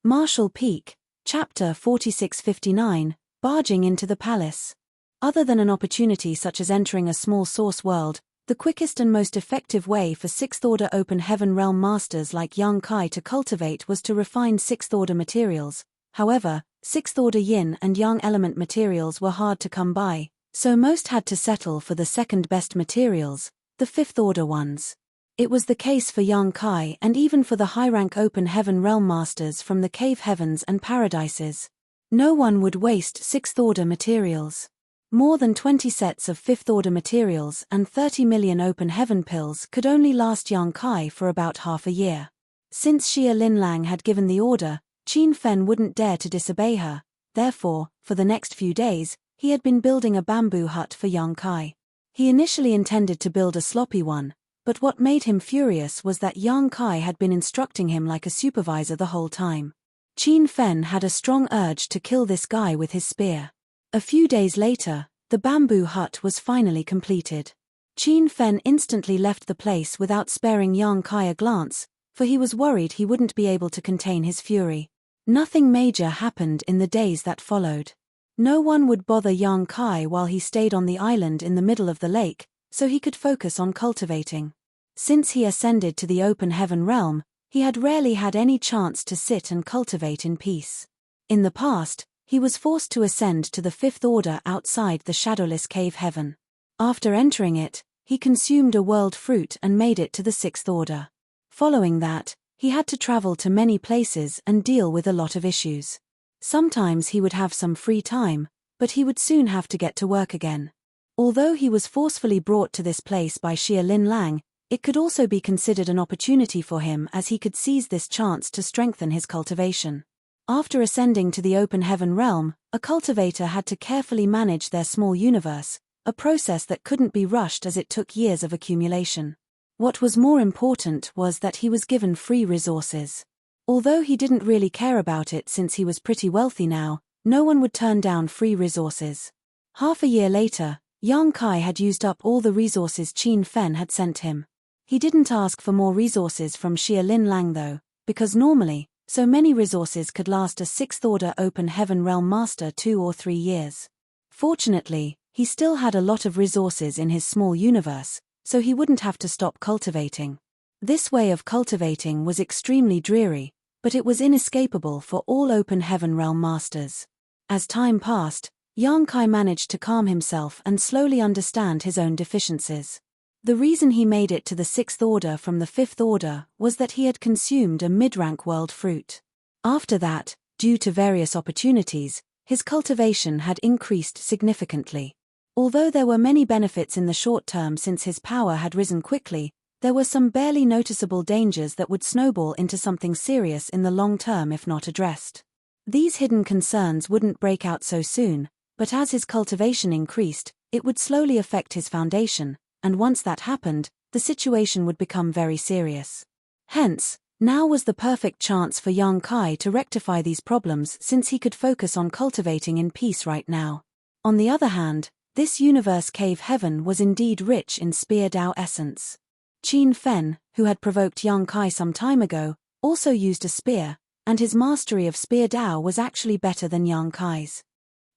Marshall Peak, Chapter 4659, Barging into the Palace. Other than an opportunity such as entering a small source world, the quickest and most effective way for 6th-order open heaven realm masters like Yang Kai to cultivate was to refine 6th-order materials. However, 6th-order yin and yang element materials were hard to come by, so most had to settle for the second-best materials, the 5th-order ones. It was the case for Yang Kai and even for the high-rank open heaven realm masters from the cave heavens and paradises. No one would waste 6th-order materials. More than 20 sets of 5th-order materials and 30 million open heaven pills could only last Yang Kai for about half a year. Since Xia Linlang had given the order, Qin Fen wouldn't dare to disobey her. Therefore, for the next few days, he had been building a bamboo hut for Yang Kai. He initially intended to build a sloppy one, but what made him furious was that Yang Kai had been instructing him like a supervisor the whole time. Qin Fen had a strong urge to kill this guy with his spear. A few days later, the bamboo hut was finally completed. Qin Fen instantly left the place without sparing Yang Kai a glance, for he was worried he wouldn't be able to contain his fury. Nothing major happened in the days that followed. No one would bother Yang Kai while he stayed on the island in the middle of the lake, so he could focus on cultivating. Since he ascended to the open heaven realm, he had rarely had any chance to sit and cultivate in peace. In the past, he was forced to ascend to the 5th order outside the shadowless cave heaven. After entering it, he consumed a world fruit and made it to the 6th order. Following that, he had to travel to many places and deal with a lot of issues. Sometimes he would have some free time, but he would soon have to get to work again. Although he was forcefully brought to this place by Xia Linlang, it could also be considered an opportunity for him as he could seize this chance to strengthen his cultivation. After ascending to the open heaven realm, a cultivator had to carefully manage their small universe, a process that couldn't be rushed as it took years of accumulation. What was more important was that he was given free resources. Although he didn't really care about it since he was pretty wealthy now, no one would turn down free resources. Half a year later, Yang Kai had used up all the resources Qin Fen had sent him. He didn't ask for more resources from Xia Linlang though, because normally, so many resources could last a 6th-order open heaven realm master 2 or 3 years. Fortunately, he still had a lot of resources in his small universe, so he wouldn't have to stop cultivating. This way of cultivating was extremely dreary, but it was inescapable for all open heaven realm masters. As time passed, Yang Kai managed to calm himself and slowly understand his own deficiencies. The reason he made it to the 6th order from the 5th order was that he had consumed a mid-rank world fruit. After that, due to various opportunities, his cultivation had increased significantly. Although there were many benefits in the short term since his power had risen quickly, there were some barely noticeable dangers that would snowball into something serious in the long term if not addressed. These hidden concerns wouldn't break out so soon, but as his cultivation increased, it would slowly affect his foundation, and once that happened, the situation would become very serious. Hence, now was the perfect chance for Yang Kai to rectify these problems since he could focus on cultivating in peace right now. On the other hand, this universe cave heaven was indeed rich in spear Dao essence. Qin Fen, who had provoked Yang Kai some time ago, also used a spear, and his mastery of spear Dao was actually better than Yang Kai's.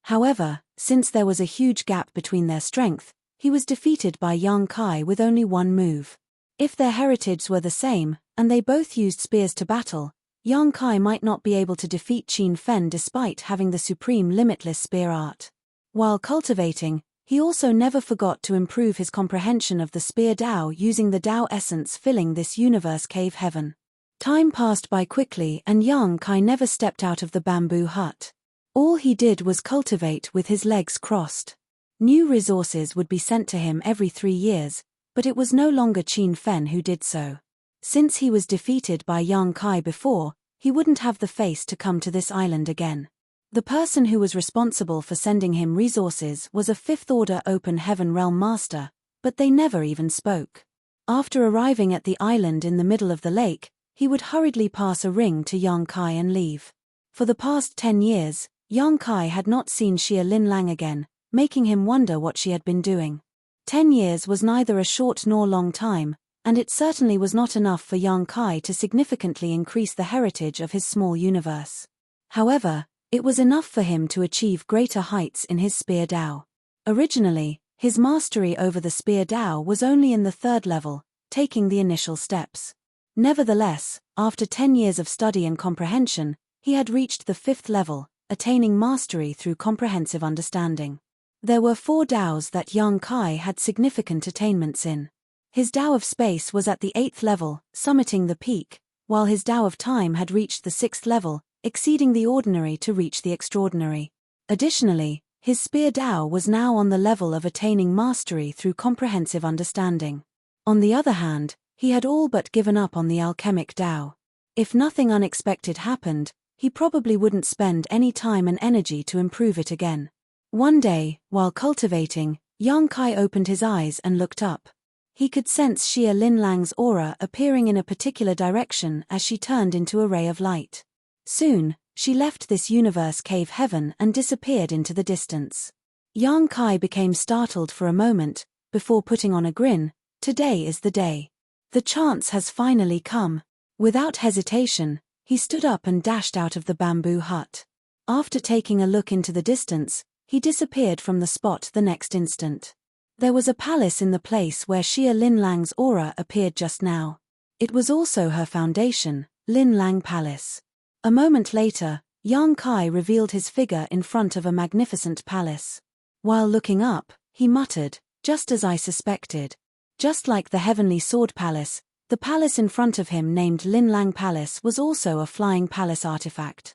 However, since there was a huge gap between their strength, he was defeated by Yang Kai with only one move. If their heritage were the same, and they both used spears to battle, Yang Kai might not be able to defeat Qin Fen despite having the supreme limitless spear art. While cultivating, he also never forgot to improve his comprehension of the spear Dao using the Dao essence filling this universe cave heaven. Time passed by quickly and Yang Kai never stepped out of the bamboo hut. All he did was cultivate with his legs crossed. New resources would be sent to him every 3 years, but it was no longer Qin Fen who did so. Since he was defeated by Yang Kai before, he wouldn't have the face to come to this island again. The person who was responsible for sending him resources was a 5th-order open heaven realm master, but they never even spoke. After arriving at the island in the middle of the lake, he would hurriedly pass a ring to Yang Kai and leave. For the past 10 years, Yang Kai had not seen Xia Linlang again, making him wonder what she had been doing. 10 years was neither a short nor long time, and it certainly was not enough for Yang Kai to significantly increase the heritage of his small universe. However, it was enough for him to achieve greater heights in his Spear Dao. Originally, his mastery over the Spear Dao was only in the 3rd level, taking the initial steps. Nevertheless, after 10 years of study and comprehension, he had reached the 5th level, attaining mastery through comprehensive understanding. There were 4 Daos that Yang Kai had significant attainments in. His Dao of Space was at the 8th level, summiting the peak, while his Dao of Time had reached the 6th level, exceeding the ordinary to reach the extraordinary. Additionally, his Spear Dao was now on the level of attaining mastery through comprehensive understanding. On the other hand, he had all but given up on the alchemic Dao. If nothing unexpected happened, he probably wouldn't spend any time and energy to improve it again. One day, while cultivating, Yang Kai opened his eyes and looked up. He could sense Xia Linlang's aura appearing in a particular direction as she turned into a ray of light. Soon, she left this universe cave heaven and disappeared into the distance. Yang Kai became startled for a moment, before putting on a grin. Today is the day. The chance has finally come. Without hesitation, he stood up and dashed out of the bamboo hut. After taking a look into the distance, he disappeared from the spot the next instant. There was a palace in the place where Xia Linlang's aura appeared just now. It was also her foundation, Linlang Palace. A moment later, Yang Kai revealed his figure in front of a magnificent palace. While looking up, he muttered, "Just as I suspected." Just like the Heavenly Sword Palace, the palace in front of him named Linlang Palace was also a flying palace artifact.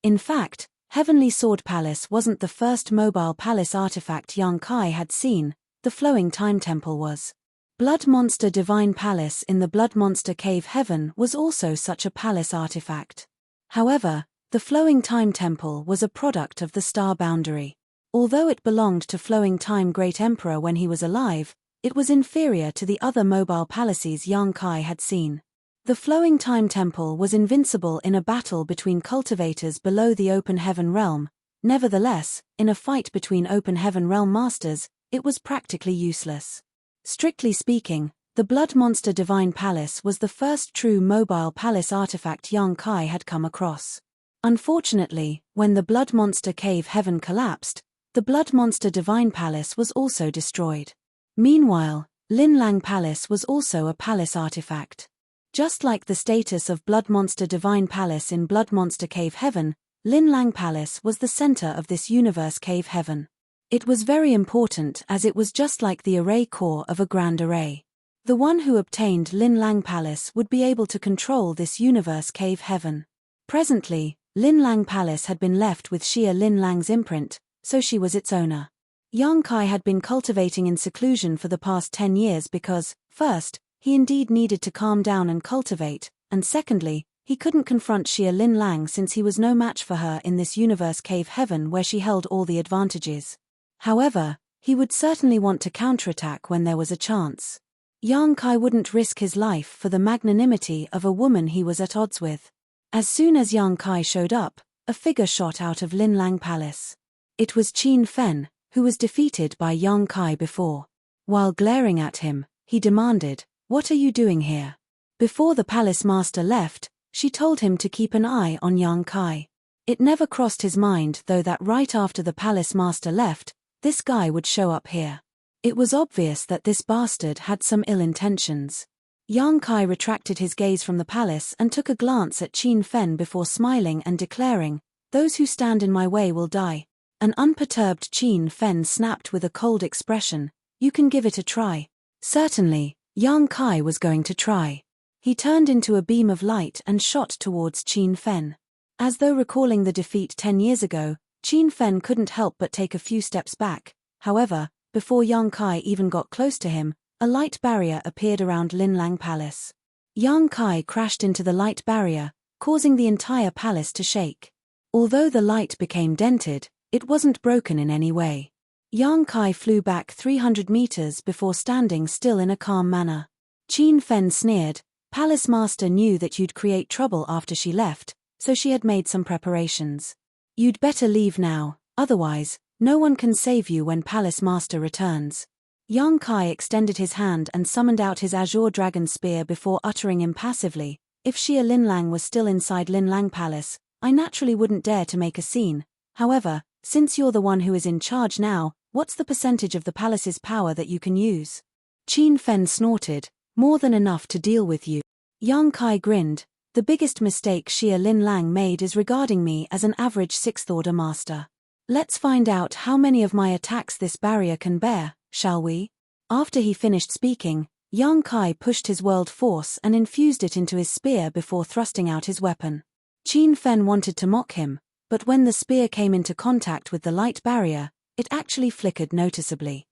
In fact, Heavenly Sword Palace wasn't the first mobile palace artifact Yang Kai had seen. The Flowing Time Temple was. Blood Monster Divine Palace in the Blood Monster Cave Heaven was also such a palace artifact. However, the Flowing Time Temple was a product of the Star Boundary. Although it belonged to Flowing Time Great Emperor when he was alive, it was inferior to the other mobile palaces Yang Kai had seen. The Flowing Time Temple was invincible in a battle between cultivators below the Open Heaven realm. Nevertheless, in a fight between Open Heaven realm masters, it was practically useless. Strictly speaking, the Blood Monster Divine Palace was the first true mobile palace artifact Yang Kai had come across. Unfortunately, when the Blood Monster Cave Heaven collapsed, the Blood Monster Divine Palace was also destroyed. Meanwhile, Linlang Palace was also a palace artifact. Just like the status of Blood Monster Divine Palace in Blood Monster Cave Heaven, Linlang Palace was the center of this universe cave heaven. It was very important as it was just like the array core of a grand array. The one who obtained Linlang Palace would be able to control this universe cave heaven. Presently, Linlang Palace had been left with Xia Linlang's imprint, so she was its owner. Yang Kai had been cultivating in seclusion for the past 10 years because, first, he indeed needed to calm down and cultivate, and secondly, he couldn't confront Xia Linlang since he was no match for her in this universe cave heaven where she held all the advantages. However, he would certainly want to counterattack when there was a chance. Yang Kai wouldn't risk his life for the magnanimity of a woman he was at odds with. As soon as Yang Kai showed up, a figure shot out of Linlang Palace. It was Qin Fen, who was defeated by Yang Kai before. While glaring at him, he demanded, "What are you doing here?" Before the palace master left, she told him to keep an eye on Yang Kai. It never crossed his mind though that right after the palace master left, this guy would show up here. It was obvious that this bastard had some ill intentions. Yang Kai retracted his gaze from the palace and took a glance at Qin Fen before smiling and declaring, "Those who stand in my way will die." An unperturbed Qin Fen snapped with a cold expression, "You can give it a try." Certainly, Yang Kai was going to try. He turned into a beam of light and shot towards Qin Fen. As though recalling the defeat 10 years ago, Qin Fen couldn't help but take a few steps back. However, before Yang Kai even got close to him, a light barrier appeared around Linlang Palace. Yang Kai crashed into the light barrier, causing the entire palace to shake. Although the light became dented, it wasn't broken in any way. Yang Kai flew back 300 meters before standing still in a calm manner. Qin Fen sneered, "Palace Master knew that you'd create trouble after she left, so she had made some preparations. You'd better leave now, otherwise, no one can save you when Palace Master returns." Yang Kai extended his hand and summoned out his azure dragon spear before uttering impassively, "If Xia Linlang was still inside Linlang Palace, I naturally wouldn't dare to make a scene. However, since you're the one who is in charge now, what's the percentage of the palace's power that you can use?" Qin Fen snorted, "More than enough to deal with you." Yang Kai grinned, "The biggest mistake Xia Linlang made is regarding me as an average 6th order master. Let's find out how many of my attacks this barrier can bear, shall we?" After he finished speaking, Yang Kai pushed his world force and infused it into his spear before thrusting out his weapon. Qin Fen wanted to mock him, but when the spear came into contact with the light barrier, it actually flickered noticeably.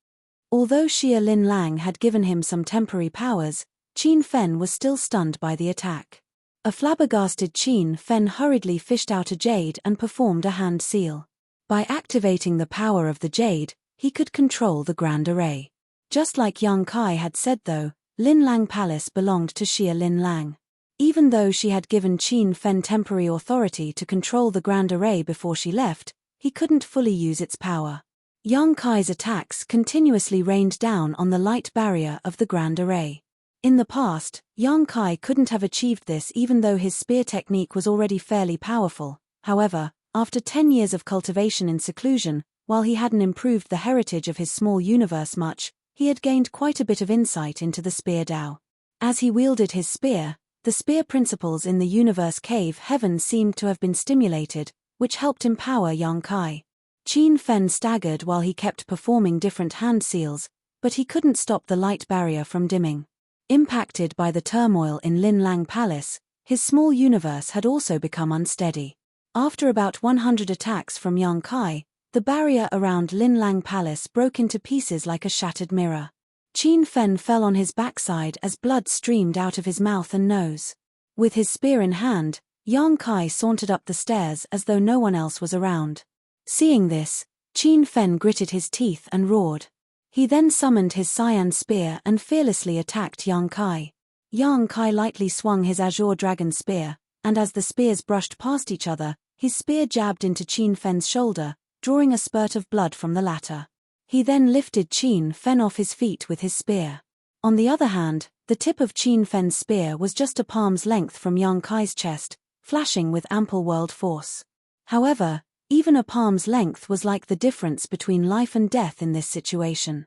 Although Xia Linlang had given him some temporary powers, Qin Fen was still stunned by the attack. A flabbergasted Qin Fen hurriedly fished out a jade and performed a hand seal. By activating the power of the jade, he could control the Grand Array. Just like Yang Kai had said though, Linlang Palace belonged to Xia Linlang. Even though she had given Qin Fen temporary authority to control the Grand Array before she left, he couldn't fully use its power. Yang Kai's attacks continuously rained down on the light barrier of the Grand Array. In the past, Yang Kai couldn't have achieved this even though his spear technique was already fairly powerful. However, after 10 years of cultivation in seclusion, while he hadn't improved the heritage of his small universe much, he had gained quite a bit of insight into the spear Dao. As he wielded his spear, the spear principles in the universe cave heaven seemed to have been stimulated, which helped empower Yang Kai. Qin Fen staggered while he kept performing different hand seals, but he couldn't stop the light barrier from dimming. Impacted by the turmoil in Linlang Palace, his small universe had also become unsteady. After about 100 attacks from Yang Kai, the barrier around Linlang Palace broke into pieces like a shattered mirror. Qin Fen fell on his backside as blood streamed out of his mouth and nose. With his spear in hand, Yang Kai sauntered up the stairs as though no one else was around. Seeing this, Qin Fen gritted his teeth and roared. He then summoned his cyan spear and fearlessly attacked Yang Kai. Yang Kai lightly swung his azure dragon spear, and as the spears brushed past each other, his spear jabbed into Qin Fen's shoulder, drawing a spurt of blood from the latter. He then lifted Qin Fen off his feet with his spear. On the other hand, the tip of Qin Fen's spear was just a palm's length from Yang Kai's chest, flashing with ample world force. However, even a palm's length was like the difference between life and death in this situation.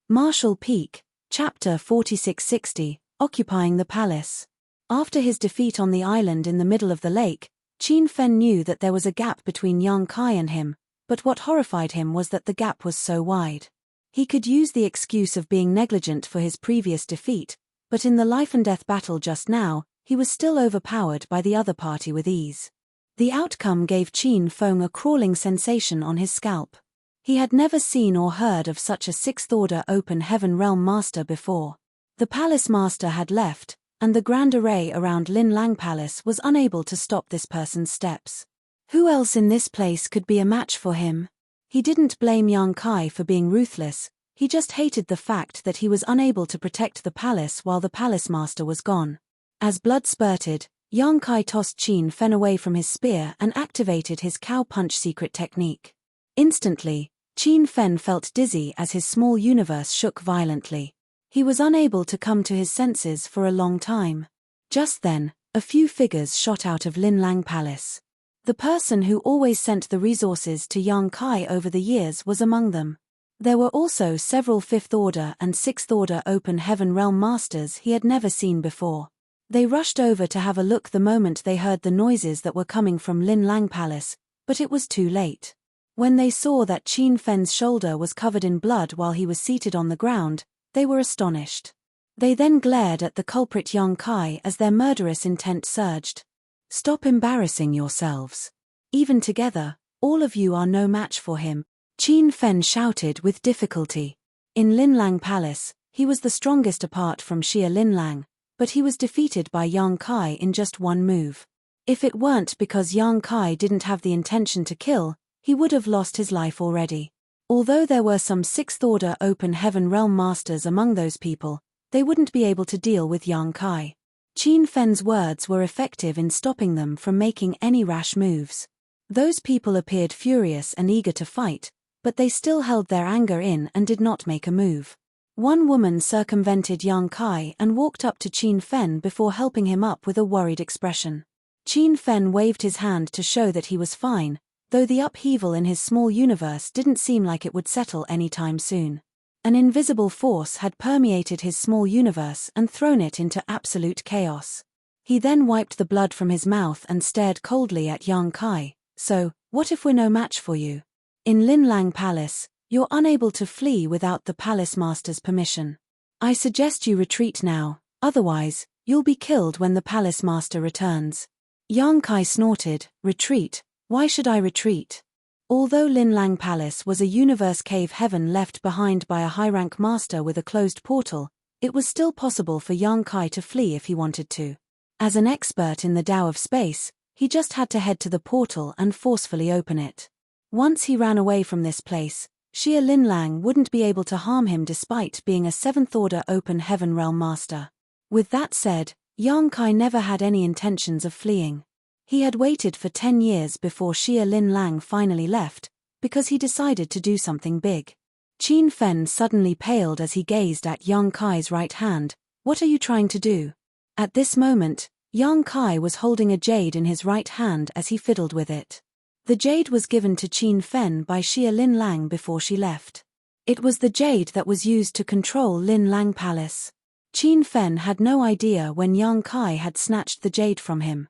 Marshall Peak, Chapter 4660, Occupying the Palace. After his defeat on the island in the middle of the lake, Qin Fen knew that there was a gap between Yang Kai and him, but what horrified him was that the gap was so wide. He could use the excuse of being negligent for his previous defeat, but in the life-and-death battle just now, he was still overpowered by the other party with ease. The outcome gave Qin Fen a crawling sensation on his scalp. He had never seen or heard of such a 6th-order open heaven realm master before. The palace master had left, and the Grand Array around Linlang Palace was unable to stop this person's steps. Who else in this place could be a match for him? He didn't blame Yang Kai for being ruthless, he just hated the fact that he was unable to protect the palace while the palace master was gone. As blood spurted, Yang Kai tossed Qin Fen away from his spear and activated his cow punch secret technique. Instantly, Qin Fen felt dizzy as his small universe shook violently. He was unable to come to his senses for a long time. Just then, a few figures shot out of Linlang Palace. The person who always sent the resources to Yang Kai over the years was among them. There were also several 5th Order and 6th Order open heaven realm masters he had never seen before. They rushed over to have a look the moment they heard the noises that were coming from Linlang Palace, but it was too late. When they saw that Qin Fen's shoulder was covered in blood while he was seated on the ground, they were astonished. They then glared at the culprit Yang Kai as their murderous intent surged. "Stop embarrassing yourselves. Even together, all of you are no match for him," Qin Fen shouted with difficulty. In Linlang Palace, he was the strongest apart from Xia Linlang, but he was defeated by Yang Kai in just one move. If it weren't because Yang Kai didn't have the intention to kill, he would have lost his life already. Although there were some 6th Order open heaven realm masters among those people, they wouldn't be able to deal with Yang Kai. Qin Fen's words were effective in stopping them from making any rash moves. Those people appeared furious and eager to fight, but they still held their anger in and did not make a move. One woman circumvented Yang Kai and walked up to Qin Fen before helping him up with a worried expression. Qin Fen waved his hand to show that he was fine, though the upheaval in his small universe didn't seem like it would settle anytime soon. An invisible force had permeated his small universe and thrown it into absolute chaos. He then wiped the blood from his mouth and stared coldly at Yang Kai. "So, what if we're no match for you? In Lin Lang Palace, you're unable to flee without the palace master's permission. I suggest you retreat now, otherwise, you'll be killed when the palace master returns." Yang Kai snorted. "Retreat? Why should I retreat?" Although Lin Lang Palace was a universe cave heaven left behind by a high-rank master with a closed portal, it was still possible for Yang Kai to flee if he wanted to. As an expert in the Tao of space, he just had to head to the portal and forcefully open it. Once he ran away from this place, Xia Lin Lang wouldn't be able to harm him despite being a 7th-order open heaven realm master. With that said, Yang Kai never had any intentions of fleeing. He had waited for 10 years before Xia Lin Lang finally left, because he decided to do something big. Qin Fen suddenly paled as he gazed at Yang Kai's right hand. "What are you trying to do?" At this moment, Yang Kai was holding a jade in his right hand as he fiddled with it. The jade was given to Qin Fen by Xia Lin Lang before she left. It was the jade that was used to control Lin Lang Palace. Qin Fen had no idea when Yang Kai had snatched the jade from him.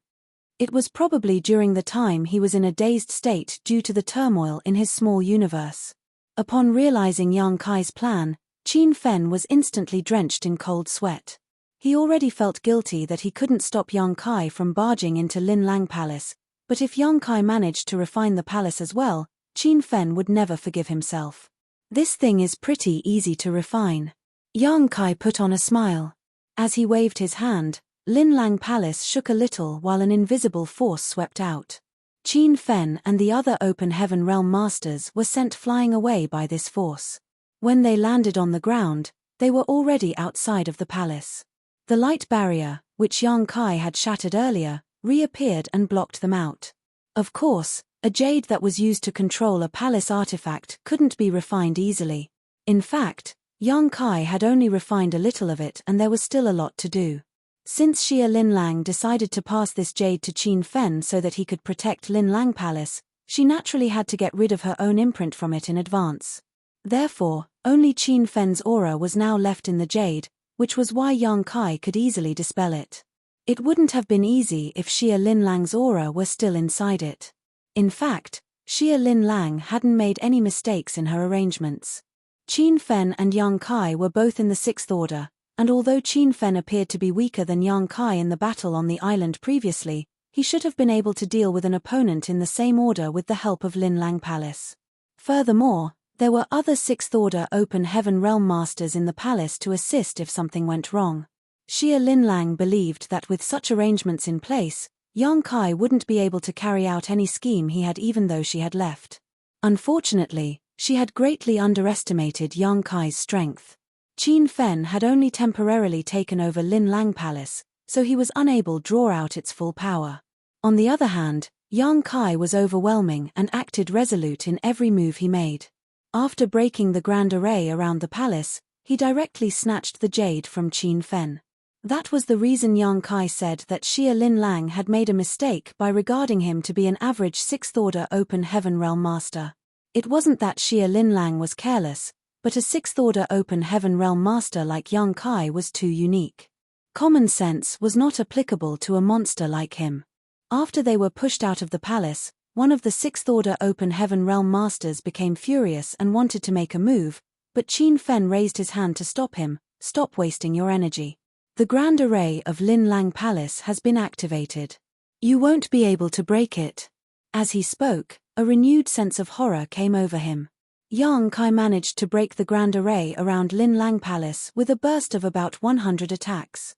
It was probably during the time he was in a dazed state due to the turmoil in his small universe. Upon realizing Yang Kai's plan, Qin Fen was instantly drenched in cold sweat. He already felt guilty that he couldn't stop Yang Kai from barging into Lin Lang Palace, but if Yang Kai managed to refine the palace as well, Qin Fen would never forgive himself. "This thing is pretty easy to refine." Yang Kai put on a smile. As he waved his hand, Lin Lang Palace shook a little while an invisible force swept out. Qin Fen and the other open heaven realm masters were sent flying away by this force. When they landed on the ground, they were already outside of the palace. The light barrier, which Yang Kai had shattered earlier, reappeared and blocked them out. Of course, a jade that was used to control a palace artifact couldn't be refined easily. In fact, Yang Kai had only refined a little of it and there was still a lot to do. Since Xia Lin Lang decided to pass this jade to Qin Fen so that he could protect Lin Lang Palace, she naturally had to get rid of her own imprint from it in advance. Therefore, only Qin Fen's aura was now left in the jade, which was why Yang Kai could easily dispel it. It wouldn't have been easy if Xia Lin Lang's aura were still inside it. In fact, Xia Lin Lang hadn't made any mistakes in her arrangements. Qin Fen and Yang Kai were both in the 6th order, and although Qin Fen appeared to be weaker than Yang Kai in the battle on the island previously, he should have been able to deal with an opponent in the same order with the help of Lin Lang Palace. Furthermore, there were other 6th order open heaven realm masters in the palace to assist if something went wrong. Xia Lin Lang believed that with such arrangements in place, Yang Kai wouldn't be able to carry out any scheme he had even though she had left. Unfortunately, she had greatly underestimated Yang Kai's strength. Qin Fen had only temporarily taken over Lin Lang Palace, so he was unable to draw out its full power. On the other hand, Yang Kai was overwhelming and acted resolute in every move he made. After breaking the grand array around the palace, he directly snatched the jade from Qin Fen. That was the reason Yang Kai said that Xia Lin Lang had made a mistake by regarding him to be an average 6th order open heaven realm master. It wasn't that Xia Lin Lang was careless, but a 6th order open heaven realm master like Yang Kai was too unique. Common sense was not applicable to a monster like him. After they were pushed out of the palace, one of the 6th order open heaven realm masters became furious and wanted to make a move, but Qin Fen raised his hand to stop him. "Stop wasting your energy. The grand array of Lin Lang Palace has been activated. You won't be able to break it." As he spoke, a renewed sense of horror came over him. Yang Kai managed to break the grand array around Lin Lang Palace with a burst of about 100 attacks.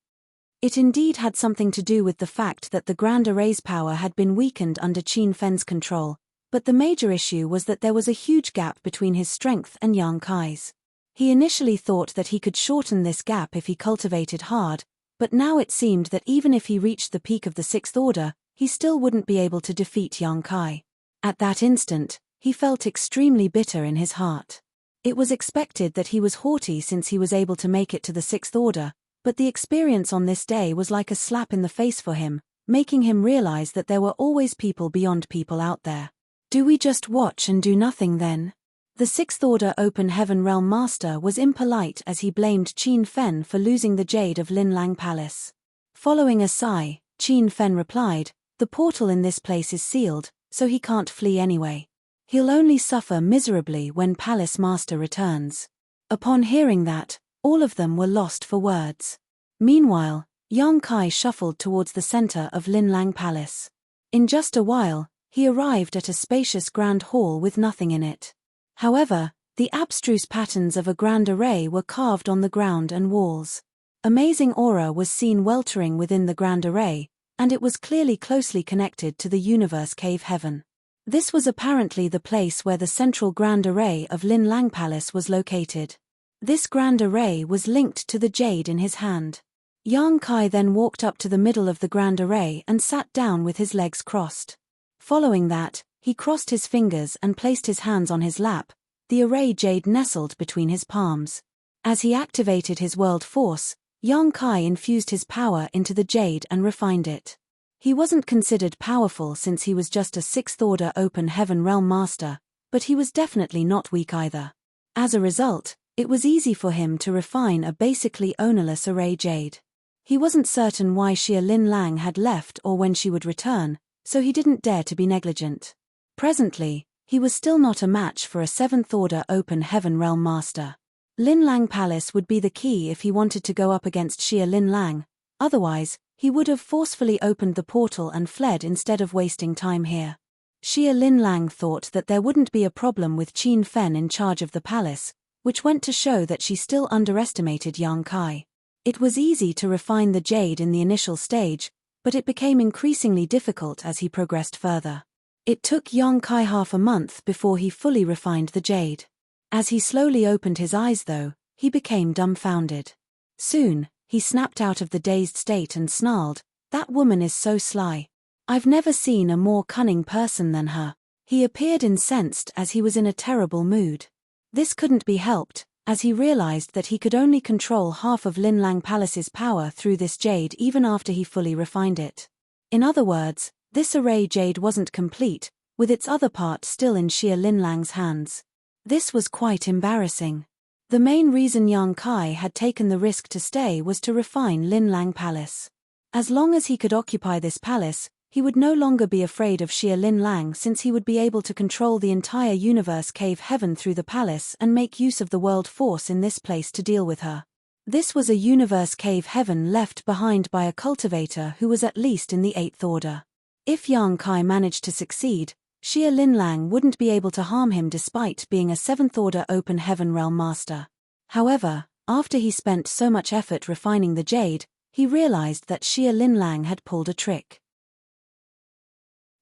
It indeed had something to do with the fact that the grand array's power had been weakened under Qin Fen's control, but the major issue was that there was a huge gap between his strength and Yang Kai's. He initially thought that he could shorten this gap if he cultivated hard, but now it seemed that even if he reached the peak of the 6th order, he still wouldn't be able to defeat Yang Kai. At that instant, He felt extremely bitter in his heart. It was expected that he was haughty since he was able to make it to the Sixth Order, but the experience on this day was like a slap in the face for him, making him realize that there were always people beyond people out there. Do we just watch and do nothing then? The Sixth Order Open Heaven Realm Master was impolite as he blamed Qin Fen for losing the jade of Lin Lang Palace. Following a sigh, Qin Fen replied, "The portal in this place is sealed, so he can't flee anyway. He'll only suffer miserably when Palace Master returns." Upon hearing that, all of them were lost for words. Meanwhile, Yang Kai shuffled towards the center of Lin Lang Palace. In just a while, he arrived at a spacious grand hall with nothing in it. However, the abstruse patterns of a grand array were carved on the ground and walls. Amazing aura was seen weltering within the grand array, and it was clearly closely connected to the universe cave heaven. This was apparently the place where the central grand array of Lin Lang Palace was located. This grand array was linked to the jade in his hand. Yang Kai then walked up to the middle of the grand array and sat down with his legs crossed. Following that, he crossed his fingers and placed his hands on his lap, the array jade nestled between his palms. As he activated his world force, Yang Kai infused his power into the jade and refined it. He wasn't considered powerful since he was just a Sixth Order Open Heaven Realm Master, but he was definitely not weak either. As a result, it was easy for him to refine a basically ownerless array jade. He wasn't certain why Xia Lin Lang had left or when she would return, so he didn't dare to be negligent. Presently, he was still not a match for a Seventh Order Open Heaven Realm Master. Lin Lang Palace would be the key if he wanted to go up against Xia Lin Lang, otherwise, he would have forcefully opened the portal and fled instead of wasting time here. Xia Lin Lang thought that there wouldn't be a problem with Qin Fen in charge of the palace, which went to show that she still underestimated Yang Kai. It was easy to refine the jade in the initial stage, but it became increasingly difficult as he progressed further. It took Yang Kai half a month before he fully refined the jade. As he slowly opened his eyes though, he became dumbfounded. Soon, he snapped out of the dazed state and snarled, "That woman is so sly. I've never seen a more cunning person than her." He appeared incensed as he was in a terrible mood. This couldn't be helped, as he realized that he could only control half of Lin Lang Palace's power through this jade even after he fully refined it. In other words, this array jade wasn't complete, with its other part still in Xia Lin Lang's hands. This was quite embarrassing. The main reason Yang Kai had taken the risk to stay was to refine Lin Lang Palace. As long as he could occupy this palace, he would no longer be afraid of Xia Lin Lang since he would be able to control the entire universe cave heaven through the palace and make use of the world force in this place to deal with her. This was a universe cave heaven left behind by a cultivator who was at least in the Eighth Order. If Yang Kai managed to succeed, Xia Lin Lang wouldn't be able to harm him despite being a Seventh Order Open Heaven Realm Master. However, after he spent so much effort refining the jade, he realized that Xia Lin Lang had pulled a trick.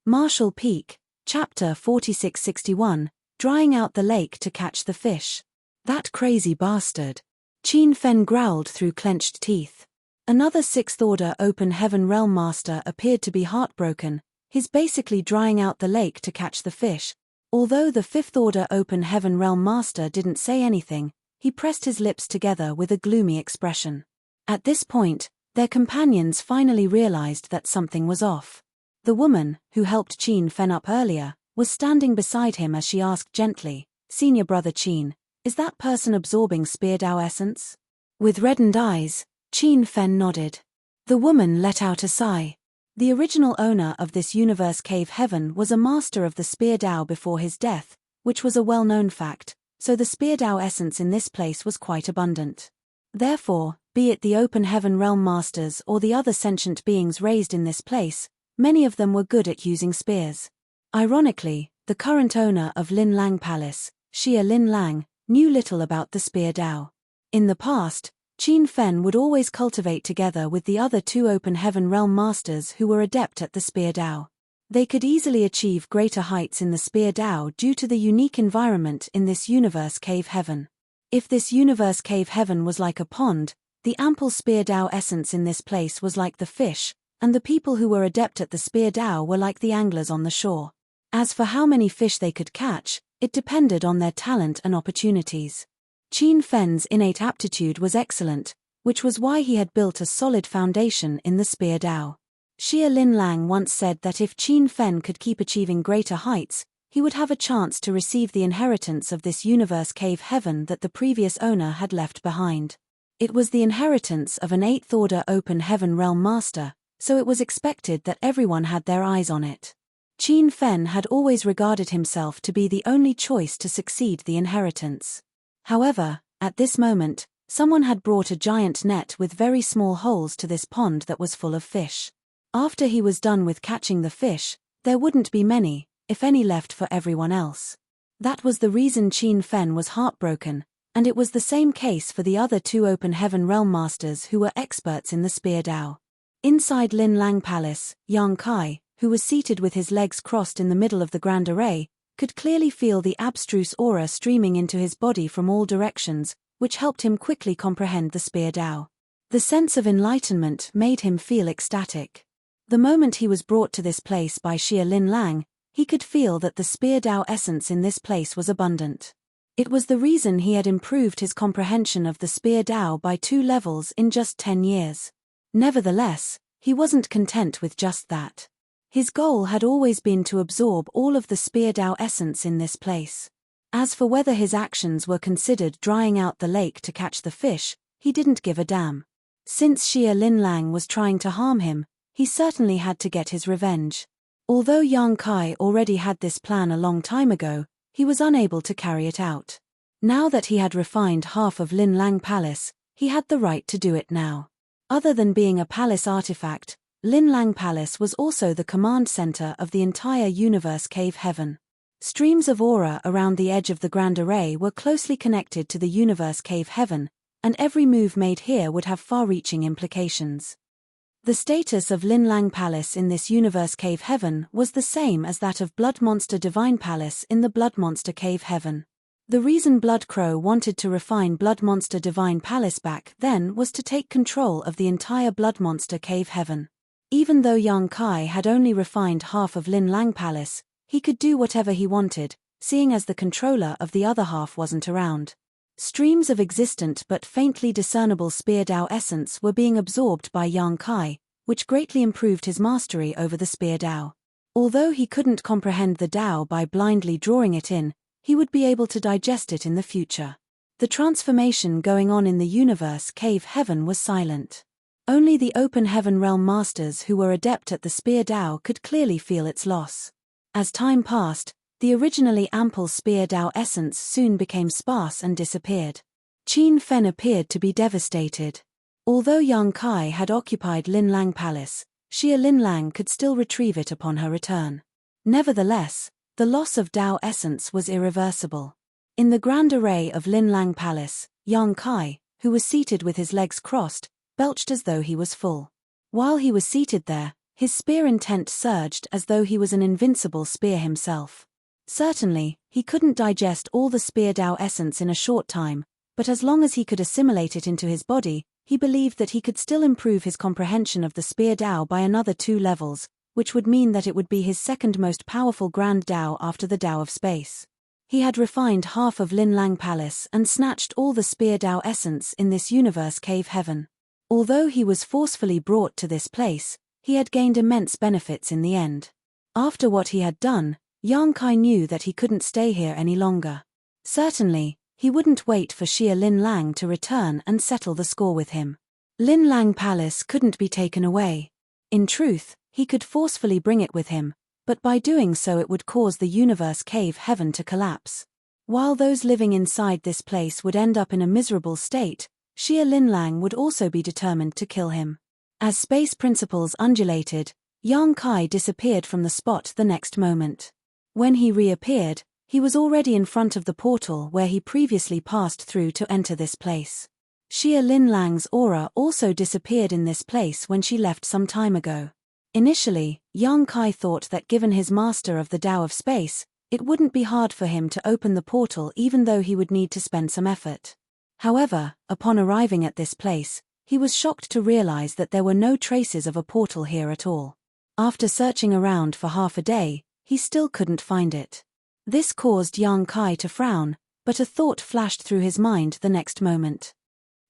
Marshall Peak, Chapter 4661, Drying Out the Lake to Catch the Fish. That crazy bastard. Qin Fen growled through clenched teeth. Another Sixth Order Open Heaven Realm Master appeared to be heartbroken, he's basically drying out the lake to catch the fish. Although the Fifth Order Open Heaven Realm Master didn't say anything, he pressed his lips together with a gloomy expression. At this point, their companions finally realized that something was off. The woman, who helped Qin Fen up earlier, was standing beside him as she asked gently, "Senior Brother Qin, is that person absorbing Spear Dao essence?" With reddened eyes, Qin Fen nodded. The woman let out a sigh. The original owner of this universe cave heaven was a master of the Spear Dao before his death, which was a well-known fact, so the Spear Dao essence in this place was quite abundant. Therefore, be it the Open Heaven Realm Masters or the other sentient beings raised in this place, many of them were good at using spears. Ironically, the current owner of Lin Lang Palace, Xia Lin Lang, knew little about the Spear Dao. In the past, Qin Fen would always cultivate together with the other two Open Heaven Realm Masters who were adept at the Spear Dao. They could easily achieve greater heights in the Spear Dao due to the unique environment in this universe cave heaven. If this universe cave heaven was like a pond, the ample Spear Dao essence in this place was like the fish, and the people who were adept at the Spear Dao were like the anglers on the shore. As for how many fish they could catch, it depended on their talent and opportunities. Qin Fen's innate aptitude was excellent, which was why he had built a solid foundation in the spear Dao. Xie Linlang once said that if Qin Fen could keep achieving greater heights, he would have a chance to receive the inheritance of this universe cave heaven that the previous owner had left behind. It was the inheritance of an 8th order open heaven realm master, so it was expected that everyone had their eyes on it. Qin Fen had always regarded himself to be the only choice to succeed the inheritance. However, at this moment, someone had brought a giant net with very small holes to this pond that was full of fish. After he was done with catching the fish, there wouldn't be many, if any, left for everyone else. That was the reason Qin Fen was heartbroken, and it was the same case for the other 2 open heaven realm masters who were experts in the spear Dao. Inside Lin Lang Palace, Yang Kai, who was seated with his legs crossed in the middle of the grand array, could clearly feel the abstruse aura streaming into his body from all directions, which helped him quickly comprehend the spear Dao. The sense of enlightenment made him feel ecstatic. The moment he was brought to this place by Xie Linlang, he could feel that the spear Dao essence in this place was abundant. It was the reason he had improved his comprehension of the spear Dao by 2 levels in just 10 years. Nevertheless, he wasn't content with just that. His goal had always been to absorb all of the spear Dao essence in this place. As for whether his actions were considered drying out the lake to catch the fish, he didn't give a damn. Since Xie Linlang was trying to harm him, he certainly had to get his revenge. Although Yang Kai already had this plan a long time ago, he was unable to carry it out. Now that he had refined half of Lin Lang Palace, he had the right to do it now. Other than being a palace artifact, Lin Lang Palace was also the command center of the entire universe cave heaven. Streams of aura around the edge of the grand array were closely connected to the universe cave heaven, and every move made here would have far-reaching implications. The status of Lin Lang Palace in this universe cave heaven was the same as that of Blood Monster Divine Palace in the Blood Monster Cave Heaven. The reason Blood Crow wanted to refine Blood Monster Divine Palace back then was to take control of the entire Blood Monster Cave Heaven. Even though Yang Kai had only refined half of Lin Lang Palace, he could do whatever he wanted, seeing as the controller of the other half wasn't around. Streams of existent but faintly discernible spear Dao essence were being absorbed by Yang Kai, which greatly improved his mastery over the spear Dao. Although he couldn't comprehend the Dao by blindly drawing it in, he would be able to digest it in the future. The transformation going on in the universe cave heaven was silent. Only the open heaven realm masters who were adept at the spear Dao could clearly feel its loss. As time passed, the originally ample spear Dao essence soon became sparse and disappeared. Qin Fen appeared to be devastated. Although Yang Kai had occupied Lin Lang Palace, Xie Linlang could still retrieve it upon her return. Nevertheless, the loss of Dao essence was irreversible. In the grand array of Lin Lang Palace, Yang Kai, who was seated with his legs crossed, belched as though he was full. While he was seated there, his spear intent surged as though he was an invincible spear himself. Certainly, he couldn't digest all the spear Dao essence in a short time, but as long as he could assimilate it into his body, he believed that he could still improve his comprehension of the spear Dao by another 2 levels, which would mean that it would be his second most powerful grand Dao after the Dao of space. He had refined half of Lin Lang Palace and snatched all the spear Dao essence in this universe cave heaven. Although he was forcefully brought to this place, he had gained immense benefits in the end. After what he had done, Yang Kai knew that he couldn't stay here any longer. Certainly, he wouldn't wait for Xie Linlang to return and settle the score with him. Lin Lang Palace couldn't be taken away. In truth, he could forcefully bring it with him, but by doing so it would cause the universe cave heaven to collapse. While those living inside this place would end up in a miserable state, Xie Linlang would also be determined to kill him. As space principles undulated, Yang Kai disappeared from the spot the next moment. When he reappeared, he was already in front of the portal where he previously passed through to enter this place. Xie Linlang's aura also disappeared in this place when she left some time ago. Initially, Yang Kai thought that given his master of the Tao of space, it wouldn't be hard for him to open the portal even though he would need to spend some effort. However, upon arriving at this place, he was shocked to realize that there were no traces of a portal here at all. After searching around for half a day, he still couldn't find it. This caused Yang Kai to frown, but a thought flashed through his mind the next moment.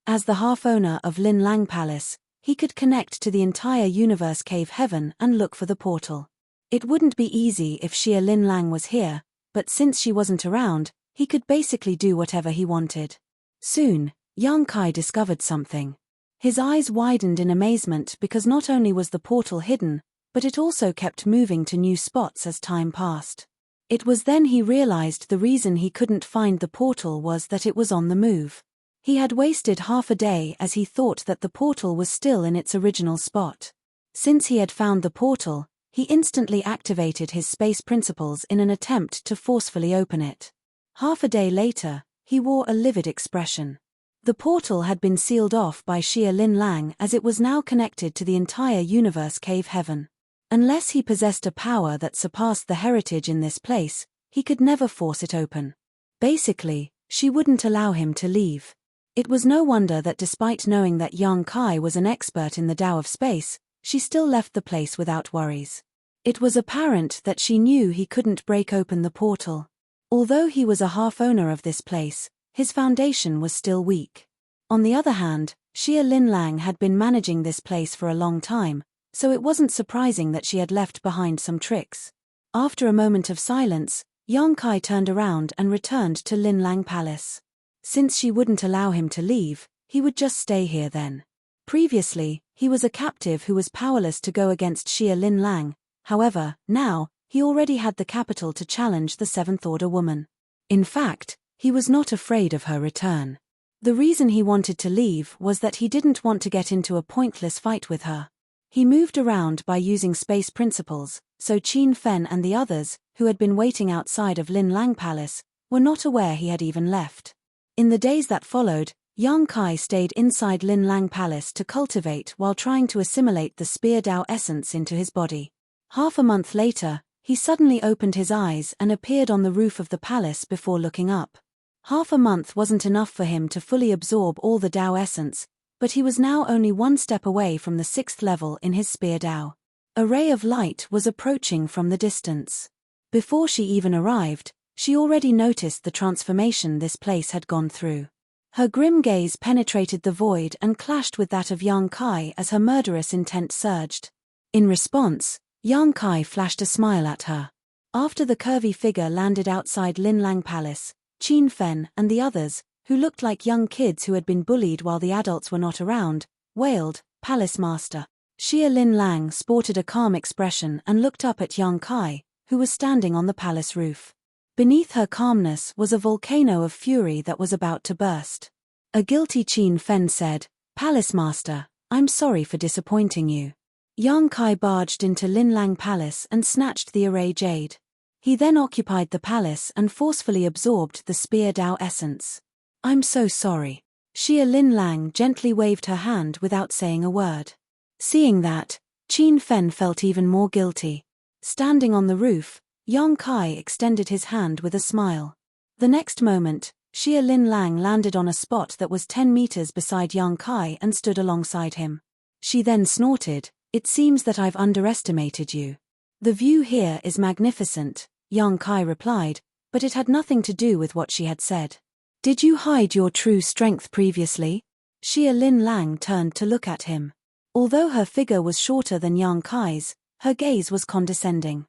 As the half-owner of Lin Lang Palace, he could connect to the entire universe cave heaven and look for the portal. It wouldn't be easy if Xia Lin Lang was here, but since she wasn't around, he could basically do whatever he wanted. Soon, Yang Kai discovered something. His eyes widened in amazement because not only was the portal hidden, but it also kept moving to new spots as time passed. It was then he realized the reason he couldn't find the portal was that it was on the move. He had wasted half a day as he thought that the portal was still in its original spot. Since he had found the portal, he instantly activated his space principles in an attempt to forcefully open it. Half a day later, he wore a livid expression. The portal had been sealed off by Xia Lin Lang as it was now connected to the entire universe cave heaven. Unless he possessed a power that surpassed the heritage in this place, he could never force it open. Basically, she wouldn't allow him to leave. It was no wonder that despite knowing that Yang Kai was an expert in the Tao of space, she still left the place without worries. It was apparent that she knew he couldn't break open the portal. Although he was a half-owner of this place, his foundation was still weak. On the other hand, Xia Lin Lang had been managing this place for a long time, so it wasn't surprising that she had left behind some tricks. After a moment of silence, Yang Kai turned around and returned to Lin Lang Palace. Since she wouldn't allow him to leave, he would just stay here then. Previously, he was a captive who was powerless to go against Xia Lin Lang. However, now, he already had the capital to challenge the Seventh Order woman. In fact, he was not afraid of her return. The reason he wanted to leave was that he didn't want to get into a pointless fight with her. He moved around by using space principles, so Qin Fen and the others, who had been waiting outside of Lin Lang Palace, were not aware he had even left. In the days that followed, Yang Kai stayed inside Lin Lang Palace to cultivate while trying to assimilate the Spear Dao essence into his body. Half a month later, he suddenly opened his eyes and appeared on the roof of the palace before looking up. Half a month wasn't enough for him to fully absorb all the Dao essence, but he was now only one step away from the 6th level in his Spear Dao. A ray of light was approaching from the distance. Before she even arrived, she already noticed the transformation this place had gone through. Her grim gaze penetrated the void and clashed with that of Yang Kai as her murderous intent surged. In response, Yang Kai flashed a smile at her. After the curvy figure landed outside Lin Lang Palace, Qin Fen and the others, who looked like young kids who had been bullied while the adults were not around, wailed, "Palace Master." Xia Lin Lang sported a calm expression and looked up at Yang Kai, who was standing on the palace roof. Beneath her calmness was a volcano of fury that was about to burst. A guilty Qin Fen said, "Palace Master, I'm sorry for disappointing you." Yang Kai barged into Lin Lang Palace and snatched the array jade. He then occupied the palace and forcefully absorbed the Spear Dao essence. "I'm so sorry." Xia Lin Lang gently waved her hand without saying a word. Seeing that, Qin Fen felt even more guilty. Standing on the roof, Yang Kai extended his hand with a smile. The next moment, Xia Lin Lang landed on a spot that was 10 meters beside Yang Kai and stood alongside him. She then snorted, "It seems that I've underestimated you." "The view here is magnificent," Yang Kai replied, but it had nothing to do with what she had said. "Did you hide your true strength previously?" Xia Lin Lang turned to look at him. Although her figure was shorter than Yang Kai's, her gaze was condescending.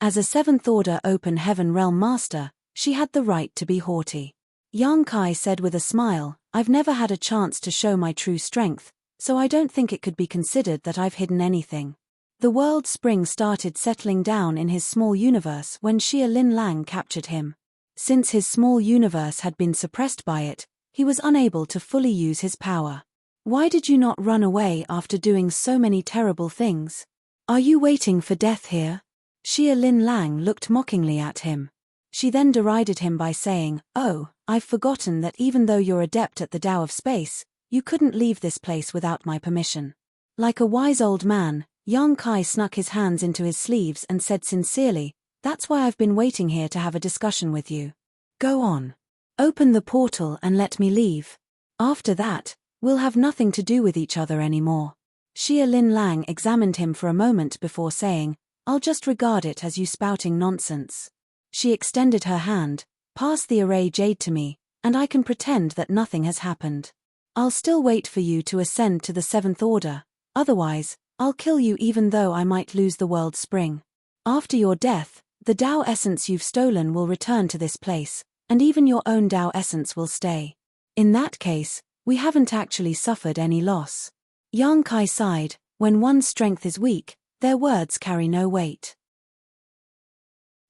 As a 7th Order Open Heaven Realm Master, she had the right to be haughty. Yang Kai said with a smile, "I've never had a chance to show my true strength, so I don't think it could be considered that I've hidden anything." The world spring started settling down in his small universe when Xia Lin Lang captured him. Since his small universe had been suppressed by it, he was unable to fully use his power. "Why did you not run away after doing so many terrible things? Are you waiting for death here?" Xia Lin Lang looked mockingly at him. She then derided him by saying, "Oh, I've forgotten that even though you're adept at the Tao of space, you couldn't leave this place without my permission." Like a wise old man, Yang Kai snuck his hands into his sleeves and said sincerely, "That's why I've been waiting here to have a discussion with you. Go on. Open the portal and let me leave. After that, we'll have nothing to do with each other anymore." Xia Lin Lang examined him for a moment before saying, I'll just regard it as you spouting nonsense. She extended her hand, pass the array jade to me, and I can pretend that nothing has happened. I'll still wait for you to ascend to the 7th order, otherwise, I'll kill you even though I might lose the world spring. After your death, the Tao essence you've stolen will return to this place, and even your own Tao essence will stay. In that case, we haven't actually suffered any loss. Yang Kai sighed, when one's strength is weak, their words carry no weight.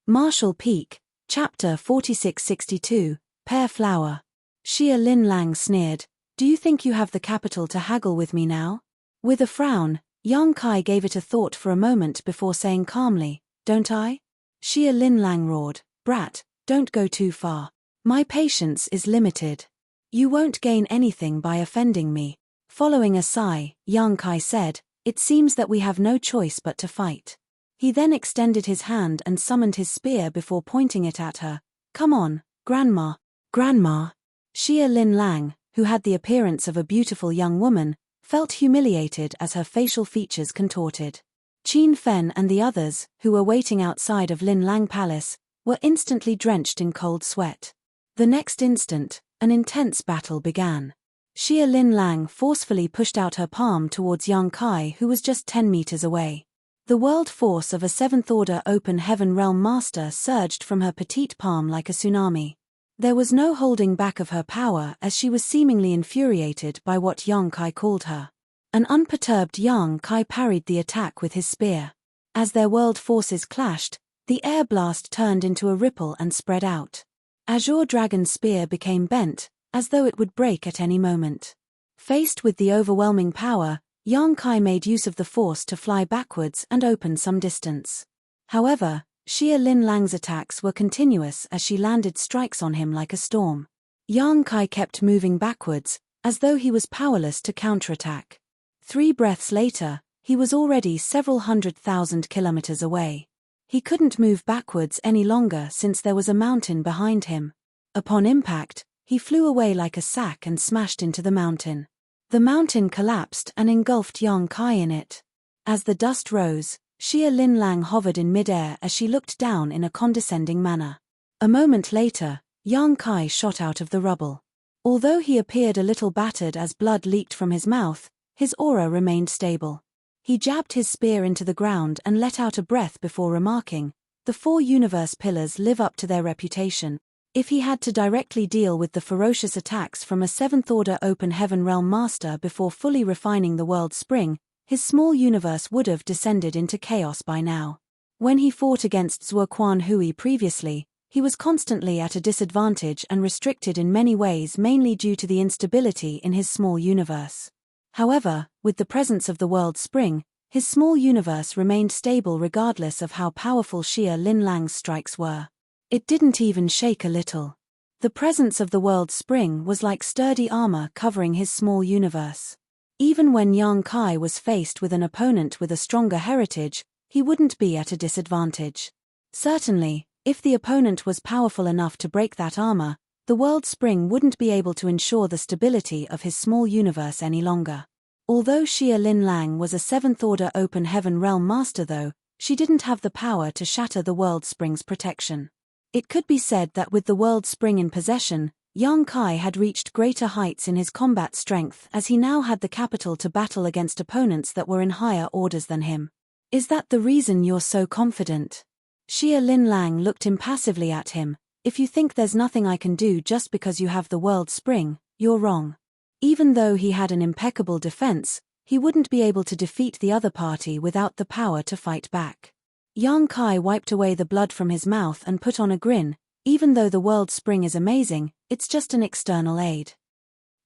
Marshall Peak, Chapter 4662, Pear Flower. Xia Lin Lang sneered, do you think you have the capital to haggle with me now? With a frown, Yang Kai gave it a thought for a moment before saying calmly, don't I? Xia Lin Lang roared, brat, don't go too far. My patience is limited. You won't gain anything by offending me. Following a sigh, Yang Kai said, it seems that we have no choice but to fight. He then extended his hand and summoned his spear before pointing it at her. Come on, Grandma. Grandma. Xia Lin Lang, who had the appearance of a beautiful young woman, felt humiliated as her facial features contorted. Qin Fen and the others, who were waiting outside of Lin Lang Palace, were instantly drenched in cold sweat. The next instant, an intense battle began. Xia Lin Lang forcefully pushed out her palm towards Yang Kai, who was just 10 meters away. The world force of a 7th order open heaven realm master surged from her petite palm like a tsunami. There was no holding back of her power as she was seemingly infuriated by what Yang Kai called her. An unperturbed Yang Kai parried the attack with his spear. As their world forces clashed, the air blast turned into a ripple and spread out. Azure Dragon's spear became bent, as though it would break at any moment. Faced with the overwhelming power, Yang Kai made use of the force to fly backwards and open some distance. However, Xia Lin Lang's attacks were continuous as she landed strikes on him like a storm. Yang Kai kept moving backwards, as though he was powerless to counterattack. 3 breaths later, he was already several 100,000 kilometers away. He couldn't move backwards any longer since there was a mountain behind him. Upon impact, he flew away like a sack and smashed into the mountain. The mountain collapsed and engulfed Yang Kai in it. As the dust rose, Xia Lin Lang hovered in midair as she looked down in a condescending manner. A moment later, Yang Kai shot out of the rubble. Although he appeared a little battered as blood leaked from his mouth, his aura remained stable. He jabbed his spear into the ground and let out a breath before remarking, the 4 universe pillars live up to their reputation. If he had to directly deal with the ferocious attacks from a 7th order open heaven realm master before fully refining the world spring, his small universe would have descended into chaos by now. When he fought against Zuoquan Hui previously, he was constantly at a disadvantage and restricted in many ways, mainly due to the instability in his small universe. However, with the presence of the world spring, his small universe remained stable regardless of how powerful Xia Lin Lang's strikes were. It didn't even shake a little. The presence of the world spring was like sturdy armor covering his small universe. Even when Yang Kai was faced with an opponent with a stronger heritage, he wouldn't be at a disadvantage. Certainly, if the opponent was powerful enough to break that armor, the world spring wouldn't be able to ensure the stability of his small universe any longer. Although Xia Lin Lang was a 7th order open heaven realm master though, she didn't have the power to shatter the world spring's protection. It could be said that with the world spring in possession, Yang Kai had reached greater heights in his combat strength as he now had the capital to battle against opponents that were in higher orders than him. Is that the reason you're so confident? Xia Lin Lang looked impassively at him. If you think there's nothing I can do just because you have the world spring, you're wrong. Even though he had an impeccable defense, he wouldn't be able to defeat the other party without the power to fight back. Yang Kai wiped away the blood from his mouth and put on a grin. Even though the world spring is amazing, it's just an external aid.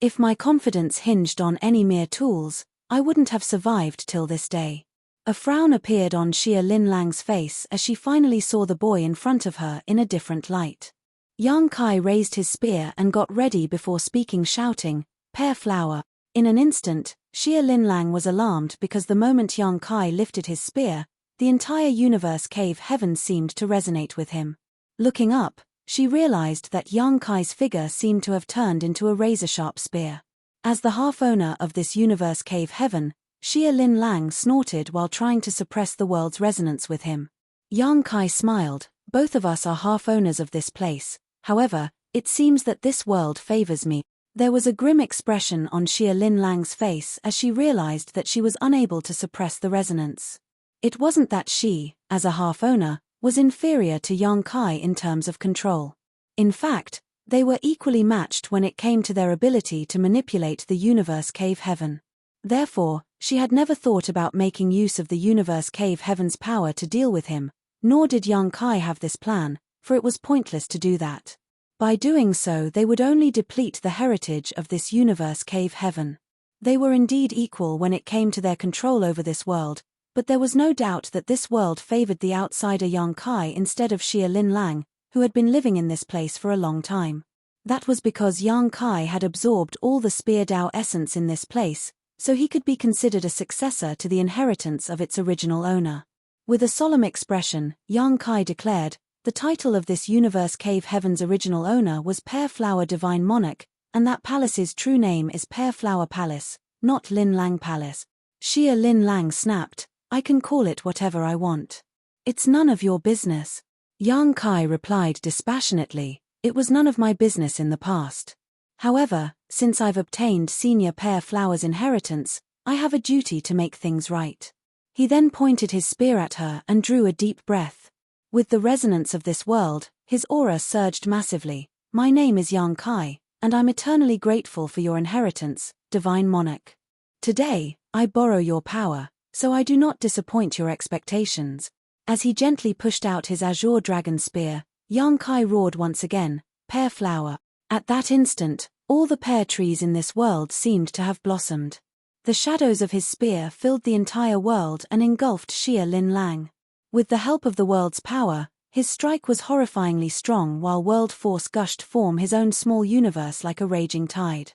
If my confidence hinged on any mere tools, I wouldn't have survived till this day. A frown appeared on Xia Lin Lang's face as she finally saw the boy in front of her in a different light. Yang Kai raised his spear and got ready before speaking, shouting, "Pear flower." In an instant, Xia Lin Lang was alarmed because the moment Yang Kai lifted his spear, the entire universe cave heaven seemed to resonate with him. Looking up, she realized that Yang Kai's figure seemed to have turned into a razor-sharp spear. As the half-owner of this universe cave heaven, Xia Lin Lang snorted while trying to suppress the world's resonance with him. Yang Kai smiled. Both of us are half owners of this place. However, it seems that this world favors me. There was a grim expression on Xia Lin Lang's face as she realized that she was unable to suppress the resonance. It wasn't that she, as a half-owner, was inferior to Yang Kai in terms of control. In fact, they were equally matched when it came to their ability to manipulate the universe cave heaven. Therefore, she had never thought about making use of the universe cave heaven's power to deal with him, nor did Yang Kai have this plan, for it was pointless to do that. By doing so, they would only deplete the heritage of this universe cave heaven. They were indeed equal when it came to their control over this world, but there was no doubt that this world favored the outsider Yang Kai instead of Xia Lin Lang, who had been living in this place for a long time. That was because Yang Kai had absorbed all the Spear Dao essence in this place, so he could be considered a successor to the inheritance of its original owner. With a solemn expression, Yang Kai declared, the title of this universe cave heaven's original owner was Pear Flower Divine Monarch, and that palace's true name is Pear Flower Palace, not Lin Lang Palace. Xia Lin Lang snapped, I can call it whatever I want. It's none of your business. Yang Kai replied dispassionately, it was none of my business in the past. However, since I've obtained Senior Pear Flower's inheritance, I have a duty to make things right. He then pointed his spear at her and drew a deep breath. With the resonance of this world, his aura surged massively. My name is Yang Kai, and I'm eternally grateful for your inheritance, Divine Monarch. Today, I borrow your power, so I do not disappoint your expectations. As he gently pushed out his azure dragon spear, Yang Kai roared once again, Pear Flower. At that instant, all the pear trees in this world seemed to have blossomed. The shadows of his spear filled the entire world and engulfed Xia Lin Lang. With the help of the world's power, his strike was horrifyingly strong while world force gushed form his own small universe like a raging tide.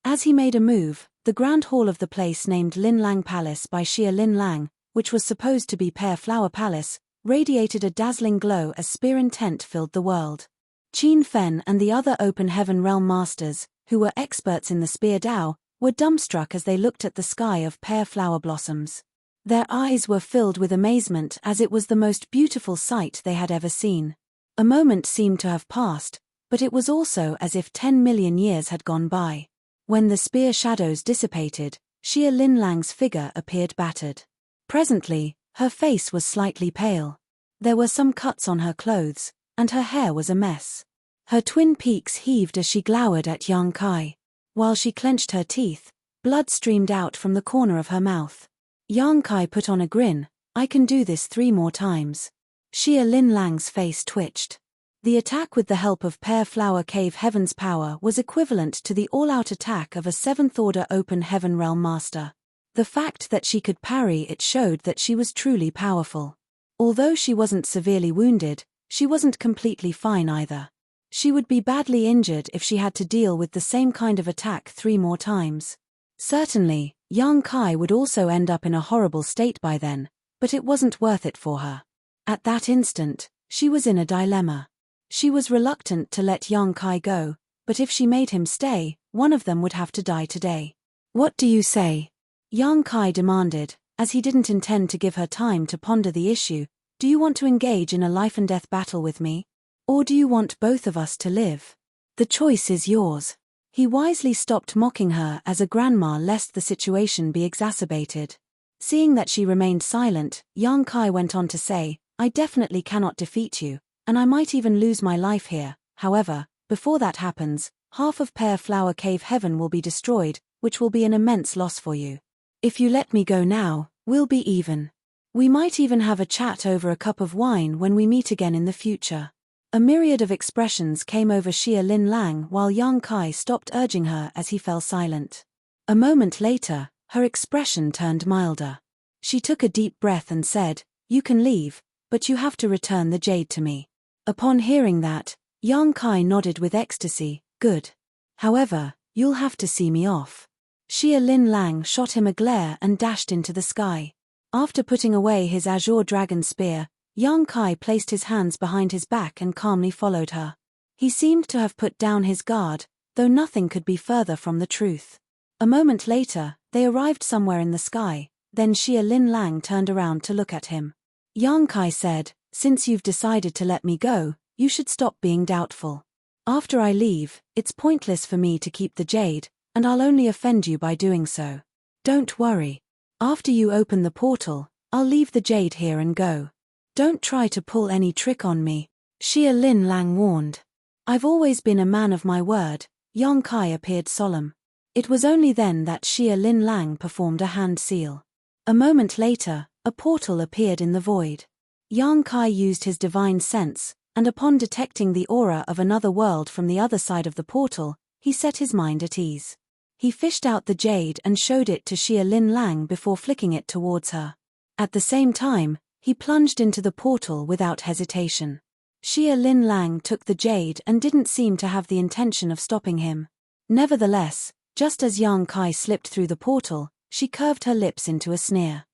As he made a move, the grand hall of the place named Lin Lang Palace by Xia Lin Lang, which was supposed to be Pear Flower Palace, radiated a dazzling glow as spear intent filled the world. Qin Fen and the other Open Heaven Realm Masters, who were experts in the Spear Dao, were dumbstruck as they looked at the sky of pear flower blossoms. Their eyes were filled with amazement as it was the most beautiful sight they had ever seen. A moment seemed to have passed, but it was also as if 10 million years had gone by. When the spear shadows dissipated, Xia Lin Lang's figure appeared battered. Presently, her face was slightly pale. There were some cuts on her clothes, and her hair was a mess. Her twin peaks heaved as she glowered at Yang Kai. While she clenched her teeth, blood streamed out from the corner of her mouth. Yang Kai put on a grin, I can do this 3 more times. Xia Lin Lang's face twitched. The attack with the help of Pear Flower Cave Heaven's power was equivalent to the all-out attack of a 7th-order Open Heaven Realm Master. The fact that she could parry it showed that she was truly powerful. Although she wasn't severely wounded, she wasn't completely fine either. She would be badly injured if she had to deal with the same kind of attack 3 more times. Certainly, Yang Kai would also end up in a horrible state by then, but it wasn't worth it for her. At that instant, she was in a dilemma. She was reluctant to let Yang Kai go, but if she made him stay, one of them would have to die today. What do you say? Yang Kai demanded, as he didn't intend to give her time to ponder the issue. Do you want to engage in a life-and-death battle with me? Or do you want both of us to live? The choice is yours. He wisely stopped mocking her as a grandma lest the situation be exacerbated. Seeing that she remained silent, Yang Kai went on to say, I definitely cannot defeat you, and I might even lose my life here. However, before that happens, half of Pear Flower Cave Heaven will be destroyed, which will be an immense loss for you. If you let me go now, we'll be even. We might even have a chat over a cup of wine when we meet again in the future. A myriad of expressions came over Xia Lin Lang while Yang Kai stopped urging her as he fell silent. A moment later, her expression turned milder. She took a deep breath and said, You can leave, but you have to return the jade to me. Upon hearing that, Yang Kai nodded with ecstasy, Good. However, you'll have to see me off. Xia Lin Lang shot him a glare and dashed into the sky. After putting away his azure dragon spear, Yang Kai placed his hands behind his back and calmly followed her. He seemed to have put down his guard, though nothing could be further from the truth. A moment later, They arrived somewhere in the sky, then Xia Lin Lang turned around to look at him. Yang Kai said, "Since you've decided to let me go, you should stop being doubtful. After I leave, it's pointless for me to keep the jade, and I'll only offend you by doing so. Don't worry. After you open the portal, I'll leave the jade here and go. Don't try to pull any trick on me," Xia Lin Lang warned. "I've always been a man of my word." Yang Kai appeared solemn. It was only then that Xia Lin Lang performed a hand seal. A moment later, a portal appeared in the void. Yang Kai used his divine sense, and upon detecting the aura of another world from the other side of the portal, he set his mind at ease. He fished out the jade and showed it to Xia Lin Lang before flicking it towards her. At the same time, he plunged into the portal without hesitation. Xia Lin Lang took the jade and didn't seem to have the intention of stopping him. Nevertheless, just as Yang Kai slipped through the portal, she curved her lips into a sneer.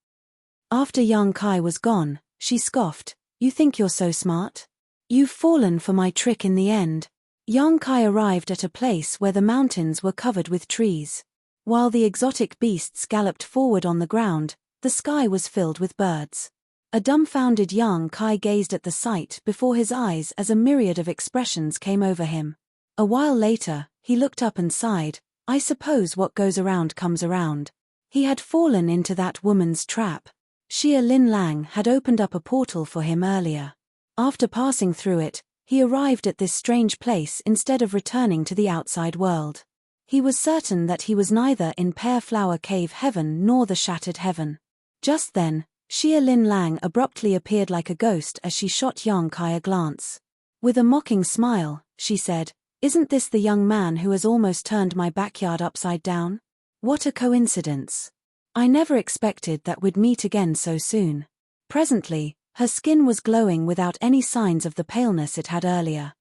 After Yang Kai was gone, she scoffed, "You think you're so smart? You've fallen for my trick in the end." Yang Kai arrived at a place where the mountains were covered with trees. While the exotic beasts galloped forward on the ground, the sky was filled with birds. A dumbfounded Yang Kai gazed at the sight before his eyes as a myriad of expressions came over him. A while later, he looked up and sighed, "I suppose what goes around comes around." He had fallen into that woman's trap. Xia Lin Lang had opened up a portal for him earlier. After passing through it, he arrived at this strange place instead of returning to the outside world. He was certain that he was neither in Pear Flower Cave Heaven nor the Shattered Heaven. Just then, Xia Lin Lang abruptly appeared like a ghost as she shot Yang Kai a glance. With a mocking smile, she said, "Isn't this the young man who has almost turned my backyard upside down? What a coincidence. I never expected that we'd meet again so soon." Presently, her skin was glowing without any signs of the paleness it had earlier.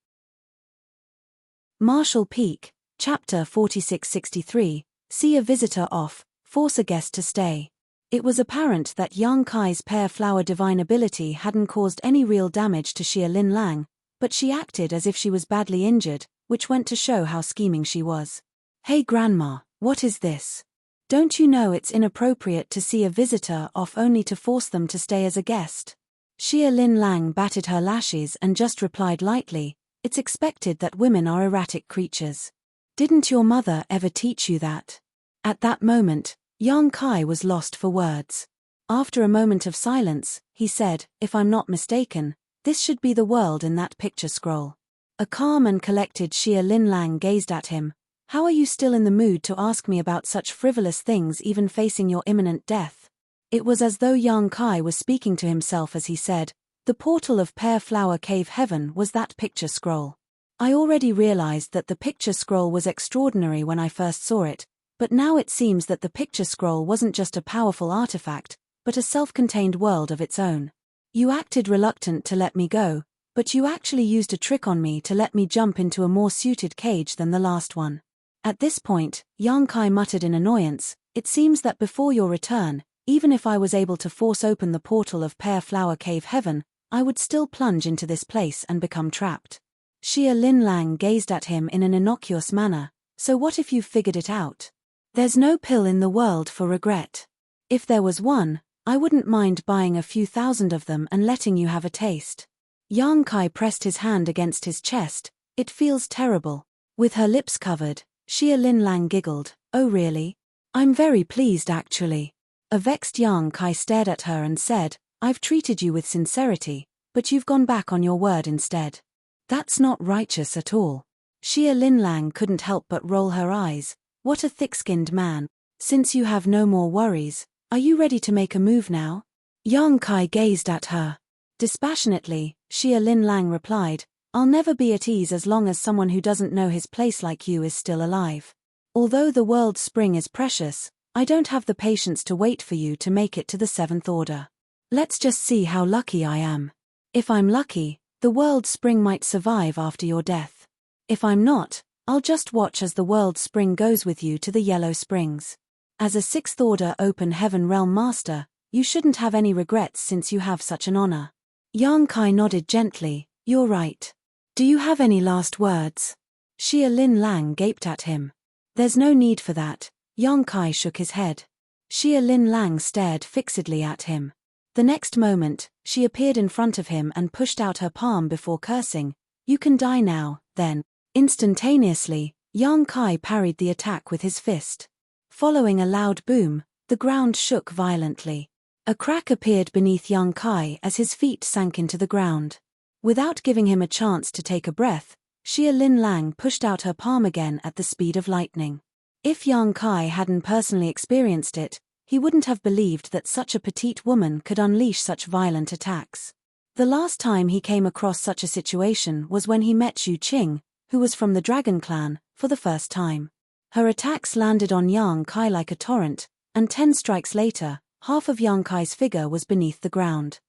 Marshall Peak, Chapter 4663, See a Visitor Off, Force a Guest to Stay. It was apparent that Yang Kai's Pear Flower divine ability hadn't caused any real damage to Xia Lin Lang, but she acted as if she was badly injured, which went to show how scheming she was. "Hey Grandma, what is this? Don't you know it's inappropriate to see a visitor off only to force them to stay as a guest?" Xia Lin Lang batted her lashes and just replied lightly, "It's expected that women are erratic creatures. Didn't your mother ever teach you that?" At that moment, Yang Kai was lost for words. After a moment of silence, he said, "If I'm not mistaken, this should be the world in that picture scroll." A calm and collected Xia Lin Lang gazed at him. "How are you still in the mood to ask me about such frivolous things even facing your imminent death?" It was as though Yang Kai was speaking to himself as he said, "The portal of Pear Flower Cave Heaven was that picture scroll. I already realized that the picture scroll was extraordinary when I first saw it, but now it seems that the picture scroll wasn't just a powerful artifact, but a self-contained world of its own. You acted reluctant to let me go, but you actually used a trick on me to let me jump into a more suited cage than the last one." At this point, Yang Kai muttered in annoyance, "It seems that before your return, even if I was able to force open the portal of Pear Flower Cave Heaven, I would still plunge into this place and become trapped." Xia Lin Lang gazed at him in an innocuous manner, "So what if you've figured it out? There's no pill in the world for regret. If there was one, I wouldn't mind buying a few thousand of them and letting you have a taste." Yang Kai pressed his hand against his chest, "It feels terrible." With her lips covered, Xia Lin Lang giggled, "Oh really? I'm very pleased actually." A vexed Yang Kai stared at her and said, "I've treated you with sincerity, but you've gone back on your word instead. That's not righteous at all." Xia Lin Lang couldn't help but roll her eyes. "What a thick-skinned man. Since you have no more worries, are you ready to make a move now?" Yang Kai gazed at her. Dispassionately, Xia Lin Lang replied, "I'll never be at ease as long as someone who doesn't know his place like you is still alive. Although the world's spring is precious, I don't have the patience to wait for you to make it to the seventh order. Let's just see how lucky I am. If I'm lucky, the world's spring might survive after your death. If I'm not, I'll just watch as the world's spring goes with you to the Yellow Springs. As a sixth order open heaven realm master, you shouldn't have any regrets since you have such an honor." Yang Kai nodded gently, "You're right. Do you have any last words?" Xia Lin Lang gaped at him. "There's no need for that. Yang Kai shook his head. Xia Lin Lang stared fixedly at him. The next moment, she appeared in front of him and pushed out her palm before cursing, "You can die now, then." Instantaneously, Yang Kai parried the attack with his fist. Following a loud boom, the ground shook violently. A crack appeared beneath Yang Kai as his feet sank into the ground. Without giving him a chance to take a breath, Xia Lin Lang pushed out her palm again at the speed of lightning. If Yang Kai hadn't personally experienced it, he wouldn't have believed that such a petite woman could unleash such violent attacks. The last time he came across such a situation was when he met Yu Qing, who was from the Dragon Clan, for the first time. Her attacks landed on Yang Kai like a torrent, and 10 strikes later, half of Yang Kai's figure was beneath the ground.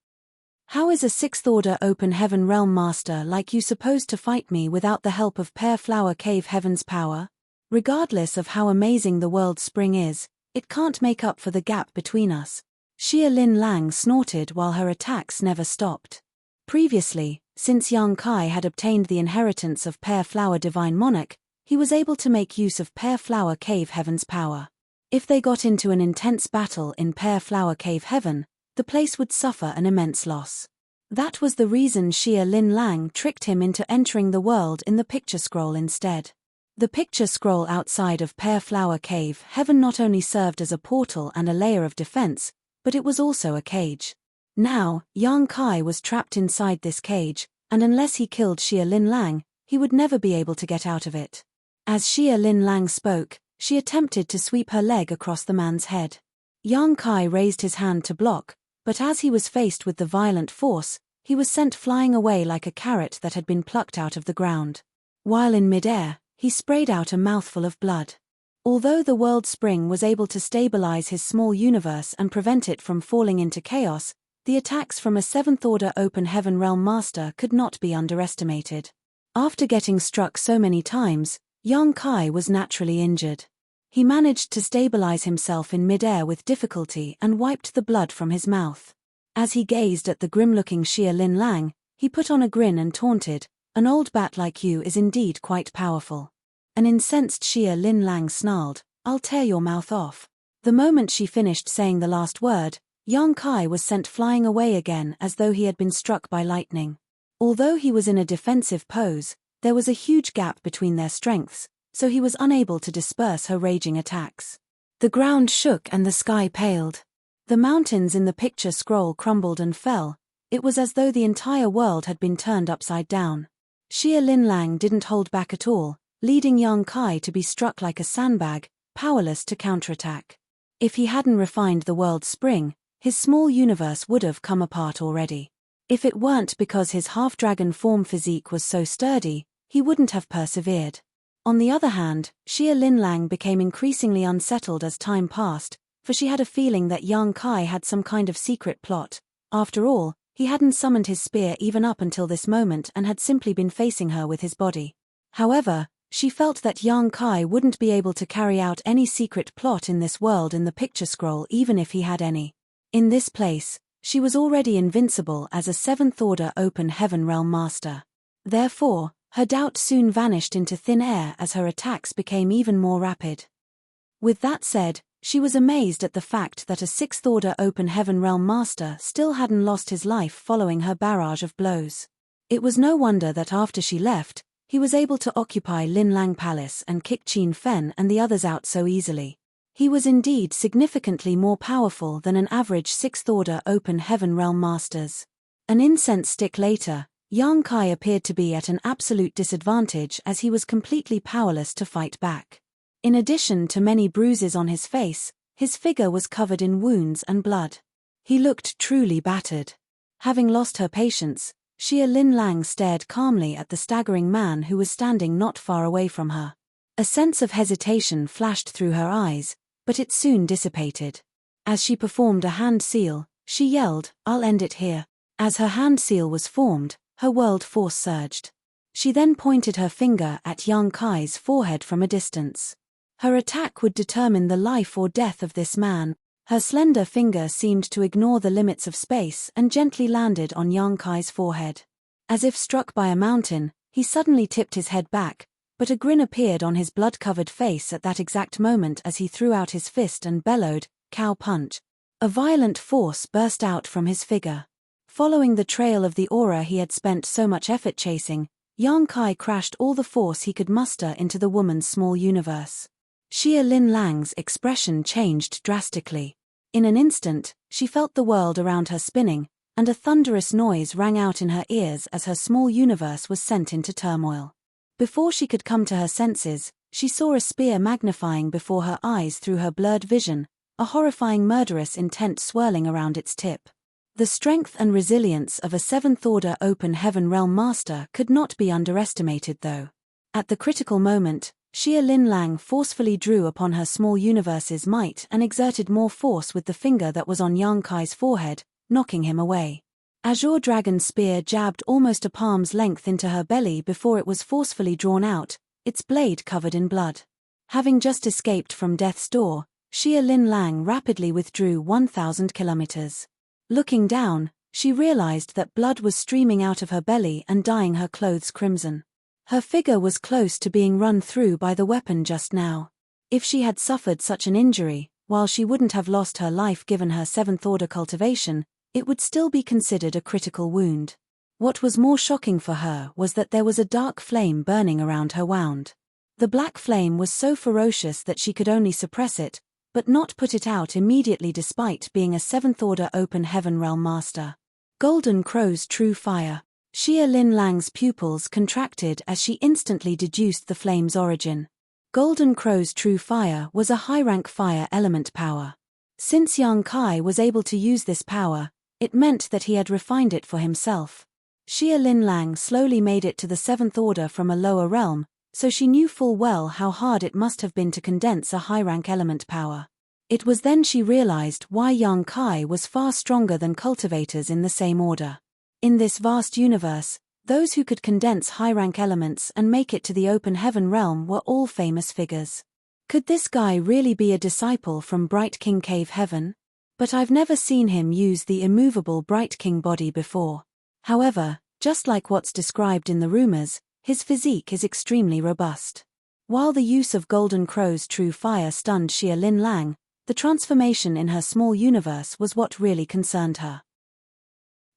"How is a 6th-order open heaven realm master like you supposed to fight me without the help of Pear Flower Cave Heaven's power? Regardless of how amazing the world spring is, it can't make up for the gap between us." Xia Lin Lang snorted while her attacks never stopped. Previously, since Yang Kai had obtained the inheritance of Pear Flower Divine Monarch, he was able to make use of Pear Flower Cave Heaven's power. If they got into an intense battle in Pear Flower Cave Heaven, the place would suffer an immense loss. That was the reason Xia Lin Lang tricked him into entering the world in the picture scroll instead. The picture scroll outside of Pear Flower Cave Heaven not only served as a portal and a layer of defense, but it was also a cage. Now, Yang Kai was trapped inside this cage, and unless he killed Xia Lin Lang, he would never be able to get out of it. As Xia Lin Lang spoke, she attempted to sweep her leg across the man's head. Yang Kai raised his hand to block, but as he was faced with the violent force, he was sent flying away like a carrot that had been plucked out of the ground. While in midair, he sprayed out a mouthful of blood. Although the world spring was able to stabilize his small universe and prevent it from falling into chaos, the attacks from a 7th-order open heaven realm master could not be underestimated. After getting struck so many times, Yang Kai was naturally injured. He managed to stabilize himself in midair with difficulty and wiped the blood from his mouth. As he gazed at the grim-looking Xia Lin Lang, he put on a grin and taunted, "An old bat like you is indeed quite powerful." An incensed Xia Lin Lang snarled, "I'll tear your mouth off." The moment she finished saying the last word, Yang Kai was sent flying away again as though he had been struck by lightning. Although he was in a defensive pose, there was a huge gap between their strengths, so he was unable to disperse her raging attacks. The ground shook and the sky paled. The mountains in the picture scroll crumbled and fell. It was as though the entire world had been turned upside down. Xia Lin Lang didn't hold back at all, leading Yang Kai to be struck like a sandbag, powerless to counterattack. If he hadn't refined the world spring, his small universe would have come apart already. If it weren't because his half-dragon form physique was so sturdy, he wouldn't have persevered. On the other hand, Xia Lin Lang became increasingly unsettled as time passed, for she had a feeling that Yang Kai had some kind of secret plot. After all, he hadn't summoned his spear even up until this moment and had simply been facing her with his body. However, she felt that Yang Kai wouldn't be able to carry out any secret plot in this world in the picture scroll even if he had any. In this place, she was already invincible as a 7th-order open heaven realm master. Therefore, her doubt soon vanished into thin air as her attacks became even more rapid. With that said, she was amazed at the fact that a 6th-order open heaven realm master still hadn't lost his life following her barrage of blows. It was no wonder that after she left, he was able to occupy Lin Lang Palace and kick Qin Fen and the others out so easily. He was indeed significantly more powerful than an average 6th-order open heaven realm masters. An incense stick later, Yang Kai appeared to be at an absolute disadvantage as he was completely powerless to fight back. In addition to many bruises on his face, his figure was covered in wounds and blood. He looked truly battered. Having lost her patience, Xia Lin Lang stared calmly at the staggering man who was standing not far away from her. A sense of hesitation flashed through her eyes, but it soon dissipated. As she performed a hand seal, she yelled, "I'll end it here." As her hand seal was formed, her world force surged. She then pointed her finger at Yang Kai's forehead from a distance. Her attack would determine the life or death of this man. Her slender finger seemed to ignore the limits of space and gently landed on Yang Kai's forehead. As if struck by a mountain, he suddenly tipped his head back, but a grin appeared on his blood-covered face at that exact moment as he threw out his fist and bellowed, "Cow punch." A violent force burst out from his figure. Following the trail of the aura he had spent so much effort chasing, Yang Kai crashed all the force he could muster into the woman's small universe. Xia Lin Lang's expression changed drastically. In an instant, she felt the world around her spinning, and a thunderous noise rang out in her ears as her small universe was sent into turmoil. Before she could come to her senses, she saw a spear magnifying before her eyes through her blurred vision, a horrifying murderous intent swirling around its tip. The strength and resilience of a seventh-order open heaven realm master could not be underestimated though. At the critical moment, Xia Lin Lang forcefully drew upon her small universe's might and exerted more force with the finger that was on Yang Kai's forehead, knocking him away. Azure Dragon Spear jabbed almost a palm's length into her belly before it was forcefully drawn out, its blade covered in blood. Having just escaped from death's door, Xia Lin Lang rapidly withdrew 1,000 kilometers. Looking down, she realized that blood was streaming out of her belly and dyeing her clothes crimson. Her figure was close to being run through by the weapon just now. If she had suffered such an injury, while she wouldn't have lost her life given her seventh-order cultivation, it would still be considered a critical wound. What was more shocking for her was that there was a dark flame burning around her wound. The black flame was so ferocious that she could only suppress it, but not put it out immediately despite being a seventh-order open heaven realm master. Golden Crow's True Fire. Xia Lin Lang's pupils contracted as she instantly deduced the flame's origin. Golden Crow's True Fire was a high-rank fire element power. Since Yang Kai was able to use this power, it meant that he had refined it for himself. Xia Lin Lang slowly made it to the seventh order from a lower realm, so she knew full well how hard it must have been to condense a high-rank element power. It was then she realized why Yang Kai was far stronger than cultivators in the same order. In this vast universe, those who could condense high-rank elements and make it to the open heaven realm were all famous figures. Could this guy really be a disciple from Bright King Cave Heaven? But I've never seen him use the immovable Bright King body before. However, just like what's described in the rumors, his physique is extremely robust. While the use of Golden Crow's True Fire stunned Xia Lin Lang, the transformation in her small universe was what really concerned her.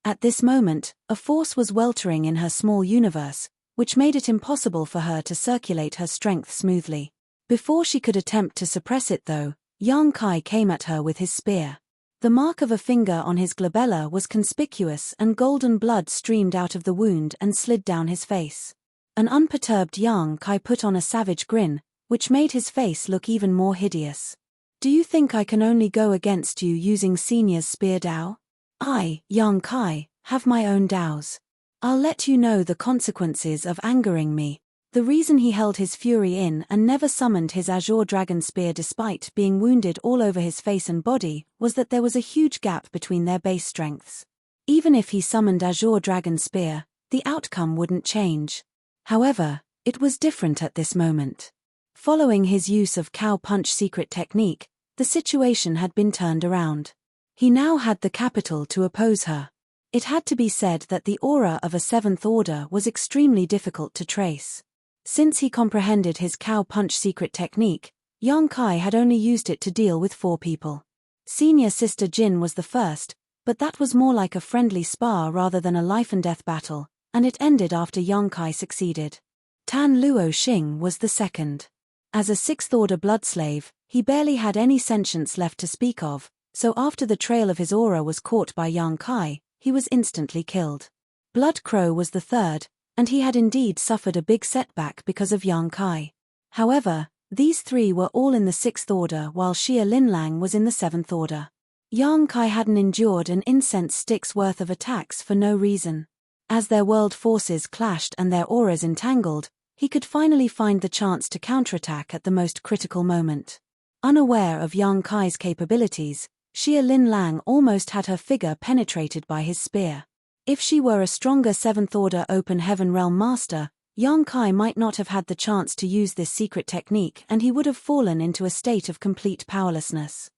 At this moment, a force was weltering in her small universe, which made it impossible for her to circulate her strength smoothly. Before she could attempt to suppress it though, Yang Kai came at her with his spear. The mark of a finger on his glabella was conspicuous and golden blood streamed out of the wound and slid down his face. An unperturbed Yang Kai put on a savage grin, which made his face look even more hideous. "Do you think I can only go against you using Senior's spear Dao? I, Yang Kai, have my own Daos. I'll let you know the consequences of angering me." The reason he held his fury in and never summoned his Azure Dragon Spear despite being wounded all over his face and body was that there was a huge gap between their base strengths. Even if he summoned Azure Dragon Spear, the outcome wouldn't change. However, it was different at this moment. Following his use of Cow Punch secret technique, the situation had been turned around. He now had the capital to oppose her. It had to be said that the aura of a seventh order was extremely difficult to trace. Since he comprehended his Cow Punch secret technique, Yang Kai had only used it to deal with 4 people. Senior Sister Jin was the first, but that was more like a friendly spar rather than a life-and-death battle, and it ended after Yang Kai succeeded. Tan Luo Xing was the second. As a sixth-order blood slave, he barely had any sentience left to speak of, so after the trail of his aura was caught by Yang Kai, he was instantly killed. Blood Crow was the third, and he had indeed suffered a big setback because of Yang Kai. However, these 3 were all in the 6th order while Xia Lin Lang was in the 7th order. Yang Kai hadn't endured an incense stick's worth of attacks for no reason. As their world forces clashed and their auras entangled, he could finally find the chance to counterattack at the most critical moment. Unaware of Yang Kai's capabilities, Xia Lin Lang almost had her figure penetrated by his spear. If she were a stronger 7th order open heaven realm master, Yang Kai might not have had the chance to use this secret technique and he would have fallen into a state of complete powerlessness.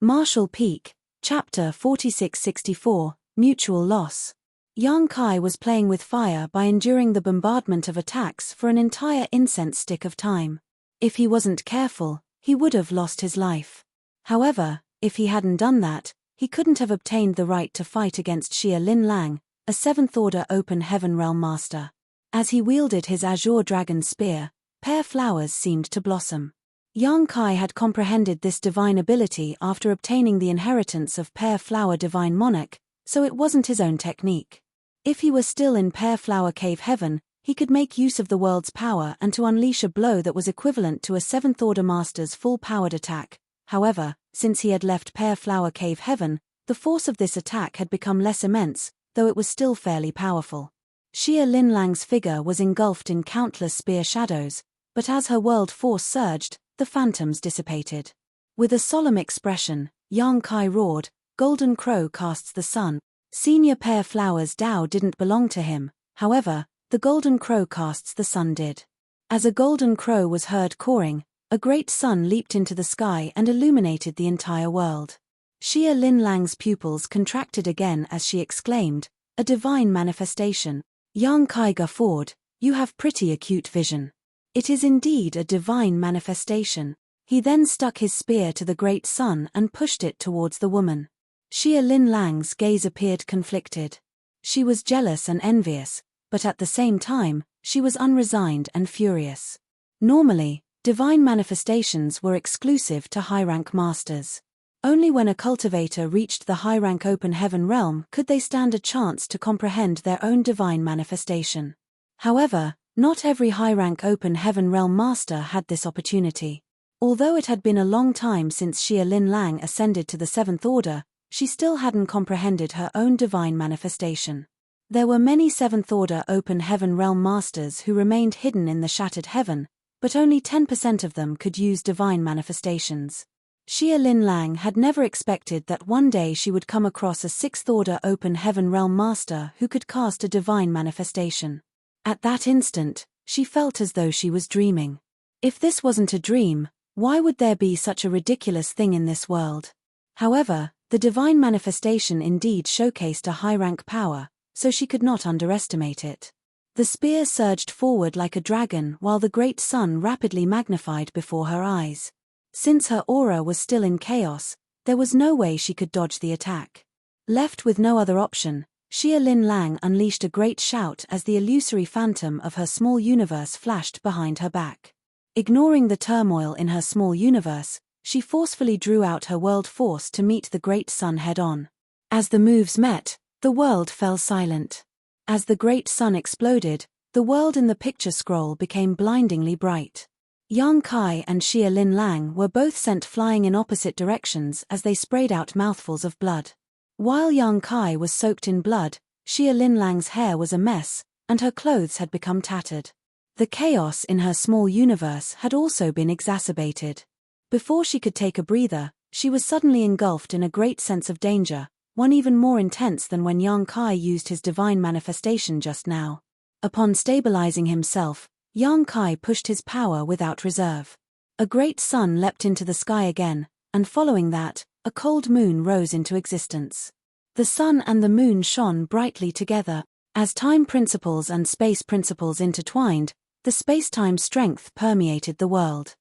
Marshall Peak, Chapter 4664, Mutual Loss. Yang Kai was playing with fire by enduring the bombardment of attacks for an entire incense stick of time. If he wasn't careful, he would have lost his life. However, if he hadn't done that, he couldn't have obtained the right to fight against Xia Linlang, a 7th Order Open Heaven Realm Master. As he wielded his azure dragon spear, pear flowers seemed to blossom. Yang Kai had comprehended this divine ability after obtaining the inheritance of Pear Flower Divine Monarch, so it wasn't his own technique. If he were still in Pear Flower Cave Heaven, he could make use of the world's power and to unleash a blow that was equivalent to a 7th Order Master's full-powered attack. However, since he had left Pear Flower Cave Heaven, the force of this attack had become less immense, though it was still fairly powerful. Xia Linlang's figure was engulfed in countless spear shadows, but as her world force surged, the phantoms dissipated. With a solemn expression, Yang Kai roared, "Golden Crow casts the sun." Senior Pear Flower's Dao didn't belong to him, however, the Golden Crow casts the sun did. As a golden crow was heard cawing, a great sun leaped into the sky and illuminated the entire world. Xia Linlang's pupils contracted again as she exclaimed, "A divine manifestation." Yang Kai guffawed, "You have pretty acute vision. It is indeed a divine manifestation." He then stuck his spear to the great sun and pushed it towards the woman. Xia Linlang's gaze appeared conflicted. She was jealous and envious, but at the same time, she was unresigned and furious. Normally, divine manifestations were exclusive to high-rank masters. Only when a cultivator reached the high-rank open heaven realm could they stand a chance to comprehend their own divine manifestation. However, not every high-rank open heaven realm master had this opportunity. Although it had been a long time since Xia Linlang ascended to the 7th Order, she still hadn't comprehended her own divine manifestation. There were many 7th Order Open Heaven Realm Masters who remained hidden in the Shattered Heaven, but only 10% of them could use divine manifestations. Xia Linlang had never expected that one day she would come across a 6th Order Open Heaven Realm Master who could cast a divine manifestation. At that instant, she felt as though she was dreaming. If this wasn't a dream, why would there be such a ridiculous thing in this world? However, the divine manifestation indeed showcased a high-rank power, so she could not underestimate it. The spear surged forward like a dragon while the great sun rapidly magnified before her eyes. Since her aura was still in chaos, there was no way she could dodge the attack. Left with no other option, Xia Linlang unleashed a great shout as the illusory phantom of her small universe flashed behind her back. Ignoring the turmoil in her small universe, she forcefully drew out her world force to meet the great sun head-on. As the moves met, the world fell silent. As the great sun exploded, the world in the picture scroll became blindingly bright. Yang Kai and Xia Linlang were both sent flying in opposite directions as they sprayed out mouthfuls of blood. While Yang Kai was soaked in blood, Xia Linlang's hair was a mess, and her clothes had become tattered. The chaos in her small universe had also been exacerbated. Before she could take a breather, she was suddenly engulfed in a great sense of danger, one even more intense than when Yang Kai used his divine manifestation just now. Upon stabilizing himself, Yang Kai pushed his power without reserve. A great sun leapt into the sky again, and following that, a cold moon rose into existence. The sun and the moon shone brightly together. As time principles and space principles intertwined, the space-time strength permeated the world.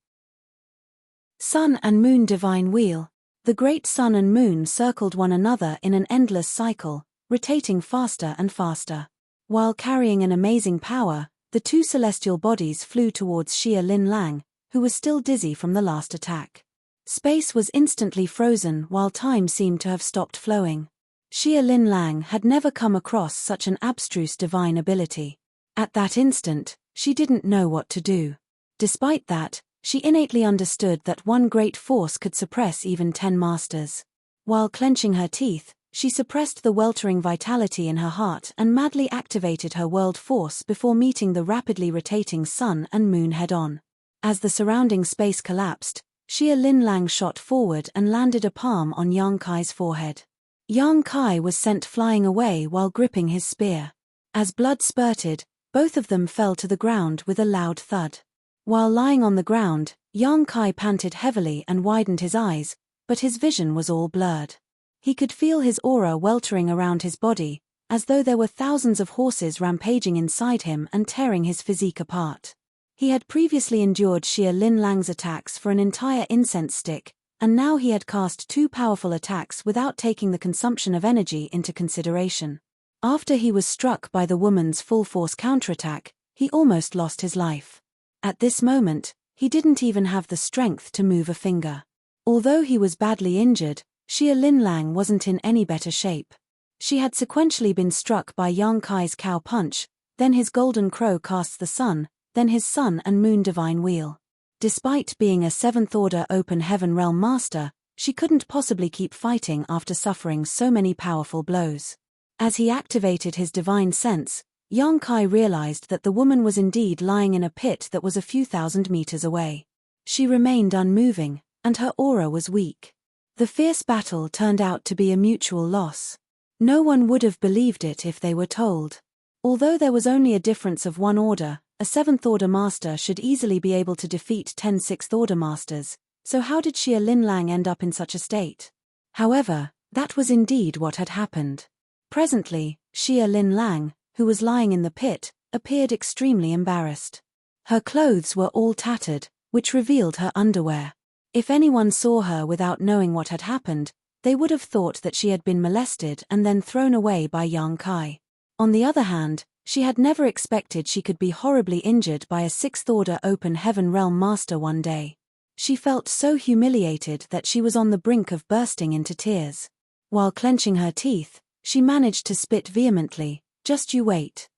Sun and Moon Divine Wheel. The great sun and moon circled one another in an endless cycle, rotating faster and faster. While carrying an amazing power, the two celestial bodies flew towards Xia Linlang, who was still dizzy from the last attack. Space was instantly frozen while time seemed to have stopped flowing. Xia Linlang had never come across such an abstruse divine ability. At that instant, she didn't know what to do. Despite that, she innately understood that one great force could suppress even 10 masters. While clenching her teeth, she suppressed the weltering vitality in her heart and madly activated her world force before meeting the rapidly rotating sun and moon head-on. As the surrounding space collapsed, Xia Linlang shot forward and landed a palm on Yang Kai's forehead. Yang Kai was sent flying away while gripping his spear. As blood spurted, both of them fell to the ground with a loud thud. While lying on the ground, Yang Kai panted heavily and widened his eyes, but his vision was all blurred. He could feel his aura weltering around his body, as though there were thousands of horses rampaging inside him and tearing his physique apart. He had previously endured Xia Lin Lang's attacks for an entire incense stick, and now he had cast 2 powerful attacks without taking the consumption of energy into consideration. After he was struck by the woman's full-force counterattack, he almost lost his life. At this moment, he didn't even have the strength to move a finger. Although he was badly injured, Xia Lin Lang wasn't in any better shape. She had sequentially been struck by Yang Kai's cow punch, then his golden crow casts the sun, then his sun and moon divine wheel. Despite being a 7th order open heaven realm master, she couldn't possibly keep fighting after suffering so many powerful blows. As he activated his divine sense, Yang Kai realized that the woman was indeed lying in a pit that was a few thousand meters away. She remained unmoving, and her aura was weak. The fierce battle turned out to be a mutual loss. No one would have believed it if they were told. Although there was only a difference of 1 order, a 7th order master should easily be able to defeat 10 6th order masters, so how did Xia Lin Lang end up in such a state? However, that was indeed what had happened. Presently, Xia Lin Lang, who was lying in the pit, appeared extremely embarrassed. Her clothes were all tattered, which revealed her underwear. If anyone saw her without knowing what had happened, they would have thought that she had been molested and then thrown away by Yang Kai. On the other hand, she had never expected she could be horribly injured by a 6th order open heaven realm master one day. She felt so humiliated that she was on the brink of bursting into tears. While clenching her teeth, she managed to spit vehemently, "Just you wait.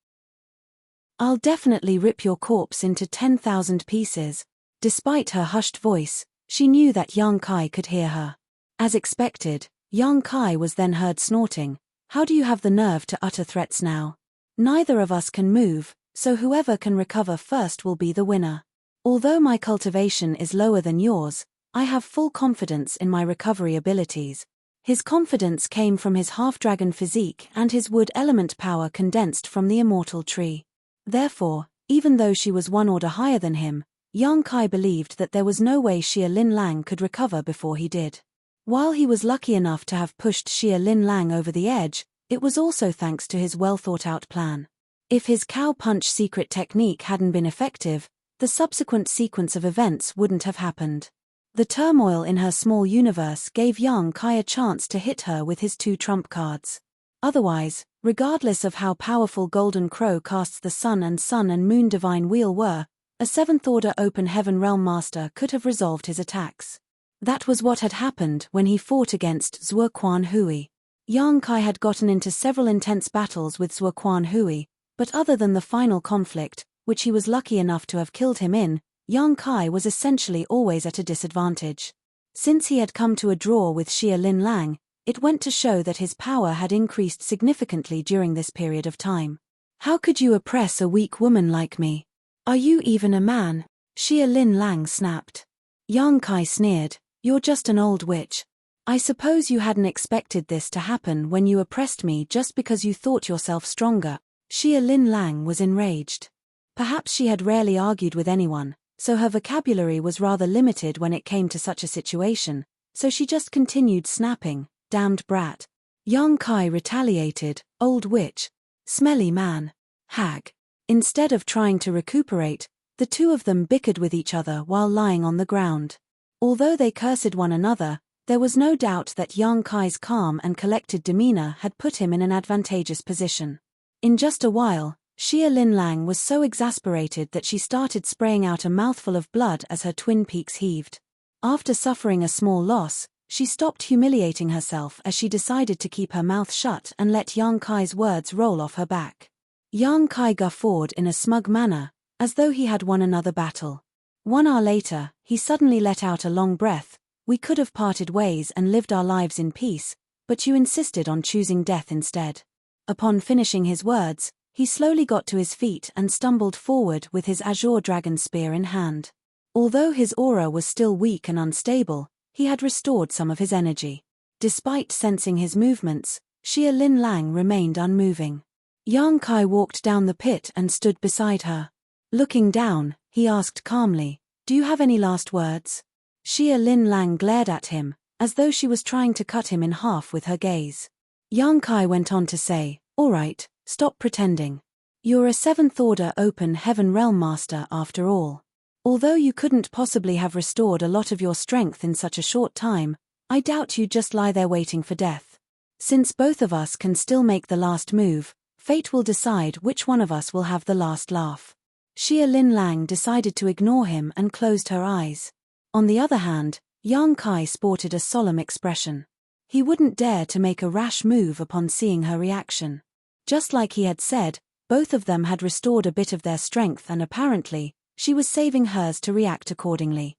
I'll definitely rip your corpse into 10,000 pieces." Despite her hushed voice, she knew that Yang Kai could hear her. As expected, Yang Kai was then heard snorting, "How do you have the nerve to utter threats now? Neither of us can move, so whoever can recover first will be the winner. Although my cultivation is lower than yours, I have full confidence in my recovery abilities." His confidence came from his half-dragon physique and his wood element power condensed from the immortal tree. Therefore, even though she was 1 order higher than him, Yang Kai believed that there was no way Xia Lin Lang could recover before he did. While he was lucky enough to have pushed Xia Lin Lang over the edge, it was also thanks to his well-thought-out plan. If his cow punch secret technique hadn't been effective, the subsequent sequence of events wouldn't have happened. The turmoil in her small universe gave Yang Kai a chance to hit her with his 2 trump cards. Otherwise, regardless of how powerful Golden Crow casts the sun and moon divine wheel were, a 7th order open heaven realm master could have resolved his attacks. That was what had happened when he fought against Zhuo Quan Hui. Yang Kai had gotten into several intense battles with Zhuo Quan Hui, but other than the final conflict, which he was lucky enough to have killed him in, Yang Kai was essentially always at a disadvantage. Since he had come to a draw with Xia Lin Lang, it went to show that his power had increased significantly during this period of time. "How could you oppress a weak woman like me? Are you even a man?" Xia Lin Lang snapped. Yang Kai sneered, "You're just an old witch. I suppose you hadn't expected this to happen when you oppressed me just because you thought yourself stronger." Xia Lin Lang was enraged. Perhaps she had rarely argued with anyone, so her vocabulary was rather limited when it came to such a situation, so she just continued snapping, "Damned brat." Yang Kai retaliated, "Old witch. Smelly man. Hag." Instead of trying to recuperate, the two of them bickered with each other while lying on the ground. Although they cursed one another, there was no doubt that Yang Kai's calm and collected demeanor had put him in an advantageous position. In just a while, Xia Lin Lang was so exasperated that she started spraying out a mouthful of blood as her twin peaks heaved. After suffering a small loss, she stopped humiliating herself as she decided to keep her mouth shut and let Yang Kai's words roll off her back. Yang Kai guffawed in a smug manner, as though he had won another battle. 1 hour later, he suddenly let out a long breath. "We could have parted ways and lived our lives in peace, but you insisted on choosing death instead." Upon finishing his words, he slowly got to his feet and stumbled forward with his azure dragon spear in hand. Although his aura was still weak and unstable, he had restored some of his energy. Despite sensing his movements, Xia Lin Lang remained unmoving. Yang Kai walked down the pit and stood beside her. Looking down, he asked calmly, "Do you have any last words?" Xia Lin Lang glared at him, as though she was trying to cut him in half with her gaze. Yang Kai went on to say, Alright, stop pretending. You're a 7th Order Open Heaven Realm Master after all. Although you couldn't possibly have restored a lot of your strength in such a short time, I doubt you'd just lie there waiting for death. Since both of us can still make the last move, fate will decide which one of us will have the last laugh. Xia Lin Lang decided to ignore him and closed her eyes. On the other hand, Yang Kai sported a solemn expression. He wouldn't dare to make a rash move upon seeing her reaction. Just like he had said, both of them had restored a bit of their strength and apparently, she was saving hers to react accordingly.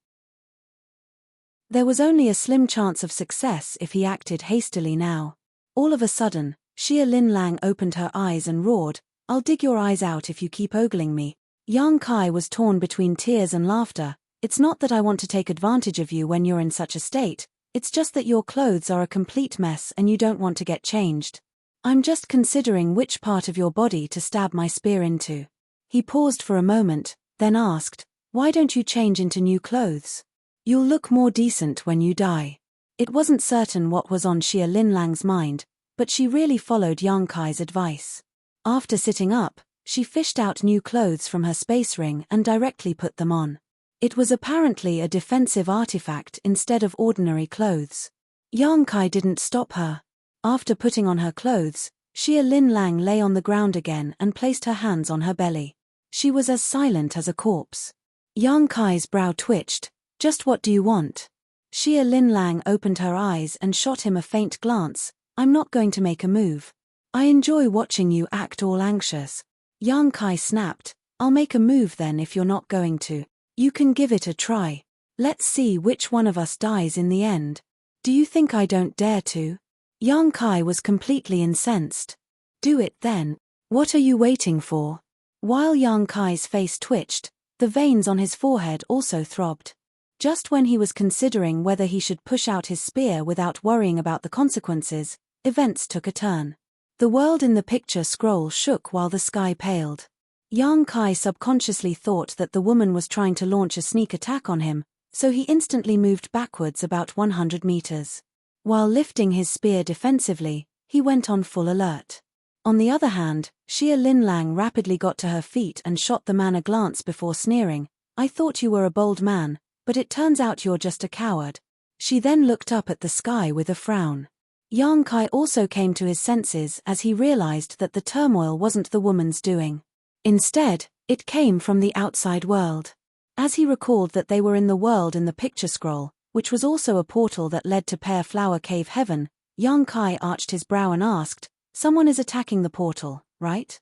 There was only a slim chance of success if he acted hastily now. All of a sudden, Xia Lin Lang opened her eyes and roared, "I'll dig your eyes out if you keep ogling me." Yang Kai was torn between tears and laughter. "It's not that I want to take advantage of you when you're in such a state, it's just that your clothes are a complete mess and you don't want to get changed. I'm just considering which part of your body to stab my spear into." He paused for a moment, then asked, "Why don't you change into new clothes? You'll look more decent when you die." It wasn't certain what was on Xia Lin Lang's mind, but she really followed Yang Kai's advice. After sitting up, she fished out new clothes from her space ring and directly put them on. It was apparently a defensive artifact instead of ordinary clothes. Yang Kai didn't stop her. After putting on her clothes, Xia Lin Lang lay on the ground again and placed her hands on her belly. She was as silent as a corpse. Yang Kai's brow twitched. "Just what do you want?" Xia Lin Lang opened her eyes and shot him a faint glance. "I'm not going to make a move. I enjoy watching you act all anxious." Yang Kai snapped, "I'll make a move then if you're not going to. You can give it a try. Let's see which one of us dies in the end. Do you think I don't dare to?" Yang Kai was completely incensed. "Do it then. What are you waiting for?" While Yang Kai's face twitched, the veins on his forehead also throbbed. Just when he was considering whether he should push out his spear without worrying about the consequences, events took a turn. The world in the picture scroll shook while the sky paled. Yang Kai subconsciously thought that the woman was trying to launch a sneak attack on him, so he instantly moved backwards about 100 meters. While lifting his spear defensively, he went on full alert. On the other hand, Xia Lin Lang rapidly got to her feet and shot the man a glance before sneering, "I thought you were a bold man, but it turns out you're just a coward." She then looked up at the sky with a frown. Yang Kai also came to his senses as he realized that the turmoil wasn't the woman's doing. Instead, it came from the outside world. As he recalled that they were in the world in the picture scroll, which was also a portal that led to Pear Flower Cave Heaven, Yang Kai arched his brow and asked, "Someone is attacking the portal, right?"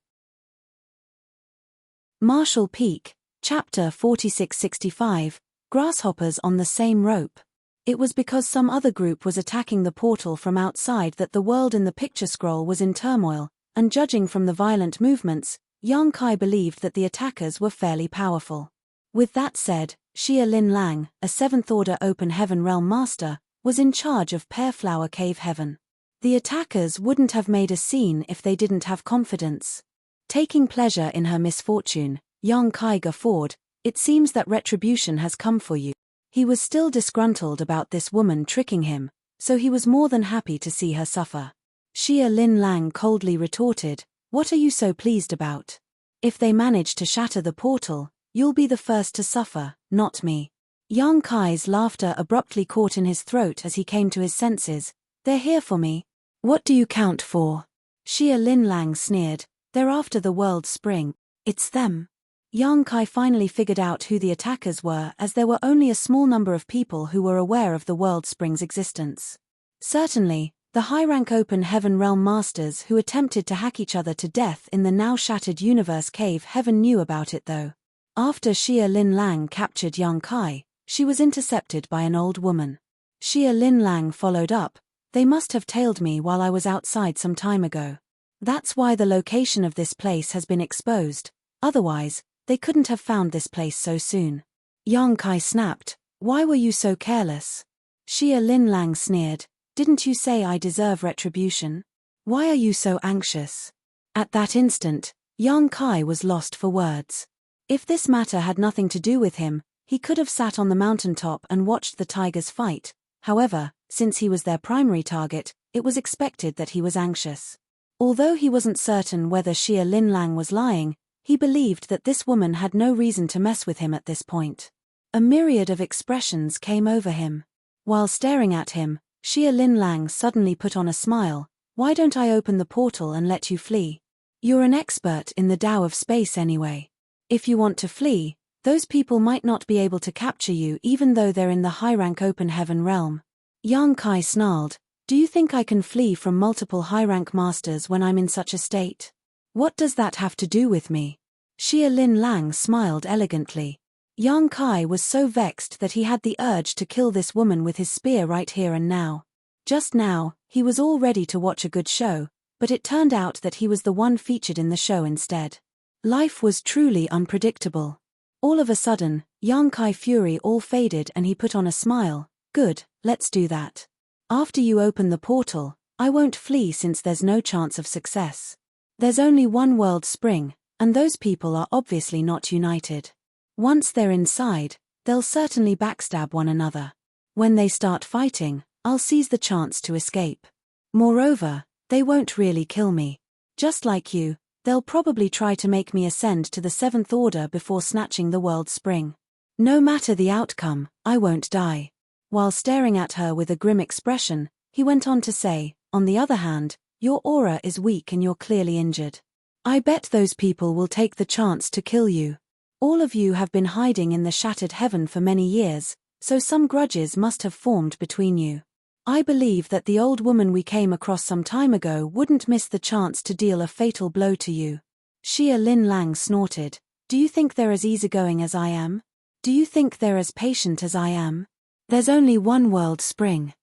Marshall Peak, Chapter 4665, Grasshoppers on the Same Rope. It was because some other group was attacking the portal from outside that the world in the picture scroll was in turmoil, and judging from the violent movements, Yang Kai believed that the attackers were fairly powerful. With that said, Xia Lin Lang, a 7th Order Open Heaven Realm Master, was in charge of Pear Flower Cave Heaven. The attackers wouldn't have made a scene if they didn't have confidence. Taking pleasure in her misfortune, Yang Kai guffawed, "It seems that retribution has come for you." He was still disgruntled about this woman tricking him, so he was more than happy to see her suffer. Xia Lin Lang coldly retorted, "What are you so pleased about? If they manage to shatter the portal, you'll be the first to suffer, not me." Yang Kai's laughter abruptly caught in his throat as he came to his senses. "They're here for me. What do you count for?" Xia Lin Lang sneered, "They're after the world's spring. It's them." Yang Kai finally figured out who the attackers were, as there were only a small number of people who were aware of the world spring's existence. Certainly, the high-rank Open Heaven Realm Masters who attempted to hack each other to death in the now-shattered Universe Cave Heaven knew about it though. After Xia Lin Lang captured Yang Kai, she was intercepted by an old woman. Xia Lin Lang followed up, "They must have tailed me while I was outside some time ago. That's why the location of this place has been exposed, otherwise, they couldn't have found this place so soon." Yang Kai snapped, "Why were you so careless?" Xia Lin Lang sneered, "Didn't you say I deserve retribution? Why are you so anxious?" At that instant, Yang Kai was lost for words. If this matter had nothing to do with him, he could have sat on the mountaintop and watched the tigers fight. However, since he was their primary target, it was expected that he was anxious. Although he wasn't certain whether Xia Linlang was lying, he believed that this woman had no reason to mess with him at this point. A myriad of expressions came over him. While staring at him, Xia Linlang suddenly put on a smile. Why don't I open the portal and let you flee? You're an expert in the Tao of space anyway. If you want to flee, those people might not be able to capture you even though they're in the high-rank open heaven realm. Yang Kai snarled, do you think I can flee from multiple high-rank masters when I'm in such a state? What does that have to do with me? Xia Linlang smiled elegantly. Yang Kai was so vexed that he had the urge to kill this woman with his spear right here and now. Just now, he was all ready to watch a good show, but it turned out that he was the one featured in the show instead. Life was truly unpredictable. All of a sudden, Yang Kai fury all faded and he put on a smile. Good, let's do that. After you open the portal, I won't flee since there's no chance of success. There's only one world spring, and those people are obviously not united. Once they're inside, they'll certainly backstab one another. When they start fighting, I'll seize the chance to escape. Moreover, they won't really kill me. Just like you, they'll probably try to make me ascend to the 7th order before snatching the world spring. No matter the outcome, I won't die. While staring at her with a grim expression, he went on to say, on the other hand, your aura is weak and you're clearly injured. I bet those people will take the chance to kill you. All of you have been hiding in the shattered heaven for many years, so some grudges must have formed between you. I believe that the old woman we came across some time ago wouldn't miss the chance to deal a fatal blow to you. Xia Linlang snorted. Do you think they're as easygoing as I am? Do you think they're as patient as I am? There's only one world spring.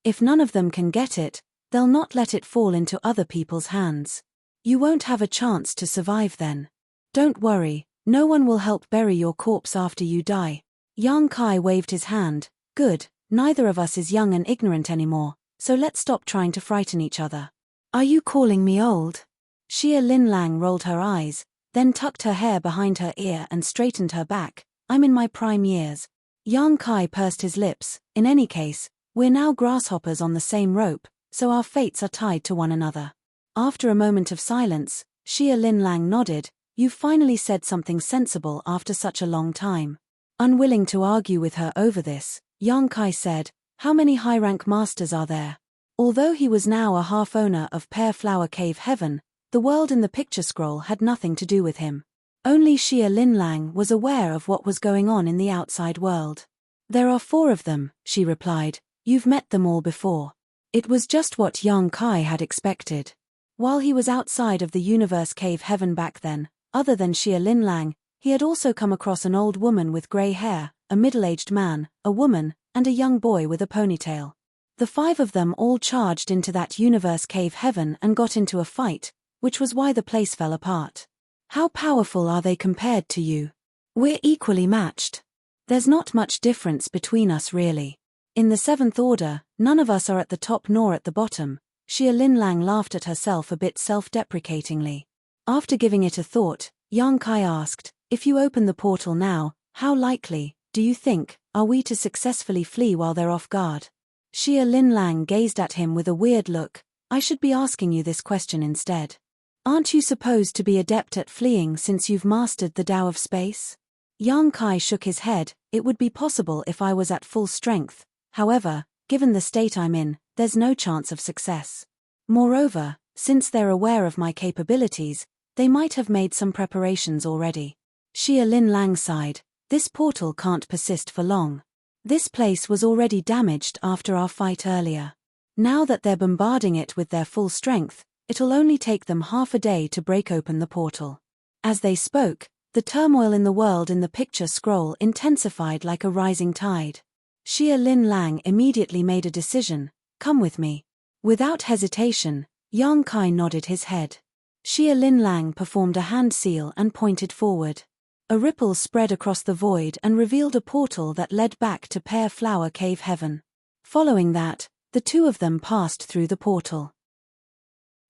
If none of them can get it, they'll not let it fall into other people's hands. You won't have a chance to survive then. Don't worry, no one will help bury your corpse after you die. Yang Kai waved his hand. Good, neither of us is young and ignorant anymore, so let's stop trying to frighten each other. Are you calling me old? Xia Linlang rolled her eyes, then tucked her hair behind her ear and straightened her back. I'm in my prime years. Yang Kai pursed his lips. In any case, we're now grasshoppers on the same rope, so our fates are tied to one another. After a moment of silence, Xia Linlang nodded. You've finally said something sensible after such a long time. Unwilling to argue with her over this, Yang Kai said, how many high-rank masters are there? Although he was now a half-owner of Pear Flower Cave Heaven, the world in the picture scroll had nothing to do with him. Only Xia Linlang was aware of what was going on in the outside world. There are 4 of them, she replied. You've met them all before. It was just what Yang Kai had expected. While he was outside of the Universe Cave Heaven back then, other than Xia Linlang, he had also come across an old woman with grey hair, a middle-aged man, a woman, and a young boy with a ponytail. The 5 of them all charged into that Universe Cave Heaven and got into a fight, which was why the place fell apart. How powerful are they compared to you? We're equally matched. There's not much difference between us really. In the 7th order, none of us are at the top nor at the bottom. Xia Linlang laughed at herself a bit self-deprecatingly. After giving it a thought, Yang Kai asked, if you open the portal now, how likely, do you think, are we to successfully flee while they're off guard? Xia Linlang gazed at him with a weird look. I should be asking you this question instead. Aren't you supposed to be adept at fleeing since you've mastered the Tao of space? Yang Kai shook his head. It would be possible if I was at full strength. However, given the state I'm in, there's no chance of success. Moreover, since they're aware of my capabilities, they might have made some preparations already. Xia Linlang sighed. This portal can't persist for long. This place was already damaged after our fight earlier. Now that they're bombarding it with their full strength, it'll only take them half a day to break open the portal. As they spoke, the turmoil in the world in the picture scroll intensified like a rising tide. Xia Linlang immediately made a decision. Come with me. Without hesitation, Yang Kai nodded his head. Xia Linlang performed a hand seal and pointed forward. A ripple spread across the void and revealed a portal that led back to Pear Flower Cave Heaven. Following that, the 2 of them passed through the portal.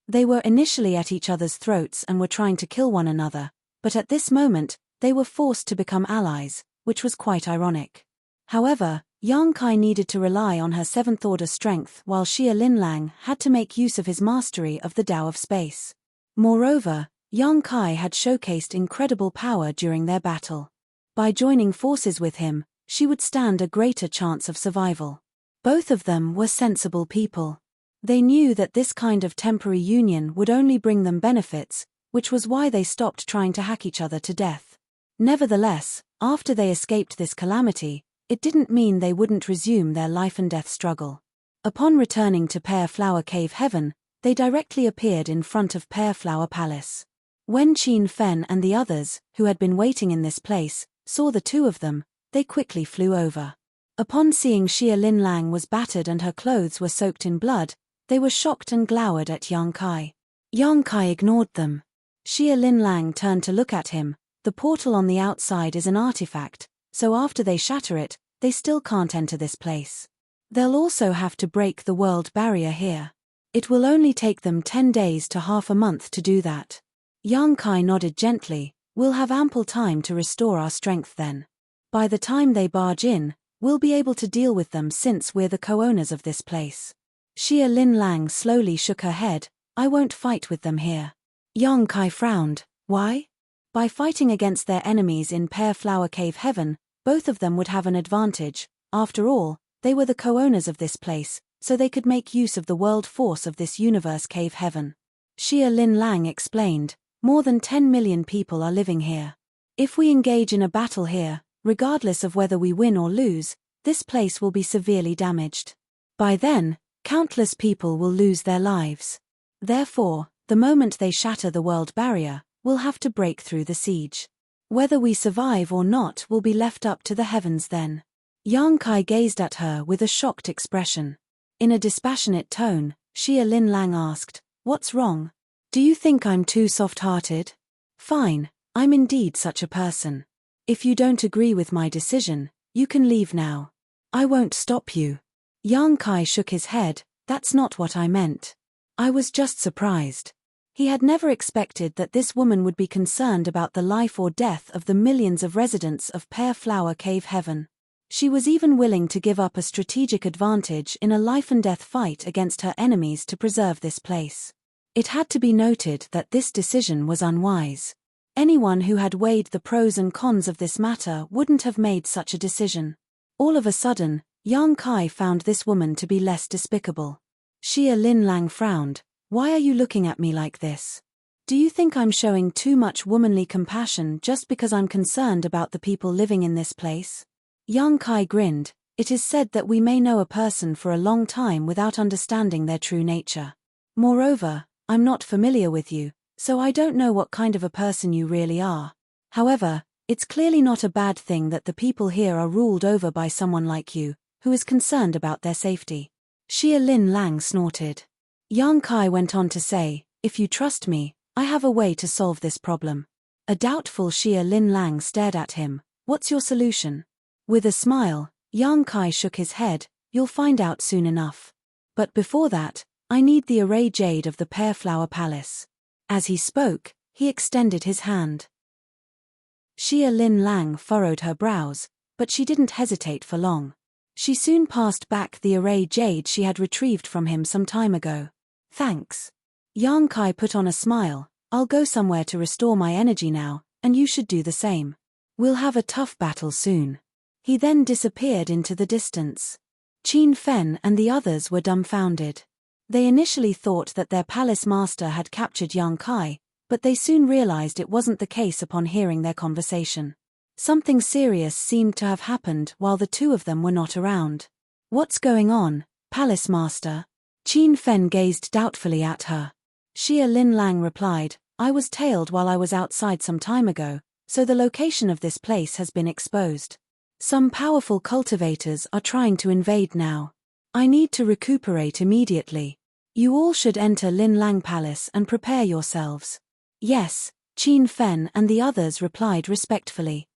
They were initially at each other's throats and were trying to kill one another, but at this moment, they were forced to become allies, which was quite ironic. However, Yang Kai needed to rely on her 7th order strength while Xia Linlang had to make use of his mastery of the Tao of Space. Moreover, Yang Kai had showcased incredible power during their battle. By joining forces with him, she would stand a greater chance of survival. Both of them were sensible people. They knew that this kind of temporary union would only bring them benefits, which was why they stopped trying to hack each other to death. Nevertheless, after they escaped this calamity, it didn't mean they wouldn't resume their life and death struggle. Upon returning to Pear Flower Cave Heaven, they directly appeared in front of Pear Flower Palace. When Qin Fen and the others, who had been waiting in this place, saw the two of them, they quickly flew over. Upon seeing Xia Linlang was battered and her clothes were soaked in blood, they were shocked and glowered at Yang Kai. Yang Kai ignored them. Xia Linlang turned to look at him. The portal on the outside is an artifact, so after they shatter it, they still can't enter this place. They'll also have to break the world barrier here. It will only take them 10 days to half a month to do that. Yang Kai nodded gently. We'll have ample time to restore our strength then. By the time they barge in, we'll be able to deal with them since we're the co-owners of this place. Xia Linlang slowly shook her head. I won't fight with them here. Yang Kai frowned. Why? By fighting against their enemies in Pear Flower Cave Heaven, both of them would have an advantage. After all, they were the co-owners of this place, so they could make use of the world force of this universe Cave Heaven. Xia Linlang explained, more than 10 million people are living here. If we engage in a battle here, regardless of whether we win or lose, this place will be severely damaged. By then, countless people will lose their lives. Therefore, the moment they shatter the world barrier, we'll have to break through the siege. Whether we survive or not will be left up to the heavens then. Yang Kai gazed at her with a shocked expression. In a dispassionate tone, Xia Linlang asked, What's wrong? Do you think I'm too soft-hearted? Fine, I'm indeed such a person. If you don't agree with my decision, you can leave now. I won't stop you. Yang Kai shook his head. That's not what I meant. I was just surprised. He had never expected that this woman would be concerned about the life or death of the millions of residents of Pear Flower Cave Heaven. She was even willing to give up a strategic advantage in a life-and-death fight against her enemies to preserve this place. It had to be noted that this decision was unwise. Anyone who had weighed the pros and cons of this matter wouldn't have made such a decision. All of a sudden, Yang Kai found this woman to be less despicable. Xia Linlang frowned. Why are you looking at me like this? Do you think I'm showing too much womanly compassion just because I'm concerned about the people living in this place? Yang Kai grinned. It is said that we may know a person for a long time without understanding their true nature. Moreover, I'm not familiar with you, so I don't know what kind of a person you really are. However, it's clearly not a bad thing that the people here are ruled over by someone like you, who is concerned about their safety. Xia Linlang snorted. Yang Kai went on to say, If you trust me, I have a way to solve this problem. A doubtful Xia Linlang stared at him. What's your solution? With a smile, Yang Kai shook his head. You'll find out soon enough. But before that, I need the array jade of the Pear Flower Palace. As he spoke, he extended his hand. Xia Linlang furrowed her brows, but she didn't hesitate for long. She soon passed back the array jade she had retrieved from him some time ago. Thanks. Yang Kai put on a smile. I'll go somewhere to restore my energy now, and you should do the same. We'll have a tough battle soon. He then disappeared into the distance. Qin Fen and the others were dumbfounded. They initially thought that their palace master had captured Yang Kai, but they soon realized it wasn't the case upon hearing their conversation. Something serious seemed to have happened while the two of them were not around. What's going on, palace master? Qin Fen gazed doubtfully at her. Xia Linlang replied, I was tailed while I was outside some time ago, so the location of this place has been exposed. Some powerful cultivators are trying to invade now. I need to recuperate immediately. You all should enter Linlang Palace and prepare yourselves. Yes, Qin Fen and the others replied respectfully.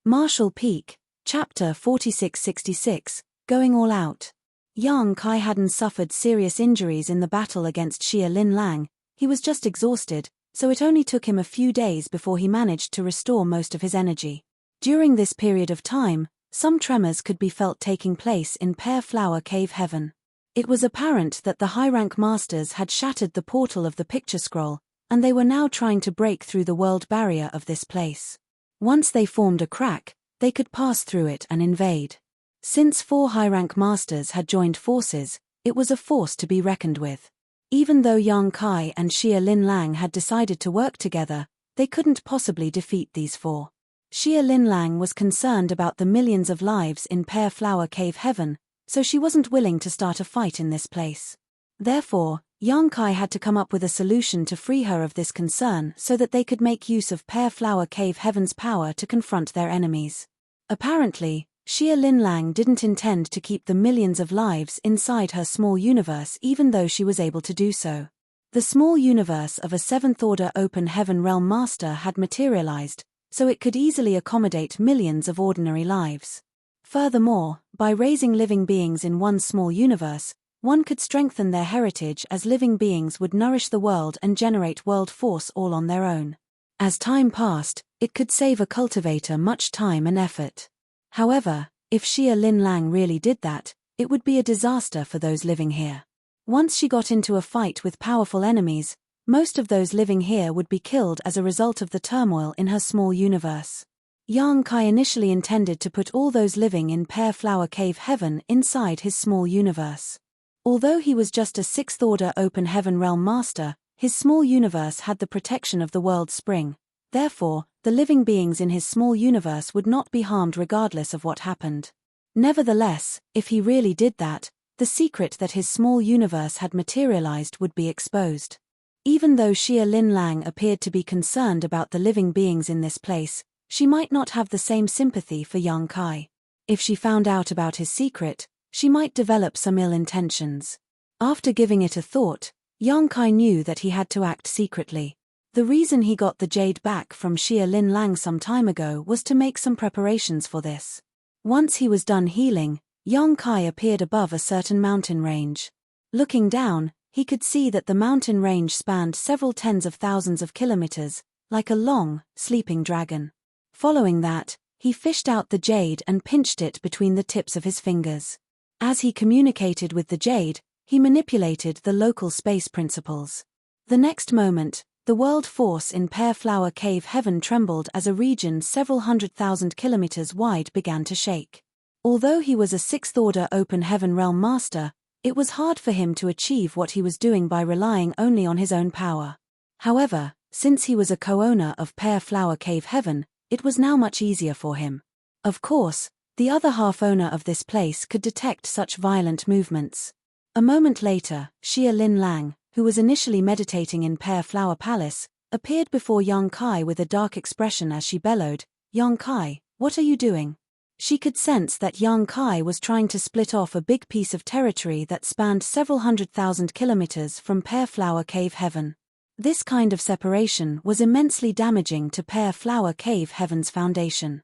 Marshall Peak, Chapter 4666, Going All Out. Yang Kai hadn't suffered serious injuries in the battle against Xia Linlang. He was just exhausted, so it only took him a few days before he managed to restore most of his energy. During this period of time, Some tremors could be felt taking place in Pear Flower Cave Heaven. It was apparent that the high-rank masters had shattered the portal of the picture scroll, and they were now trying to break through the world barrier of this place. Once they formed a crack, they could pass through it and invade. Since 4 high-rank masters had joined forces, it was a force to be reckoned with. Even though Yang Kai and Xia Lin Lang had decided to work together, they couldn't possibly defeat these 4. Xia Lin Lang was concerned about the millions of lives in Pear Flower Cave Heaven, so she wasn't willing to start a fight in this place. Therefore, Yang Kai had to come up with a solution to free her of this concern so that they could make use of Pear Flower Cave Heaven's power to confront their enemies. Apparently, Xia Lin Lang didn't intend to keep the millions of lives inside her small universe even though she was able to do so. The small universe of a 7th-order open heaven realm master had materialized, so it could easily accommodate millions of ordinary lives. Furthermore, by raising living beings in one small universe, one could strengthen their heritage as living beings would nourish the world and generate world force all on their own. As time passed, it could save a cultivator much time and effort. However, if Xia Lin Lang really did that, it would be a disaster for those living here. Once she got into a fight with powerful enemies, most of those living here would be killed as a result of the turmoil in her small universe. Yang Kai initially intended to put all those living in Pear Flower Cave Heaven inside his small universe. Although he was just a 6th-order open heaven realm master, his small universe had the protection of the world spring. Therefore, the living beings in his small universe would not be harmed regardless of what happened. Nevertheless, if he really did that, the secret that his small universe had materialized would be exposed. Even though Xia Lin Lang appeared to be concerned about the living beings in this place, she might not have the same sympathy for Yang Kai. If she found out about his secret, she might develop some ill intentions. After giving it a thought, Yang Kai knew that he had to act secretly. The reason he got the jade back from Xia Lin Lang some time ago was to make some preparations for this. Once he was done healing, Yang Kai appeared above a certain mountain range. Looking down, he could see that the mountain range spanned several tens of thousands of kilometers, like a long, sleeping dragon. Following that, he fished out the jade and pinched it between the tips of his fingers. As he communicated with the jade, he manipulated the local space principles. The next moment, the world force in Pear Flower Cave Heaven trembled as a region several 100,000 kilometers wide began to shake. Although he was a 6th-order open heaven realm master, it was hard for him to achieve what he was doing by relying only on his own power. However, since he was a co-owner of Pear Flower Cave Heaven, it was now much easier for him. Of course, the other half-owner of this place could detect such violent movements. A moment later, Xia Lin Lang, who was initially meditating in Pear Flower Palace, appeared before Yang Kai with a dark expression as she bellowed, "Yang Kai, what are you doing?" She could sense that Yang Kai was trying to split off a big piece of territory that spanned several 100,000 kilometers from Pear Flower Cave Heaven. This kind of separation was immensely damaging to Pear Flower Cave Heaven's foundation.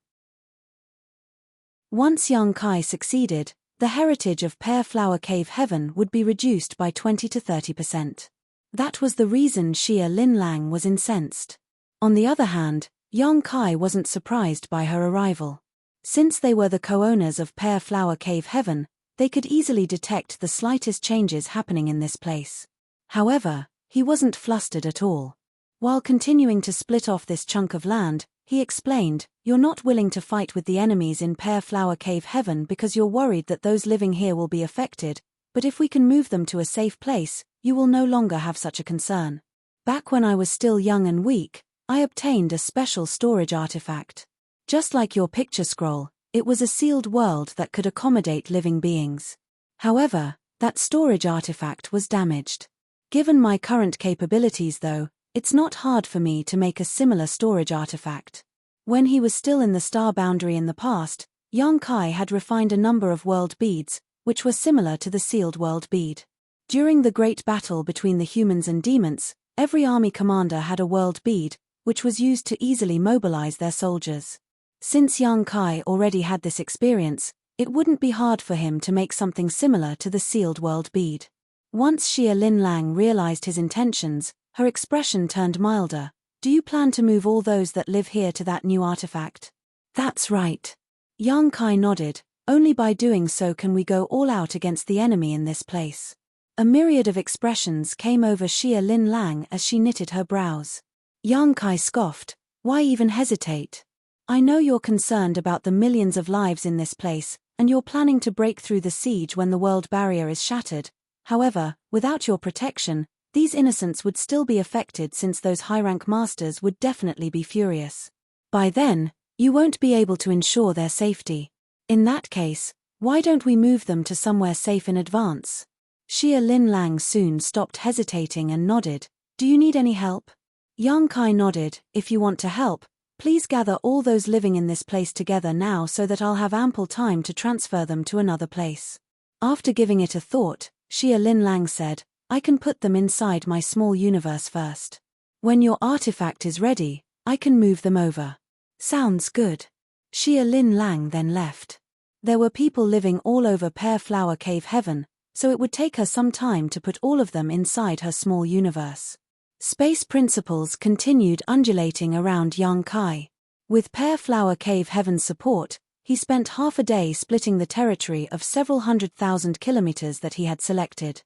Once Yang Kai succeeded, the heritage of Pear Flower Cave Heaven would be reduced by 20 to 30%. That was the reason Xia Lin Lang was incensed. On the other hand, Yang Kai wasn't surprised by her arrival. Since they were the co-owners of Pear Flower Cave Heaven, they could easily detect the slightest changes happening in this place. However, he wasn't flustered at all. While continuing to split off this chunk of land, he explained, "You're not willing to fight with the enemies in Pear Flower Cave Heaven because you're worried that those living here will be affected, but if we can move them to a safe place, you will no longer have such a concern. Back when I was still young and weak, I obtained a special storage artifact. Just like your picture scroll, it was a sealed world that could accommodate living beings. However, that storage artifact was damaged. Given my current capabilities though, it's not hard for me to make a similar storage artifact." When he was still in the star boundary in the past, Yang Kai had refined a number of world beads, which were similar to the sealed world bead. During the great battle between the humans and demons, every army commander had a world bead, which was used to easily mobilize their soldiers. Since Yang Kai already had this experience, it wouldn't be hard for him to make something similar to the sealed world bead. Once Xia Lin Lang realized his intentions, her expression turned milder. "Do you plan to move all those that live here to that new artifact?" "That's right. Yang Kai nodded. Only by doing so can we go all out against the enemy in this place. A myriad of expressions came over Xia Lin Lang as she knitted her brows. Yang Kai scoffed. Why even hesitate? I know you're concerned about the millions of lives in this place, and you're planning to break through the siege when the world barrier is shattered. However, without your protection, these innocents would still be affected since those high-rank masters would definitely be furious. By then, you won't be able to ensure their safety. In that case, why don't we move them to somewhere safe in advance? Xia Lin Lang soon stopped hesitating and nodded. Do you need any help? Yang Kai nodded. If you want to help, please gather all those living in this place together now so that I'll have ample time to transfer them to another place. After giving it a thought, Xia Lin Lang said, I can put them inside my small universe first. When your artifact is ready, I can move them over. Sounds good. Xia Lin Lang then left. There were people living all over Pear Flower Cave Heaven, so it would take her some time to put all of them inside her small universe. Space principles continued undulating around Yang Kai. With Pear Flower Cave Heaven's support, he spent half a day splitting the territory of several 100,000 kilometers that he had selected.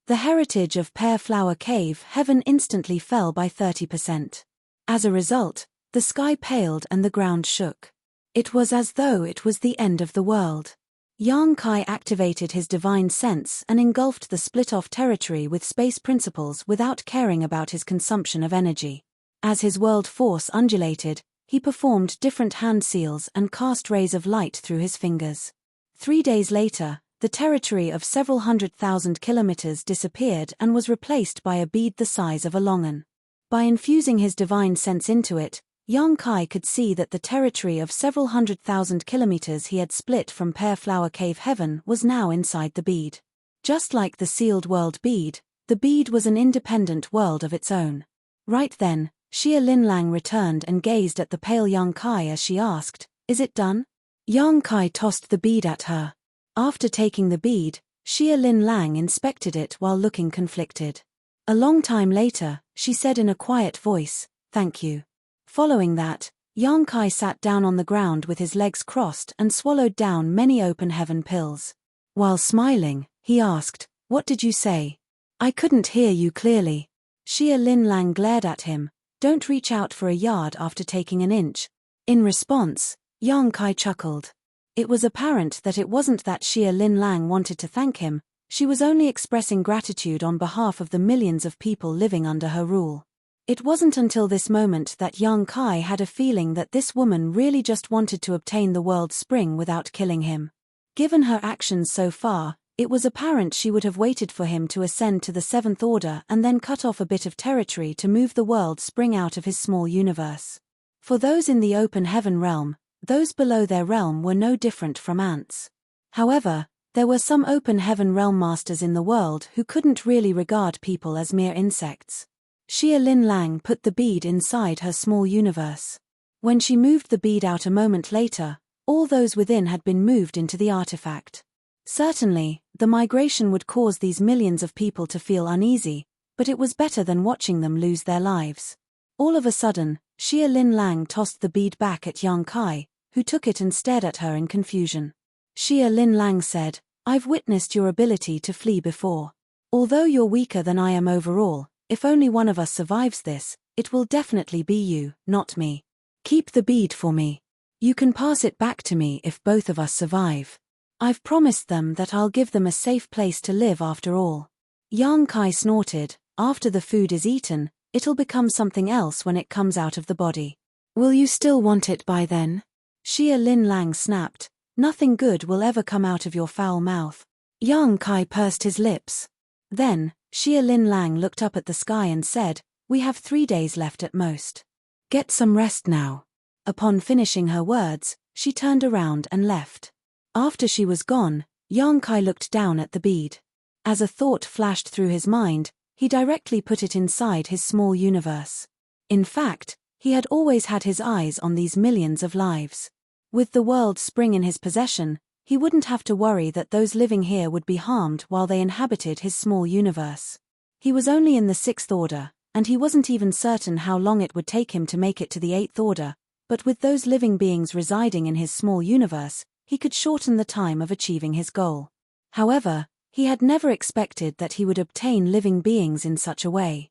The heritage of Pear Flower Cave Heaven instantly fell by 30%. As a result, the sky paled and the ground shook. It was as though it was the end of the world. Yang Kai activated his divine sense and engulfed the split-off territory with space principles without caring about his consumption of energy. As his world force undulated, he performed different hand seals and cast rays of light through his fingers. 3 days later, the territory of several 100,000 kilometers disappeared and was replaced by a bead the size of a longan. By infusing his divine sense into it, Yang Kai could see that the territory of several 100,000 kilometers he had split from Pear Flower Cave Heaven was now inside the bead. Just like the sealed world bead, the bead was an independent world of its own. Right then, Xia Lin Lang returned and gazed at the pale Yang Kai as she asked, Is it done? Yang Kai tossed the bead at her. After taking the bead, Xia Lin Lang inspected it while looking conflicted. A long time later, she said in a quiet voice, Thank you. Following that, Yang Kai sat down on the ground with his legs crossed and swallowed down many open heaven pills. While smiling, he asked, What did you say? I couldn't hear you clearly. Xia Lin Lang glared at him. Don't reach out for a yard after taking an inch. In response, Yang Kai chuckled. It was apparent that it wasn't that Xia Lin Lang wanted to thank him, she was only expressing gratitude on behalf of the millions of people living under her rule. It wasn't until this moment that Yang Kai had a feeling that this woman really just wanted to obtain the world's spring without killing him. Given her actions so far, it was apparent she would have waited for him to ascend to the seventh order and then cut off a bit of territory to move the world spring out of his small universe. For those in the open heaven realm, those below their realm were no different from ants. However, there were some open heaven realm masters in the world who couldn't really regard people as mere insects. Xia Lin Lang put the bead inside her small universe. When she moved the bead out a moment later, all those within had been moved into the artifact. Certainly, the migration would cause these millions of people to feel uneasy, but it was better than watching them lose their lives. All of a sudden, Xia Lin Lang tossed the bead back at Yang Kai, who took it and stared at her in confusion. Xia Lin Lang said, I've witnessed your ability to flee before. Although you're weaker than I am overall, if only one of us survives this, it will definitely be you, not me. Keep the bead for me. You can pass it back to me if both of us survive. I've promised them that I'll give them a safe place to live after all. Yang Kai snorted, after the food is eaten, it'll become something else when it comes out of the body. Will you still want it by then? Xia Lin Lang snapped, nothing good will ever come out of your foul mouth. Yang Kai pursed his lips. Then, Xia Lin Lang looked up at the sky and said, We have 3 days left at most. Get some rest now. Upon finishing her words, she turned around and left. After she was gone, Yang Kai looked down at the bead. As a thought flashed through his mind, he directly put it inside his small universe. In fact, he had always had his eyes on these millions of lives. With the world spring in his possession, he wouldn't have to worry that those living here would be harmed while they inhabited his small universe. He was only in the 6th order, and he wasn't even certain how long it would take him to make it to the 8th order, But with those living beings residing in his small universe, he could shorten the time of achieving his goal. However, he had never expected that he would obtain living beings in such a way.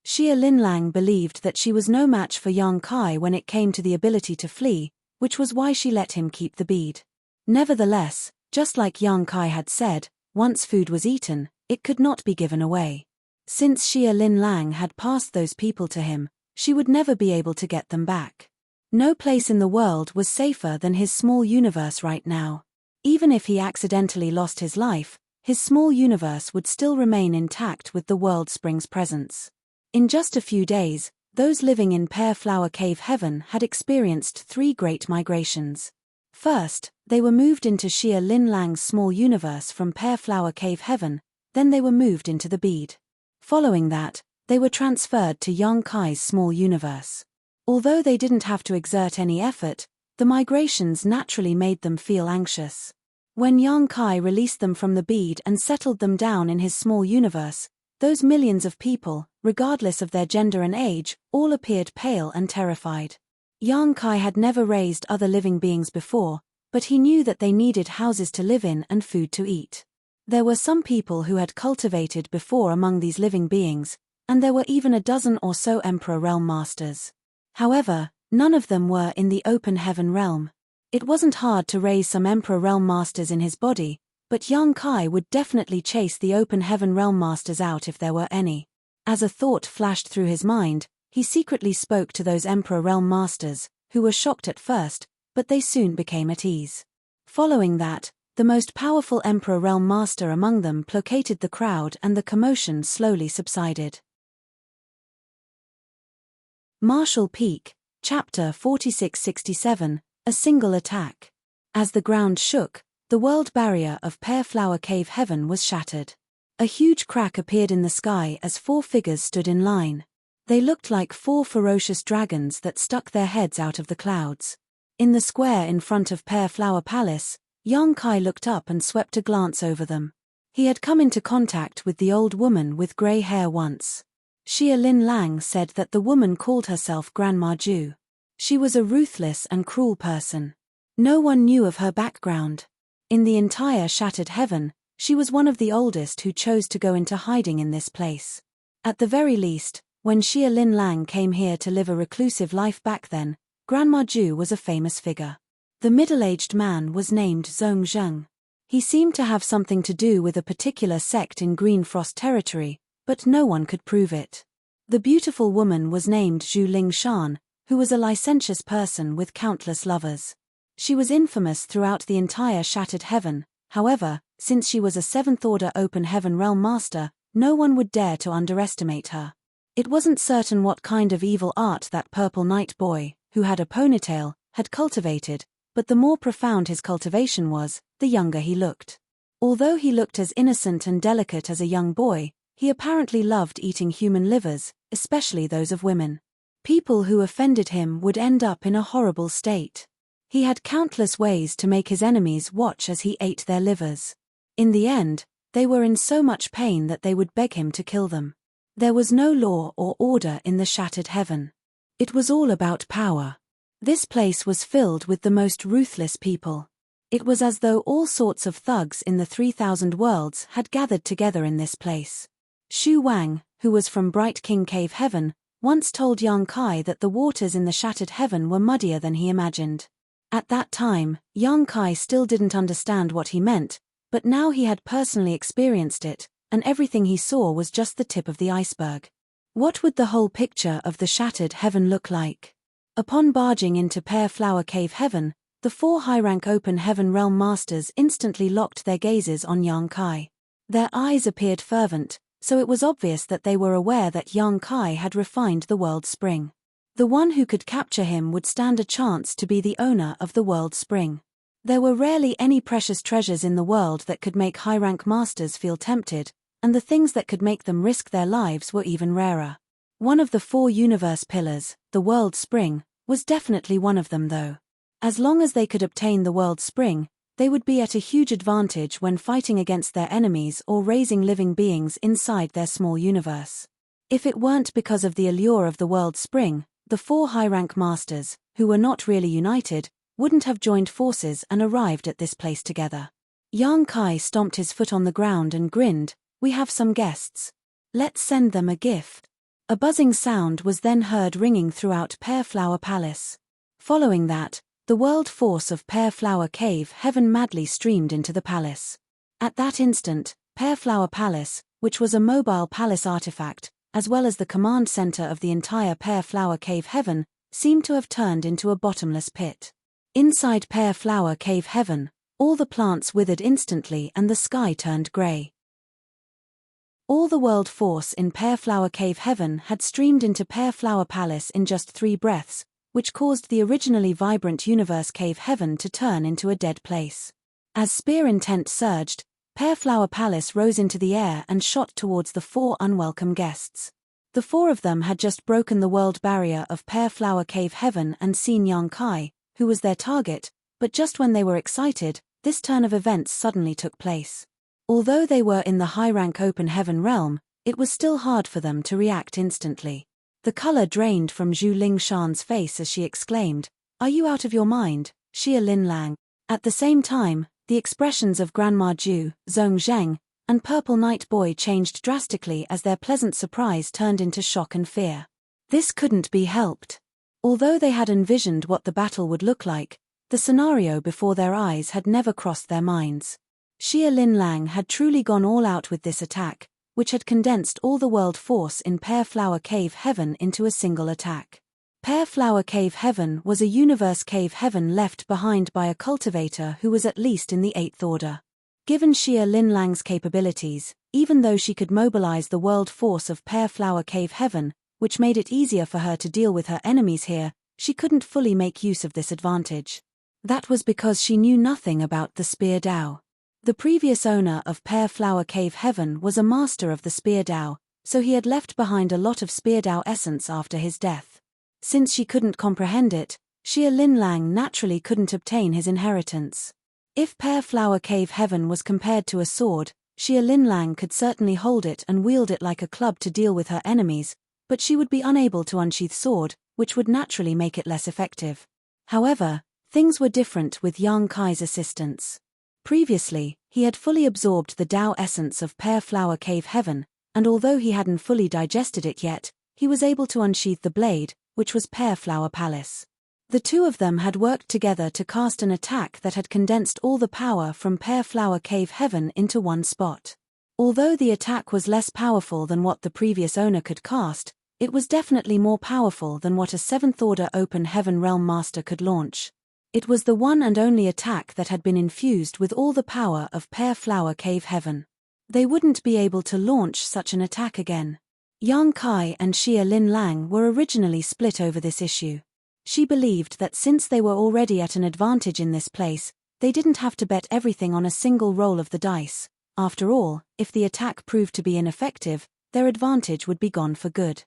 Xia Linlang believed that she was no match for Yang Kai when it came to the ability to flee, which was why she let him keep the bead. Nevertheless, just like Yang Kai had said, once food was eaten, it could not be given away. Since Xia Linlang had passed those people to him, she would never be able to get them back. No place in the world was safer than his small universe right now. Even if he accidentally lost his life, his small universe would still remain intact with the world spring's presence. In just a few days, those living in Pear Flower Cave Heaven had experienced 3 great migrations. First, they were moved into Xia Linlang's small universe from Pear Flower Cave Heaven, then they were moved into the bead. Following that, they were transferred to Yang Kai's small universe. Although they didn't have to exert any effort, the migrations naturally made them feel anxious. When Yang Kai released them from the bead and settled them down in his small universe, those millions of people, regardless of their gender and age, all appeared pale and terrified. Yang Kai had never raised other living beings before, but he knew that they needed houses to live in and food to eat. There were some people who had cultivated before among these living beings, and there were even a dozen or so Emperor Realm Masters. However, none of them were in the open heaven realm. It wasn't hard to raise some Emperor Realm Masters in his body, but Yang Kai would definitely chase the open heaven realm masters out if there were any. As a thought flashed through his mind, he secretly spoke to those Emperor Realm Masters, who were shocked at first, but they soon became at ease. Following that, the most powerful Emperor Realm Master among them placated the crowd and the commotion slowly subsided. Marshall Peak, Chapter 4667, A Single Attack. As the ground shook, the world barrier of Pear Flower Cave Heaven was shattered. A huge crack appeared in the sky as 4 figures stood in line. They looked like 4 ferocious dragons that stuck their heads out of the clouds. In the square in front of Pear Flower Palace, Yang Kai looked up and swept a glance over them. He had come into contact with the old woman with grey hair once. Xia Linlang said that the woman called herself Grandma Ju. She was a ruthless and cruel person. No one knew of her background. In the entire shattered heaven, she was one of the oldest who chose to go into hiding in this place. At the very least, when Xia Linlang came here to live a reclusive life back then, Grandma Ju was a famous figure. The middle-aged man was named Zhong Zheng. He seemed to have something to do with a particular sect in Green Frost territory, but no one could prove it. The beautiful woman was named Zhu Lingshan, who was a licentious person with countless lovers. She was infamous throughout the entire shattered heaven. However, since she was a 7th-order open heaven realm master, no one would dare to underestimate her. It wasn't certain what kind of evil art that purple night boy, who had a ponytail, had cultivated, but the more profound his cultivation was, the younger he looked. Although he looked as innocent and delicate as a young boy, he apparently loved eating human livers, especially those of women. People who offended him would end up in a horrible state. He had countless ways to make his enemies watch as he ate their livers. In the end, they were in so much pain that they would beg him to kill them. There was no law or order in the shattered heaven. It was all about power. This place was filled with the most ruthless people. It was as though all sorts of thugs in the 3,000 worlds had gathered together in this place. Xu Wang, who was from Bright King Cave Heaven, once told Yang Kai that the waters in the shattered heaven were muddier than he imagined. At that time, Yang Kai still didn't understand what he meant, but now he had personally experienced it, and everything he saw was just the tip of the iceberg. What would the whole picture of the shattered heaven look like? Upon barging into Pear Flower Cave Heaven, the 4 high-rank open heaven realm masters instantly locked their gazes on Yang Kai. Their eyes appeared fervent, so it was obvious that they were aware that Yang Kai had refined the world spring. The one who could capture him would stand a chance to be the owner of the world spring. There were rarely any precious treasures in the world that could make high-rank masters feel tempted, and the things that could make them risk their lives were even rarer. One of the 4 universe pillars, the world spring, was definitely one of them though. As long as they could obtain the world spring, they would be at a huge advantage when fighting against their enemies or raising living beings inside their small universe. If it weren't because of the allure of the world spring, The 4 high-rank masters, who were not really united, wouldn't have joined forces and arrived at this place together. Yang Kai stomped his foot on the ground and grinned. We have some guests. Let's send them a gift. A buzzing sound was then heard ringing throughout Pear Flower Palace. Following that, the world force of Pear Flower Cave Heaven madly streamed into the palace. At that instant, Pear Flower Palace, which was a mobile palace artifact, as well as the command center of the entire Pear Flower Cave Heaven, seemed to have turned into a bottomless pit. Inside Pear Flower Cave Heaven, all the plants withered instantly and the sky turned grey. All the world force in Pear Flower Cave Heaven had streamed into Pear Flower Palace in just 3 breaths, which caused the originally vibrant Universe Cave Heaven to turn into a dead place. As spear intent surged, Pear Flower Palace rose into the air and shot towards the 4 unwelcome guests. The 4 of them had just broken the world barrier of Pear Flower Cave Heaven and seen Yang Kai, who was their target, but just when they were excited, this turn of events suddenly took place. Although they were in the high-rank open heaven realm, it was still hard for them to react instantly. The color drained from Zhu Lingshan's face as she exclaimed, "Are you out of your mind, Xia Linlang?" At the same time, the expressions of Grandma Zhu, Zhong Zheng, and Purple Night Boy changed drastically as their pleasant surprise turned into shock and fear. This couldn't be helped. Although they had envisioned what the battle would look like, the scenario before their eyes had never crossed their minds. Xia Linlang had truly gone all out with this attack, which had condensed all the world force in Pear Flower Cave Heaven into a single attack. Pear Flower Cave Heaven was a universe cave heaven left behind by a cultivator who was at least in the 8th order. Given Xia Linlang's capabilities, even though she could mobilize the world force of Pear Flower Cave Heaven, which made it easier for her to deal with her enemies here, she couldn't fully make use of this advantage. That was because she knew nothing about the Spear Dao. The previous owner of Pear Flower Cave Heaven was a master of the Spear Dao, so he had left behind a lot of Spear Dao essence after his death. Since she couldn't comprehend it, Xia Linlang naturally couldn't obtain his inheritance. If Pear Flower Cave Heaven was compared to a sword, Xia Linlang could certainly hold it and wield it like a club to deal with her enemies, but she would be unable to unsheath sword, which would naturally make it less effective. However, things were different with Yang Kai's assistance. Previously, he had fully absorbed the Dao essence of Pear Flower Cave Heaven, and although he hadn't fully digested it yet, he was able to unsheath the blade, which was Pear Flower Palace. The 2 of them had worked together to cast an attack that had condensed all the power from Pear Flower Cave Heaven into one spot. Although the attack was less powerful than what the previous owner could cast, it was definitely more powerful than what a 7th order open heaven realm master could launch. It was the one and only attack that had been infused with all the power of Pear Flower Cave Heaven. They wouldn't be able to launch such an attack again. Yang Kai and Xia Linlang were originally split over this issue. She believed that since they were already at an advantage in this place, they didn't have to bet everything on a single roll of the dice. After all, if the attack proved to be ineffective, their advantage would be gone for good.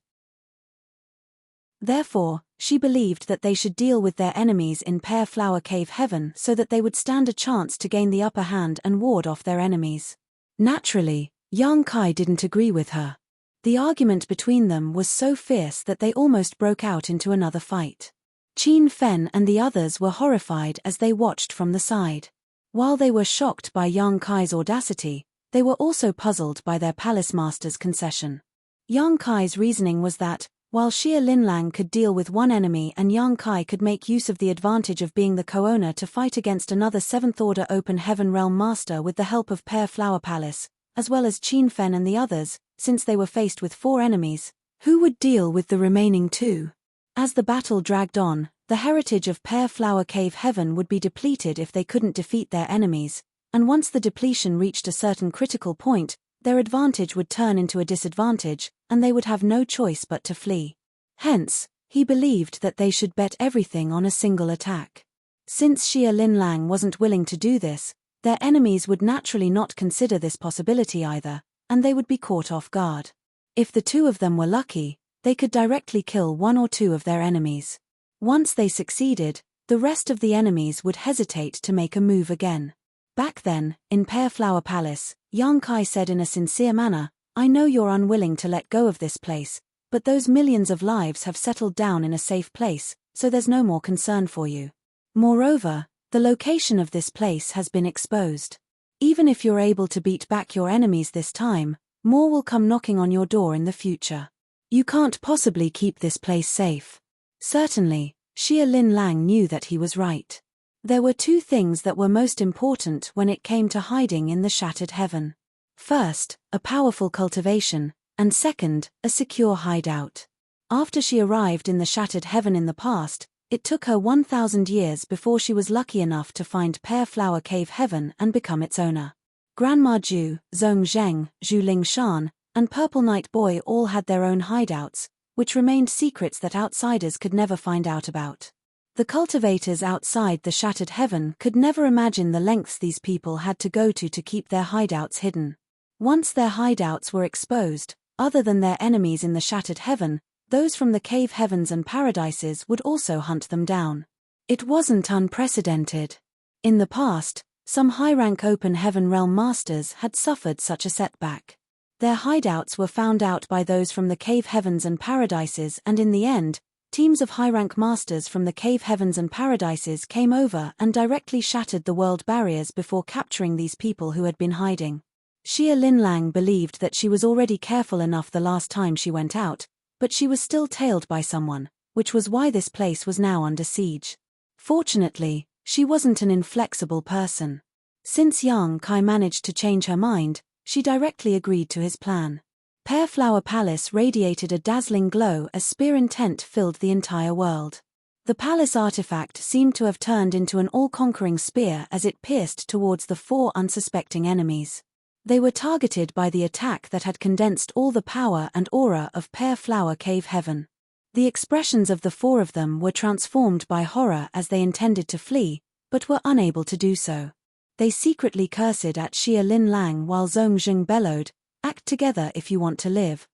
Therefore, she believed that they should deal with their enemies in Pear Flower Cave Heaven so that they would stand a chance to gain the upper hand and ward off their enemies. Naturally, Yang Kai didn't agree with her. The argument between them was so fierce that they almost broke out into another fight. Qin Fen and the others were horrified as they watched from the side. While they were shocked by Yang Kai's audacity, they were also puzzled by their palace master's concession. Yang Kai's reasoning was that, while Xia Linlang could deal with one enemy and Yang Kai could make use of the advantage of being the co-owner to fight against another 7th order open heaven realm master with the help of Pear Flower Palace, as well as Qin Fen and the others, since they were faced with 4 enemies, who would deal with the remaining 2? As the battle dragged on, the heritage of Pear Flower Cave Heaven would be depleted if they couldn't defeat their enemies, and once the depletion reached a certain critical point, their advantage would turn into a disadvantage, and they would have no choice but to flee. Hence, he believed that they should bet everything on a single attack. Since Xia Linlang wasn't willing to do this, their enemies would naturally not consider this possibility either, and they would be caught off guard. If the 2 of them were lucky, they could directly kill 1 or 2 of their enemies. Once they succeeded, the rest of the enemies would hesitate to make a move again. Back then, in Pear Flower Palace, Yang Kai said in a sincere manner, "I know you're unwilling to let go of this place, but those millions of lives have settled down in a safe place, so there's no more concern for you. Moreover, the location of this place has been exposed. Even if you're able to beat back your enemies this time, more will come knocking on your door in the future. You can't possibly keep this place safe. Certainly, Xia Lin Lang knew that he was right. There were two things that were most important when it came to hiding in the shattered heaven. First, a powerful cultivation, and second, a secure hideout. After she arrived in the shattered heaven in the past, it took her 1,000 years before she was lucky enough to find Pear Flower Cave Heaven and become its owner. Grandma Ju, Zhong Zheng, Zhu Lingshan, and Purple Night Boy all had their own hideouts, which remained secrets that outsiders could never find out about. The cultivators outside the shattered heaven could never imagine the lengths these people had to go to keep their hideouts hidden. Once their hideouts were exposed, other than their enemies in the shattered heaven, those from the cave heavens and paradises would also hunt them down. It wasn't unprecedented. In the past, some high-rank open heaven realm masters had suffered such a setback. Their hideouts were found out by those from the cave heavens and paradises, and in the end, teams of high-rank masters from the cave heavens and paradises came over and directly shattered the world barriers before capturing these people who had been hiding. Xia Lin Lang believed that she was already careful enough the last time she went out, but she was still tailed by someone, which was why this place was now under siege. Fortunately, she wasn't an inflexible person. Since Yang Kai managed to change her mind, she directly agreed to his plan. Pear Flower Palace radiated a dazzling glow as spear intent filled the entire world. The palace artifact seemed to have turned into an all-conquering spear as it pierced towards the four unsuspecting enemies. They were targeted by the attack that had condensed all the power and aura of Pear Flower Cave Heaven. The expressions of the four of them were transformed by horror as they intended to flee, but were unable to do so. They secretly cursed at Xia Lin Lang while Zhong Zheng bellowed, "Act together if you want to live."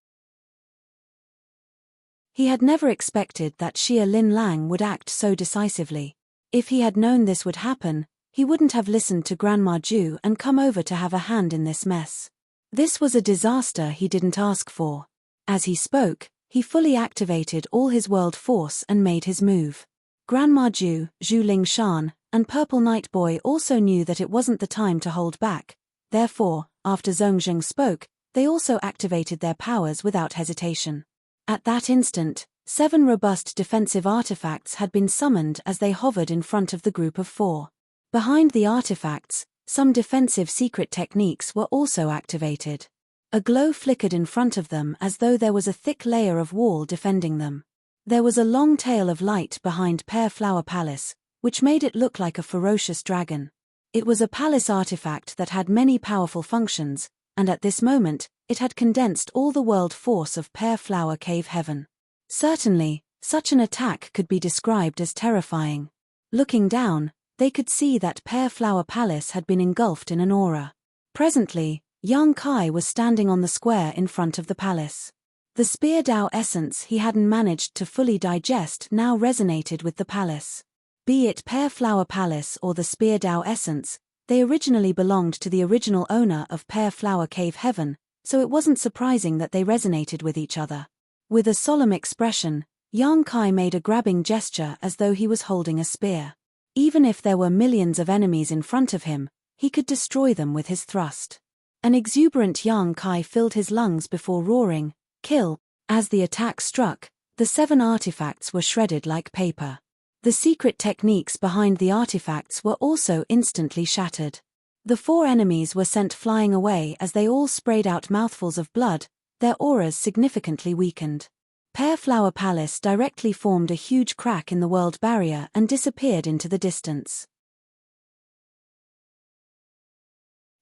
He had never expected that Xia Lin Lang would act so decisively. If he had known this would happen, he wouldn't have listened to Grandma Ju and come over to have a hand in this mess. This was a disaster he didn't ask for. As he spoke, he fully activated all his world force and made his move. Grandma Ju, Zhu Lingshan, and Purple Night Boy also knew that it wasn't the time to hold back. Therefore, after Zhong Zheng spoke, they also activated their powers without hesitation. At that instant, 7 robust defensive artifacts had been summoned as they hovered in front of the group of 4. Behind the artifacts, some defensive secret techniques were also activated. A glow flickered in front of them as though there was a thick layer of wall defending them. There was a long tail of light behind Pear Flower Palace, which made it look like a ferocious dragon. It was a palace artifact that had many powerful functions, and at this moment, it had condensed all the world force of Pear Flower Cave Heaven. Certainly, such an attack could be described as terrifying. Looking down, they could see that Pear Flower Palace had been engulfed in an aura. Presently, Yang Kai was standing on the square in front of the palace. The Spear Dao essence he hadn't managed to fully digest now resonated with the palace. Be it Pear Flower Palace or the Spear Dao essence, they originally belonged to the original owner of Pear Flower Cave Heaven, so it wasn't surprising that they resonated with each other. With a solemn expression, Yang Kai made a grabbing gesture as though he was holding a spear. Even if there were millions of enemies in front of him, he could destroy them with his thrust. An exuberant Yang Kai filled his lungs before roaring, "Kill!" As the attack struck, the 7 artifacts were shredded like paper. The secret techniques behind the artifacts were also instantly shattered. The 4 enemies were sent flying away as they all sprayed out mouthfuls of blood, their auras significantly weakened. Pear Flower Palace directly formed a huge crack in the world barrier and disappeared into the distance.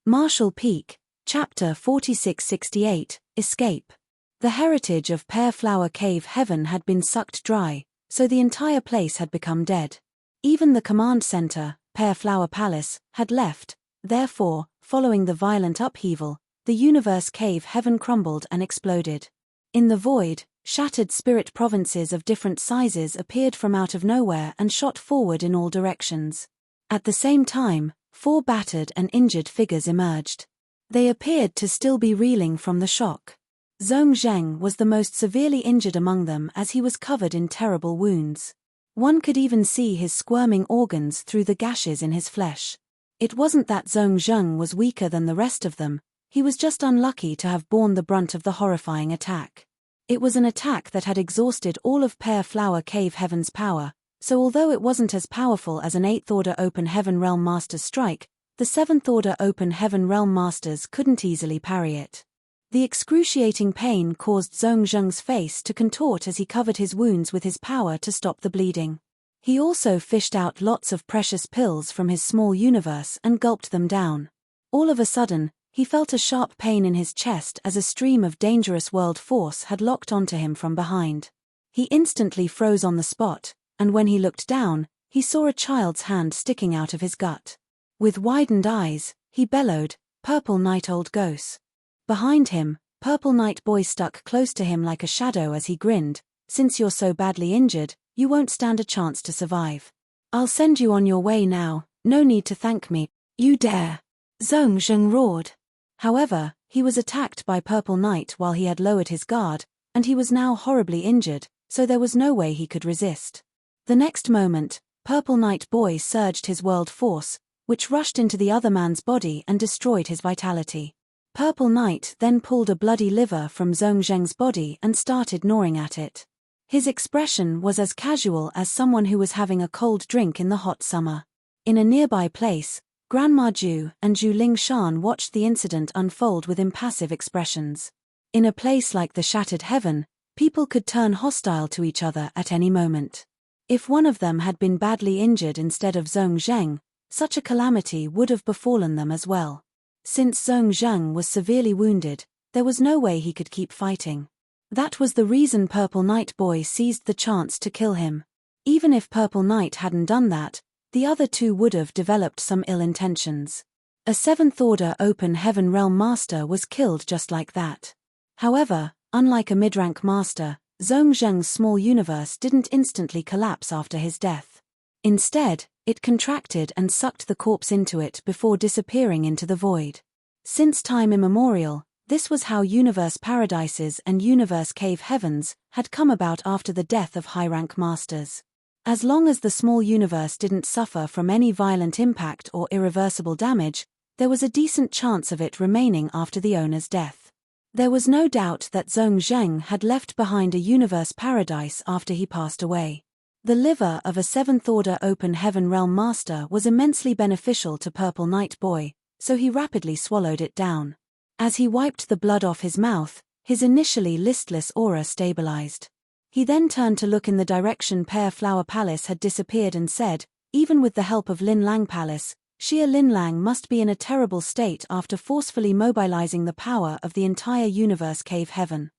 Marshall Peak, Chapter 4668, Escape. The heritage of Pear Flower Cave Heaven had been sucked dry, so the entire place had become dead. Even the command center, Pear Flower Palace, had left. Therefore, following the violent upheaval, the universe cave heaven crumbled and exploded. In the void, shattered spirit provinces of different sizes appeared from out of nowhere and shot forward in all directions. At the same time, 4 battered and injured figures emerged. They appeared to still be reeling from the shock. Zheng was the most severely injured among them as he was covered in terrible wounds. One could even see his squirming organs through the gashes in his flesh. It wasn't that Zheng was weaker than the rest of them, he was just unlucky to have borne the brunt of the horrifying attack. It was an attack that had exhausted all of Pear Flower Cave Heaven's power, so although it wasn't as powerful as an 8th Order Open Heaven Realm Master's strike, the 7th Order Open Heaven Realm Masters couldn't easily parry it. The excruciating pain caused Zheng's face to contort as he covered his wounds with his power to stop the bleeding. He also fished out lots of precious pills from his small universe and gulped them down. All of a sudden, he felt a sharp pain in his chest as a stream of dangerous world force had locked onto him from behind. He instantly froze on the spot, and when he looked down, he saw a child's hand sticking out of his gut. With widened eyes, he bellowed, "Purple Night Old Ghost." Behind him, Purple Night Boy stuck close to him like a shadow as he grinned, "Since you're so badly injured, you won't stand a chance to survive. I'll send you on your way now, no need to thank me." "You dare!" Zheng roared. However, he was attacked by Purple Night while he had lowered his guard, and he was now horribly injured, so there was no way he could resist. The next moment, Purple Night Boy surged his world force, which rushed into the other man's body and destroyed his vitality. Purple Night then pulled a bloody liver from Zheng's body and started gnawing at it. His expression was as casual as someone who was having a cold drink in the hot summer. In a nearby place, Grandma Ju and Zhu Lingshan watched the incident unfold with impassive expressions. In a place like the Shattered Heaven, people could turn hostile to each other at any moment. If one of them had been badly injured instead of Zheng, such a calamity would have befallen them as well. Since Zheng was severely wounded, there was no way he could keep fighting. That was the reason Purple Night Boy seized the chance to kill him. Even if Purple Night hadn't done that, the other two would have developed some ill intentions. A 7th Order Open Heaven Realm Master was killed just like that. However, unlike a mid-rank master, Zheng's small universe didn't instantly collapse after his death. Instead, it contracted and sucked the corpse into it before disappearing into the void. Since time immemorial, this was how universe paradises and universe cave heavens had come about after the death of high-rank masters. As long as the small universe didn't suffer from any violent impact or irreversible damage, there was a decent chance of it remaining after the owner's death. There was no doubt that Zheng had left behind a universe paradise after he passed away. The liver of a 7th Order Open Heaven Realm Master was immensely beneficial to Purple Night Boy, so he rapidly swallowed it down. As he wiped the blood off his mouth, his initially listless aura stabilized. He then turned to look in the direction Pear Flower Palace had disappeared and said, "Even with the help of Lin Lang Palace, Xia Lin Lang must be in a terrible state after forcefully mobilizing the power of the entire universe cave heaven.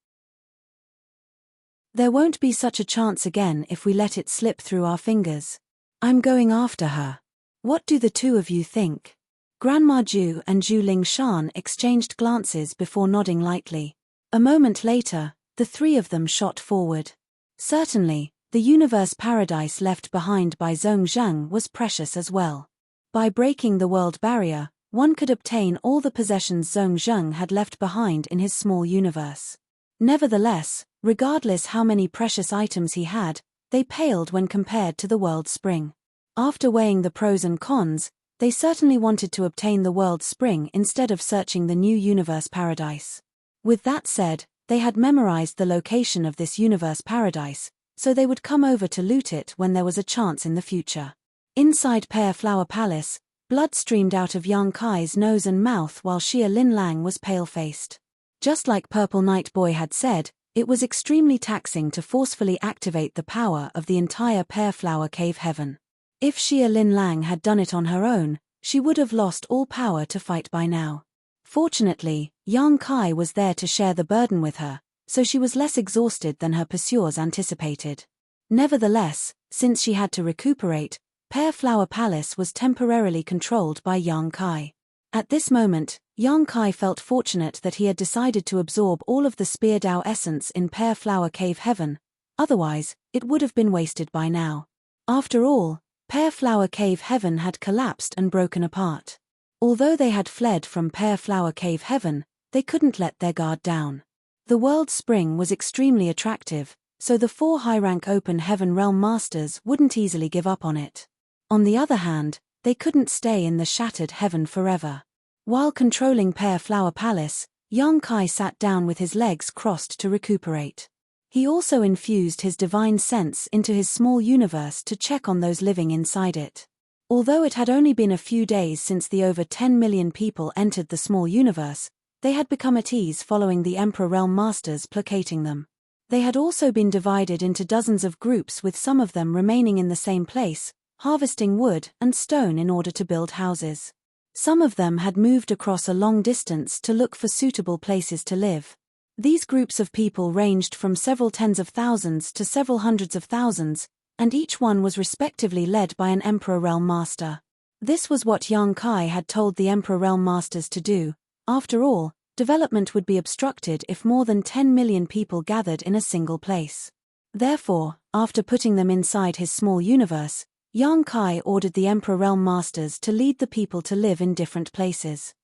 There won't be such a chance again if we let it slip through our fingers. I'm going after her. What do the two of you think?" Grandma Ju and Zhu Lingshan exchanged glances before nodding lightly. A moment later, the three of them shot forward. Certainly, the universe paradise left behind by Zheng was precious as well. By breaking the world barrier, one could obtain all the possessions Zheng had left behind in his small universe. Nevertheless, regardless how many precious items he had, they paled when compared to the world spring. After weighing the pros and cons, they certainly wanted to obtain the world spring instead of searching the new universe paradise. With that said, they had memorized the location of this universe paradise, so they would come over to loot it when there was a chance in the future. Inside Pear Flower Palace, blood streamed out of Yang Kai's nose and mouth while Xia Lin Lang was pale-faced. Just like Purple Night Boy had said, it was extremely taxing to forcefully activate the power of the entire Pear Flower Cave Heaven. If Xia Lin Lang had done it on her own, she would have lost all power to fight by now. Fortunately, Yang Kai was there to share the burden with her, so she was less exhausted than her pursuers anticipated. Nevertheless, since she had to recuperate, Pear Flower Palace was temporarily controlled by Yang Kai. At this moment, Yang Kai felt fortunate that he had decided to absorb all of the Spear Dao essence in Pear Flower Cave Heaven, otherwise, it would have been wasted by now. After all, Pear Flower Cave Heaven had collapsed and broken apart. Although they had fled from Pear Flower Cave Heaven, they couldn't let their guard down. The world spring was extremely attractive, so the 4 high-rank open heaven realm masters wouldn't easily give up on it. On the other hand, they couldn't stay in the shattered heaven forever. While controlling Pear Flower Palace, Yang Kai sat down with his legs crossed to recuperate. He also infused his divine sense into his small universe to check on those living inside it. Although it had only been a few days since the over 10 million people entered the small universe, they had become at ease following the Emperor Realm Masters placating them. They had also been divided into dozens of groups, with some of them remaining in the same place, harvesting wood and stone in order to build houses. Some of them had moved across a long distance to look for suitable places to live. These groups of people ranged from several tens of thousands to several hundreds of thousands, and each one was respectively led by an Emperor Realm Master. This was what Yang Kai had told the Emperor Realm Masters to do. After all, development would be obstructed if more than 10 million people gathered in a single place. Therefore, after putting them inside his small universe, Yang Kai ordered the Emperor Realm Masters to lead the people to live in different places.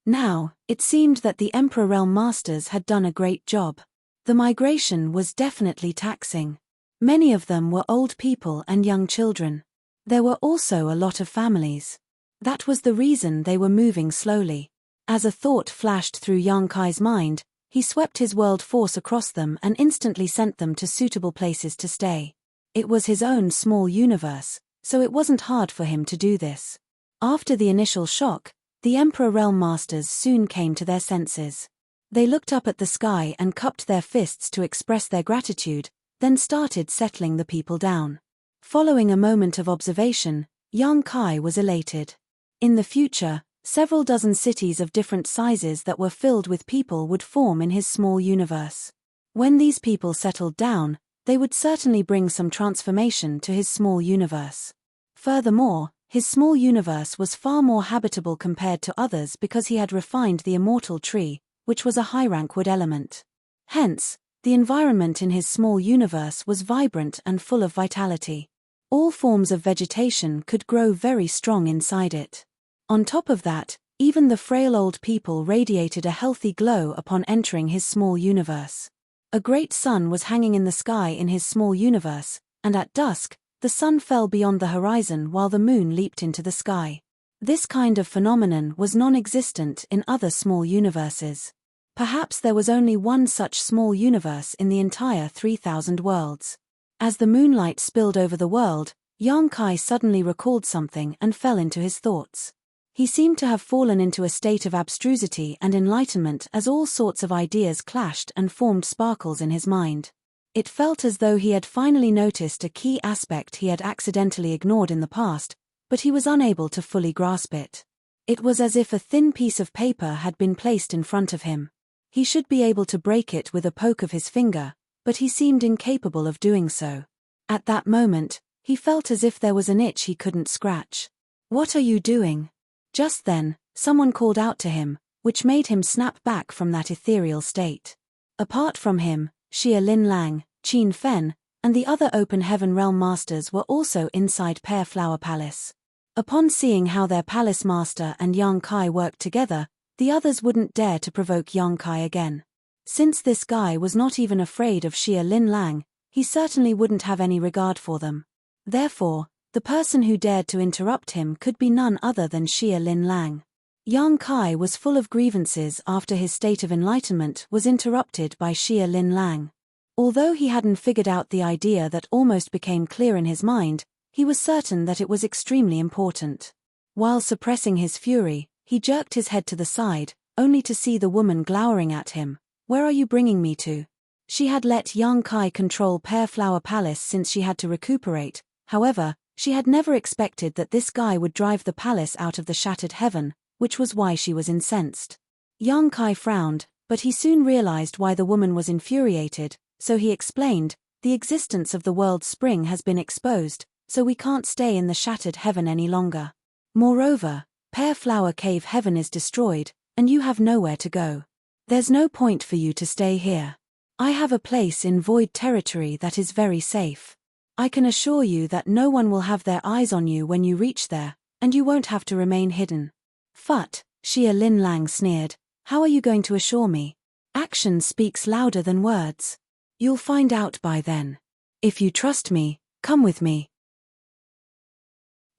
Now, it seemed that the Emperor Realm Masters had done a great job. The migration was definitely taxing. Many of them were old people and young children. There were also a lot of families. That was the reason they were moving slowly. As a thought flashed through Yang Kai's mind, he swept his world force across them and instantly sent them to suitable places to stay. It was his own small universe, so it wasn't hard for him to do this. After the initial shock, the Emperor Realm Masters soon came to their senses. They looked up at the sky and cupped their fists to express their gratitude, then started settling the people down. Following a moment of observation, Yang Kai was elated. In the future, several dozen cities of different sizes that were filled with people would form in his small universe. When these people settled down, they would certainly bring some transformation to his small universe. Furthermore, his small universe was far more habitable compared to others because he had refined the immortal tree, which was a high-rank wood element. Hence, the environment in his small universe was vibrant and full of vitality. All forms of vegetation could grow very strong inside it. On top of that, even the frail old people radiated a healthy glow upon entering his small universe. A great sun was hanging in the sky in his small universe, and at dusk, the sun fell beyond the horizon while the moon leaped into the sky. This kind of phenomenon was non-existent in other small universes. Perhaps there was only one such small universe in the entire 3,000 worlds. As the moonlight spilled over the world, Yang Kai suddenly recalled something and fell into his thoughts. He seemed to have fallen into a state of abstrusity and enlightenment as all sorts of ideas clashed and formed sparkles in his mind. It felt as though he had finally noticed a key aspect he had accidentally ignored in the past, but he was unable to fully grasp it. It was as if a thin piece of paper had been placed in front of him. He should be able to break it with a poke of his finger, but he seemed incapable of doing so. At that moment, he felt as if there was an itch he couldn't scratch. "What are you doing?" Just then, someone called out to him, which made him snap back from that ethereal state. Apart from him, Xia Lin Lang, Qin Fen, and the other Open Heaven Realm Masters were also inside Pear Flower Palace. Upon seeing how their palace master and Yang Kai worked together, the others wouldn't dare to provoke Yang Kai again. Since this guy was not even afraid of Xia Lin Lang, he certainly wouldn't have any regard for them. Therefore, the person who dared to interrupt him could be none other than Xia Lin Lang. Yang Kai was full of grievances after his state of enlightenment was interrupted by Xia Lin Lang. Although he hadn't figured out the idea that almost became clear in his mind, he was certain that it was extremely important. While suppressing his fury, he jerked his head to the side, only to see the woman glowering at him. "Where are you bringing me to?" She had let Yang Kai control Pear Flower Palace since she had to recuperate. However, she had never expected that this guy would drive the palace out of the shattered heaven, which was why she was incensed. Yang Kai frowned, but he soon realized why the woman was infuriated, so he explained, "The existence of the world spring has been exposed, so we can't stay in the shattered heaven any longer. Moreover, Pear Flower Cave Heaven is destroyed, and you have nowhere to go. There's no point for you to stay here. I have a place in Void Territory that is very safe. I can assure you that no one will have their eyes on you when you reach there, and you won't have to remain hidden." "Phut," Xia Lin Lang sneered, "how are you going to assure me? Action speaks louder than words. You'll find out by then. If you trust me, come with me.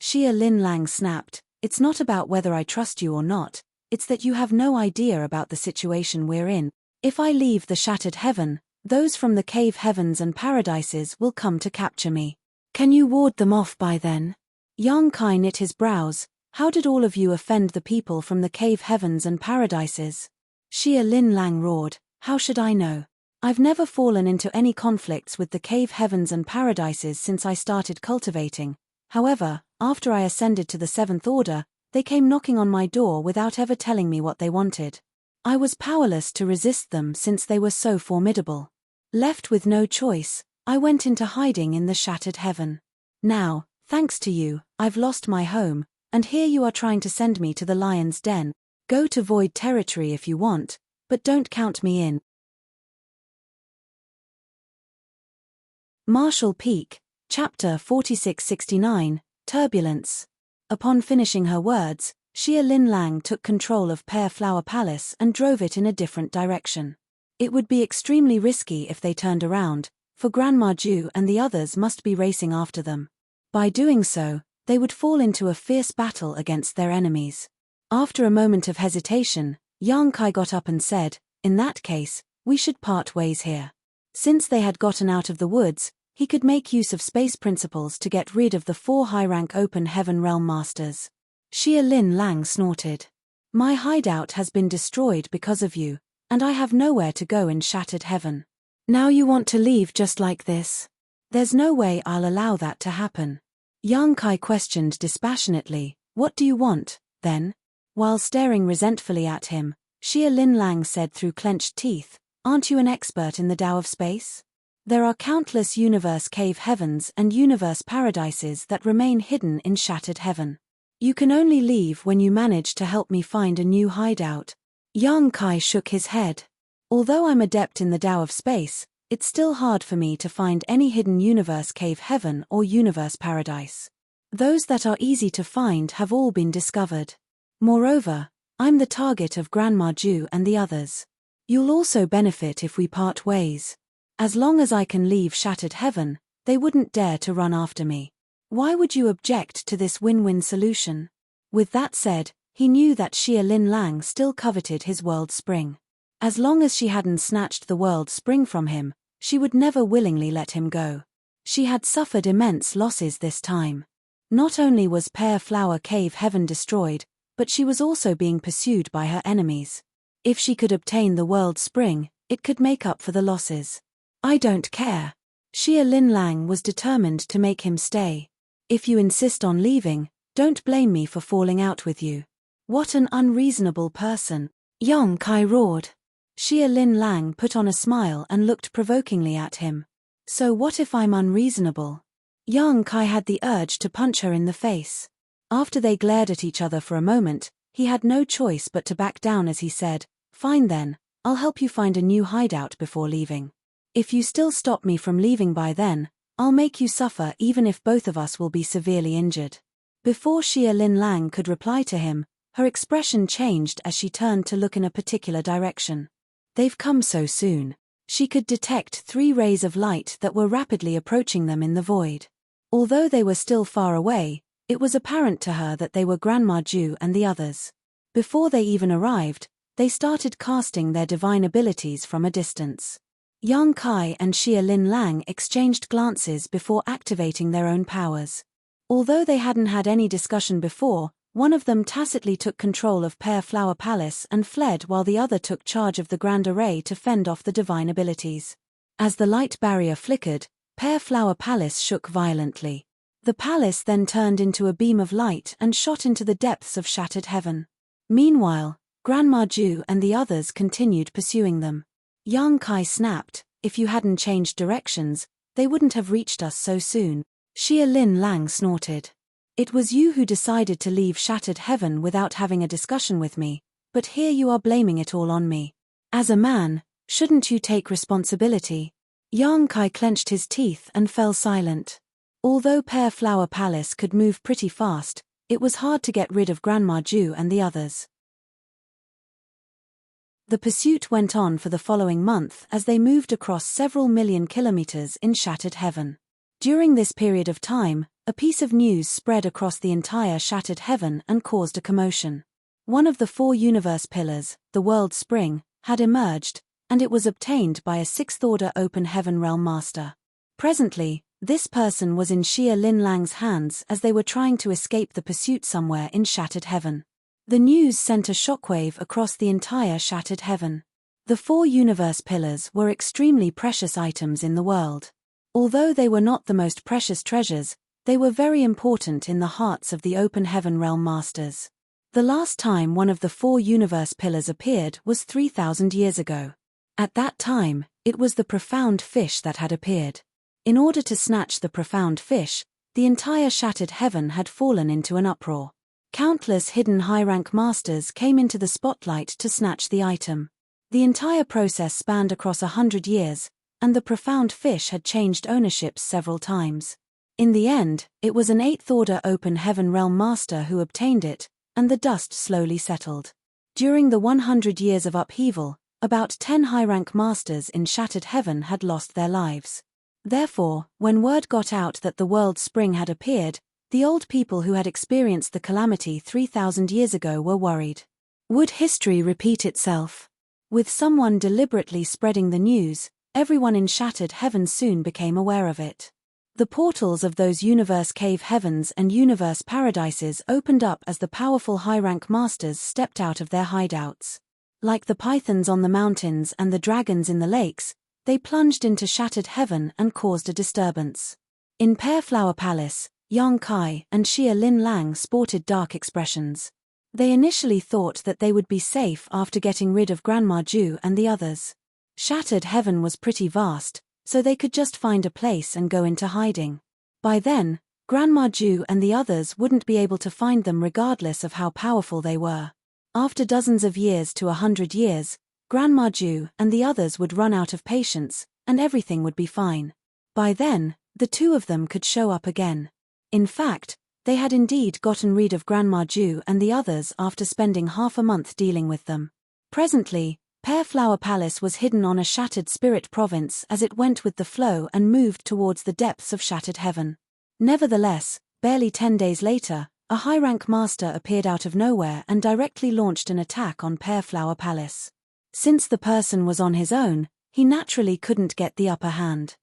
Xia Lin Lang snapped, "It's not about whether I trust you or not, it's that you have no idea about the situation we're in. If I leave the shattered heaven, those from the cave heavens and paradises will come to capture me. Can you ward them off by then?" Yang Kai knit his brows. "How did all of you offend the people from the cave heavens and paradises?" Xia Lin Lang roared, "How should I know? I've never fallen into any conflicts with the cave heavens and paradises since I started cultivating. However, after I ascended to the 7th order, they came knocking on my door without ever telling me what they wanted. I was powerless to resist them since they were so formidable. Left with no choice, I went into hiding in the shattered heaven. Now, thanks to you, I've lost my home, and here you are trying to send me to the lion's den. Go to void territory if you want, but don't count me in." Marshall Peak, Chapter 4669, Turbulence. Upon finishing her words, Xia Lin Lang took control of Pear Flower Palace and drove it in a different direction. It would be extremely risky if they turned around, for Grandma Ju and the others must be racing after them. By doing so, they would fall into a fierce battle against their enemies. After a moment of hesitation, Yang Kai got up and said, "In that case, we should part ways here." Since they had gotten out of the woods, he could make use of space principles to get rid of the 4 high-rank open heaven realm masters. Xia Lin Lang snorted. "My hideout has been destroyed because of you, and I have nowhere to go in shattered heaven. Now you want to leave just like this? There's no way I'll allow that to happen." Yang Kai questioned dispassionately, "What do you want, then?" While staring resentfully at him, Xia Lin Lang said through clenched teeth, "Aren't you an expert in the Tao of space? There are countless universe cave heavens and universe paradises that remain hidden in shattered heaven. You can only leave when you manage to help me find a new hideout." Yang Kai shook his head. "Although I'm adept in the Tao of space, it's still hard for me to find any hidden universe cave heaven or universe paradise. Those that are easy to find have all been discovered. Moreover, I'm the target of Grandma Ju and the others. You'll also benefit if we part ways. As long as I can leave shattered heaven, they wouldn't dare to run after me. Why would you object to this win-win solution?" With that said, he knew that Xia Lin Lang still coveted his world spring. As long as she hadn't snatched the world spring from him, she would never willingly let him go. She had suffered immense losses this time. Not only was Pear Flower Cave Heaven destroyed, but she was also being pursued by her enemies. If she could obtain the world spring, it could make up for the losses. "I don't care." Xia Lin Lang was determined to make him stay. "If you insist on leaving, don't blame me for falling out with you." "What an unreasonable person," Yang Kai roared. Xia Lin Lang put on a smile and looked provokingly at him. "So what if I'm unreasonable?" Yang Kai had the urge to punch her in the face. After they glared at each other for a moment, he had no choice but to back down as he said, "Fine then, I'll help you find a new hideout before leaving. If you still stop me from leaving by then, I'll make you suffer even if both of us will be severely injured." Before Xia Lin Lang could reply to him, her expression changed as she turned to look in a particular direction. They've come so soon. She could detect 3 rays of light that were rapidly approaching them in the void. Although they were still far away, it was apparent to her that they were Grandma Ju and the others. Before they even arrived, they started casting their divine abilities from a distance. Yang Kai and Xia Lin Lang exchanged glances before activating their own powers. Although they hadn't had any discussion before, one of them tacitly took control of Pear Flower Palace and fled while the other took charge of the Grand Array to fend off the divine abilities. As the light barrier flickered, Pear Flower Palace shook violently. The palace then turned into a beam of light and shot into the depths of shattered heaven. Meanwhile, Grandma Ju and the others continued pursuing them. Yang Kai snapped, "If you hadn't changed directions, they wouldn't have reached us so soon." Xia Lin Lang snorted. "It was you who decided to leave shattered heaven without having a discussion with me, but here you are blaming it all on me. As a man, shouldn't you take responsibility?" Yang Kai clenched his teeth and fell silent. Although Pear Flower Palace could move pretty fast, it was hard to get rid of Grandma Ju and the others. The pursuit went on for the following month as they moved across several million kilometers in shattered heaven. During this period of time, a piece of news spread across the entire shattered heaven and caused a commotion. One of the 4 universe pillars, the world spring, had emerged, and it was obtained by a 6th-order open heaven realm master. Presently, this person was in Xia Lin Lang's hands as they were trying to escape the pursuit somewhere in shattered heaven. The news sent a shockwave across the entire shattered heaven. The 4 universe pillars were extremely precious items in the world. Although they were not the most precious treasures, they were very important in the hearts of the open heaven realm masters. The last time one of the 4 universe pillars appeared was 3,000 years ago. At that time, it was the profound fish that had appeared. In order to snatch the profound fish, the entire shattered heaven had fallen into an uproar. Countless hidden high-rank masters came into the spotlight to snatch the item. The entire process spanned across 100 years, and the profound fish had changed ownerships several times. In the end, it was an 8th-order open heaven realm master who obtained it, and the dust slowly settled. During the 100 years of upheaval, about 10 high-rank masters in shattered heaven had lost their lives. Therefore, when word got out that the world spring had appeared, the old people who had experienced the calamity 3,000 years ago were worried. Would history repeat itself? With someone deliberately spreading the news, everyone in shattered heaven soon became aware of it. The portals of those universe cave heavens and universe paradises opened up as the powerful high-rank masters stepped out of their hideouts. Like the pythons on the mountains and the dragons in the lakes, they plunged into shattered heaven and caused a disturbance. In Pear Flower Palace, Yang Kai and Xia Lin Lang sported dark expressions. They initially thought that they would be safe after getting rid of Grandma Ju and the others. Shattered heaven was pretty vast, so they could just find a place and go into hiding. By then, Grandma Ju and the others wouldn't be able to find them regardless of how powerful they were. After dozens of years to 100 years, Grandma Ju and the others would run out of patience, and everything would be fine. By then, the 2 of them could show up again. In fact, they had indeed gotten rid of Grandma Ju and the others after spending half a month dealing with them. Presently, Pear Flower Palace was hidden on a shattered spirit province as it went with the flow and moved towards the depths of shattered heaven. Nevertheless, barely 10 days later, a high-rank master appeared out of nowhere and directly launched an attack on Pear Flower Palace. Since the person was on his own, he naturally couldn't get the upper hand.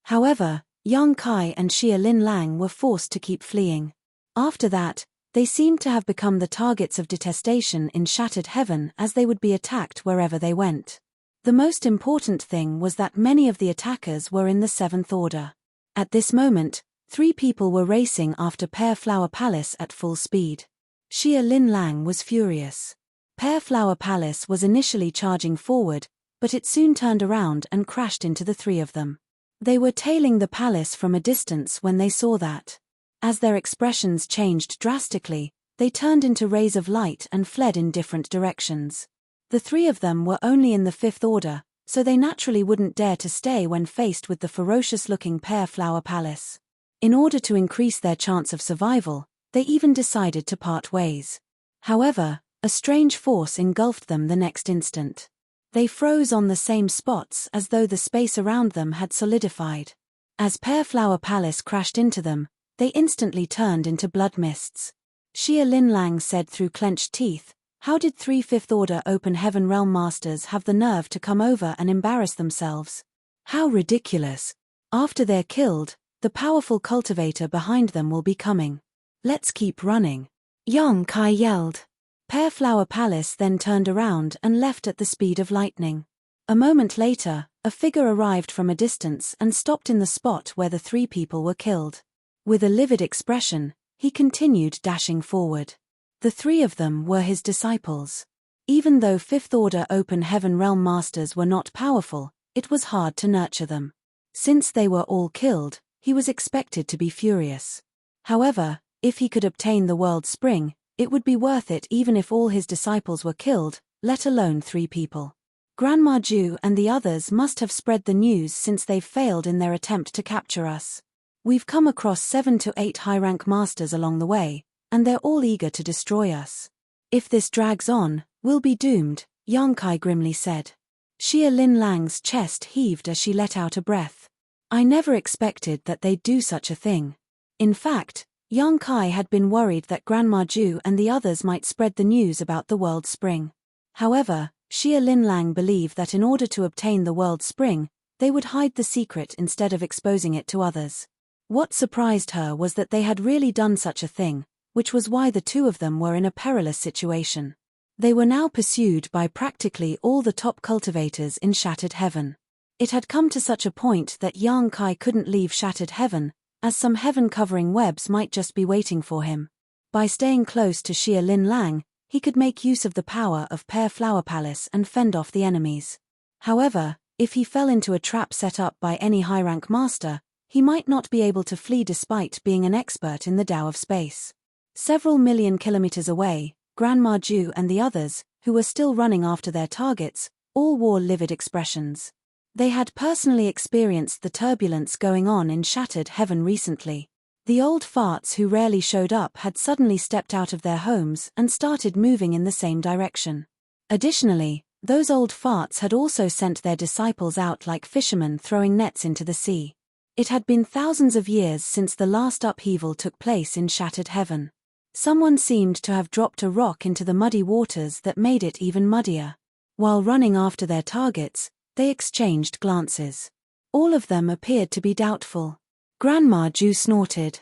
However, Yang Kai and Xia Lin Lang were forced to keep fleeing. After that, they seemed to have become the targets of detestation in shattered heaven as they would be attacked wherever they went. The most important thing was that many of the attackers were in the 7th order. At this moment, 3 people were racing after Pear Flower Palace at full speed. Xia Lin Lang was furious. Pear Flower Palace was initially charging forward, but it soon turned around and crashed into the 3 of them. They were tailing the palace from a distance when they saw that. As their expressions changed drastically, they turned into rays of light and fled in different directions. The 3 of them were only in the 5th order, so they naturally wouldn't dare to stay when faced with the ferocious-looking Pear Flower Palace. In order to increase their chance of survival, they even decided to part ways. However, a strange force engulfed them the next instant. They froze on the same spots as though the space around them had solidified. As Pear Flower Palace crashed into them, they instantly turned into blood mists. Xia Lin Lang said through clenched teeth, "How did 3 5th-order open heaven realm masters have the nerve to come over and embarrass themselves? How ridiculous. After they're killed, the powerful cultivator behind them will be coming. Let's keep running." Yang Kai yelled. Pear Flower Palace then turned around and left at the speed of lightning. A moment later, a figure arrived from a distance and stopped in the spot where the 3 people were killed. With a livid expression, he continued dashing forward. The 3 of them were his disciples. Even though 5th-order open heaven realm masters were not powerful, it was hard to nurture them. Since they were all killed, he was expected to be furious. However, if he could obtain the world spring, it would be worth it even if all his disciples were killed, let alone 3 people. Grandma Ju and the others must have spread the news since they've failed in their attempt to capture us. We've come across 7 to 8 high-rank masters along the way, and they're all eager to destroy us. If this drags on, We'll be doomed, Yang Kai grimly said. Xia Lin Lang's chest heaved as she let out a breath. I never expected that they'd do such a thing. In fact, Yang Kai had been worried that Grandma Ju and the others might spread the news about the world spring. However, Xia Lin Lang believed that in order to obtain the world spring, they would hide the secret instead of exposing it to others. What surprised her was that they had really done such a thing, which was why the two of them were in a perilous situation. They were now pursued by practically all the top cultivators in Shattered Heaven. It had come to such a point that Yang Kai couldn't leave Shattered Heaven, as some heaven-covering webs might just be waiting for him. By staying close to Xia Lin Lang, he could make use of the power of Pear Flower Palace and fend off the enemies. However, if he fell into a trap set up by any high-rank master, he might not be able to flee despite being an expert in the Tao of space. Several million kilometers away, Grandma Ju and the others, who were still running after their targets, all wore livid expressions. They had personally experienced the turbulence going on in Shattered Heaven recently. The old farts who rarely showed up had suddenly stepped out of their homes and started moving in the same direction. Additionally, those old farts had also sent their disciples out like fishermen throwing nets into the sea. It had been thousands of years since the last upheaval took place in Shattered Heaven. Someone seemed to have dropped a rock into the muddy waters that made it even muddier. While running after their targets, they exchanged glances. All of them appeared to be doubtful. Grandma Ju snorted.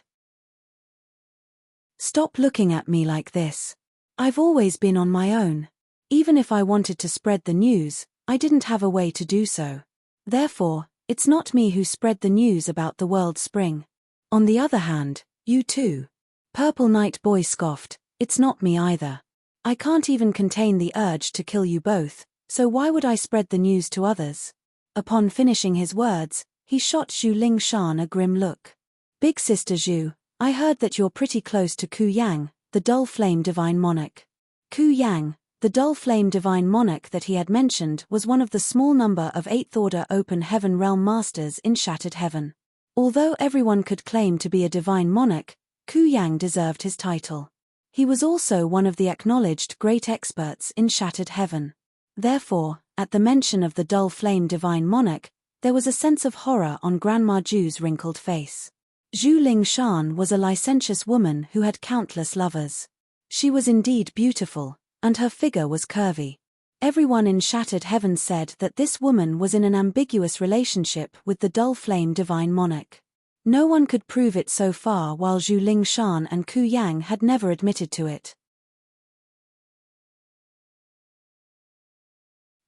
Stop looking at me like this. I've always been on my own. Even if I wanted to spread the news, I didn't have a way to do so. Therefore, it's not me who spread the news about the world spring. On the other hand, you too. Purple Knight Boy scoffed, it's not me either. I can't even contain the urge to kill you both, so why would I spread the news to others? Upon finishing his words, he shot Zhu Lingshan a grim look. Big Sister Zhu, I heard that you're pretty close to Ku Yang, the dull flame divine monarch. Ku Yang, the dull flame divine monarch that he had mentioned, was one of the small number of 8th Order Open Heaven Realm Masters in Shattered Heaven. Although everyone could claim to be a divine monarch, Ku Yang deserved his title. He was also one of the acknowledged great experts in Shattered Heaven. Therefore, at the mention of the dull flame divine monarch, there was a sense of horror on Grandma Ju's wrinkled face. Zhu Lingshan was a licentious woman who had countless lovers. She was indeed beautiful, and her figure was curvy. Everyone in Shattered Heaven said that this woman was in an ambiguous relationship with the dull flame divine monarch. No one could prove it so far, while Zhu Lingshan and Ku Yang had never admitted to it.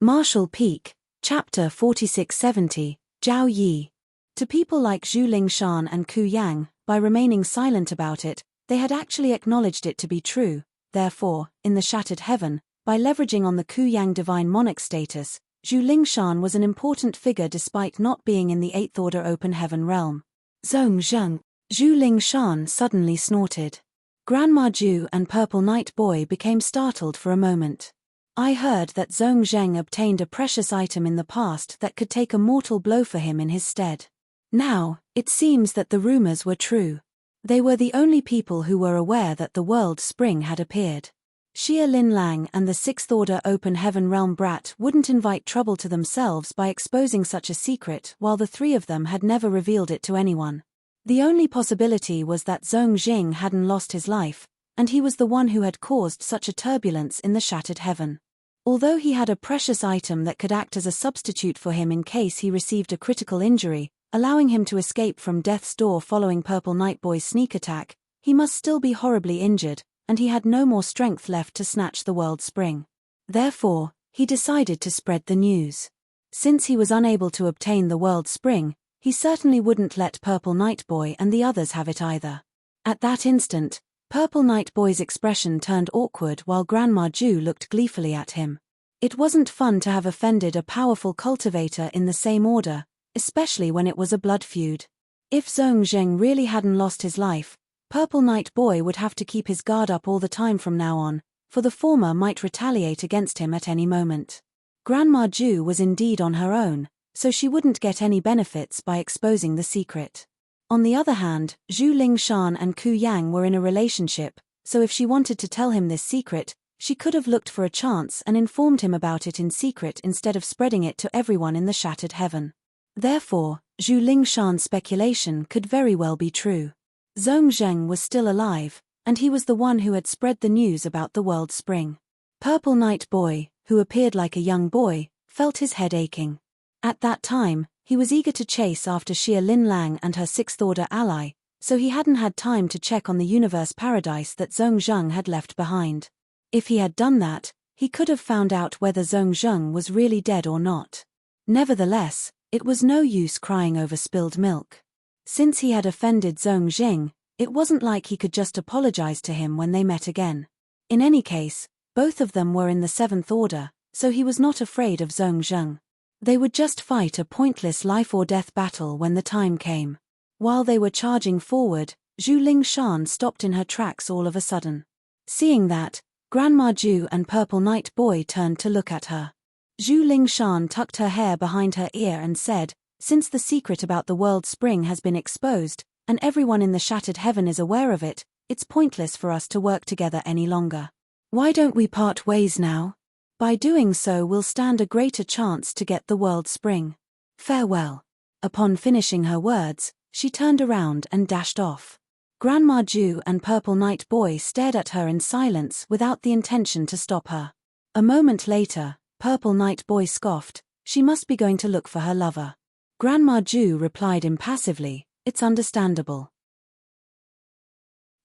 Marshall Peak, Chapter 4670, Zhao Yi. To people like Zhu Lingshan and Ku Yang, by remaining silent about it, they had actually acknowledged it to be true. Therefore, in the Shattered Heaven, by leveraging on the Ku Yang divine monarch status, Zhu Lingshan was an important figure despite not being in the 8th Order Open Heaven realm. Zhong Zheng. Zhu Lingshan suddenly snorted. Grandma Ju and Purple Knight Boy became startled for a moment. I heard that Zhong Zheng obtained a precious item in the past that could take a mortal blow for him in his stead. Now, it seems that the rumors were true. They were the only people who were aware that the world spring had appeared. Xia Lin Lang and the 6th Order Open Heaven Realm brat wouldn't invite trouble to themselves by exposing such a secret, while the three of them had never revealed it to anyone. The only possibility was that Zhong Jing hadn't lost his life, and he was the one who had caused such a turbulence in the Shattered Heaven. Although he had a precious item that could act as a substitute for him in case he received a critical injury, allowing him to escape from death's door following Purple Knight Boy's sneak attack, he must still be horribly injured, and he had no more strength left to snatch the world spring. Therefore, he decided to spread the news. Since he was unable to obtain the world spring, he certainly wouldn't let Purple Knight Boy and the others have it either. At that instant, Purple Knight Boy's expression turned awkward while Grandma Ju looked gleefully at him. It wasn't fun to have offended a powerful cultivator in the same order, especially when it was a blood feud. If Zhong Zheng really hadn't lost his life, Purple Knight Boy would have to keep his guard up all the time from now on, for the former might retaliate against him at any moment. Grandma Ju was indeed on her own, so she wouldn't get any benefits by exposing the secret. On the other hand, Zhu Lingshan and Ku Yang were in a relationship, so if she wanted to tell him this secret, She could have looked for a chance and informed him about it in secret instead of spreading it to everyone in the shattered heaven. Therefore, Zhu Lingshan's speculation could very well be true. Zhongzheng was still alive, and he was the one who had spread the news about the world spring. Purple Night Boy, who appeared like a young boy, felt his head aching. At that time, he was eager to chase after Xia Linlang and her sixth-order ally, so he hadn't had time to check on the universe paradise that Zhongzheng had left behind. If he had done that, he could have found out whether Zhongzheng was really dead or not. Nevertheless, it was no use crying over spilled milk. Since he had offended Zhongzheng, it wasn't like he could just apologize to him when they met again. In any case, both of them were in the seventh order, so he was not afraid of Zhongzheng. They would just fight a pointless life-or-death battle when the time came. While they were charging forward, Zhu Lingshan stopped in her tracks all of a sudden. Seeing that, Grandma Zhu and Purple Night Boy turned to look at her. Zhu Lingshan tucked her hair behind her ear and said, "Since the secret about the world spring has been exposed, and everyone in the shattered heaven is aware of it, it's pointless for us to work together any longer. Why don't we part ways now? By doing so we'll stand a greater chance to get the world spring. Farewell." Upon finishing her words, she turned around and dashed off. Grandma Zhu and Purple Night Boy stared at her in silence without the intention to stop her. A moment later, Purple Night Boy scoffed, "She must be going to look for her lover." Grandma Zhu replied impassively, "It's understandable."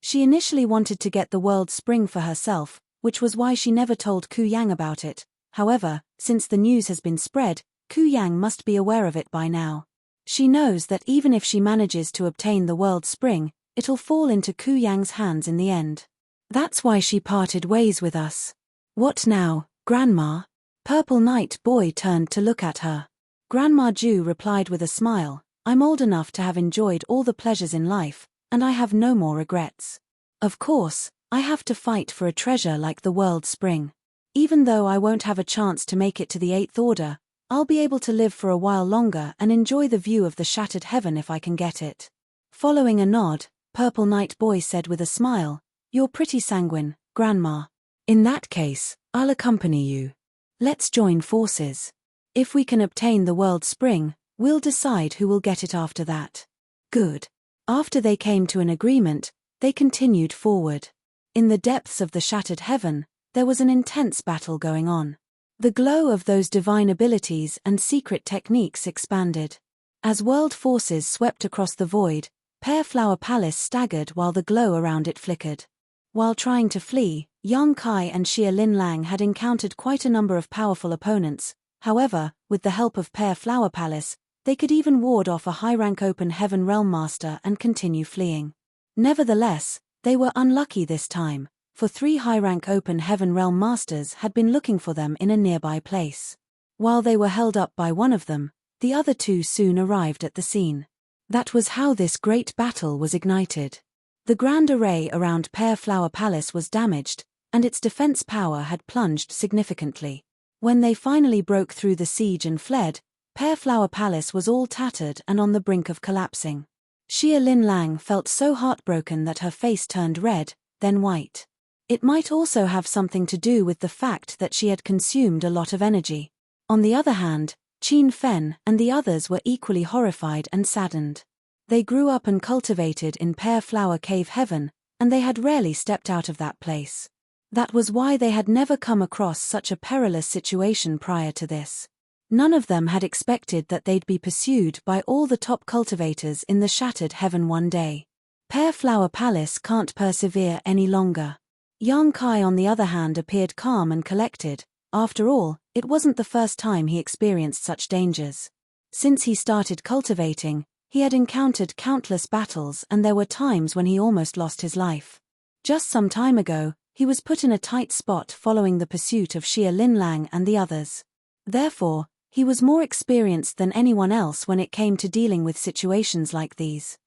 She initially wanted to get the world spring for herself, which was why she never told Ku Yang about it. However, since the news has been spread, Ku Yang must be aware of it by now. She knows that even if she manages to obtain the world spring, it'll fall into Ku Yang's hands in the end. That's why she parted ways with us. What now, Grandma? Purple Night Boy turned to look at her. Grandma Zhu replied with a smile, "I'm old enough to have enjoyed all the pleasures in life, and I have no more regrets. Of course, I have to fight for a treasure like the world spring. Even though I won't have a chance to make it to the eighth order, I'll be able to live for a while longer and enjoy the view of the shattered heaven if I can get it." Following a nod, Purple Night Boy said with a smile, "You're pretty sanguine, Grandma. In that case, I'll accompany you. Let's join forces. If we can obtain the world spring, we'll decide who will get it after that." Good. After they came to an agreement, they continued forward. In the depths of the shattered heaven, there was an intense battle going on. The glow of those divine abilities and secret techniques expanded. As world forces swept across the void, Pear Flower Palace staggered while the glow around it flickered. While trying to flee, Yang Kai and Xia Linlang had encountered quite a number of powerful opponents. However, with the help of Pear Flower Palace, they could even ward off a high-rank open heaven realm master and continue fleeing. Nevertheless, they were unlucky this time, for 3 high-rank open heaven realm masters had been looking for them in a nearby place. While they were held up by one of them, the other 2 soon arrived at the scene. That was how this great battle was ignited. The grand array around Pear Flower Palace was damaged, and its defense power had plunged significantly. When they finally broke through the siege and fled, Pear Flower Palace was all tattered and on the brink of collapsing. Xia Linlang felt so heartbroken that her face turned red, then white. It might also have something to do with the fact that she had consumed a lot of energy. On the other hand, Qin Fen and the others were equally horrified and saddened. They grew up and cultivated in Pear Flower Cave Heaven, and they had rarely stepped out of that place. That was why they had never come across such a perilous situation prior to this. None of them had expected that they'd be pursued by all the top cultivators in the shattered heaven one day. Pear Flower Palace can't persevere any longer. Yang Kai on the other hand appeared calm and collected. After all, it wasn't the first time he experienced such dangers. Since he started cultivating, he had encountered countless battles and there were times when he almost lost his life. Just some time ago, he was put in a tight spot following the pursuit of Xia Linlang and the others. Therefore, he was more experienced than anyone else when it came to dealing with situations like these.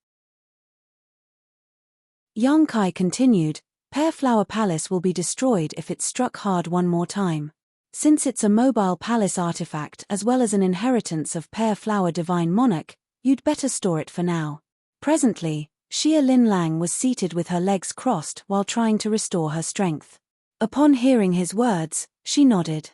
Yang Kai continued, "Pear Flower Palace will be destroyed if it's struck hard one more time. Since it's a mobile palace artifact as well as an inheritance of Pear Flower Divine Monarch, you'd better store it for now." Presently, Xia Linlang was seated with her legs crossed while trying to restore her strength. Upon hearing his words, she nodded.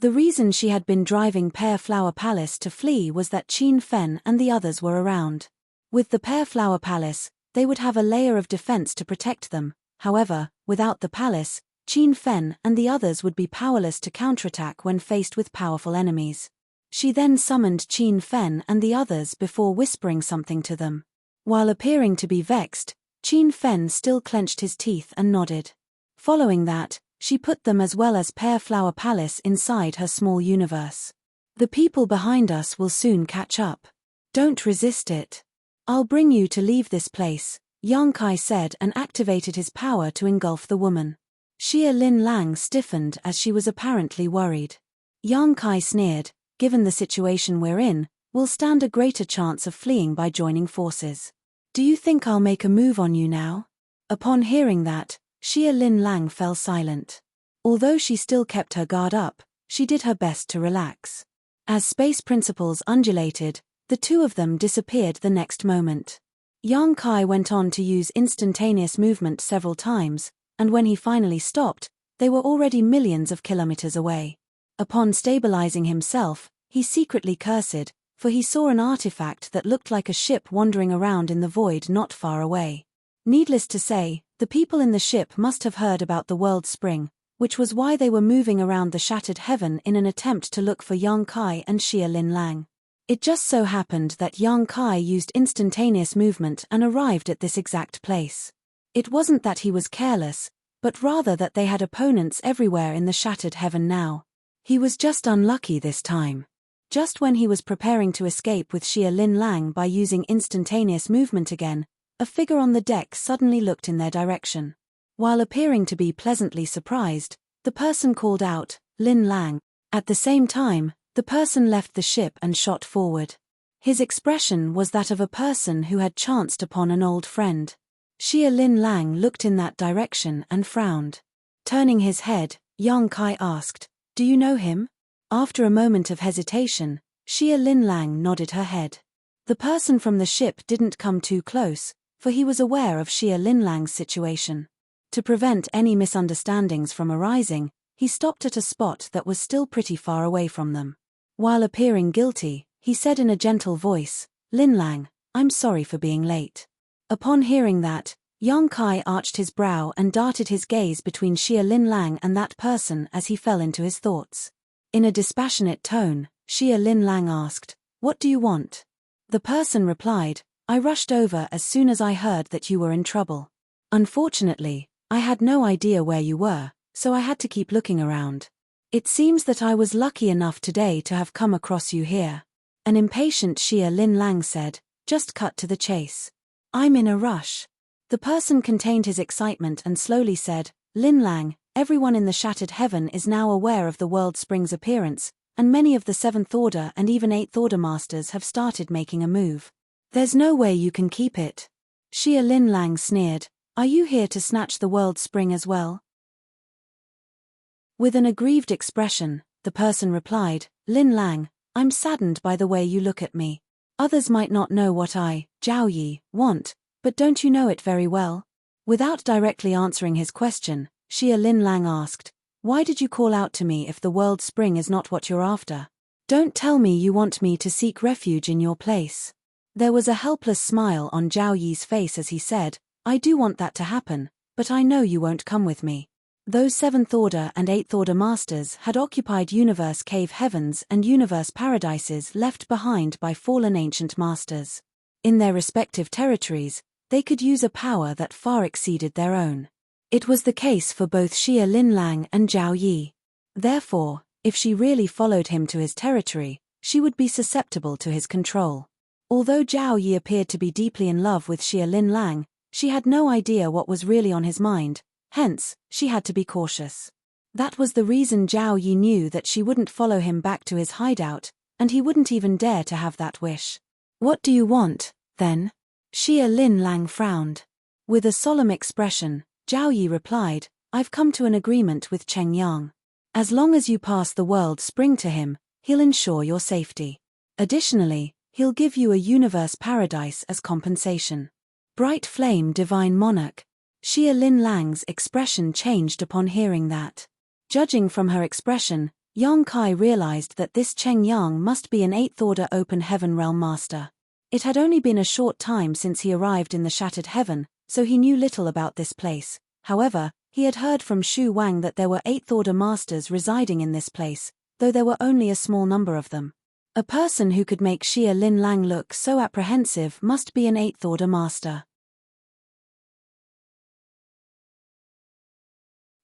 The reason she had been driving Pear Flower Palace to flee was that Qin Fen and the others were around. With the Pear Flower Palace, they would have a layer of defense to protect them. However, without the palace, Qin Fen and the others would be powerless to counterattack when faced with powerful enemies. She then summoned Qin Fen and the others before whispering something to them. While appearing to be vexed, Qin Fen still clenched his teeth and nodded. Following that, she put them as well as Pear Flower Palace inside her small universe. The people behind us will soon catch up. Don't resist it. I'll bring you to leave this place, Yang Kai said and activated his power to engulf the woman. Xia Lin Lang stiffened as she was apparently worried. Yang Kai sneered, given the situation we're in, we'll stand a greater chance of fleeing by joining forces. Do you think I'll make a move on you now? Upon hearing that, Xia Lin Lang fell silent. Although she still kept her guard up, she did her best to relax. As space principles undulated, the two of them disappeared the next moment. Yang Kai went on to use instantaneous movement several times, and when he finally stopped, they were already millions of kilometers away. Upon stabilizing himself, he secretly cursed, for he saw an artifact that looked like a ship wandering around in the void not far away. Needless to say, the people in the ship must have heard about the world spring, which was why they were moving around the shattered heaven in an attempt to look for Yang Kai and Xia Lin Lang. It just so happened that Yang Kai used instantaneous movement and arrived at this exact place. It wasn't that he was careless, but rather that they had opponents everywhere in the shattered heaven now. He was just unlucky this time. Just when he was preparing to escape with Xia Lin Lang by using instantaneous movement again, a figure on the deck suddenly looked in their direction. While appearing to be pleasantly surprised, the person called out, "Lin Lang." At the same time, the person left the ship and shot forward. His expression was that of a person who had chanced upon an old friend. Xia Lin Lang looked in that direction and frowned. Turning his head, Yang Kai asked, "Do you know him?" After a moment of hesitation, Xia Lin Lang nodded her head. The person from the ship didn't come too close, for he was aware of Xia Lin Lang's situation. To prevent any misunderstandings from arising, he stopped at a spot that was still pretty far away from them. While appearing guilty, he said in a gentle voice, "Lin Lang, I'm sorry for being late." Upon hearing that, Yang Kai arched his brow and darted his gaze between Xia Lin Lang and that person as he fell into his thoughts. In a dispassionate tone, Xia Lin Lang asked, "What do you want?" The person replied, "I rushed over as soon as I heard that you were in trouble. Unfortunately, I had no idea where you were, so I had to keep looking around. It seems that I was lucky enough today to have come across you here." An impatient Xia Lin Lang said, "Just cut to the chase. I'm in a rush." The person contained his excitement and slowly said, "Lin Lang, everyone in the shattered heaven is now aware of the world spring's appearance, and many of the 7th Order and even 8th Order masters have started making a move. There's no way you can keep it." Xia Lin Lang sneered, "Are you here to snatch the world spring as well?" With an aggrieved expression, the person replied, "Lin Lang, I'm saddened by the way you look at me. Others might not know what I, Zhao Yi, want, but don't you know it very well?" Without directly answering his question, Xia Lin Lang asked, "Why did you call out to me if the world spring is not what you're after? Don't tell me you want me to seek refuge in your place." There was a helpless smile on Zhao Yi's face as he said, "I do want that to happen, but I know you won't come with me." Those 7th Order and 8th Order masters had occupied universe cave heavens and universe paradises left behind by fallen ancient masters. In their respective territories, they could use a power that far exceeded their own. It was the case for both Xia Lin Lang and Zhao Yi. Therefore, if she really followed him to his territory, she would be susceptible to his control. Although Zhao Yi appeared to be deeply in love with Xia Lin Lang, she had no idea what was really on his mind. Hence, she had to be cautious. That was the reason Zhao Yi knew that she wouldn't follow him back to his hideout, and he wouldn't even dare to have that wish. "What do you want, then?" Xia Lin Lang frowned. With a solemn expression, Zhao Yi replied, "I've come to an agreement with Cheng Yang. As long as you pass the world spring to him, he'll ensure your safety. Additionally, he'll give you a universe paradise as compensation." "Bright flame divine monarch." Xia Lin Lang's expression changed upon hearing that. Judging from her expression, Yang Kai realized that this Cheng Yang must be an 8th Order Open Heaven Realm Master. It had only been a short time since he arrived in the Shattered Heaven, so he knew little about this place. However, he had heard from Xu Wang that there were 8th Order Masters residing in this place, though there were only a small number of them. A person who could make Xia Lin Lang look so apprehensive must be an 8th Order Master.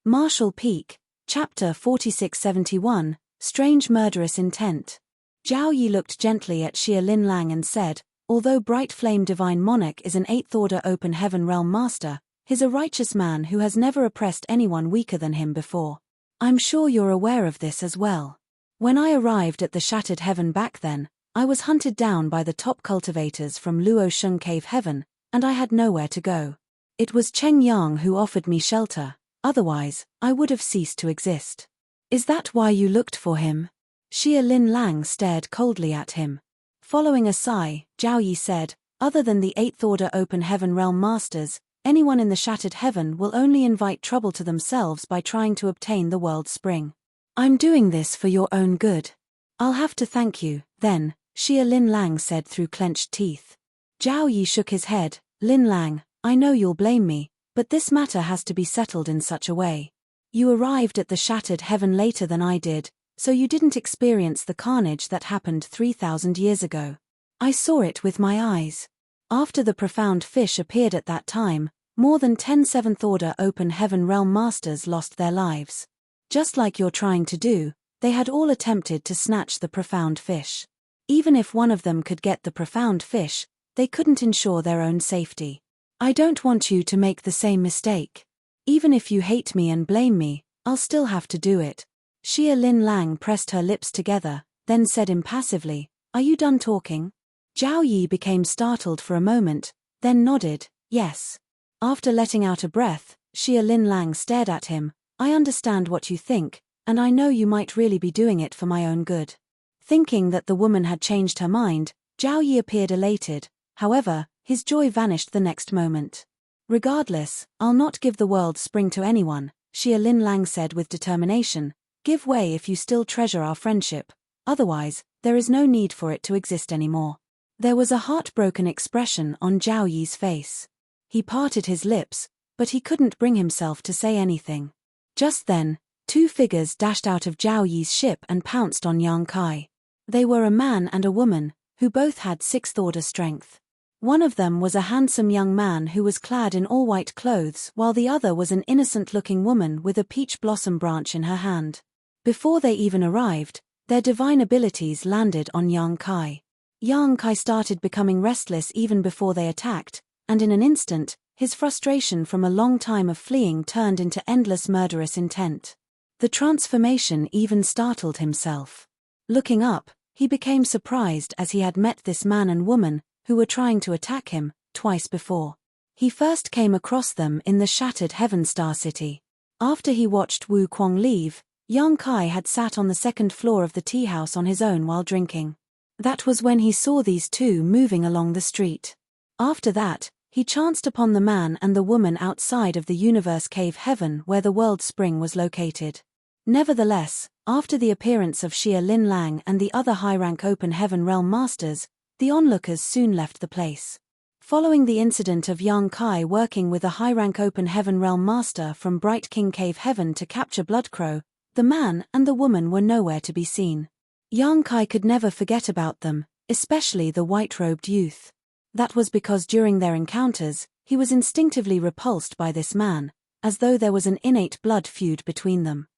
Martial Peak, Chapter 4671, Strange Murderous Intent. Zhao Yi looked gently at Xia Lin Lang and said, although Bright Flame Divine Monarch is an 8th Order Open Heaven Realm Master, he's a righteous man who has never oppressed anyone weaker than him before. I'm sure you're aware of this as well. When I arrived at the Shattered Heaven back then, I was hunted down by the top cultivators from Luo Sheng Cave Heaven, and I had nowhere to go. It was Cheng Yang who offered me shelter, otherwise, I would have ceased to exist. Is that why you looked for him? Xia Lin Lang stared coldly at him. Following a sigh, Zhao Yi said, other than the 8th Order Open Heaven Realm Masters, anyone in the Shattered Heaven will only invite trouble to themselves by trying to obtain the World Spring. I'm doing this for your own good. I'll have to thank you, then, Xia Lin Lang said through clenched teeth. Zhao Yi shook his head. Lin Lang, I know you'll blame me, but this matter has to be settled in such a way. You arrived at the Shattered Heaven later than I did, so you didn't experience the carnage that happened 3,000 years ago. I saw it with my eyes. After the Profound Fish appeared at that time, more than 10 7th Order Open Heaven Realm Masters lost their lives. Just like you're trying to do, they had all attempted to snatch the Profound Fish. Even if one of them could get the Profound Fish, they couldn't ensure their own safety. I don't want you to make the same mistake. Even if you hate me and blame me, I'll still have to do it. Xia Lin Lang pressed her lips together, then said impassively, are you done talking? Zhao Yi became startled for a moment, then nodded, yes. After letting out a breath, Xia Lin Lang stared at him. I understand what you think, and I know you might really be doing it for my own good. Thinking that the woman had changed her mind, Zhao Yi appeared elated. However, his joy vanished the next moment. Regardless, I'll not give the World Spring to anyone, Xia Lin Lang said with determination. Give way if you still treasure our friendship, otherwise, there is no need for it to exist anymore. There was a heartbroken expression on Zhao Yi's face. He parted his lips, but he couldn't bring himself to say anything. Just then, 2 figures dashed out of Zhao Yi's ship and pounced on Yang Kai. They were a man and a woman, who both had 6th Order strength. One of them was a handsome young man who was clad in all white clothes, while the other was an innocent-looking woman with a peach blossom branch in her hand. Before they even arrived, their divine abilities landed on Yang Kai. Yang Kai started becoming restless even before they attacked, and in an instant, his frustration from a long time of fleeing turned into endless murderous intent. The transformation even startled himself. Looking up, he became surprised as he had met this man and woman, who were trying to attack him, twice before. He first came across them in the Shattered Heaven Star City. After he watched Wu Kuang leave, Yang Kai had sat on the 2nd floor of the tea house on his own while drinking. That was when he saw these two moving along the street. After that, he chanced upon the man and the woman outside of the Universe Cave Heaven where the World Spring was located. Nevertheless, after the appearance of Xia Lin Lang and the other high-rank Open Heaven Realm Masters, the onlookers soon left the place. Following the incident of Yang Kai working with a high-rank Open Heaven Realm Master from Bright King Cave Heaven to capture Bloodcrow, the man and the woman were nowhere to be seen. Yang Kai could never forget about them, especially the white-robed youth. That was because during their encounters, he was instinctively repulsed by this man, as though there was an innate blood feud between them.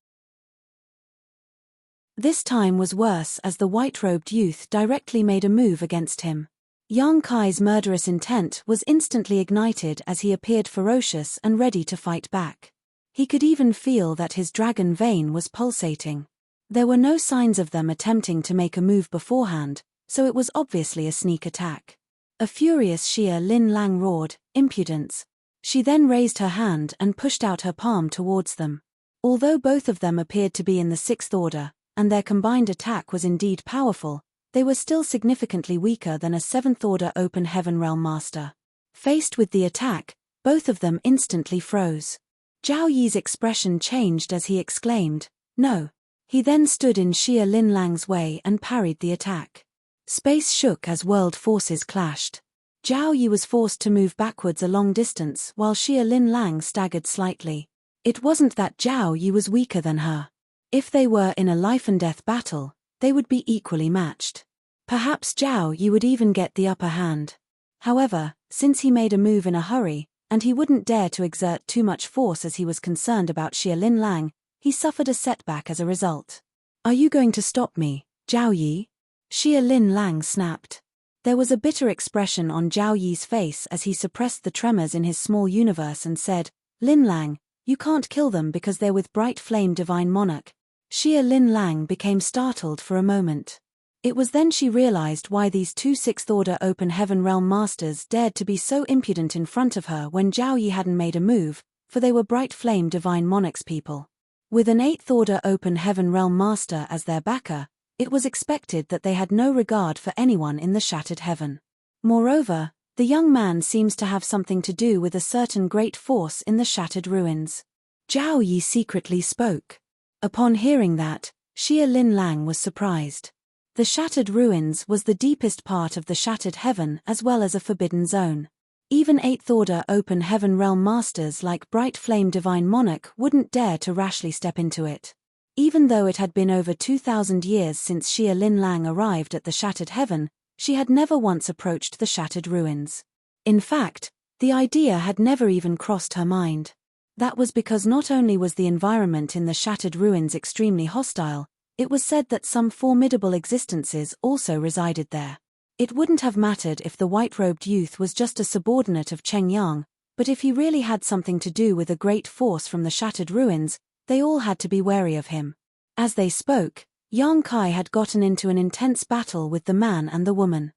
This time was worse as the white-robed youth directly made a move against him. Yang Kai's murderous intent was instantly ignited as he appeared ferocious and ready to fight back. He could even feel that his dragon vein was pulsating. There were no signs of them attempting to make a move beforehand, so it was obviously a sneak attack. A furious Xia Lin Lang roared, "Impudence!" She then raised her hand and pushed out her palm towards them. Although both of them appeared to be in the 6th Order, and their combined attack was indeed powerful, they were still significantly weaker than a 7th Order Open Heaven Realm Master. Faced with the attack, Both of them instantly froze. Zhao Yi's expression changed as he exclaimed, "No." He then stood in Xia Linlang's way and parried the attack. Space shook as world forces clashed. Zhao Yi was forced to move backwards a long distance while Xia Linlang staggered slightly. It wasn't that Zhao Yi was weaker than her. If they were in a life-and-death battle, they would be equally matched. Perhaps Zhao Yi would even get the upper hand. However, since he made a move in a hurry, and he wouldn't dare to exert too much force as he was concerned about Xia Linlang, he suffered a setback as a result. "Are you going to stop me, Zhao Yi?" Xia Linlang snapped. There was a bitter expression on Zhao Yi's face as he suppressed the tremors in his small universe and said, "Linlang, you can't kill them because they're with bright flame divine monarch." Xia Linlang became startled for a moment. It was then she realized why these two sixth-order open heaven realm masters dared to be so impudent in front of her when Zhao Yi hadn't made a move, for they were bright flame divine monarch's people. With an eighth-order open heaven realm master as their backer, it was expected that they had no regard for anyone in the shattered heaven. Moreover, the young man seems to have something to do with a certain great force in the shattered ruins. Zhao Yi secretly spoke. Upon hearing that, Xia Linlang was surprised. The shattered ruins was the deepest part of the shattered heaven as well as a forbidden zone. Even eighth-order open heaven realm masters like bright flame divine monarch wouldn't dare to rashly step into it. Even though it had been over 2,000 years since Xia Linlang arrived at the shattered heaven, she had never once approached the shattered ruins. In fact, the idea had never even crossed her mind. That was because not only was the environment in the shattered ruins extremely hostile, it was said that some formidable existences also resided there. It wouldn't have mattered if the white-robed youth was just a subordinate of Cheng Yang, but if he really had something to do with a great force from the shattered ruins, they all had to be wary of him. As they spoke, Yang Kai had gotten into an intense battle with the man and the woman.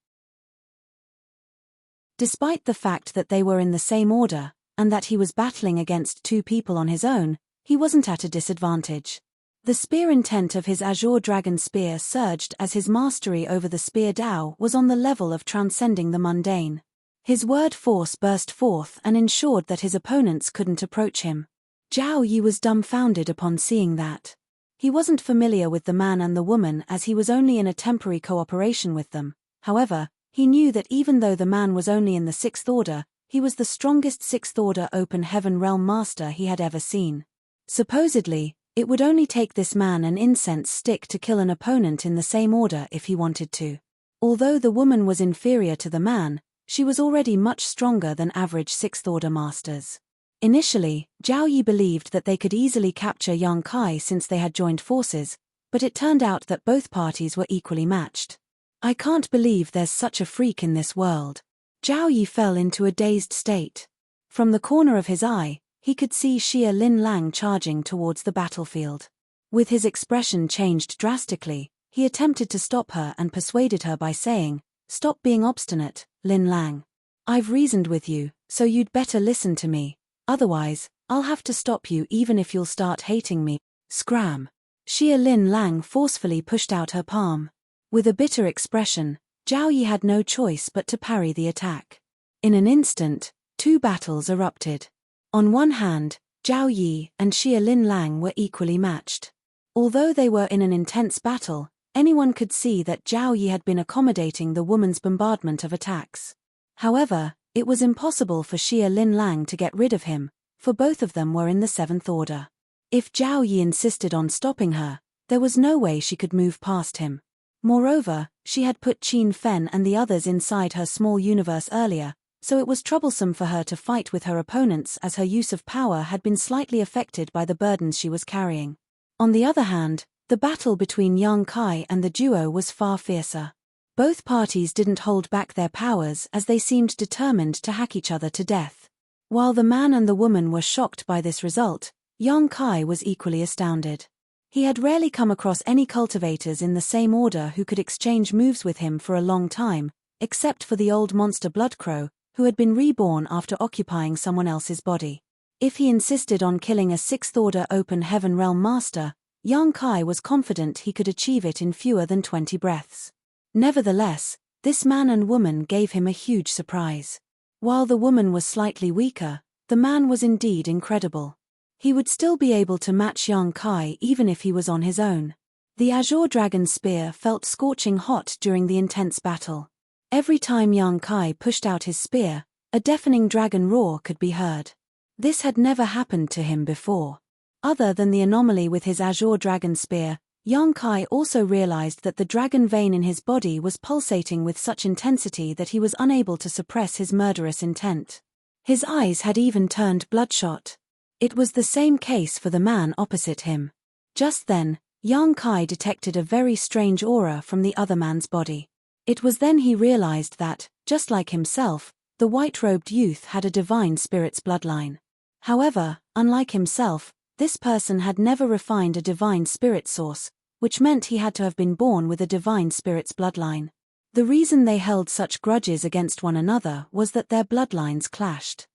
Despite the fact that they were in the same order, and that he was battling against two people on his own, he wasn't at a disadvantage. The spear intent of his azure dragon spear surged as his mastery over the spear Dao was on the level of transcending the mundane. His word force burst forth and ensured that his opponents couldn't approach him. Zhao Yi was dumbfounded upon seeing that. He wasn't familiar with the man and the woman as he was only in a temporary cooperation with them. However, he knew that even though the man was only in the sixth order, he was the strongest sixth-order open heaven realm master he had ever seen. Supposedly, it would only take this man an incense stick to kill an opponent in the same order if he wanted to. Although the woman was inferior to the man, she was already much stronger than average sixth-order masters. Initially, Zhao Yi believed that they could easily capture Yang Kai since they had joined forces, but it turned out that both parties were equally matched. "I can't believe there's such a freak in this world." Zhao Yi fell into a dazed state. From the corner of his eye, he could see Xia Linlang charging towards the battlefield. With his expression changed drastically, he attempted to stop her and persuaded her by saying, "Stop being obstinate, Linlang. I've reasoned with you, so you'd better listen to me. Otherwise, I'll have to stop you even if you'll start hating me." Scram! Xia Linlang forcefully pushed out her palm. With a bitter expression, Zhao Yi had no choice but to parry the attack. In an instant, two battles erupted. On one hand, Zhao Yi and Xia Linlang were equally matched. Although they were in an intense battle, anyone could see that Zhao Yi had been accommodating the woman's bombardment of attacks. However, it was impossible for Xia Linlang to get rid of him, for both of them were in the seventh order. If Zhao Yi insisted on stopping her, there was no way she could move past him. Moreover, she had put Qin Fen and the others inside her small universe earlier, so it was troublesome for her to fight with her opponents as her use of power had been slightly affected by the burdens she was carrying. On the other hand, the battle between Yang Kai and the duo was far fiercer. Both parties didn't hold back their powers as they seemed determined to hack each other to death. While the man and the woman were shocked by this result, Yang Kai was equally astounded. He had rarely come across any cultivators in the same order who could exchange moves with him for a long time, except for the old monster Bloodcrow, who had been reborn after occupying someone else's body. If he insisted on killing a sixth-order open heaven realm master, Yang Kai was confident he could achieve it in fewer than 20 breaths. Nevertheless, this man and woman gave him a huge surprise. While the woman was slightly weaker, the man was indeed incredible. He would still be able to match Yang Kai even if he was on his own. The azure dragon's spear felt scorching hot during the intense battle. Every time Yang Kai pushed out his spear, a deafening dragon roar could be heard. This had never happened to him before. Other than the anomaly with his azure dragon spear, Yang Kai also realized that the dragon vein in his body was pulsating with such intensity that he was unable to suppress his murderous intent. His eyes had even turned bloodshot. It was the same case for the man opposite him. Just then, Yang Kai detected a very strange aura from the other man's body. It was then he realized that, just like himself, the white-robed youth had a divine spirit's bloodline. However, unlike himself, this person had never refined a divine spirit source, which meant he had to have been born with a divine spirit's bloodline. The reason they held such grudges against one another was that their bloodlines clashed.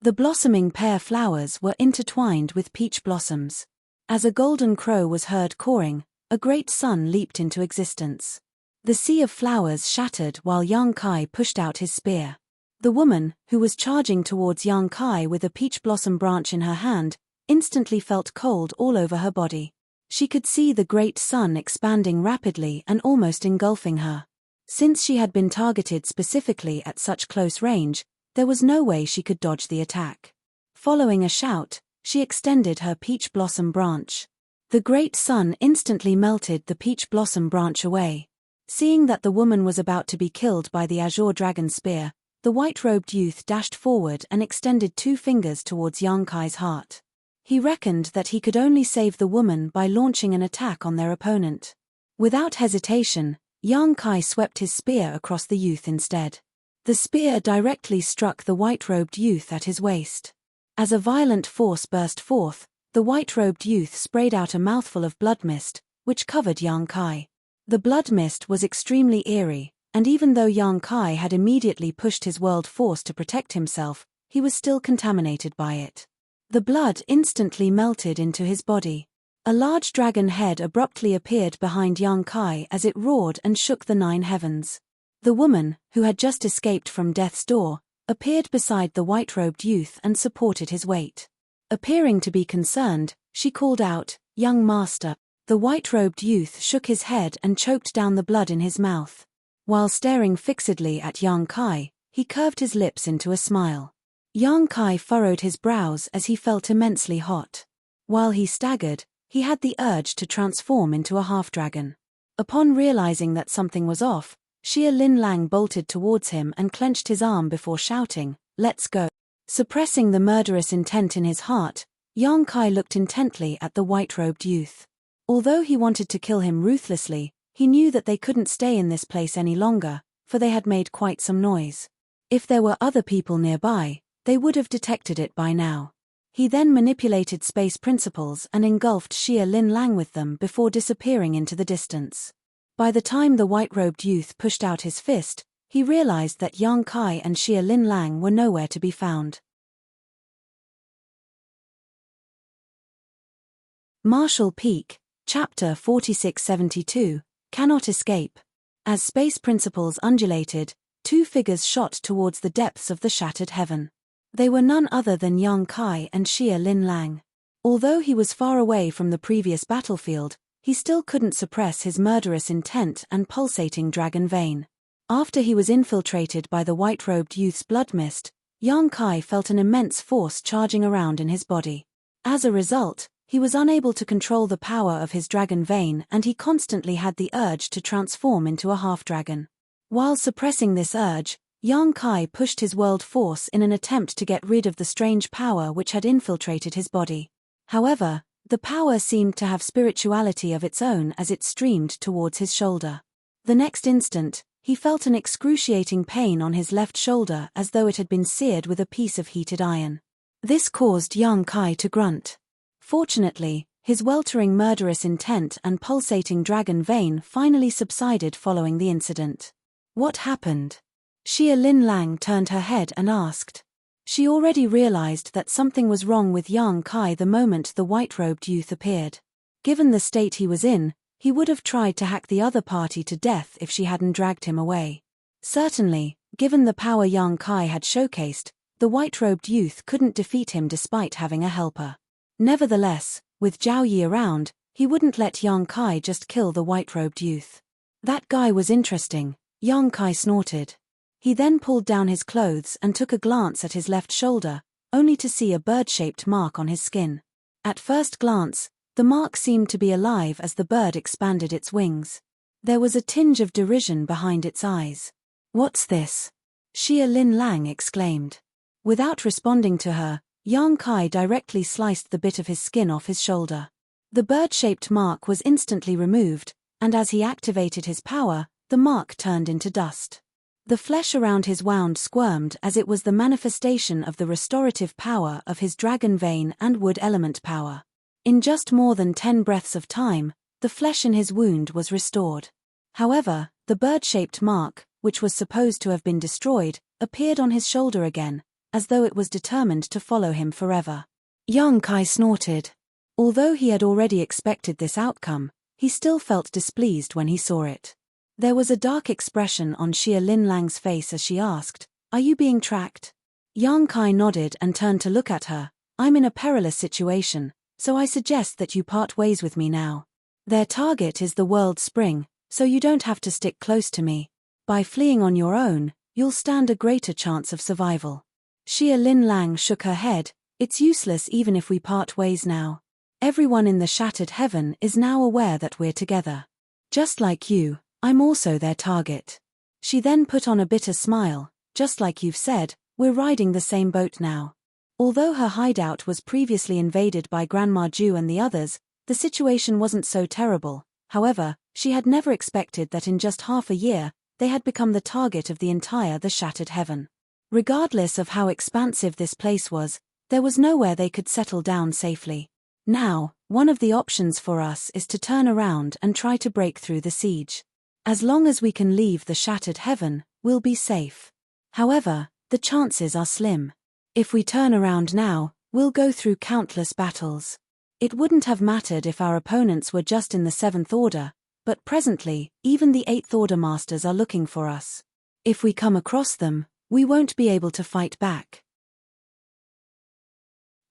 The blossoming pear flowers were intertwined with peach blossoms. As a golden crow was heard cawing, a great sun leaped into existence. The sea of flowers shattered while Yang Kai pushed out his spear. The woman, who was charging towards Yang Kai with a peach blossom branch in her hand, instantly felt cold all over her body. She could see the great sun expanding rapidly and almost engulfing her. Since she had been targeted specifically at such close range, there was no way she could dodge the attack. Following a shout, she extended her peach blossom branch. The great sun instantly melted the peach blossom branch away. Seeing that the woman was about to be killed by the azure dragon spear, the white-robed youth dashed forward and extended 2 fingers towards Yang Kai's heart. He reckoned that he could only save the woman by launching an attack on their opponent. Without hesitation, Yang Kai swept his spear across the youth instead. The spear directly struck the white-robed youth at his waist. As a violent force burst forth, the white-robed youth sprayed out a mouthful of blood mist, which covered Yang Kai. The blood mist was extremely eerie, and even though Yang Kai had immediately pushed his world force to protect himself, he was still contaminated by it. The blood instantly melted into his body. A large dragon head abruptly appeared behind Yang Kai as it roared and shook the 9 heavens. The woman, who had just escaped from death's door, appeared beside the white-robed youth and supported his weight. Appearing to be concerned, she called out, "Young master." The white-robed youth shook his head and choked down the blood in his mouth. While staring fixedly at Yang Kai, he curved his lips into a smile. Yang Kai furrowed his brows as he felt immensely hot. While he staggered, he had the urge to transform into a half-dragon. Upon realizing that something was off, Xia Linlang bolted towards him and clenched his arm before shouting, "Let's go." Suppressing the murderous intent in his heart, Yang Kai looked intently at the white-robed youth. Although he wanted to kill him ruthlessly, he knew that they couldn't stay in this place any longer, for they had made quite some noise. If there were other people nearby, they would have detected it by now. He then manipulated space principles and engulfed Xia Linlang with them before disappearing into the distance. By the time the white-robed youth pushed out his fist, he realized that Yang Kai and Xia Linlang were nowhere to be found. Marshall Peak, Chapter 4672, Cannot Escape. As space principles undulated, 2 figures shot towards the depths of the shattered heaven. They were none other than Yang Kai and Xia Linlang. Although he was far away from the previous battlefield, he still couldn't suppress his murderous intent and pulsating dragon vein. After he was infiltrated by the white-robed youth's blood mist, Yang Kai felt an immense force charging around in his body. As a result, he was unable to control the power of his dragon vein and he constantly had the urge to transform into a half-dragon. While suppressing this urge, Yang Kai pushed his world force in an attempt to get rid of the strange power which had infiltrated his body. However, the power seemed to have spirituality of its own as it streamed towards his shoulder. The next instant, he felt an excruciating pain on his left shoulder as though it had been seared with a piece of heated iron. This caused Yang Kai to grunt. Fortunately, his weltering murderous intent and pulsating dragon vein finally subsided following the incident. What happened? Xia Linlang turned her head and asked. She already realized that something was wrong with Yang Kai the moment the white-robed youth appeared. Given the state he was in, he would have tried to hack the other party to death if she hadn't dragged him away. Certainly, given the power Yang Kai had showcased, The white-robed youth couldn't defeat him despite having a helper. Nevertheless, with Zhao Yi around, he wouldn't let Yang Kai just kill the white-robed youth. That guy was interesting, Yang Kai snorted. He then pulled down his clothes and took a glance at his left shoulder, only to see a bird-shaped mark on his skin. At first glance, the mark seemed to be alive as the bird expanded its wings. There was a tinge of derision behind its eyes. "What's this?" Xia Lin Lang exclaimed. Without responding to her, Yang Kai directly sliced the bit of his skin off his shoulder. The bird-shaped mark was instantly removed, and as he activated his power, the mark turned into dust. The flesh around his wound squirmed as it was the manifestation of the restorative power of his dragon vein and wood element power. In just more than 10 breaths of time, the flesh in his wound was restored. However, the bird-shaped mark, which was supposed to have been destroyed, appeared on his shoulder again, as though it was determined to follow him forever. Yang Kai snorted. Although he had already expected this outcome, he still felt displeased when he saw it. There was a dark expression on Xia Lin Lang's face as she asked, "Are you being tracked?" Yang Kai nodded and turned to look at her. "I'm in a perilous situation, so I suggest that you part ways with me now. Their target is the world spring, so you don't have to stick close to me. By fleeing on your own, you'll stand a greater chance of survival." Xia Lin Lang shook her head. "It's useless even if we part ways now. Everyone in the Shattered Heaven is now aware that we're together. Just like you, I'm also their target." She then put on a bitter smile. "Just like you've said, we're riding the same boat now." Although her hideout was previously invaded by Grandma Ju and the others, the situation wasn't so terrible. However, she had never expected that in just half a year, they had become the target of the entire The Shattered Heaven. Regardless of how expansive this place was, there was nowhere they could settle down safely. Now, one of the options for us is to turn around and try to break through the siege. As long as we can leave the Shattered Heaven, we'll be safe. However, the chances are slim. If we turn around now, we'll go through countless battles. It wouldn't have mattered if our opponents were just in the 7th Order, but presently, even the 8th Order Masters are looking for us. If we come across them, we won't be able to fight back."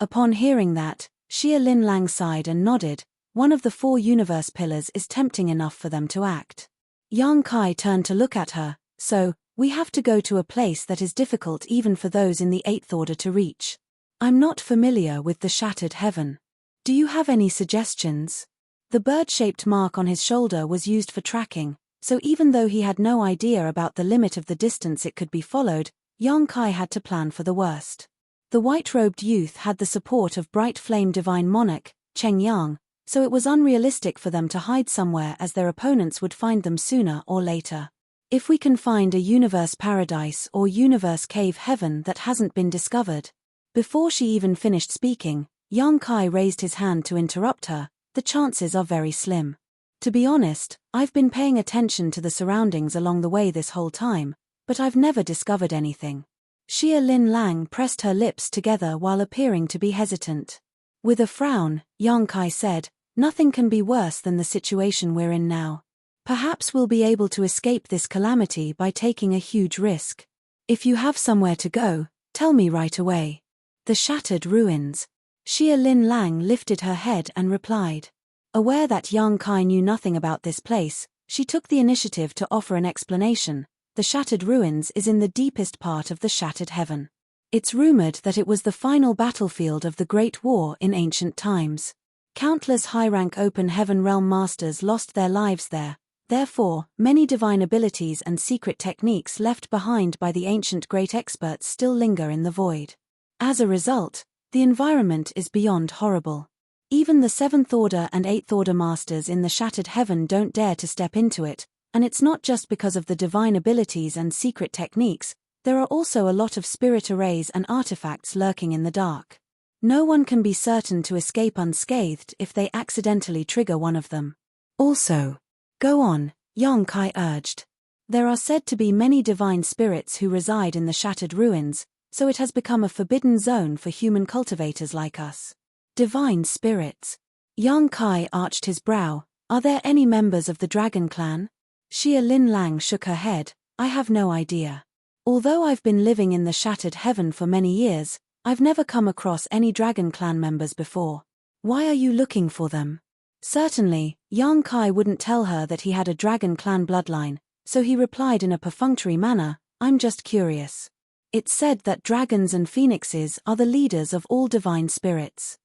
Upon hearing that, Xia Lin Lang sighed and nodded. One of the 4 universe pillars is tempting enough for them to act. Yang Kai turned to look at her. "So, we have to go to a place that is difficult even for those in the 8th Order to reach. I'm not familiar with the Shattered Heaven. Do you have any suggestions?" The bird-shaped mark on his shoulder was used for tracking, so even though he had no idea about the limit of the distance it could be followed, Yang Kai had to plan for the worst. The white-robed youth had the support of Bright Flame Divine Monarch, Cheng Yang, so it was unrealistic for them to hide somewhere as their opponents would find them sooner or later. If we can find a universe paradise or universe cave heaven that hasn't been discovered. Before she even finished speaking, Yang Kai raised his hand to interrupt her. "The chances are very slim. To be honest, I've been paying attention to the surroundings along the way this whole time, but I've never discovered anything." Xia Lin Lang pressed her lips together while appearing to be hesitant. With a frown, Yang Kai said, "Nothing can be worse than the situation we're in now. Perhaps we'll be able to escape this calamity by taking a huge risk. If you have somewhere to go, tell me right away." "The Shattered Ruins." Xia Lin Lang lifted her head and replied. Aware that Yang Kai knew nothing about this place, she took the initiative to offer an explanation. "The Shattered Ruins is in the deepest part of the Shattered Heaven. It's rumored that it was the final battlefield of the Great War in ancient times. Countless high-rank open heaven realm masters lost their lives there. Therefore, many divine abilities and secret techniques left behind by the ancient great experts still linger in the void. As a result, the environment is beyond horrible. Even the 7th Order and 8th Order Masters in the Shattered Heaven don't dare to step into it, and it's not just because of the divine abilities and secret techniques, there are also a lot of spirit arrays and artifacts lurking in the dark. No one can be certain to escape unscathed if they accidentally trigger one of them. Also, go on, Yang Kai urged. There are said to be many divine spirits who reside in the Shattered Ruins, so it has become a forbidden zone for human cultivators like us. Divine spirits. Yang Kai arched his brow. Are there any members of the Dragon Clan? Xia Lin Lang shook her head. I have no idea. Although I've been living in the shattered heaven for many years, I've never come across any dragon clan members before. Why are you looking for them? Certainly, Yang Kai wouldn't tell her that he had a dragon clan bloodline, so he replied in a perfunctory manner, I'm just curious. It's said that dragons and phoenixes are the leaders of all divine spirits.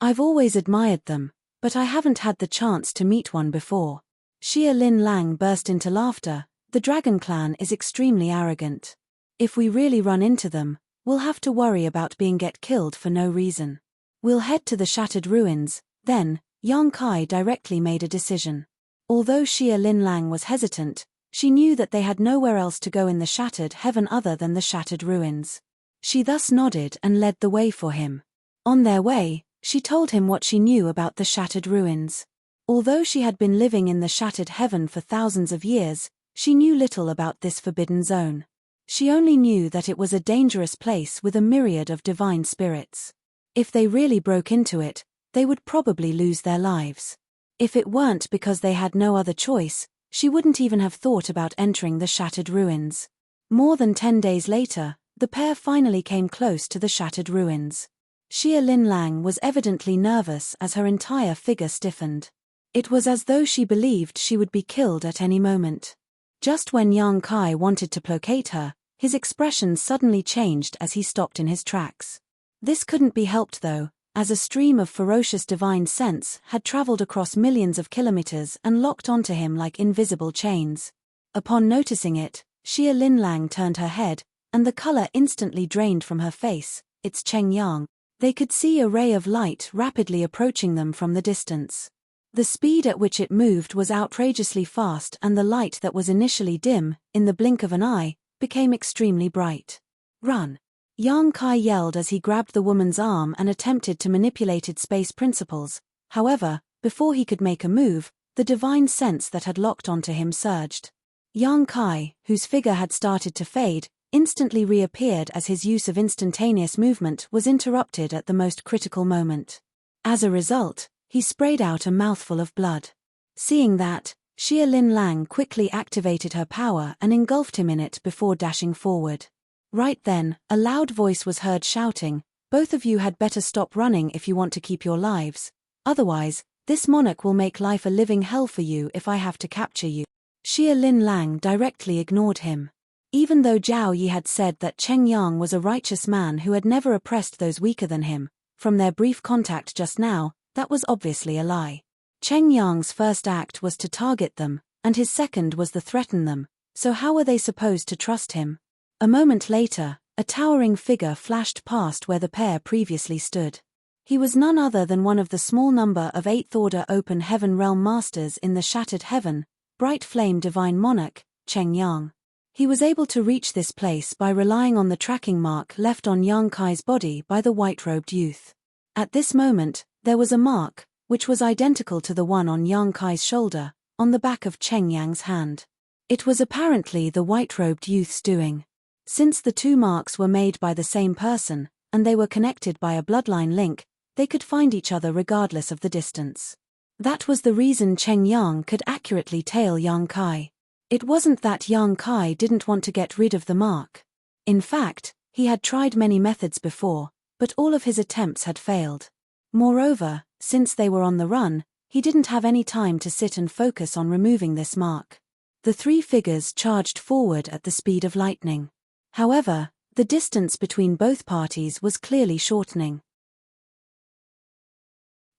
I've always admired them, but I haven't had the chance to meet one before. Xia Lin Lang burst into laughter. The dragon clan is extremely arrogant. If we really run into them, we'll have to worry about being killed for no reason. We'll head to the shattered ruins. Then, Yang Kai directly made a decision. Although Xia Lin Lang was hesitant, she knew that they had nowhere else to go in the shattered heaven other than the shattered ruins. She thus nodded and led the way for him. On their way, she told him what she knew about the shattered ruins. Although she had been living in the shattered heaven for thousands of years, she knew little about this forbidden zone. She only knew that it was a dangerous place with a myriad of divine spirits. If they really broke into it, they would probably lose their lives. If it weren't because they had no other choice, she wouldn't even have thought about entering the shattered ruins. More than 10 days later, the pair finally came close to the shattered ruins. Xia Lin Lang was evidently nervous as her entire figure stiffened. It was as though she believed she would be killed at any moment. Just when Yang Kai wanted to placate her, his expression suddenly changed as he stopped in his tracks. This couldn't be helped though, as a stream of ferocious divine sense had traveled across millions of kilometers and locked onto him like invisible chains. Upon noticing it, Xia Lin Lang turned her head, and the color instantly drained from her face. It's Cheng Yang. They could see a ray of light rapidly approaching them from the distance. The speed at which it moved was outrageously fast, and the light that was initially dim, in the blink of an eye, became extremely bright. Run! Yang Kai yelled as he grabbed the woman's arm and attempted to manipulate its space principles. However, before he could make a move, the divine sense that had locked onto him surged. Yang Kai, whose figure had started to fade, instantly reappeared as his use of instantaneous movement was interrupted at the most critical moment. As a result, he sprayed out a mouthful of blood. Seeing that, Xia Lin Lang quickly activated her power and engulfed him in it before dashing forward. Right then, a loud voice was heard shouting, "Both of you had better stop running if you want to keep your lives. Otherwise, this monarch will make life a living hell for you if I have to capture you." Xia Lin Lang directly ignored him. Even though Zhao Yi had said that Cheng Yang was a righteous man who had never oppressed those weaker than him, from their brief contact just now, that was obviously a lie. Cheng Yang's first act was to target them, and his second was to threaten them, so how were they supposed to trust him? A moment later, a towering figure flashed past where the pair previously stood. He was none other than one of the small number of 8th Order Open Heaven Realm Masters in the Shattered Heaven, Bright Flame Divine Monarch, Cheng Yang. He was able to reach this place by relying on the tracking mark left on Yang Kai's body by the white-robed youth. At this moment, there was a mark, which was identical to the one on Yang Kai's shoulder, on the back of Cheng Yang's hand. It was apparently the white-robed youth's doing. Since the two marks were made by the same person, and they were connected by a bloodline link, they could find each other regardless of the distance. That was the reason Cheng Yang could accurately tail Yang Kai. It wasn't that Yang Kai didn't want to get rid of the mark. In fact, he had tried many methods before, but all of his attempts had failed. Moreover, since they were on the run, he didn't have any time to sit and focus on removing this mark. The three figures charged forward at the speed of lightning. However, the distance between both parties was clearly shortening.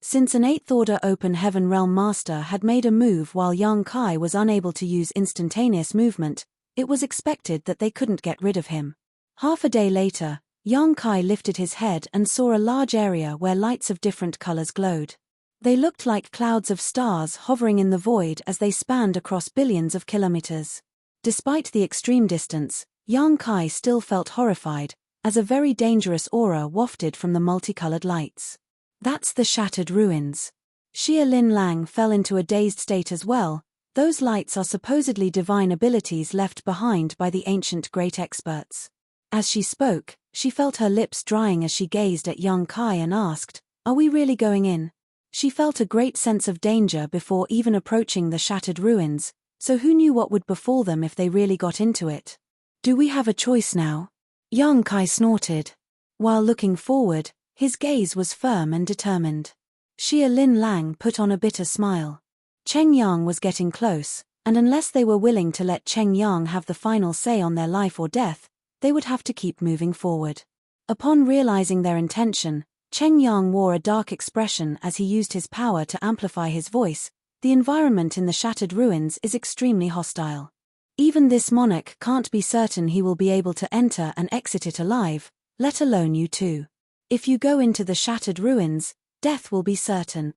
Since an 8th Order Open Heaven Realm Master had made a move while Yang Kai was unable to use instantaneous movement, it was expected that they couldn't get rid of him. Half a day later, Yang Kai lifted his head and saw a large area where lights of different colors glowed. They looked like clouds of stars hovering in the void as they spanned across billions of kilometers. Despite the extreme distance, Yang Kai still felt horrified, as a very dangerous aura wafted from the multicolored lights. That's the shattered ruins. Xia Lin Lang fell into a dazed state as well. Those lights are supposedly divine abilities left behind by the ancient great experts. As she spoke, she felt her lips drying as she gazed at Yang Kai and asked, "Are we really going in?" She felt a great sense of danger before even approaching the shattered ruins, So who knew what would befall them if they really got into it? Do we have a choice now? Yang Kai snorted. While looking forward, his gaze was firm and determined. Xia Lin Lang put on a bitter smile. Cheng Yang was getting close, and unless they were willing to let Cheng Yang have the final say on their life or death, they would have to keep moving forward. Upon realizing their intention, Cheng Yang wore a dark expression as he used his power to amplify his voice. The environment in the shattered ruins is extremely hostile. Even this monarch can't be certain he will be able to enter and exit it alive, let alone you two. If you go into the shattered ruins, death will be certain.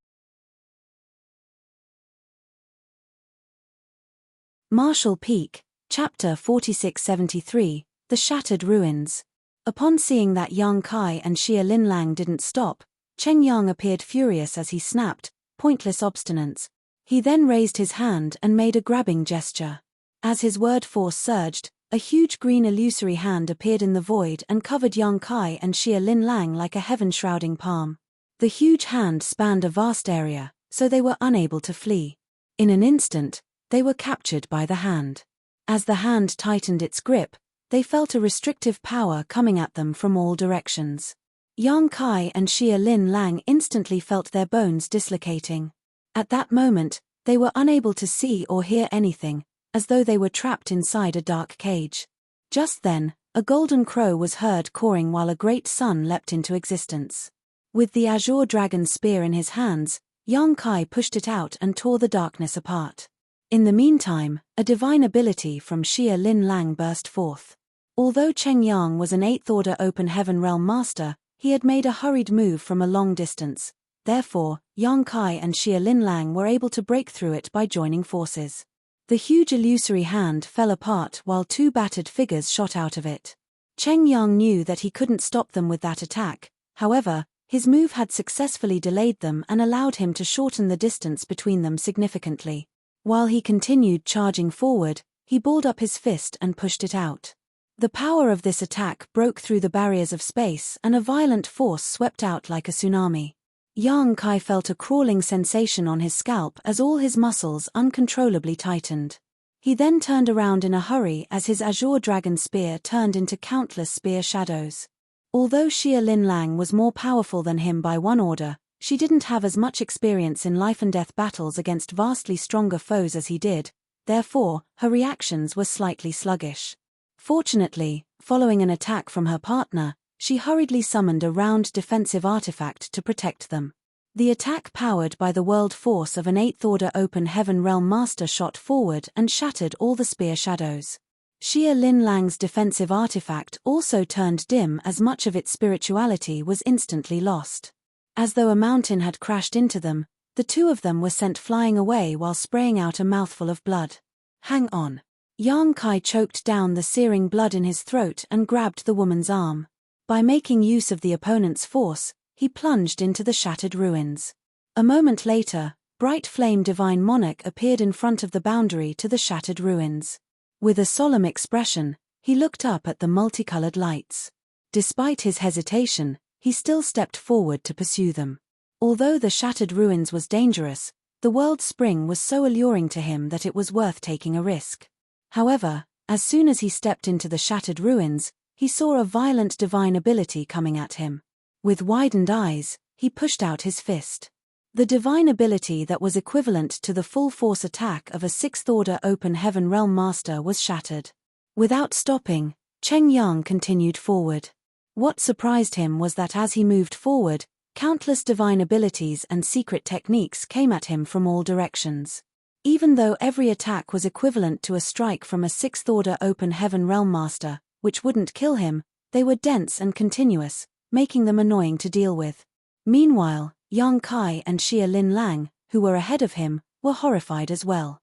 Marshall Peak, Chapter 4673, The Shattered Ruins. Upon seeing that Yang Kai and Xia Lin Lang didn't stop, Cheng Yang appeared furious as he snapped, "Pointless obstinance." He then raised his hand and made a grabbing gesture. As his word force surged, a huge green illusory hand appeared in the void and covered Yang Kai and Xia Lin Lang like a heaven-shrouding palm. The huge hand spanned a vast area, so they were unable to flee. In an instant, they were captured by the hand. As the hand tightened its grip, they felt a restrictive power coming at them from all directions. Yang Kai and Xia Lin Lang instantly felt their bones dislocating. At that moment, they were unable to see or hear anything, as though they were trapped inside a dark cage. Just then, a golden crow was heard cawing while a great sun leapt into existence. With the azure dragon spear in his hands, Yang Kai pushed it out and tore the darkness apart. In the meantime, a divine ability from Xia Lin Lang burst forth. Although Cheng Yang was an 8th Order Open Heaven Realm Master, he had made a hurried move from a long distance. Therefore, Yang Kai and Xia Lin Lang were able to break through it by joining forces. The huge illusory hand fell apart while two battered figures shot out of it. Cheng Yang knew that he couldn't stop them with that attack. However, his move had successfully delayed them and allowed him to shorten the distance between them significantly. While he continued charging forward, he balled up his fist and pushed it out. The power of this attack broke through the barriers of space and a violent force swept out like a tsunami. Yang Kai felt a crawling sensation on his scalp as all his muscles uncontrollably tightened. He then turned around in a hurry as his azure dragon spear turned into countless spear shadows. Although Xia Lin Lang was more powerful than him by one order, she didn't have as much experience in life-and-death battles against vastly stronger foes as he did, therefore, her reactions were slightly sluggish. Fortunately, following an attack from her partner, she hurriedly summoned a round defensive artifact to protect them. The attack powered by the world force of an 8th Order Open Heaven Realm Master shot forward and shattered all the spear shadows. Xia Lin Lang's defensive artifact also turned dim as much of its spirituality was instantly lost. As though a mountain had crashed into them, the two of them were sent flying away while spraying out a mouthful of blood. "Hang on." Yang Kai choked down the searing blood in his throat and grabbed the woman's arm. By making use of the opponent's force, he plunged into the shattered ruins. A moment later, bright flame divine monarch appeared in front of the boundary to the shattered ruins. With a solemn expression, he looked up at the multicolored lights. Despite his hesitation, he still stepped forward to pursue them. Although the shattered ruins was dangerous, the world spring was so alluring to him that it was worth taking a risk. However, as soon as he stepped into the shattered ruins, he saw a violent divine ability coming at him. With widened eyes, he pushed out his fist. The divine ability that was equivalent to the full force attack of a 6th Order Open Heaven Realm Master was shattered. Without stopping, Cheng Yang continued forward. What surprised him was that as he moved forward, countless divine abilities and secret techniques came at him from all directions. Even though every attack was equivalent to a strike from a 6th Order Open Heaven Realm Master, which wouldn't kill him, they were dense and continuous, making them annoying to deal with. Meanwhile, Yang Kai and Xia Lin Lang, who were ahead of him, were horrified as well.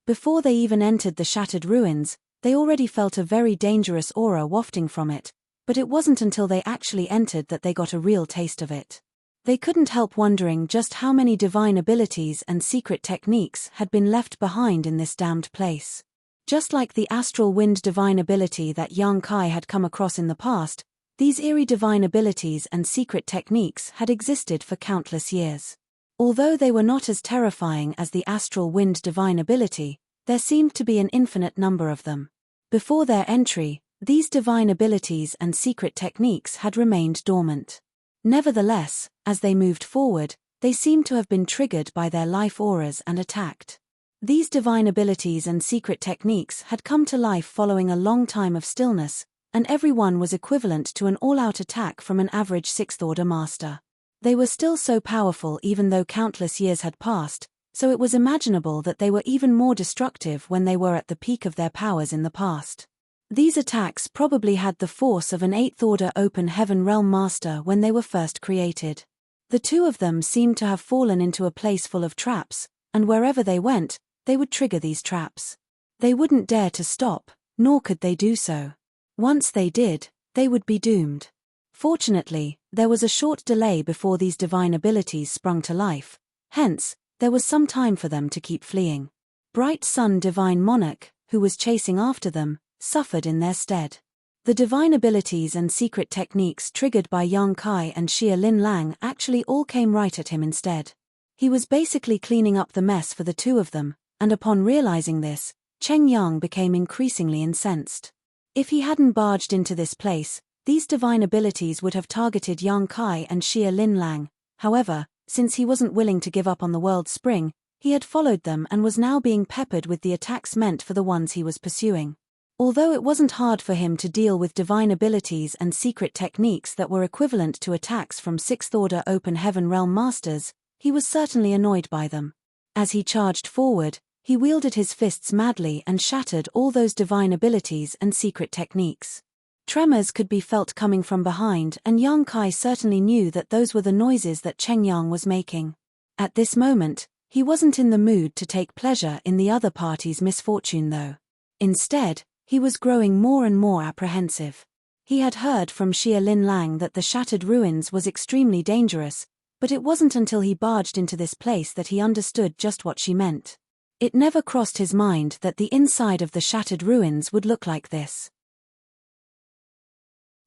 Before they even entered the shattered ruins, they already felt a very dangerous aura wafting from it, but it wasn't until they actually entered that they got a real taste of it. They couldn't help wondering just how many divine abilities and secret techniques had been left behind in this damned place. Just like the astral wind divine ability that Yang Kai had come across in the past, these eerie divine abilities and secret techniques had existed for countless years. Although they were not as terrifying as the astral wind divine ability, there seemed to be an infinite number of them. Before their entry, these divine abilities and secret techniques had remained dormant. Nevertheless, as they moved forward, they seemed to have been triggered by their life auras and attacked. These divine abilities and secret techniques had come to life following a long time of stillness, and every one was equivalent to an all-out attack from an average sixth-order master. They were still so powerful even though countless years had passed, so it was imaginable that they were even more destructive when they were at the peak of their powers in the past. These attacks probably had the force of an eighth-order open heaven realm master when they were first created. The two of them seemed to have fallen into a place full of traps, and wherever they went, they would trigger these traps. They wouldn't dare to stop, nor could they do so. Once they did, they would be doomed. Fortunately, there was a short delay before these divine abilities sprung to life, hence, there was some time for them to keep fleeing. Bright Sun Divine Monarch, who was chasing after them, suffered in their stead. The divine abilities and secret techniques triggered by Yang Kai and Xia Lin Lang actually all came right at him instead. He was basically cleaning up the mess for the two of them, and upon realizing this, Cheng Yang became increasingly incensed. If he hadn't barged into this place, these divine abilities would have targeted Yang Kai and Xia Lin Lang. However, since he wasn't willing to give up on the world spring, he had followed them and was now being peppered with the attacks meant for the ones he was pursuing. Although it wasn't hard for him to deal with divine abilities and secret techniques that were equivalent to attacks from sixth-order open heaven realm masters, he was certainly annoyed by them. As he charged forward, he wielded his fists madly and shattered all those divine abilities and secret techniques. Tremors could be felt coming from behind, and Yang Kai certainly knew that those were the noises that Cheng Yang was making. At this moment, he wasn't in the mood to take pleasure in the other party's misfortune though. Instead, he was growing more and more apprehensive. He had heard from Xia Lin Lang that the shattered ruins was extremely dangerous, but it wasn't until he barged into this place that he understood just what she meant. It never crossed his mind that the inside of the shattered ruins would look like this.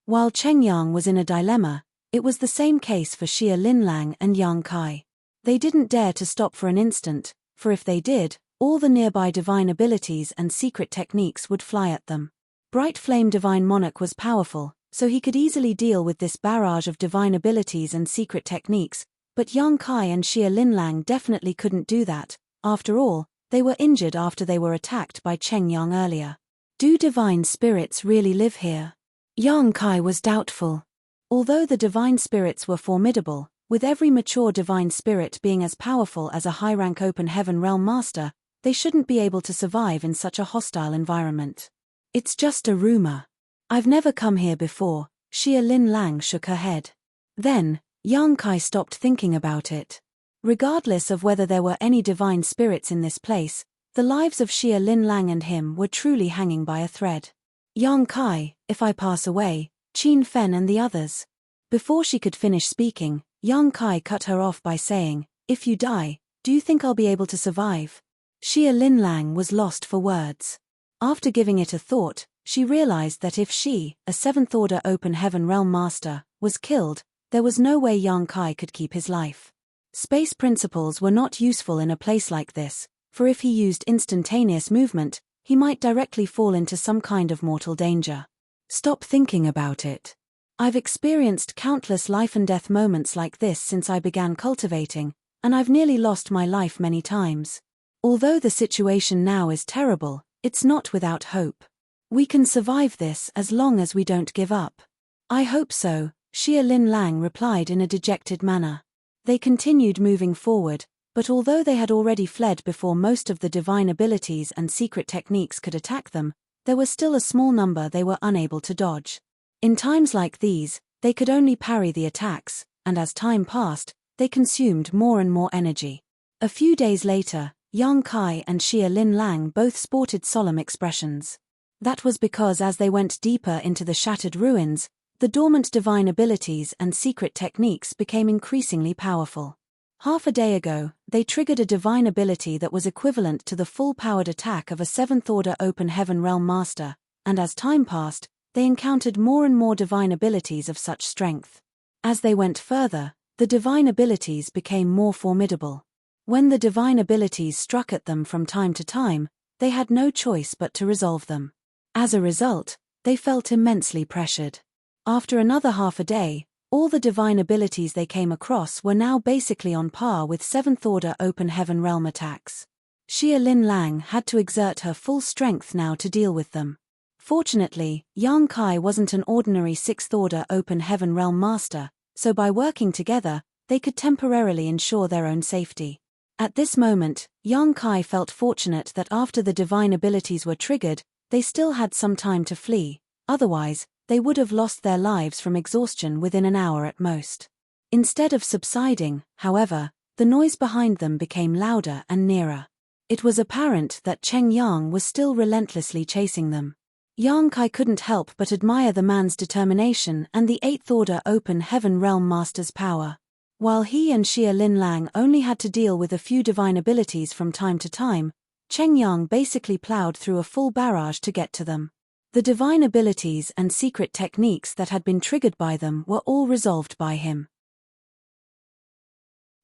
While Cheng Yang was in a dilemma, it was the same case for Xia Lin Lang and Yang Kai. They didn't dare to stop for an instant, for if they did, all the nearby divine abilities and secret techniques would fly at them. Bright Flame Divine Monarch was powerful, so he could easily deal with this barrage of divine abilities and secret techniques, but Yang Kai and Xia Lin Lang definitely couldn't do that. After all, they were injured after they were attacked by Cheng Yang earlier. Do divine spirits really live here? Yang Kai was doubtful. Although the divine spirits were formidable, with every mature divine spirit being as powerful as a high-rank open heaven realm master, they shouldn't be able to survive in such a hostile environment. It's just a rumor. I've never come here before. Xia Lin Lang shook her head. Then, Yang Kai stopped thinking about it. Regardless of whether there were any divine spirits in this place, the lives of Xia Lin Lang and him were truly hanging by a thread. Yang Kai, if I pass away, Qin Fen and the others. Before she could finish speaking, Yang Kai cut her off by saying, if you die, do you think I'll be able to survive? Xia Lin Lang was lost for words. After giving it a thought, she realized that if she, a seventh-order open heaven realm master, was killed, there was no way Yang Kai could keep his life. Space principles were not useful in a place like this, for if he used instantaneous movement, he might directly fall into some kind of mortal danger. Stop thinking about it. I've experienced countless life and death moments like this since I began cultivating, and I've nearly lost my life many times. Although the situation now is terrible, it's not without hope. We can survive this as long as we don't give up. I hope so, Xia Lin Lang replied in a dejected manner. They continued moving forward, but although they had already fled before most of the divine abilities and secret techniques could attack them, there was still a small number they were unable to dodge. In times like these, they could only parry the attacks, and as time passed, they consumed more and more energy. A few days later, Yang Kai and Xia Lin Lang both sported solemn expressions. That was because as they went deeper into the shattered ruins, the dormant divine abilities and secret techniques became increasingly powerful. Half a day ago, they triggered a divine ability that was equivalent to the full-powered attack of a seventh-order open heaven realm master, and as time passed, they encountered more and more divine abilities of such strength. As they went further, the divine abilities became more formidable. When the divine abilities struck at them from time to time, they had no choice but to resolve them. As a result, they felt immensely pressured. After another half a day, all the divine abilities they came across were now basically on par with 7th Order Open Heaven Realm attacks. Xia Lin Lang had to exert her full strength now to deal with them. Fortunately, Yang Kai wasn't an ordinary 6th Order Open Heaven Realm master, so by working together, they could temporarily ensure their own safety. At this moment, Yang Kai felt fortunate that after the divine abilities were triggered, they still had some time to flee, otherwise, they would have lost their lives from exhaustion within an hour at most. Instead of subsiding, however, the noise behind them became louder and nearer. It was apparent that Cheng Yang was still relentlessly chasing them. Yang Kai couldn't help but admire the man's determination and the 8th Order Open Heaven Realm Master's power. While he and Xia Lin Lang only had to deal with a few divine abilities from time to time, Cheng Yang basically plowed through a full barrage to get to them. The divine abilities and secret techniques that had been triggered by them were all resolved by him.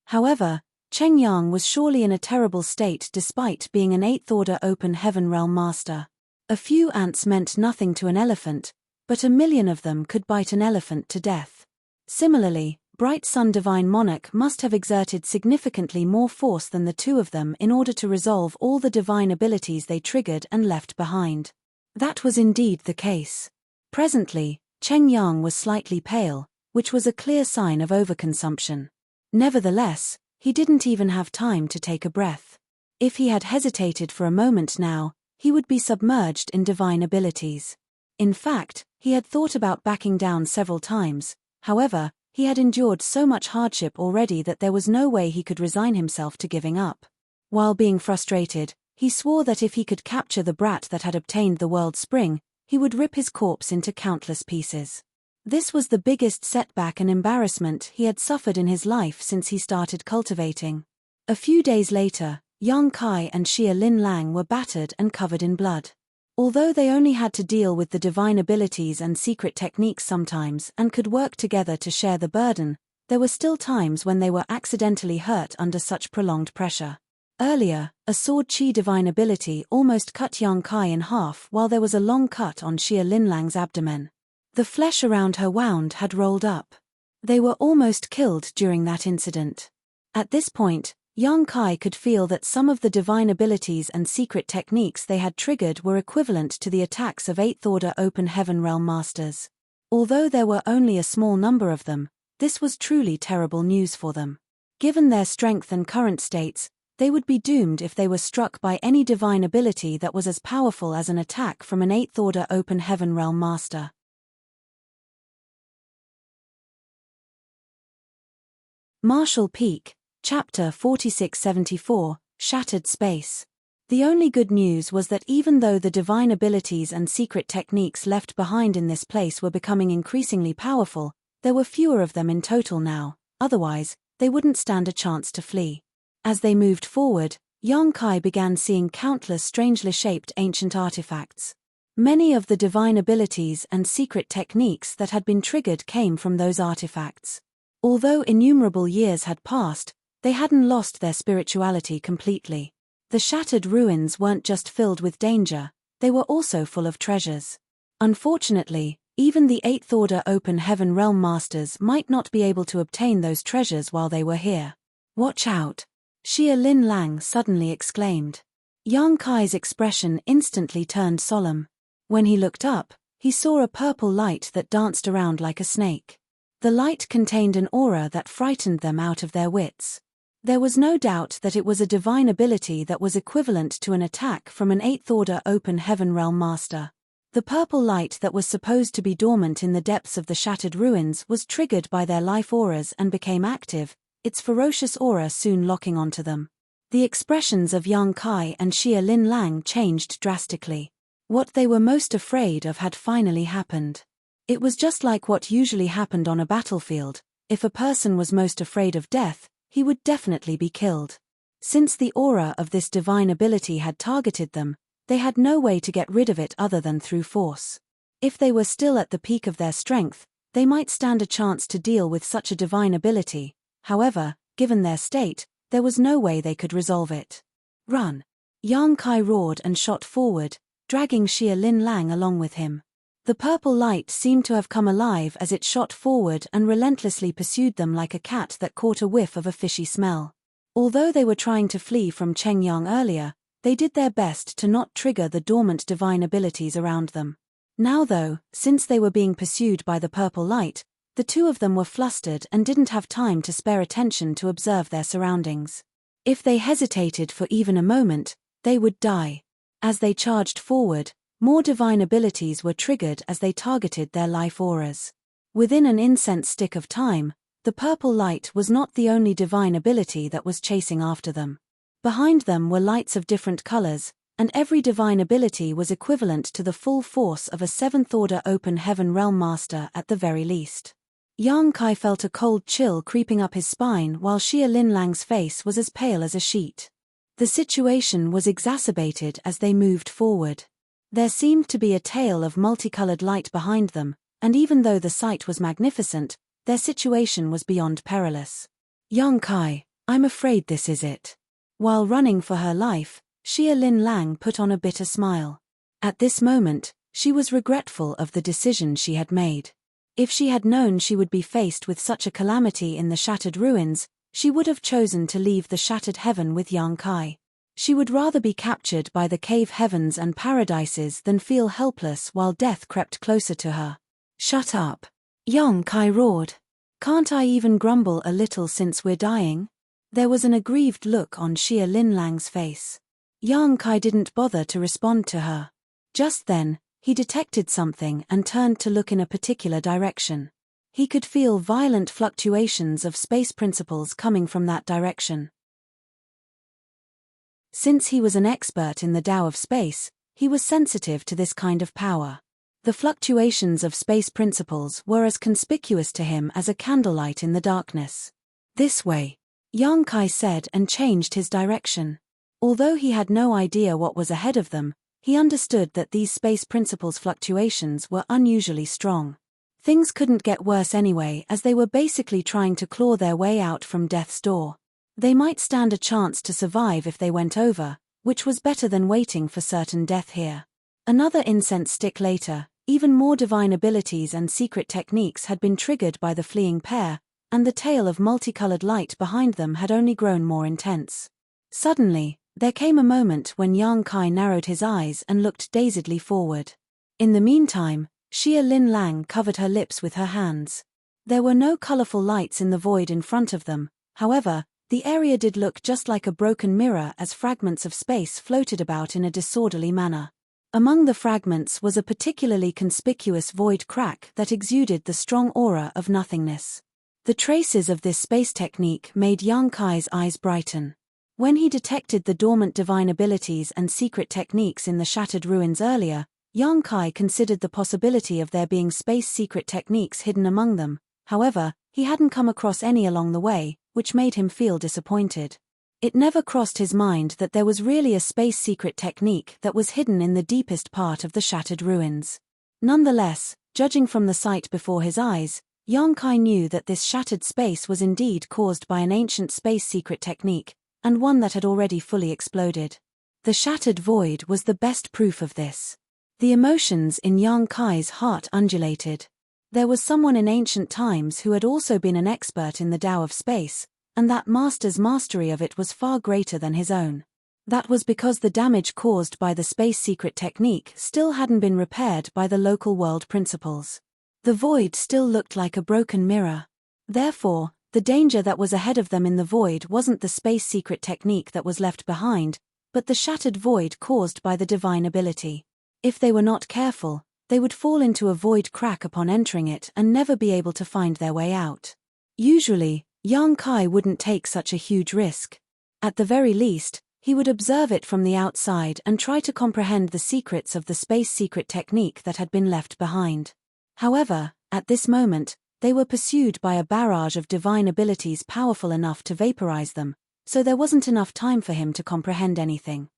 However, Cheng Yang was surely in a terrible state despite being an 8th Order Open Heaven Realm Master. A few ants meant nothing to an elephant, but 1,000,000 of them could bite an elephant to death. Similarly, Bright Sun Divine Monarch must have exerted significantly more force than the two of them in order to resolve all the divine abilities they triggered and left behind. That was indeed the case. Presently, Cheng Yang was slightly pale, which was a clear sign of overconsumption. Nevertheless, he didn't even have time to take a breath. If he had hesitated for a moment now, he would be submerged in divine abilities. In fact, he had thought about backing down several times, however, he had endured so much hardship already that there was no way he could resign himself to giving up. While being frustrated, he swore that if he could capture the brat that had obtained the world spring, he would rip his corpse into countless pieces. This was the biggest setback and embarrassment he had suffered in his life since he started cultivating. A few days later, Yang Kai and Xia Lin Lang were battered and covered in blood. Although they only had to deal with the divine abilities and secret techniques sometimes and could work together to share the burden, there were still times when they were accidentally hurt under such prolonged pressure. Earlier, a sword chi divine ability almost cut Yang Kai in half while there was a long cut on Xia Lin Lang's abdomen. The flesh around her wound had rolled up. They were almost killed during that incident. At this point, Yang Kai could feel that some of the divine abilities and secret techniques they had triggered were equivalent to the attacks of 8th Order Open Heaven Realm Masters. Although there were only a small number of them, this was truly terrible news for them. Given their strength and current states, they would be doomed if they were struck by any divine ability that was as powerful as an attack from an 8th Order Open Heaven Realm Master. Marshall Peak, Chapter 4674, Shattered Space. The only good news was that even though the divine abilities and secret techniques left behind in this place were becoming increasingly powerful, there were fewer of them in total now, otherwise, they wouldn't stand a chance to flee. As they moved forward, Yang Kai began seeing countless strangely shaped ancient artifacts. Many of the divine abilities and secret techniques that had been triggered came from those artifacts. Although innumerable years had passed, they hadn't lost their spirituality completely. The shattered ruins weren't just filled with danger, they were also full of treasures. Unfortunately, even the 8th Order Open Heaven Realm Masters might not be able to obtain those treasures while they were here. Watch out! Xia Lin Lang suddenly exclaimed. Yang Kai's expression instantly turned solemn. When he looked up, he saw a purple light that danced around like a snake. The light contained an aura that frightened them out of their wits. There was no doubt that it was a divine ability that was equivalent to an attack from an 8th Order Open Heaven Realm Master. The purple light that was supposed to be dormant in the depths of the shattered ruins was triggered by their life auras and became active, its ferocious aura soon locking onto them. The expressions of Yang Kai and Xia Lin Lang changed drastically. What they were most afraid of had finally happened. It was just like what usually happened on a battlefield. If a person was most afraid of death, he would definitely be killed. Since the aura of this divine ability had targeted them, they had no way to get rid of it other than through force. If they were still at the peak of their strength, they might stand a chance to deal with such a divine ability, However, given their state, there was no way they could resolve it. Run! Yang Kai roared and shot forward, dragging Xia Lin Lang along with him. The purple light seemed to have come alive as it shot forward and relentlessly pursued them like a cat that caught a whiff of a fishy smell. Although they were trying to flee from Cheng Yang earlier, they did their best to not trigger the dormant divine abilities around them. Now though, since they were being pursued by the purple light, the two of them were flustered and didn't have time to spare attention to observe their surroundings. If they hesitated for even a moment, they would die. As they charged forward, more divine abilities were triggered as they targeted their life auras. Within an incense stick of time, the purple light was not the only divine ability that was chasing after them. Behind them were lights of different colors, and every divine ability was equivalent to the full force of a 7th-order open heaven realm master at the very least. Yang Kai felt a cold chill creeping up his spine while Xia Lin Lang's face was as pale as a sheet. The situation was exacerbated as they moved forward. There seemed to be a tail of multicolored light behind them, and even though the sight was magnificent, their situation was beyond perilous. Yang Kai, I'm afraid this is it. While running for her life, Xia Lin Lang put on a bitter smile. At this moment, she was regretful of the decision she had made. If she had known she would be faced with such a calamity in the shattered ruins, she would have chosen to leave the shattered heaven with Yang Kai. She would rather be captured by the cave heavens and paradises than feel helpless while death crept closer to her. Shut up! Yang Kai roared. Can't I even grumble a little since we're dying? There was an aggrieved look on Xia Lin Lang's face. Yang Kai didn't bother to respond to her. Just then, he detected something and turned to look in a particular direction. He could feel violent fluctuations of space principles coming from that direction. Since he was an expert in the Tao of space, he was sensitive to this kind of power. The fluctuations of space principles were as conspicuous to him as a candlelight in the darkness. This way, Yang Kai said and changed his direction. Although he had no idea what was ahead of them, he understood that these space principles fluctuations were unusually strong. Things couldn't get worse anyway as they were basically trying to claw their way out from death's door. They might stand a chance to survive if they went over, which was better than waiting for certain death here. Another incense stick later, even more divine abilities and secret techniques had been triggered by the fleeing pair, and the tail of multicolored light behind them had only grown more intense. Suddenly, there came a moment when Yang Kai narrowed his eyes and looked dazedly forward. In the meantime, Xia Lin Lang covered her lips with her hands. There were no colorful lights in the void in front of them, however, the area did look just like a broken mirror as fragments of space floated about in a disorderly manner. Among the fragments was a particularly conspicuous void crack that exuded the strong aura of nothingness. The traces of this space technique made Yang Kai's eyes brighten. When he detected the dormant divine abilities and secret techniques in the shattered ruins earlier, Yang Kai considered the possibility of there being space secret techniques hidden among them. However, he hadn't come across any along the way, which made him feel disappointed. It never crossed his mind that there was really a space secret technique that was hidden in the deepest part of the shattered ruins. Nonetheless, judging from the sight before his eyes, Yang Kai knew that this shattered space was indeed caused by an ancient space secret technique, and one that had already fully exploded. The shattered void was the best proof of this. The emotions in Yang Kai's heart undulated. There was someone in ancient times who had also been an expert in the Tao of space, and that master's mastery of it was far greater than his own. That was because the damage caused by the space secret technique still hadn't been repaired by the local world principles. The void still looked like a broken mirror. Therefore, the danger that was ahead of them in the void wasn't the space secret technique that was left behind, but the shattered void caused by the divine ability. If they were not careful, they would fall into a void crack upon entering it and never be able to find their way out. Usually, Yang Kai wouldn't take such a huge risk. At the very least, he would observe it from the outside and try to comprehend the secrets of the space secret technique that had been left behind. However, at this moment, they were pursued by a barrage of divine abilities powerful enough to vaporize them, so there wasn't enough time for him to comprehend anything.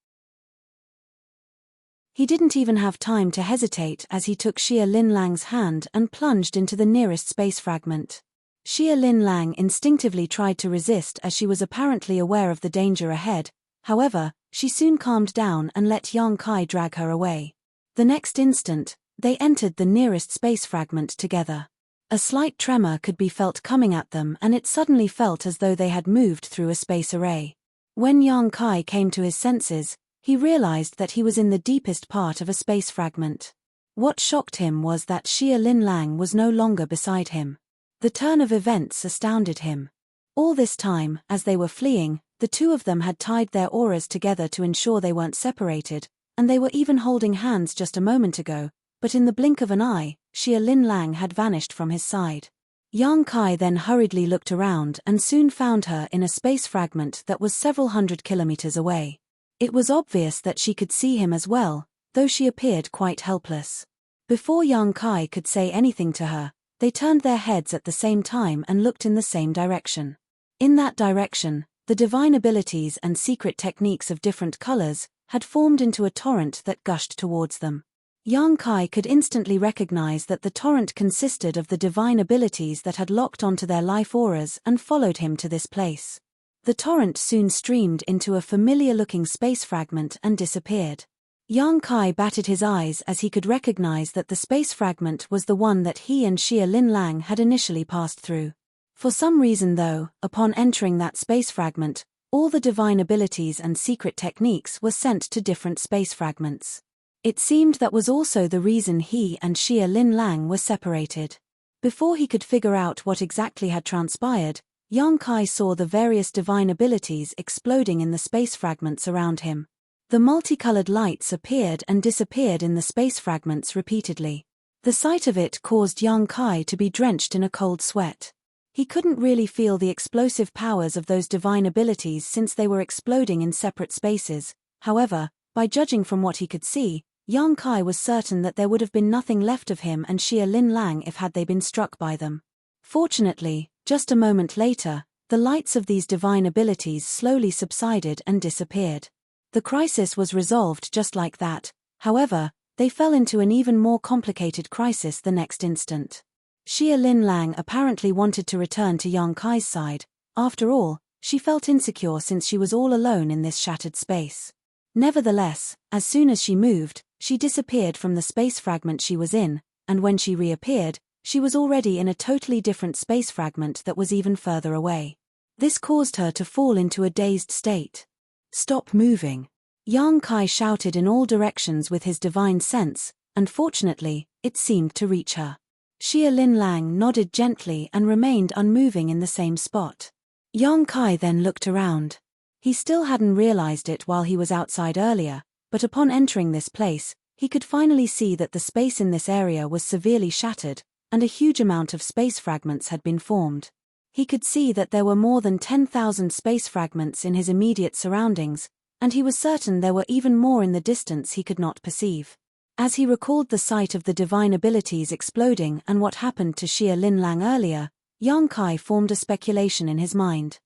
He didn't even have time to hesitate as he took Xia Lin Lang's hand and plunged into the nearest space fragment. Xia Lin Lang instinctively tried to resist as she was apparently aware of the danger ahead. However, she soon calmed down and let Yang Kai drag her away. The next instant, they entered the nearest space fragment together. A slight tremor could be felt coming at them, and it suddenly felt as though they had moved through a space array. When Yang Kai came to his senses, he realized that he was in the deepest part of a space fragment. What shocked him was that Xia Lin Lang was no longer beside him. The turn of events astounded him. All this time, as they were fleeing, the two of them had tied their auras together to ensure they weren't separated, and they were even holding hands just a moment ago, but in the blink of an eye, Xia Lin Lang had vanished from his side. Yang Kai then hurriedly looked around and soon found her in a space fragment that was several hundred kilometers away. It was obvious that she could see him as well, though she appeared quite helpless. Before Yang Kai could say anything to her, they turned their heads at the same time and looked in the same direction. In that direction, the divine abilities and secret techniques of different colors had formed into a torrent that gushed towards them. Yang Kai could instantly recognize that the torrent consisted of the divine abilities that had locked onto their life auras and followed him to this place. The torrent soon streamed into a familiar-looking space fragment and disappeared. Yang Kai batted his eyes as he could recognize that the space fragment was the one that he and Xia Lin Lang had initially passed through. For some reason though, upon entering that space fragment, all the divine abilities and secret techniques were sent to different space fragments. It seemed that was also the reason he and Xia Lin Lang were separated. Before he could figure out what exactly had transpired, Yang Kai saw the various divine abilities exploding in the space fragments around him. The multicolored lights appeared and disappeared in the space fragments repeatedly. The sight of it caused Yang Kai to be drenched in a cold sweat. He couldn't really feel the explosive powers of those divine abilities since they were exploding in separate spaces. However, by judging from what he could see, Yang Kai was certain that there would have been nothing left of him and Xia Lin Lang if had they been struck by them. Fortunately, just a moment later, the lights of these divine abilities slowly subsided and disappeared. The crisis was resolved just like that. However, they fell into an even more complicated crisis the next instant. Xia Lin Lang apparently wanted to return to Yang Kai's side. After all, she felt insecure since she was all alone in this shattered space. Nevertheless, as soon as she moved, she disappeared from the space fragment she was in, and when she reappeared, she was already in a totally different space fragment that was even further away. This caused her to fall into a dazed state. "Stop moving!" Yang Kai shouted in all directions with his divine sense, and fortunately, it seemed to reach her. Xia Lin Lang nodded gently and remained unmoving in the same spot. Yang Kai then looked around. He still hadn't realized it while he was outside earlier, but upon entering this place, he could finally see that the space in this area was severely shattered, and a huge amount of space fragments had been formed. He could see that there were more than 10,000 space fragments in his immediate surroundings, and he was certain there were even more in the distance he could not perceive. As he recalled the sight of the divine abilities exploding and what happened to Xia Lin Lang earlier, Yang Kai formed a speculation in his mind.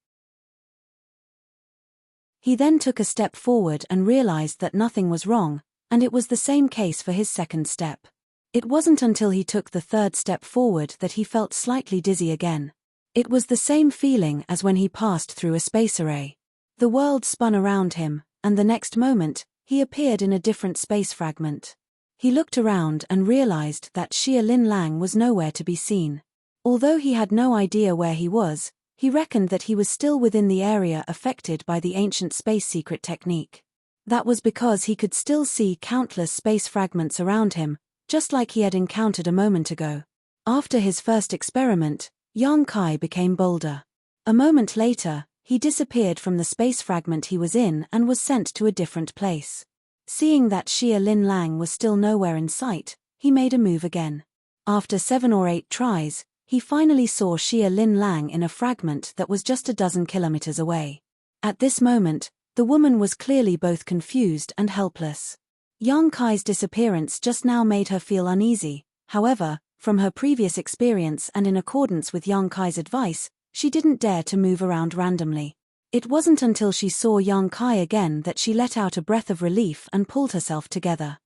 He then took a step forward and realized that nothing was wrong, and it was the same case for his second step. It wasn't until he took the third step forward that he felt slightly dizzy again. It was the same feeling as when he passed through a space array. The world spun around him, and the next moment, he appeared in a different space fragment. He looked around and realized that Xia Lin Lang was nowhere to be seen. Although he had no idea where he was, he reckoned that he was still within the area affected by the ancient space secret technique. That was because he could still see countless space fragments around him, just like he had encountered a moment ago. After his first experiment, Yang Kai became bolder. A moment later, he disappeared from the space fragment he was in and was sent to a different place. Seeing that Xia Lin Lang was still nowhere in sight, he made a move again. After 7 or 8 tries, he finally saw Xia Lin Lang in a fragment that was just a dozen kilometers away. At this moment, the woman was clearly both confused and helpless. Yang Kai's disappearance just now made her feel uneasy. However, from her previous experience and in accordance with Yang Kai's advice, she didn't dare to move around randomly. It wasn't until she saw Yang Kai again that she let out a breath of relief and pulled herself together.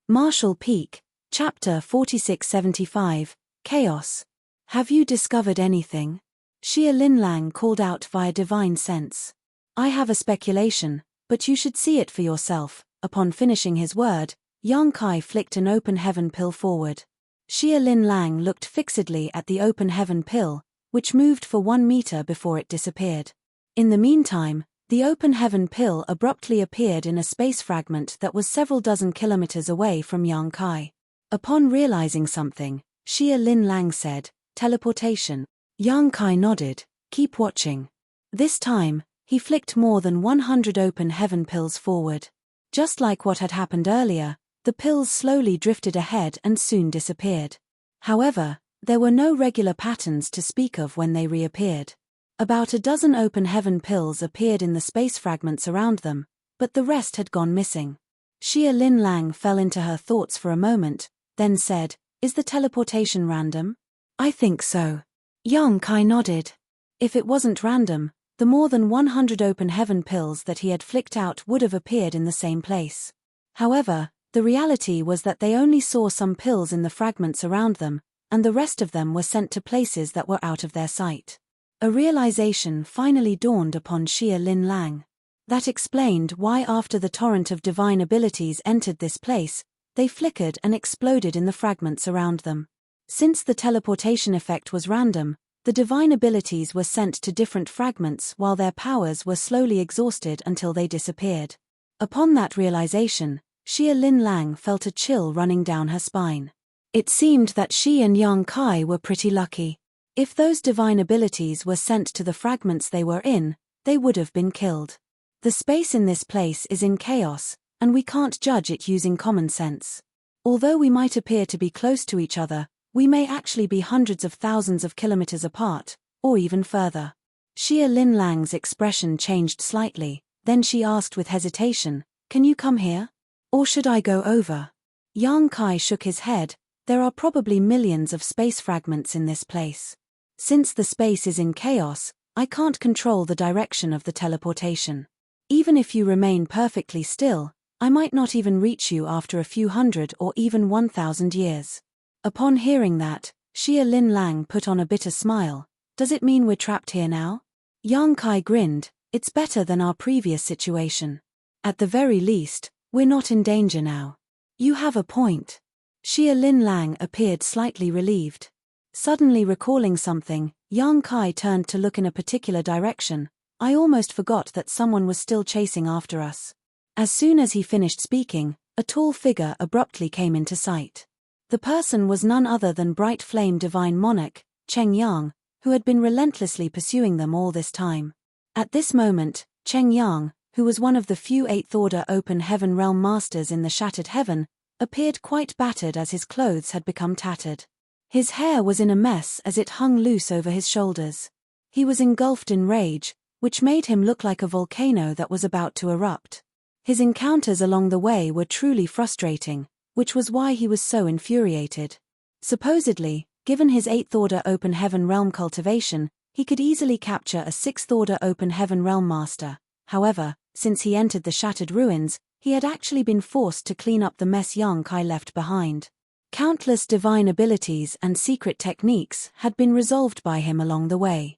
Marshall Peak, Chapter 4675, Chaos. Have you discovered anything? Xia Linlang called out via divine sense. I have a speculation, but you should see it for yourself. Upon finishing his word, Yang Kai flicked an open heaven pill forward. Xia Linlang looked fixedly at the open heaven pill, which moved for 1 meter before it disappeared. In the meantime, the open heaven pill abruptly appeared in a space fragment that was several dozen kilometers away from Yang Kai. Upon realizing something, Xia Linlang said, "Teleportation." Yang Kai nodded, "Keep watching." This time, he flicked more than 100 open heaven pills forward. Just like what had happened earlier, the pills slowly drifted ahead and soon disappeared. However, there were no regular patterns to speak of when they reappeared. About a dozen open heaven pills appeared in the space fragments around them, but the rest had gone missing. Xia Linlang fell into her thoughts for a moment, then said, "Is the teleportation random?" "I think so." Yang Kai nodded. If it wasn't random, the more than 100 open heaven pills that he had flicked out would have appeared in the same place. However, the reality was that they only saw some pills in the fragments around them, and the rest of them were sent to places that were out of their sight. A realization finally dawned upon Xia Linlang. That explained why after the torrent of divine abilities entered this place, they flickered and exploded in the fragments around them. Since the teleportation effect was random, the divine abilities were sent to different fragments while their powers were slowly exhausted until they disappeared. Upon that realization, Xia Linlang felt a chill running down her spine. It seemed that she and Yang Kai were pretty lucky. If those divine abilities were sent to the fragments they were in, they would have been killed. The space in this place is in chaos, and we can't judge it using common sense. Although we might appear to be close to each other, we may actually be hundreds of thousands of kilometers apart, or even further. Xia Linlang's expression changed slightly, then she asked with hesitation, "Can you come here? Or should I go over?" Yang Kai shook his head. There are probably millions of space fragments in this place. Since the space is in chaos, I can't control the direction of the teleportation. Even if you remain perfectly still, I might not even reach you after a few hundred or even 1,000 years. Upon hearing that, Xia Linlang put on a bitter smile. "Does it mean we're trapped here now?" Yang Kai grinned. "It's better than our previous situation. At the very least, we're not in danger now." "You have a point." Xia Linlang appeared slightly relieved. Suddenly recalling something, Yang Kai turned to look in a particular direction. "I almost forgot that someone was still chasing after us." As soon as he finished speaking, a tall figure abruptly came into sight. The person was none other than Bright Flame Divine Monarch, Cheng Yang, who had been relentlessly pursuing them all this time. At this moment, Cheng Yang, who was one of the few 8th Order Open Heaven Realm Masters in the Shattered Heaven, appeared quite battered as his clothes had become tattered. His hair was in a mess as it hung loose over his shoulders. He was engulfed in rage, which made him look like a volcano that was about to erupt. His encounters along the way were truly frustrating, which was why he was so infuriated. Supposedly, given his 8th Order Open Heaven Realm cultivation, he could easily capture a 6th Order Open Heaven Realm Master. However, since he entered the Shattered Ruins, he had actually been forced to clean up the mess Yang Kai left behind. Countless divine abilities and secret techniques had been resolved by him along the way.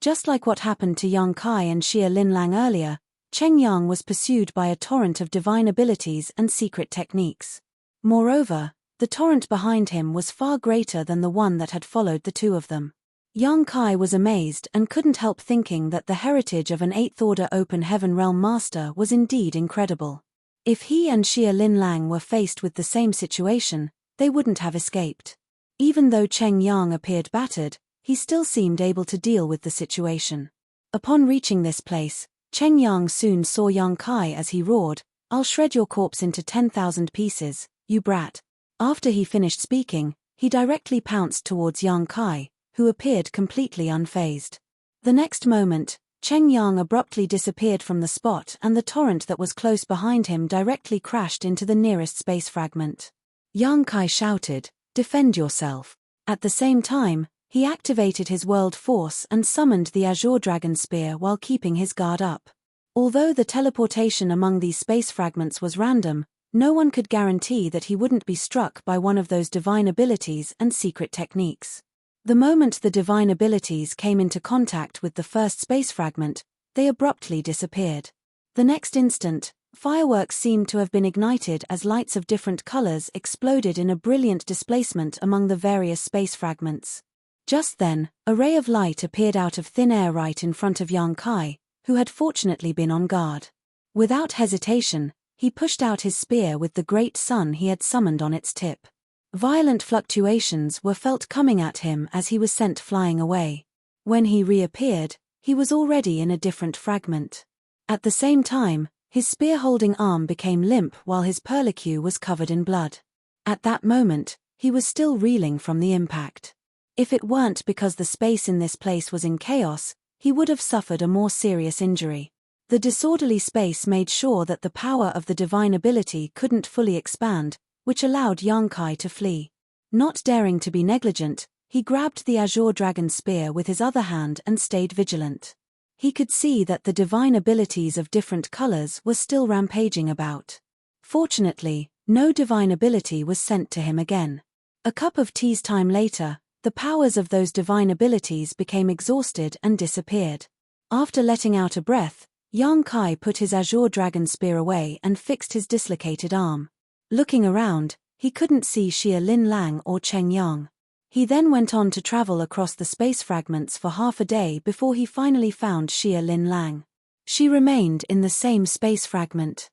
Just like what happened to Yang Kai and Xia Linlang earlier, Cheng Yang was pursued by a torrent of divine abilities and secret techniques. Moreover, the torrent behind him was far greater than the one that had followed the two of them. Yang Kai was amazed and couldn't help thinking that the heritage of an 8th Order Open Heaven Realm Master was indeed incredible. If he and Xia Linlang were faced with the same situation, they wouldn't have escaped. Even though Cheng Yang appeared battered, he still seemed able to deal with the situation. Upon reaching this place, Cheng Yang soon saw Yang Kai as he roared, "I'll shred your corpse into 10,000 pieces, you brat." After he finished speaking, he directly pounced towards Yang Kai, who appeared completely unfazed. The next moment, Cheng Yang abruptly disappeared from the spot and the torrent that was close behind him directly crashed into the nearest space fragment. Yang Kai shouted, "Defend yourself." At the same time, he activated his world force and summoned the Azure Dragon Spear while keeping his guard up. Although the teleportation among these space fragments was random, No one could guarantee that he wouldn't be struck by one of those divine abilities and secret techniques. The moment the divine abilities came into contact with the first space fragment, they abruptly disappeared. The next instant, fireworks seemed to have been ignited as lights of different colors exploded in a brilliant displacement among the various space fragments. Just then, a ray of light appeared out of thin air right in front of Yang Kai, who had fortunately been on guard. Without hesitation, he pushed out his spear with the great sun he had summoned on its tip. Violent fluctuations were felt coming at him as he was sent flying away. When he reappeared, he was already in a different fragment. At the same time, his spear-holding arm became limp while his perlicue was covered in blood. At that moment, he was still reeling from the impact. If it weren't because the space in this place was in chaos, he would have suffered a more serious injury. The disorderly space made sure that the power of the divine ability couldn't fully expand, which allowed Yang Kai to flee. Not daring to be negligent, he grabbed the azure dragon spear with his other hand and stayed vigilant. He could see that the divine abilities of different colors were still rampaging about. Fortunately, no divine ability was sent to him again. A cup of tea's time later, the powers of those divine abilities became exhausted and disappeared. After letting out a breath, Yang Kai put his azure dragon spear away and fixed his dislocated arm. Looking around, he couldn't see Xia Lin Lang or Cheng Yang. He then went on to travel across the space fragments for half a day before he finally found Xia Lin Lang. She remained in the same space fragment.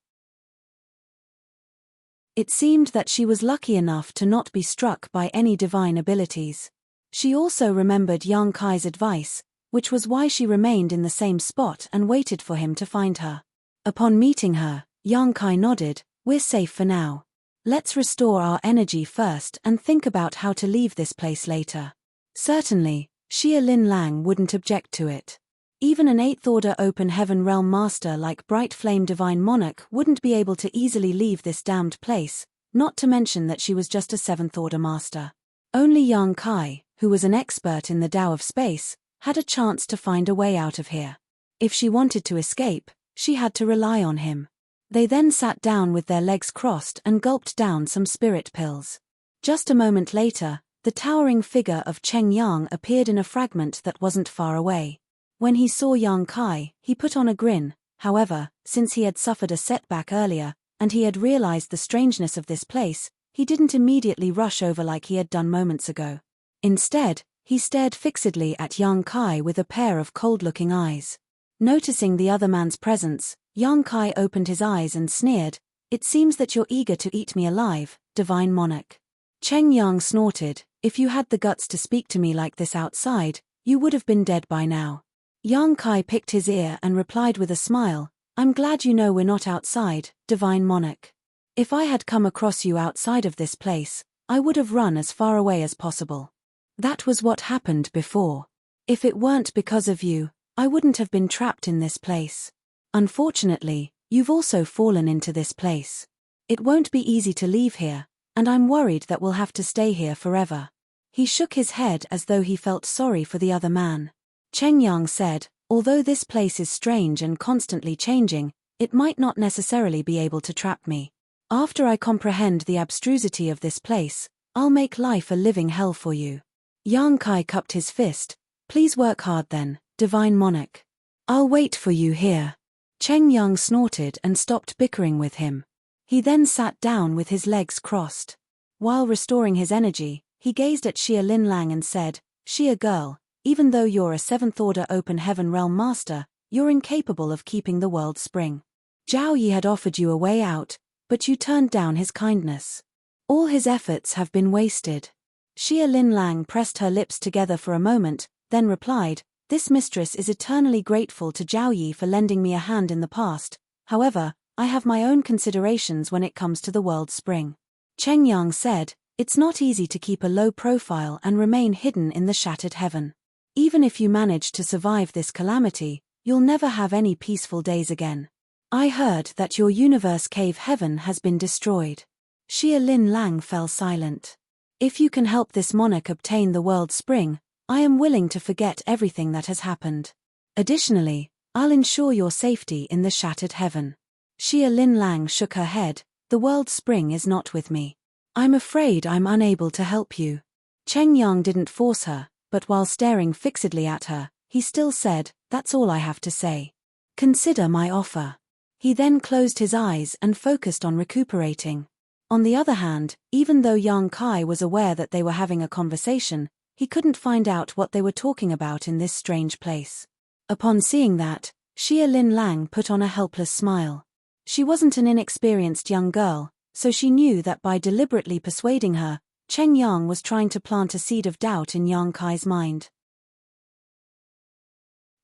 It seemed that she was lucky enough to not be struck by any divine abilities. She also remembered Yang Kai's advice, which was why she remained in the same spot and waited for him to find her. Upon meeting her, Yang Kai nodded, "We're safe for now. Let's restore our energy first and think about how to leave this place later." Certainly, Xia Lin Lang wouldn't object to it. Even an 8th Order Open Heaven Realm Master like Bright Flame Divine Monarch wouldn't be able to easily leave this damned place, not to mention that she was just a 7th Order Master. Only Yang Kai, who was an expert in the Tao of space, had a chance to find a way out of here. If she wanted to escape, she had to rely on him. They then sat down with their legs crossed and gulped down some spirit pills. Just a moment later, the towering figure of Cheng Yang appeared in a fragment that wasn't far away. When he saw Yang Kai, he put on a grin. However, since he had suffered a setback earlier, and he had realized the strangeness of this place, he didn't immediately rush over like he had done moments ago. Instead, he stared fixedly at Yang Kai with a pair of cold-looking eyes. Noticing the other man's presence, Yang Kai opened his eyes and sneered, "It seems that you're eager to eat me alive, Divine Monarch." Cheng Yang snorted, "If you had the guts to speak to me like this outside, you would have been dead by now." Yang Kai picked his ear and replied with a smile, "I'm glad you know we're not outside, Divine Monarch. If I had come across you outside of this place, I would have run as far away as possible. That was what happened before. If it weren't because of you, I wouldn't have been trapped in this place. Unfortunately, you've also fallen into this place. It won't be easy to leave here, and I'm worried that we'll have to stay here forever." He shook his head as though he felt sorry for the other man. Cheng Yang said, "Although this place is strange and constantly changing, it might not necessarily be able to trap me. After I comprehend the abstrusity of this place, I'll make life a living hell for you." Yang Kai cupped his fist, "Please work hard then, Divine Monarch. I'll wait for you here." Cheng Yang snorted and stopped bickering with him. He then sat down with his legs crossed. While restoring his energy, he gazed at Xia Lin Lang and said, "Xia girl, even though you're a 7th Order Open Heaven Realm Master, you're incapable of keeping the world spring. Zhao Yi had offered you a way out, but you turned down his kindness. All his efforts have been wasted." Xia Lin Lang pressed her lips together for a moment, then replied, "This mistress is eternally grateful to Zhao Yi for lending me a hand in the past. However, I have my own considerations when it comes to the world spring." Cheng Yang said, "It's not easy to keep a low profile and remain hidden in the shattered heaven. Even if you manage to survive this calamity, you'll never have any peaceful days again. I heard that your universe cave heaven has been destroyed." Xia Lin Lang fell silent. "If you can help this monarch obtain the world spring, I am willing to forget everything that has happened. Additionally, I'll ensure your safety in the shattered heaven." Xia Lin Lang shook her head, The world spring is not with me. I'm afraid I'm unable to help you. Cheng Yang didn't force her, but while staring fixedly at her, he still said, "That's all I have to say. Consider my offer." He then closed his eyes and focused on recuperating. On the other hand, even though Yang Kai was aware that they were having a conversation, he couldn't find out what they were talking about in this strange place. Upon seeing that, Xia Lin Lang put on a helpless smile. She wasn't an inexperienced young girl, so she knew that by deliberately persuading her, Cheng Yang was trying to plant a seed of doubt in Yang Kai's mind.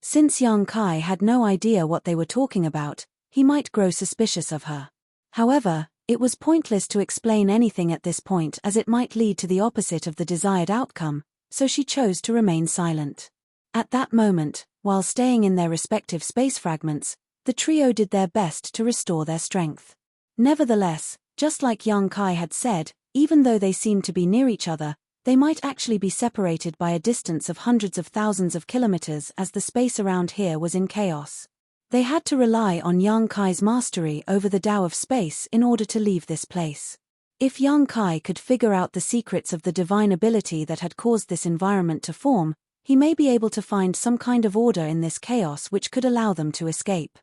Since Yang Kai had no idea what they were talking about, he might grow suspicious of her. However, it was pointless to explain anything at this point as it might lead to the opposite of the desired outcome, so she chose to remain silent. At that moment, while staying in their respective space fragments, the trio did their best to restore their strength. Nevertheless, just like Yang Kai had said, even though they seemed to be near each other, they might actually be separated by a distance of hundreds of thousands of kilometers as the space around here was in chaos. They had to rely on Yang Kai's mastery over the Tao of space in order to leave this place. If Yang Kai could figure out the secrets of the divine ability that had caused this environment to form, he may be able to find some kind of order in this chaos which could allow them to escape.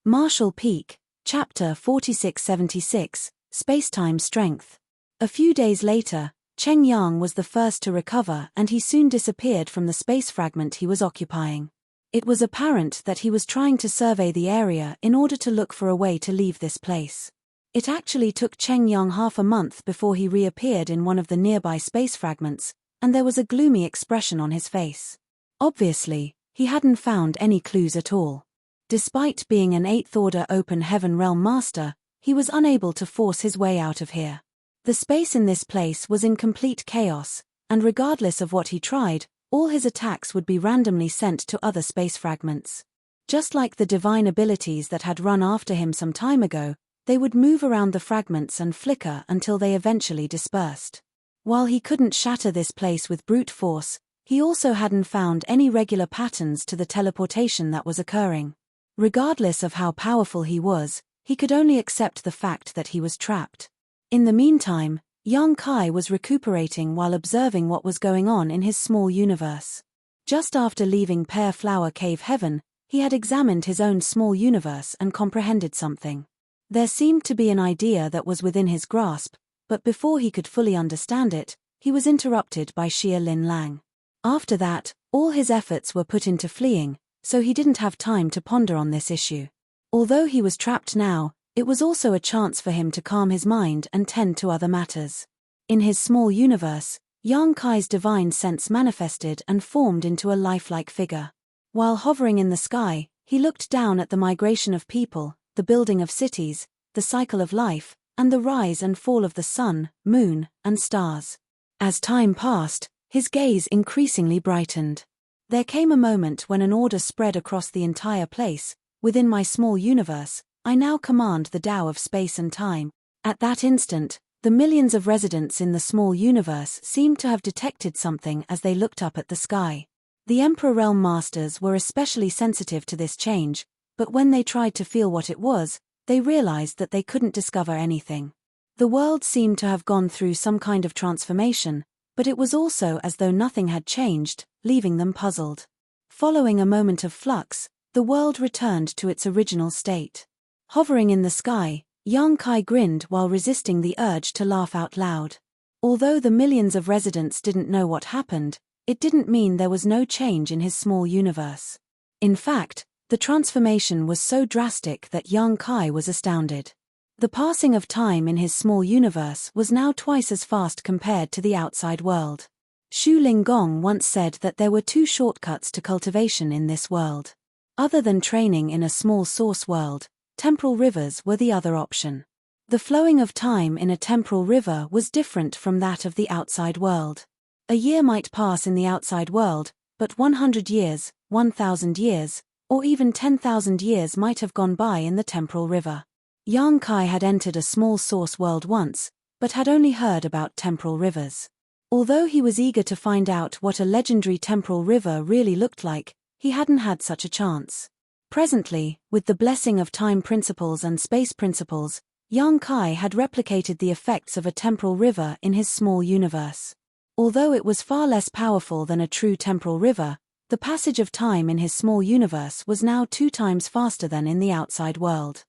Marshall Peak, Chapter 4676, Spacetime Strength. A few days later, Cheng Yang was the first to recover and he soon disappeared from the space fragment he was occupying. It was apparent that he was trying to survey the area in order to look for a way to leave this place. It actually took Cheng Yang half a month before he reappeared in one of the nearby space fragments, and there was a gloomy expression on his face. Obviously, he hadn't found any clues at all. Despite being an 8th-order open heaven realm master, he was unable to force his way out of here. The space in this place was in complete chaos, and regardless of what he tried, all his attacks would be randomly sent to other space fragments. Just like the divine abilities that had run after him some time ago, they would move around the fragments and flicker until they eventually dispersed. While he couldn't shatter this place with brute force, he also hadn't found any regular patterns to the teleportation that was occurring. Regardless of how powerful he was, he could only accept the fact that he was trapped. In the meantime, Yang Kai was recuperating while observing what was going on in his small universe. Just after leaving Pear Flower Cave Heaven, he had examined his own small universe and comprehended something. There seemed to be an idea that was within his grasp, but before he could fully understand it, he was interrupted by Xia Lin Lang. After that, all his efforts were put into fleeing, so he didn't have time to ponder on this issue. Although he was trapped now, it was also a chance for him to calm his mind and tend to other matters. In his small universe, Yang Kai's divine sense manifested and formed into a lifelike figure. While hovering in the sky, he looked down at the migration of people, the building of cities, the cycle of life, and the rise and fall of the sun, moon, and stars. As time passed, his gaze increasingly brightened. There came a moment when an order spread across the entire place. Within my small universe, I now command the Tao of space and time. At that instant, the millions of residents in the small universe seemed to have detected something as they looked up at the sky. The Emperor Realm Masters were especially sensitive to this change, but when they tried to feel what it was, they realized that they couldn't discover anything. The world seemed to have gone through some kind of transformation, but it was also as though nothing had changed, leaving them puzzled. Following a moment of flux, the world returned to its original state. Hovering in the sky, Yang Kai grinned while resisting the urge to laugh out loud. Although the millions of residents didn't know what happened, it didn't mean there was no change in his small universe. In fact, the transformation was so drastic that Yang Kai was astounded. The passing of time in his small universe was now twice as fast compared to the outside world. Xu Linggong once said that there were two shortcuts to cultivation in this world. Other than training in a small source world, temporal rivers were the other option. The flowing of time in a temporal river was different from that of the outside world. A year might pass in the outside world, but 100 years, 1,000 years, or even 10,000 years might have gone by in the temporal river. Yang Kai had entered a small source world once, but had only heard about temporal rivers. Although he was eager to find out what a legendary temporal river really looked like, he hadn't had such a chance. Presently, with the blessing of time principles and space principles, Yang Kai had replicated the effects of a temporal river in his small universe. Although it was far less powerful than a true temporal river, the passage of time in his small universe was now 2 times faster than in the outside world.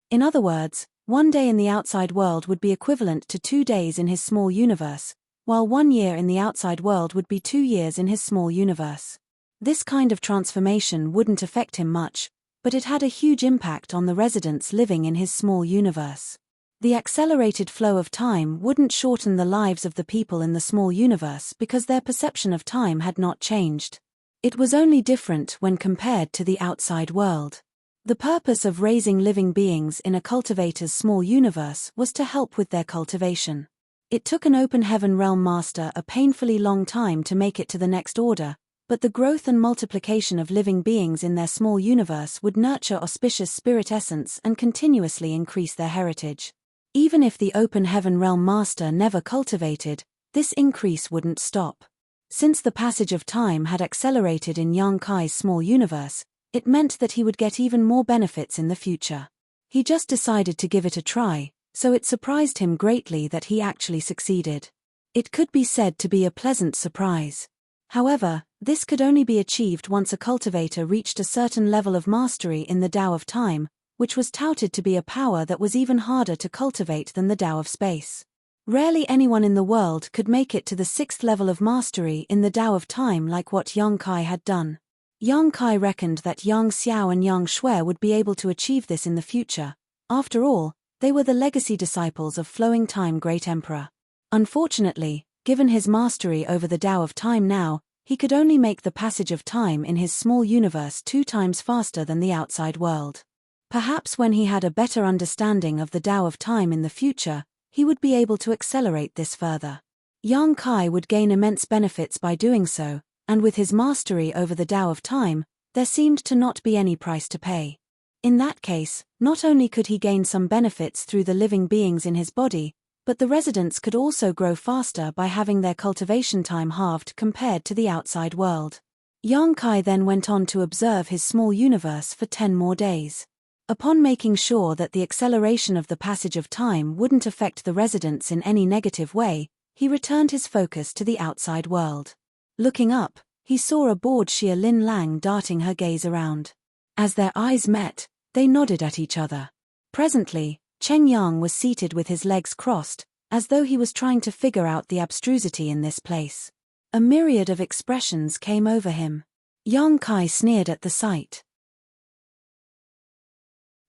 In other words, 1 day in the outside world would be equivalent to 2 days in his small universe, while 1 year in the outside world would be 2 years in his small universe. This kind of transformation wouldn't affect him much, but it had a huge impact on the residents living in his small universe. The accelerated flow of time wouldn't shorten the lives of the people in the small universe because their perception of time had not changed. It was only different when compared to the outside world. The purpose of raising living beings in a cultivator's small universe was to help with their cultivation. It took an open heaven realm master a painfully long time to make it to the next order, but the growth and multiplication of living beings in their small universe would nurture auspicious spirit essence and continuously increase their heritage. Even if the open heaven realm master never cultivated, this increase wouldn't stop. Since the passage of time had accelerated in Yang Kai's small universe, it meant that he would get even more benefits in the future. He just decided to give it a try, so it surprised him greatly that he actually succeeded. It could be said to be a pleasant surprise. However, this could only be achieved once a cultivator reached a certain level of mastery in the Tao of Time, which was touted to be a power that was even harder to cultivate than the Tao of Space. Rarely anyone in the world could make it to the 6th level of mastery in the Tao of Time like what Yang Kai had done. Yang Kai reckoned that Yang Xiao and Yang Shui would be able to achieve this in the future. After all, they were the legacy disciples of Flowing Time Great Emperor. Unfortunately, given his mastery over the Tao of Time now, he could only make the passage of time in his small universe 2 times faster than the outside world. Perhaps when he had a better understanding of the Tao of Time in the future, he would be able to accelerate this further. Yang Kai would gain immense benefits by doing so, and with his mastery over the Tao of Time, there seemed to not be any price to pay. In that case, not only could he gain some benefits through the living beings in his body, but the residents could also grow faster by having their cultivation time halved compared to the outside world. Yang Kai then went on to observe his small universe for 10 more days. Upon making sure that the acceleration of the passage of time wouldn't affect the residents in any negative way, he returned his focus to the outside world. Looking up, he saw a bored Xia Lin Lang darting her gaze around. As their eyes met, they nodded at each other. Presently, Cheng Yang was seated with his legs crossed, as though he was trying to figure out the abstrusity in this place. A myriad of expressions came over him. Yang Kai sneered at the sight.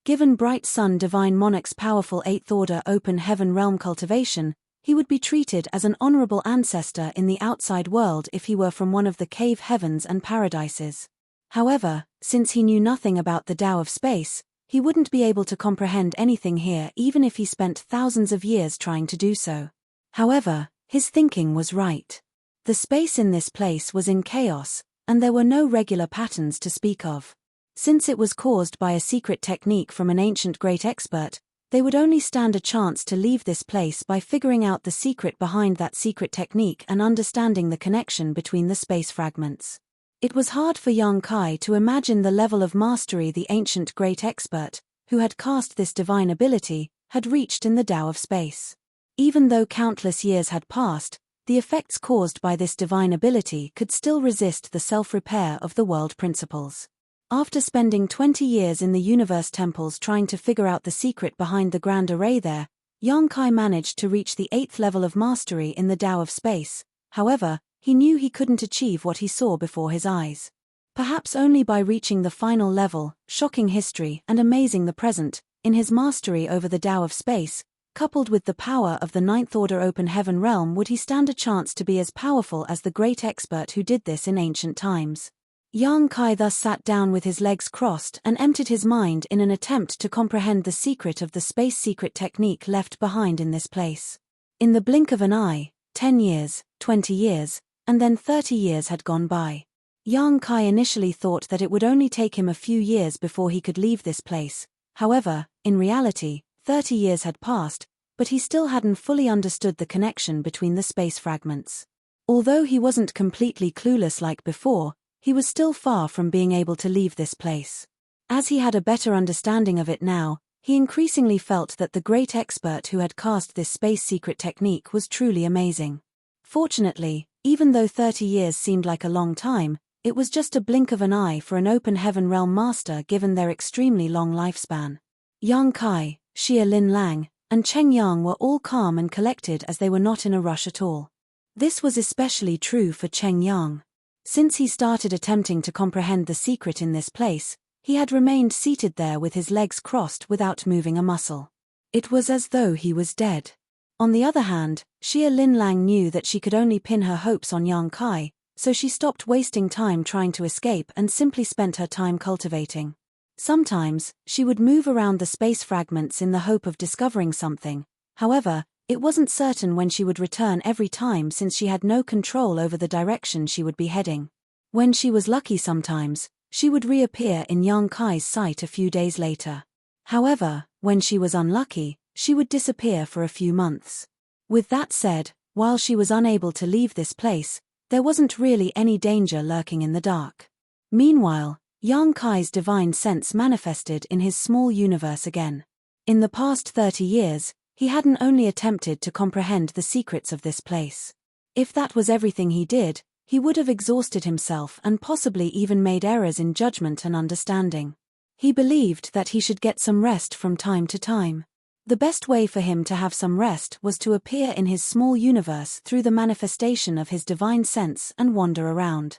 Given Bright Sun Divine Monarch's powerful 8th Order Open Heaven Realm cultivation, he would be treated as an honorable ancestor in the outside world if he were from one of the cave heavens and paradises. However, since he knew nothing about the Tao of Space, he wouldn't be able to comprehend anything here even if he spent thousands of years trying to do so. However, his thinking was right. The space in this place was in chaos, and there were no regular patterns to speak of. Since it was caused by a secret technique from an ancient great expert, they would only stand a chance to leave this place by figuring out the secret behind that secret technique and understanding the connection between the space fragments. It was hard for Yang Kai to imagine the level of mastery the ancient great expert, who had cast this divine ability, had reached in the Tao of Space. Even though countless years had passed, the effects caused by this divine ability could still resist the self-repair of the world principles. After spending 20 years in the universe temples trying to figure out the secret behind the grand array there, Yang Kai managed to reach the 8th level of mastery in the Tao of Space. However, he knew he couldn't achieve what he saw before his eyes. Perhaps only by reaching the final level, shocking history and amazing the present, in his mastery over the Tao of Space, coupled with the power of the 9th Order Open Heaven Realm, would he stand a chance to be as powerful as the great expert who did this in ancient times. Yang Kai thus sat down with his legs crossed and emptied his mind in an attempt to comprehend the secret of the space secret technique left behind in this place. In the blink of an eye, 10 years, 20 years, and then 30 years had gone by. Yang Kai initially thought that it would only take him a few years before he could leave this place. However, in reality, 30 years had passed, but he still hadn't fully understood the connection between the space fragments. Although he wasn't completely clueless like before, he was still far from being able to leave this place. As he had a better understanding of it now, he increasingly felt that the great expert who had cast this space secret technique was truly amazing. Fortunately, even though 30 years seemed like a long time, it was just a blink of an eye for an open heaven realm master given their extremely long lifespan. Yang Kai, Xia Lin Lang, and Cheng Yang were all calm and collected as they were not in a rush at all. This was especially true for Cheng Yang. Since he started attempting to comprehend the secret in this place, he had remained seated there with his legs crossed without moving a muscle. It was as though he was dead. On the other hand, Xia Lin Lang knew that she could only pin her hopes on Yang Kai, so she stopped wasting time trying to escape and simply spent her time cultivating. Sometimes, she would move around the space fragments in the hope of discovering something. However, it wasn't certain when she would return every time since she had no control over the direction she would be heading. When she was lucky sometimes, she would reappear in Yang Kai's sight a few days later. However, when she was unlucky, she would disappear for a few months. With that said, while she was unable to leave this place, there wasn't really any danger lurking in the dark. Meanwhile, Yang Kai's divine sense manifested in his small universe again. In the past 30 years, he hadn't only attempted to comprehend the secrets of this place. If that was everything he did, he would have exhausted himself and possibly even made errors in judgment and understanding. He believed that he should get some rest from time to time. The best way for him to have some rest was to appear in his small universe through the manifestation of his divine sense and wander around.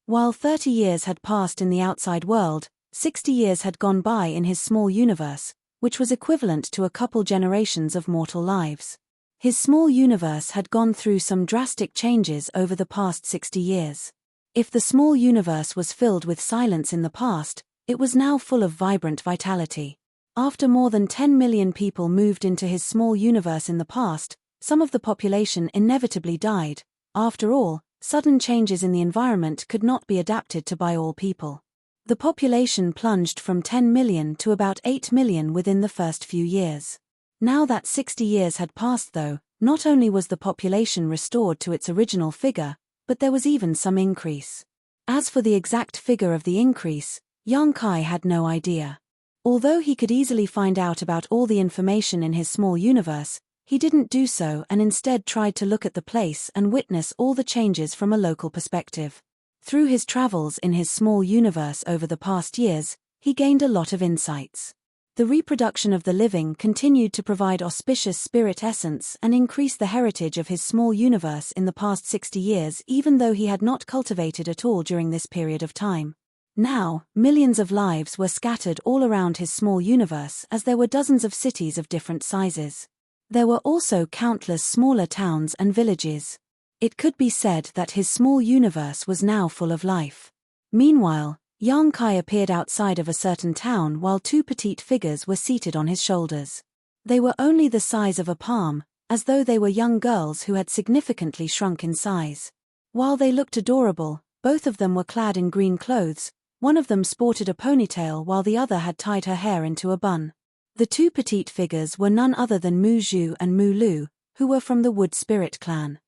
While 30 years had passed in the outside world, 60 years had gone by in his small universe, which was equivalent to a couple generations of mortal lives. His small universe had gone through some drastic changes over the past 60 years. If the small universe was filled with silence in the past, it was now full of vibrant vitality. After more than 10 million people moved into his small universe in the past, some of the population inevitably died. After all, sudden changes in the environment could not be adapted to by all people. The population plunged from 10 million to about 8 million within the first few years. Now that 60 years had passed though, not only was the population restored to its original figure, but there was even some increase. As for the exact figure of the increase, Yang Kai had no idea. Although he could easily find out about all the information in his small universe, he didn't do so and instead tried to look at the place and witness all the changes from a local perspective. Through his travels in his small universe over the past years, he gained a lot of insights. The reproduction of the living continued to provide auspicious spirit essence and increase the heritage of his small universe in the past 60 years even though he had not cultivated at all during this period of time. Now, millions of lives were scattered all around his small universe as there were dozens of cities of different sizes. There were also countless smaller towns and villages. It could be said that his small universe was now full of life. Meanwhile, Yang Kai appeared outside of a certain town while two petite figures were seated on his shoulders. They were only the size of a palm, as though they were young girls who had significantly shrunk in size. While they looked adorable, both of them were clad in green clothes. One of them sported a ponytail while the other had tied her hair into a bun. The two petite figures were none other than Mu Zhu and Mu Lu, who were from the Wood Spirit clan.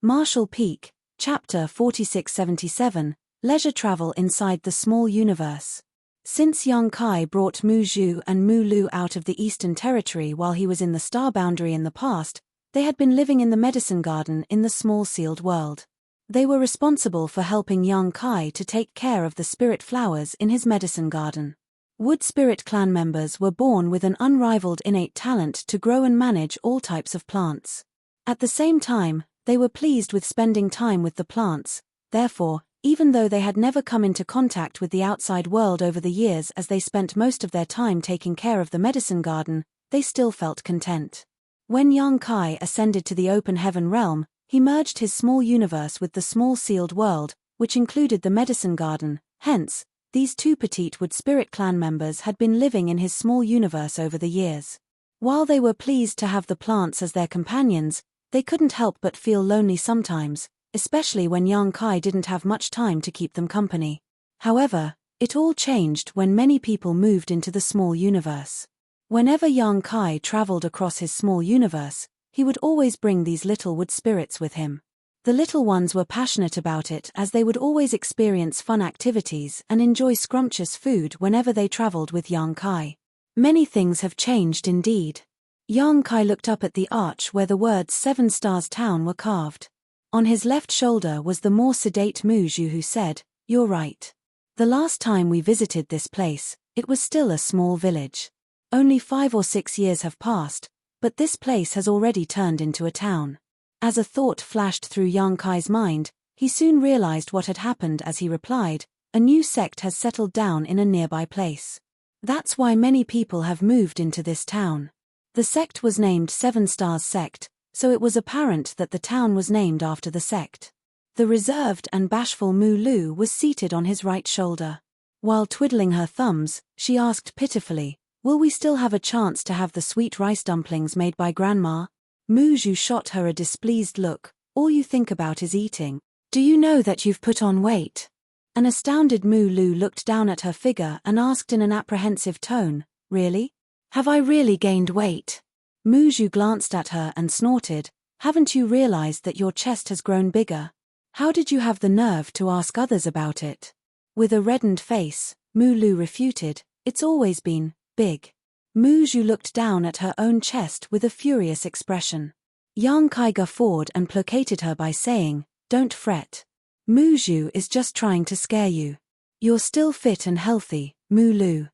Marshall Peak, Chapter 4677, Leisure Travel Inside the Small Universe. Since Yang Kai brought Mu Zhu and Mu Lu out of the Eastern Territory while he was in the Star Boundary in the past, they had been living in the Medicine Garden in the Small Sealed World. They were responsible for helping Yang Kai to take care of the spirit flowers in his Medicine Garden. Wood Spirit clan members were born with an unrivaled innate talent to grow and manage all types of plants. At the same time, they were pleased with spending time with the plants. Therefore, even though they had never come into contact with the outside world over the years as they spent most of their time taking care of the Medicine Garden, they still felt content. When Yang Kai ascended to the open heaven realm, he merged his small universe with the small sealed world, which included the Medicine Garden. Hence, these two petite Wood Spirit clan members had been living in his small universe over the years. While they were pleased to have the plants as their companions, they couldn't help but feel lonely sometimes, especially when Yang Kai didn't have much time to keep them company. However, it all changed when many people moved into the small universe. Whenever young Kai traveled across his small universe, he would always bring these little wood spirits with him. The little ones were passionate about it as they would always experience fun activities and enjoy scrumptious food whenever they traveled with young Kai. Many things have changed indeed. Young Kai looked up at the arch where the words 7 Stars Town were carved. On his left shoulder was the more sedate Muju, who said, "You're right. The last time we visited this place, it was still a small village. Only 5 or 6 years have passed, but this place has already turned into a town." As a thought flashed through young Kai's mind, he soon realized what had happened as he replied, "A new sect has settled down in a nearby place. That's why many people have moved into this town." The sect was named 7 Stars Sect, so it was apparent that the town was named after the sect. The reserved and bashful Mu Lu was seated on his right shoulder. While twiddling her thumbs, she asked pitifully, "Will we still have a chance to have the sweet rice dumplings made by Grandma?" Mu Zhu shot her a displeased look. "All you think about is eating. Do you know that you've put on weight?" An astounded Mu Lu looked down at her figure and asked in an apprehensive tone, "Really? Have I really gained weight?" Mu Zhu glanced at her and snorted, "Haven't you realized that your chest has grown bigger? How did you have the nerve to ask others about it?" With a reddened face, Mu Lu refuted, "It's always been big." Mu Zhu looked down at her own chest with a furious expression. Yang Kai guffawed and placated her by saying, "Don't fret. Mu Zhu is just trying to scare you. You're still fit and healthy, Mu Lu.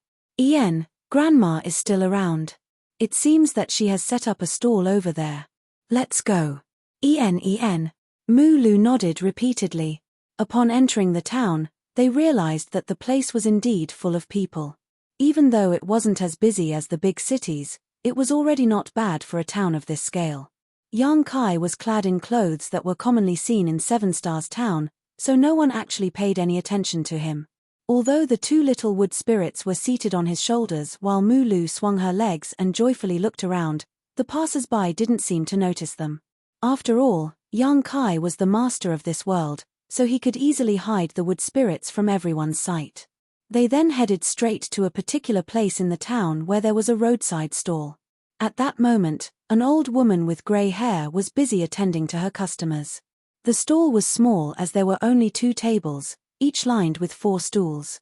Grandma is still around. It seems that she has set up a stall over there. Let's go." Mu Lu nodded repeatedly. Upon entering the town, they realized that the place was indeed full of people. Even though it wasn't as busy as the big cities, it was already not bad for a town of this scale. Yang Kai was clad in clothes that were commonly seen in 7 Stars Town, so no one actually paid any attention to him. Although the 2 little wood spirits were seated on his shoulders while Mu Lu swung her legs and joyfully looked around, the passers-by didn't seem to notice them. After all, Yang Kai was the master of this world, so he could easily hide the wood spirits from everyone's sight. They then headed straight to a particular place in the town where there was a roadside stall. At that moment, an old woman with grey hair was busy attending to her customers. The stall was small as there were only 2 tables, each lined with 4 stools.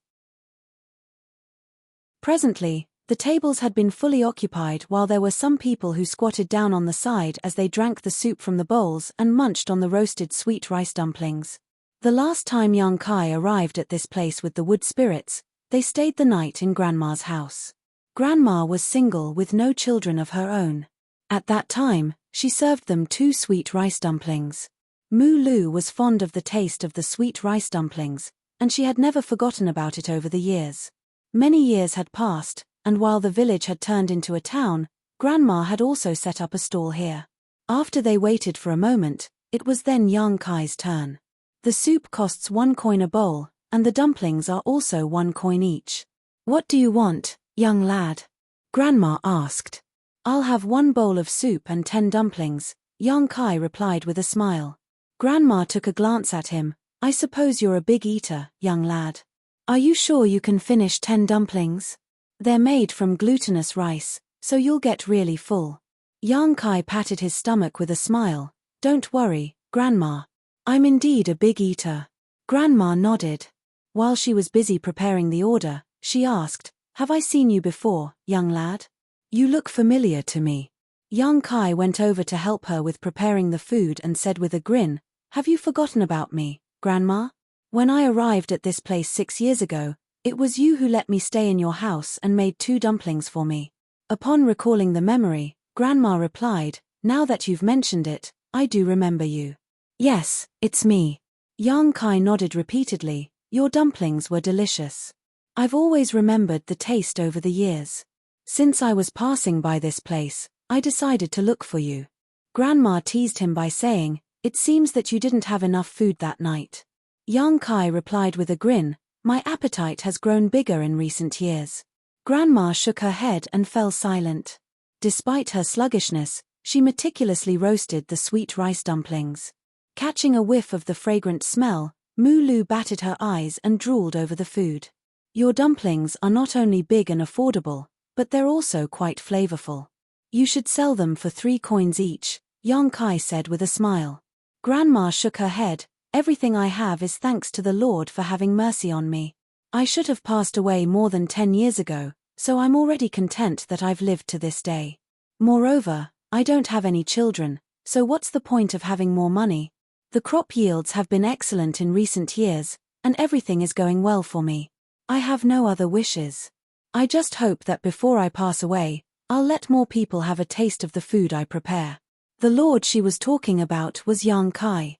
Presently, the tables had been fully occupied while there were some people who squatted down on the side as they drank the soup from the bowls and munched on the roasted sweet rice dumplings. The last time young Kai arrived at this place with the wood spirits, they stayed the night in Grandma's house. Grandma was single with no children of her own. At that time, she served them 2 sweet rice dumplings. Mu Lu was fond of the taste of the sweet rice dumplings, and she had never forgotten about it over the years. Many years had passed, and while the village had turned into a town, Grandma had also set up a stall here. After they waited for a moment, it was then young Kai's turn. The soup costs 1 coin a bowl, and the dumplings are also 1 coin each. "What do you want, young lad?" Grandma asked. "I'll have 1 bowl of soup and 10 dumplings," young Kai replied with a smile. Grandma took a glance at him. "I suppose you're a big eater, young lad. Are you sure you can finish 10 dumplings? They're made from glutinous rice, so you'll get really full." Young Kai patted his stomach with a smile. "Don't worry, Grandma. I'm indeed a big eater." Grandma nodded. While she was busy preparing the order, she asked, "Have I seen you before, young lad? You look familiar to me." Young Kai went over to help her with preparing the food and said with a grin, "Have you forgotten about me, Grandma? When I arrived at this place 6 years ago, it was you who let me stay in your house and made 2 dumplings for me." Upon recalling the memory, Grandma replied, "Now that you've mentioned it, I do remember you. Yes, it's me." Young Kai nodded repeatedly. "Your dumplings were delicious. I've always remembered the taste over the years. Since I was passing by this place, I decided to look for you." Grandma teased him by saying, "It seems that you didn't have enough food that night." Young Kai replied with a grin, "My appetite has grown bigger in recent years." Grandma shook her head and fell silent. Despite her sluggishness, she meticulously roasted the sweet rice dumplings. Catching a whiff of the fragrant smell, Mu Lu batted her eyes and drooled over the food. "Your dumplings are not only big and affordable, But they're also quite flavorful. You should sell them for 3 coins each, Yang Kai said with a smile. Grandma shook her head. Everything I have is thanks to the Lord for having mercy on me. I should have passed away more than 10 years ago, so I'm already content that I've lived to this day. Moreover, I don't have any children, so what's the point of having more money? The crop yields have been excellent in recent years, and everything is going well for me. I have no other wishes. I just hope that before I pass away, I'll let more people have a taste of the food I prepare. The Lord she was talking about was Yang Kai.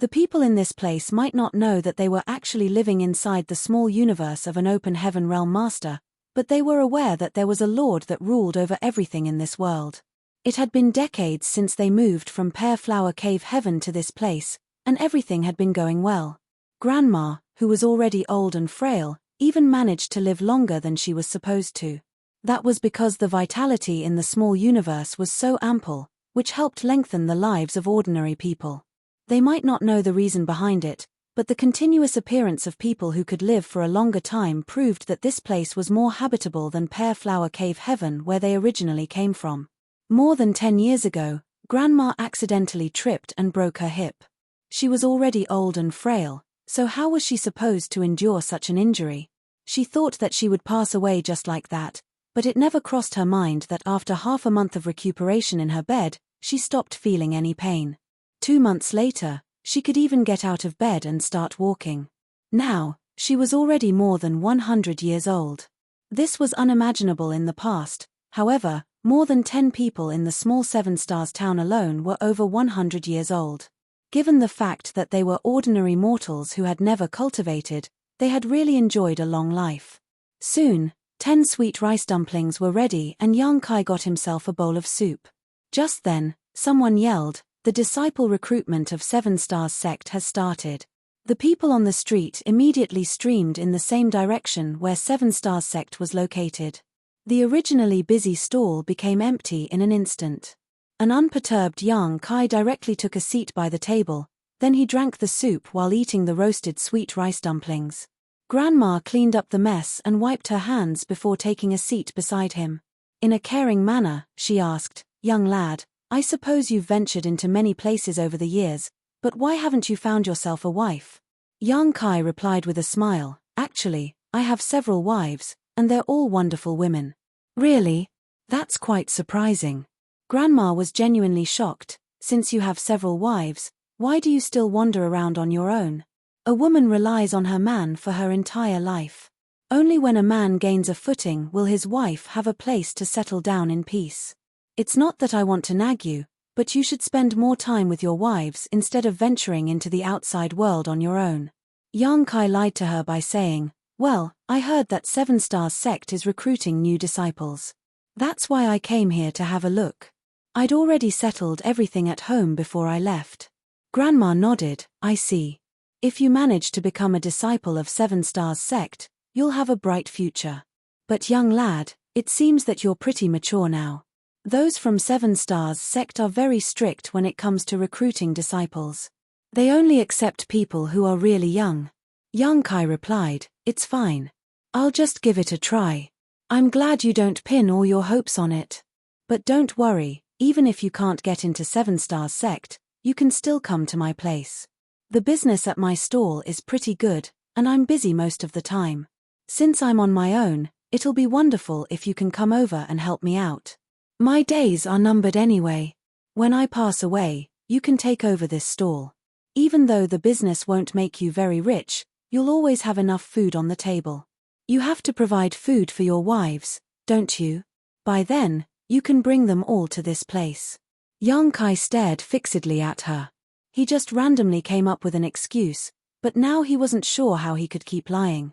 The people in this place might not know that they were actually living inside the small universe of an open heaven realm master, but they were aware that there was a Lord that ruled over everything in this world. It had been decades since they moved from Pear Flower Cave Heaven to this place, and everything had been going well. Grandma, who was already old and frail, even managed to live longer than she was supposed to. That was because the vitality in the small universe was so ample, which helped lengthen the lives of ordinary people. They might not know the reason behind it, but the continuous appearance of people who could live for a longer time proved that this place was more habitable than Pear Flower Cave Heaven where they originally came from. More than 10 years ago, Grandma accidentally tripped and broke her hip. She was already old and frail, so how was she supposed to endure such an injury? She thought that she would pass away just like that, but it never crossed her mind that after half a month of recuperation in her bed, she stopped feeling any pain. 2 months later, she could even get out of bed and start walking. Now, she was already more than 100 years old. This was unimaginable in the past, however, more than 10 people in the small 7 Stars town alone were over 100 years old. Given the fact that they were ordinary mortals who had never cultivated, they had really enjoyed a long life. Soon, 10 sweet rice dumplings were ready and Yang Kai got himself a bowl of soup. Just then, someone yelled, "The disciple recruitment of 7 Stars sect has started." The people on the street immediately streamed in the same direction where 7 Stars sect was located. The originally busy stall became empty in an instant. An unperturbed Yang Kai directly took a seat by the table, then he drank the soup while eating the roasted sweet rice dumplings. Grandma cleaned up the mess and wiped her hands before taking a seat beside him. In a caring manner, she asked, "Young lad, I suppose you've ventured into many places over the years, but why haven't you found yourself a wife?" Yang Kai replied with a smile, "Actually, I have several wives, and they're all wonderful women." "Really? That's quite surprising." Grandma was genuinely shocked. "Since you have several wives, why do you still wander around on your own? A woman relies on her man for her entire life. Only when a man gains a footing will his wife have a place to settle down in peace. It's not that I want to nag you, but you should spend more time with your wives instead of venturing into the outside world on your own." Yang Kai lied to her by saying, "Well, I heard that 7 Stars sect is recruiting new disciples. That's why I came here to have a look. I'd already settled everything at home before I left." Grandma nodded, "I see. If you manage to become a disciple of 7 Stars sect, you'll have a bright future. But young lad, it seems that you're pretty mature now. Those from 7 Stars sect are very strict when it comes to recruiting disciples. They only accept people who are really young." Yang Kai replied, "It's fine. I'll just give it a try. I'm glad you don't pin all your hopes on it. But don't worry, even if you can't get into 7 Stars sect, you can still come to my place. The business at my stall is pretty good, and I'm busy most of the time. Since I'm on my own, it'll be wonderful if you can come over and help me out. My days are numbered anyway. When I pass away, you can take over this stall. Even though the business won't make you very rich, you'll always have enough food on the table. You have to provide food for your wives, don't you? By then, you can bring them all to this place." Yang Kai stared fixedly at her. He just randomly came up with an excuse, but now he wasn't sure how he could keep lying.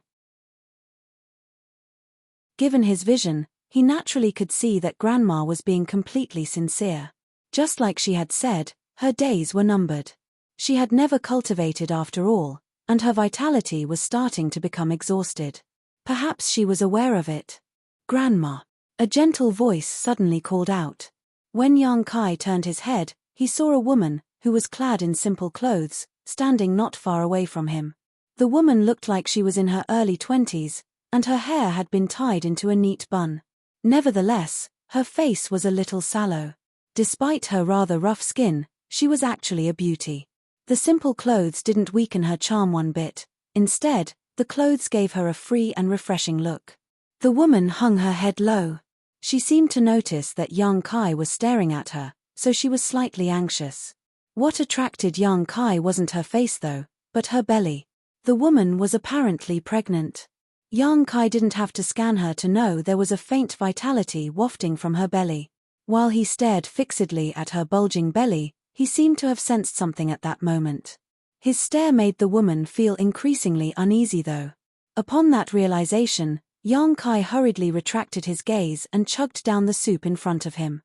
Given his vision, he naturally could see that Grandma was being completely sincere. Just like she had said, her days were numbered. She had never cultivated after all, and her vitality was starting to become exhausted. Perhaps she was aware of it. "Grandma," a gentle voice suddenly called out. When Yang Kai turned his head, he saw a woman, who was clad in simple clothes, standing not far away from him. The woman looked like she was in her early 20s, and her hair had been tied into a neat bun. Nevertheless, her face was a little sallow. Despite her rather rough skin, she was actually a beauty. The simple clothes didn't weaken her charm one bit. Instead, the clothes gave her a free and refreshing look. The woman hung her head low. She seemed to notice that young Kai was staring at her, so she was slightly anxious. What attracted young Kai wasn't her face though, but her belly. The woman was apparently pregnant. Young Kai didn't have to scan her to know there was a faint vitality wafting from her belly. While he stared fixedly at her bulging belly, he seemed to have sensed something at that moment. His stare made the woman feel increasingly uneasy though. Upon that realization, young Kai hurriedly retracted his gaze and chugged down the soup in front of him.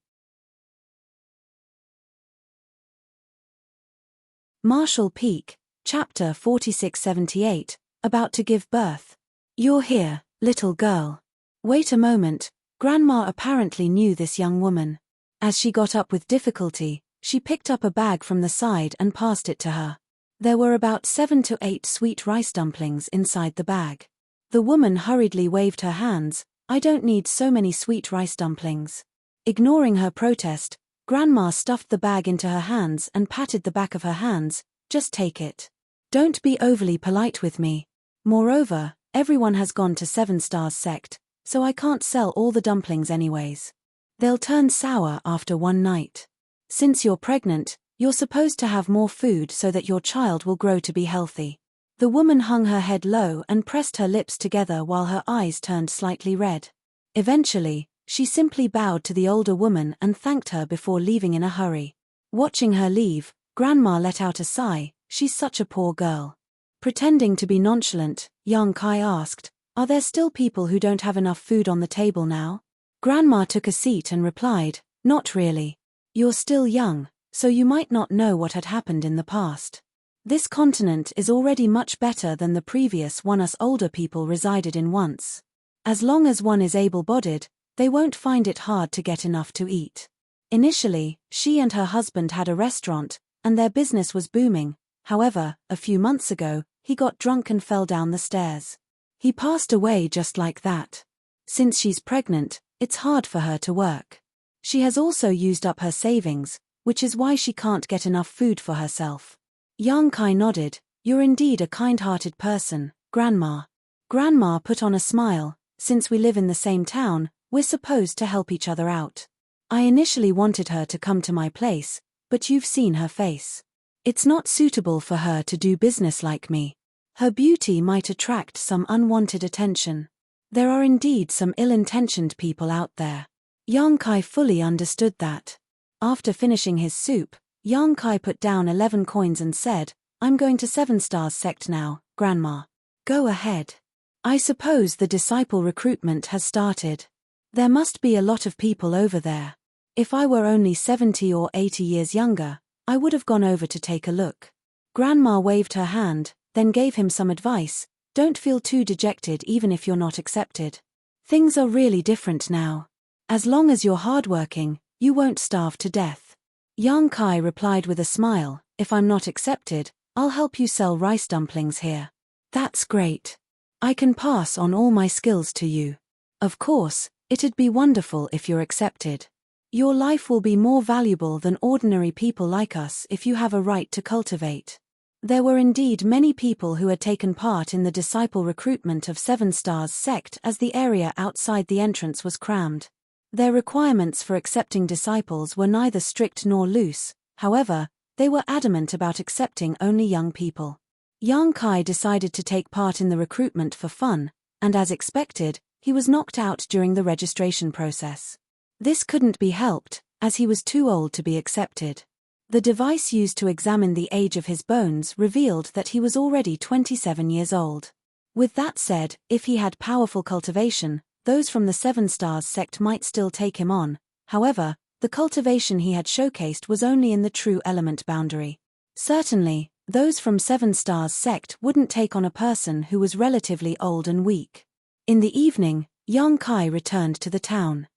Marshall Peak, Chapter 4678, About to give birth. You're here, little girl. Wait a moment, Grandma apparently knew this young woman. As she got up with difficulty, she picked up a bag from the side and passed it to her. There were about 7 to 8 sweet rice dumplings inside the bag. The woman hurriedly waved her hands. I don't need so many sweet rice dumplings. Ignoring her protest, Grandma stuffed the bag into her hands and patted the back of her hands. Just take it. Don't be overly polite with me. Moreover, everyone has gone to 7 Stars sect, so I can't sell all the dumplings anyways. They'll turn sour after one night. Since you're pregnant, you're supposed to have more food so that your child will grow to be healthy. The woman hung her head low and pressed her lips together while her eyes turned slightly red. Eventually, she simply bowed to the older woman and thanked her before leaving in a hurry. Watching her leave, Grandma let out a sigh. She's such a poor girl. Pretending to be nonchalant, young Kai asked, are there still people who don't have enough food on the table now? Grandma took a seat and replied, not really. You're still young, so you might not know what had happened in the past. This continent is already much better than the previous one us older people resided in once. As long as one is able-bodied, they won't find it hard to get enough to eat. Initially, she and her husband had a restaurant, and their business was booming. However, a few months ago, he got drunk and fell down the stairs. He passed away just like that. Since she's pregnant, it's hard for her to work. She has also used up her savings, which is why she can't get enough food for herself. Young Kai nodded. You're indeed a kind-hearted person, Grandma. Grandma put on a smile. Since we live in the same town, we're supposed to help each other out. I initially wanted her to come to my place, but you've seen her face. It's not suitable for her to do business like me. Her beauty might attract some unwanted attention. There are indeed some ill-intentioned people out there. Young Kai fully understood that. After finishing his soup, Young Kai put down 11 coins and said, I'm going to 7 Stars sect now, Grandma. Go ahead. I suppose the disciple recruitment has started. There must be a lot of people over there. If I were only 70 or 80 years younger, I would have gone over to take a look. Grandma waved her hand, then gave him some advice. Don't feel too dejected even if you're not accepted. Things are really different now. As long as you're hardworking, you won't starve to death. Young Kai replied with a smile, if I'm not accepted, I'll help you sell rice dumplings here. That's great. I can pass on all my skills to you. Of course, it'd be wonderful if you're accepted. Your life will be more valuable than ordinary people like us if you have a right to cultivate. There were indeed many people who had taken part in the disciple recruitment of 7 Stars sect as the area outside the entrance was crammed. Their requirements for accepting disciples were neither strict nor loose, however, they were adamant about accepting only young people. Young Kai decided to take part in the recruitment for fun, and as expected, he was knocked out during the registration process. This couldn't be helped, as he was too old to be accepted. The device used to examine the age of his bones revealed that he was already 27 years old. With that said, if he had powerful cultivation, those from the 7 Stars sect might still take him on. However, the cultivation he had showcased was only in the true element boundary. Certainly, those from 7 Stars sect wouldn't take on a person who was relatively old and weak. In the evening, young Kai returned to the town.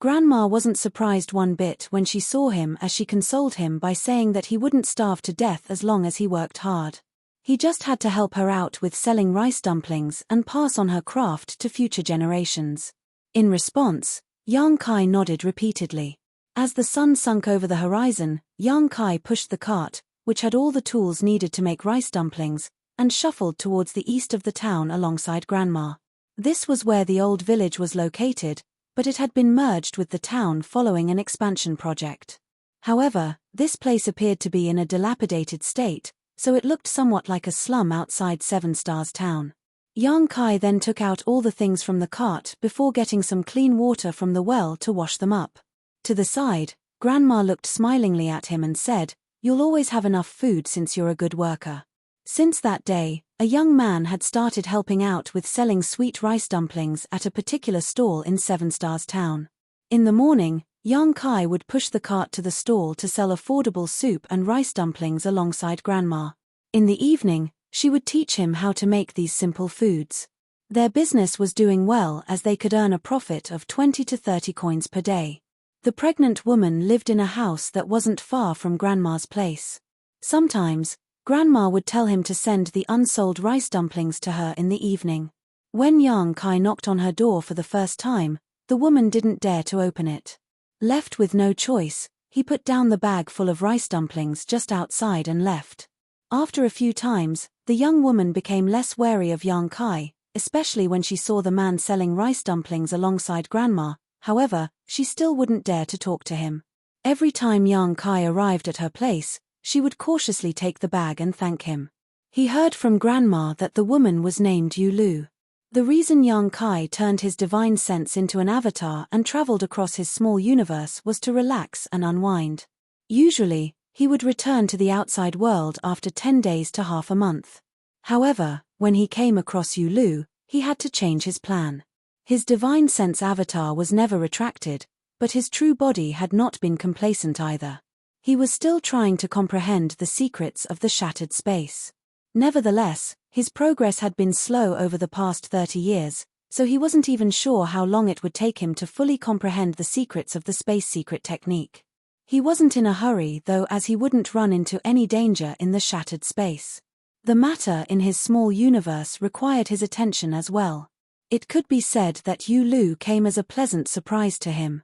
Grandma wasn't surprised one bit when she saw him as she consoled him by saying that he wouldn't starve to death as long as he worked hard. He just had to help her out with selling rice dumplings and pass on her craft to future generations. In response, Yang Kai nodded repeatedly. As the sun sunk over the horizon, Yang Kai pushed the cart, which had all the tools needed to make rice dumplings, and shuffled towards the east of the town alongside Grandma. This was where the old village was located, but it had been merged with the town following an expansion project. However, this place appeared to be in a dilapidated state, so it looked somewhat like a slum outside Seven Stars Town. Yang Kai then took out all the things from the cart before getting some clean water from the well to wash them up. To the side, Grandma looked smilingly at him and said, "You'll always have enough food since you're a good worker." Since that day, a young man had started helping out with selling sweet rice dumplings at a particular stall in Seven Stars Town. In the morning, Yang Kai would push the cart to the stall to sell affordable soup and rice dumplings alongside Grandma. In the evening, she would teach him how to make these simple foods. Their business was doing well as they could earn a profit of 20 to 30 coins per day. The pregnant woman lived in a house that wasn't far from Grandma's place. Sometimes, Grandma would tell him to send the unsold rice dumplings to her in the evening. When Yang Kai knocked on her door for the first time, the woman didn't dare to open it. Left with no choice, he put down the bag full of rice dumplings just outside and left. After a few times, the young woman became less wary of Yang Kai, especially when she saw the man selling rice dumplings alongside Grandma. However, she still wouldn't dare to talk to him. Every time Yang Kai arrived at her place, she would cautiously take the bag and thank him. He heard from Grandma that the woman was named Yu Lu. The reason Yang Kai turned his divine sense into an avatar and traveled across his small universe was to relax and unwind. Usually, he would return to the outside world after 10 days to half a month. However, when he came across Yu Lu, he had to change his plan. His divine sense avatar was never retracted, but his true body had not been complacent either. He was still trying to comprehend the secrets of the shattered space. Nevertheless, his progress had been slow over the past 30 years, so he wasn't even sure how long it would take him to fully comprehend the secrets of the space secret technique. He wasn't in a hurry though, as he wouldn't run into any danger in the shattered space. The matter in his small universe required his attention as well. It could be said that Yu Lu came as a pleasant surprise to him.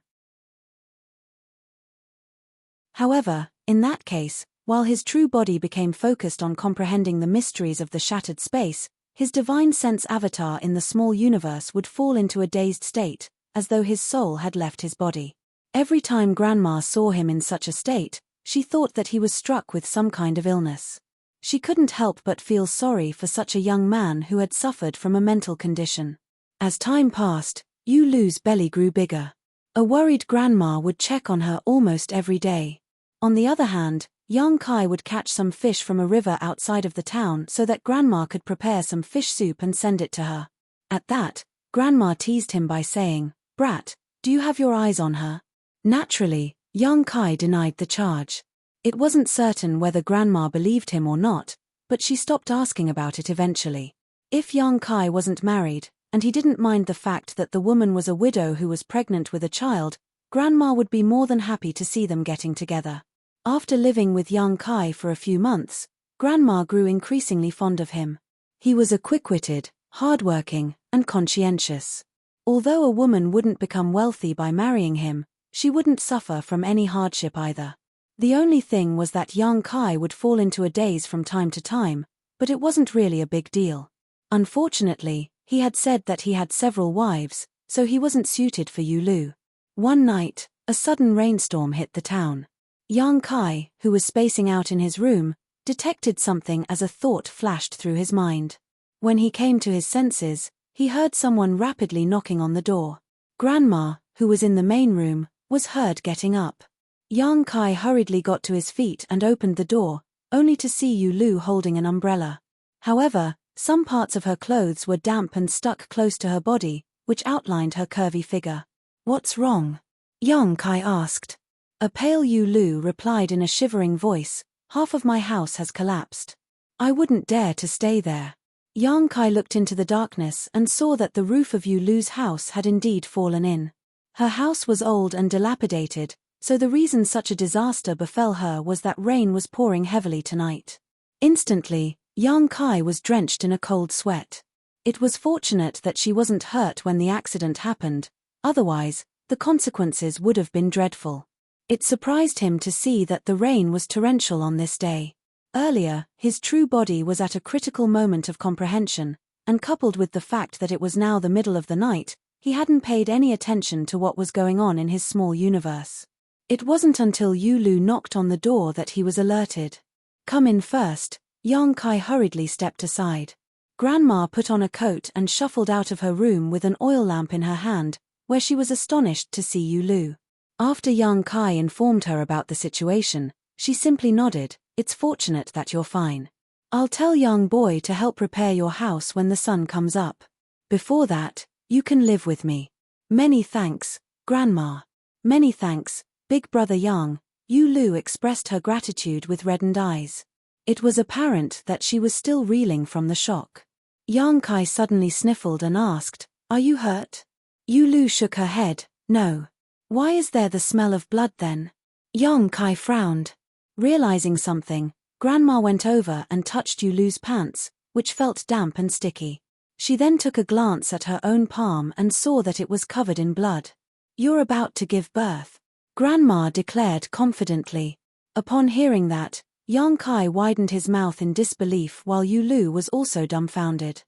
However, in that case, while his true body became focused on comprehending the mysteries of the shattered space, his divine sense avatar in the small universe would fall into a dazed state, as though his soul had left his body. Every time Grandma saw him in such a state, she thought that he was struck with some kind of illness. She couldn't help but feel sorry for such a young man who had suffered from a mental condition. As time passed, Yu Lu's belly grew bigger. A worried Grandma would check on her almost every day. On the other hand, Yang Kai would catch some fish from a river outside of the town so that Grandma could prepare some fish soup and send it to her. At that, Grandma teased him by saying, "Brat, do you have your eyes on her?" Naturally, Yang Kai denied the charge. It wasn't certain whether Grandma believed him or not, but she stopped asking about it eventually. If Yang Kai wasn't married, and he didn't mind the fact that the woman was a widow who was pregnant with a child, Grandma would be more than happy to see them getting together. After living with Yang Kai for a few months, Grandma grew increasingly fond of him. He was a quick-witted, hard-working, and conscientious. Although a woman wouldn't become wealthy by marrying him, she wouldn't suffer from any hardship either. The only thing was that Yang Kai would fall into a daze from time to time, but it wasn't really a big deal. Unfortunately, he had said that he had several wives, so he wasn't suited for Yu Lu. One night, a sudden rainstorm hit the town. Yang Kai, who was spacing out in his room, detected something as a thought flashed through his mind. When he came to his senses, he heard someone rapidly knocking on the door. Grandma, who was in the main room, was heard getting up. Yang Kai hurriedly got to his feet and opened the door, only to see Yu Lu holding an umbrella. However, some parts of her clothes were damp and stuck close to her body, which outlined her curvy figure. "What's wrong?" Yang Kai asked. A pale Yu Lu replied in a shivering voice, "Half of my house has collapsed. I wouldn't dare to stay there." Yang Kai looked into the darkness and saw that the roof of Yu Lu's house had indeed fallen in. Her house was old and dilapidated, so the reason such a disaster befell her was that rain was pouring heavily tonight. Instantly, Yang Kai was drenched in a cold sweat. It was fortunate that she wasn't hurt when the accident happened, otherwise, the consequences would have been dreadful. It surprised him to see that the rain was torrential on this day. Earlier, his true body was at a critical moment of comprehension, and coupled with the fact that it was now the middle of the night, he hadn't paid any attention to what was going on in his small universe. It wasn't until Yulu knocked on the door that he was alerted. "Come in first." Yang Kai hurriedly stepped aside. Grandma put on a coat and shuffled out of her room with an oil lamp in her hand, where she was astonished to see Yulu. After Yang Kai informed her about the situation, she simply nodded. "It's fortunate that you're fine. I'll tell young boy to help repair your house when the sun comes up. Before that, you can live with me." "Many thanks, Grandma." "Many thanks, Big Brother Yang." Yulu expressed her gratitude with reddened eyes. It was apparent that she was still reeling from the shock. Yang Kai suddenly sniffled and asked, "Are you hurt?" Yulu shook her head. "No." "Why is there the smell of blood then?" Yang Kai frowned. Realizing something, Grandma went over and touched Yulu's pants, which felt damp and sticky. She then took a glance at her own palm and saw that it was covered in blood. "You're about to give birth," Grandma declared confidently. Upon hearing that, Yang Kai widened his mouth in disbelief while Yulu was also dumbfounded.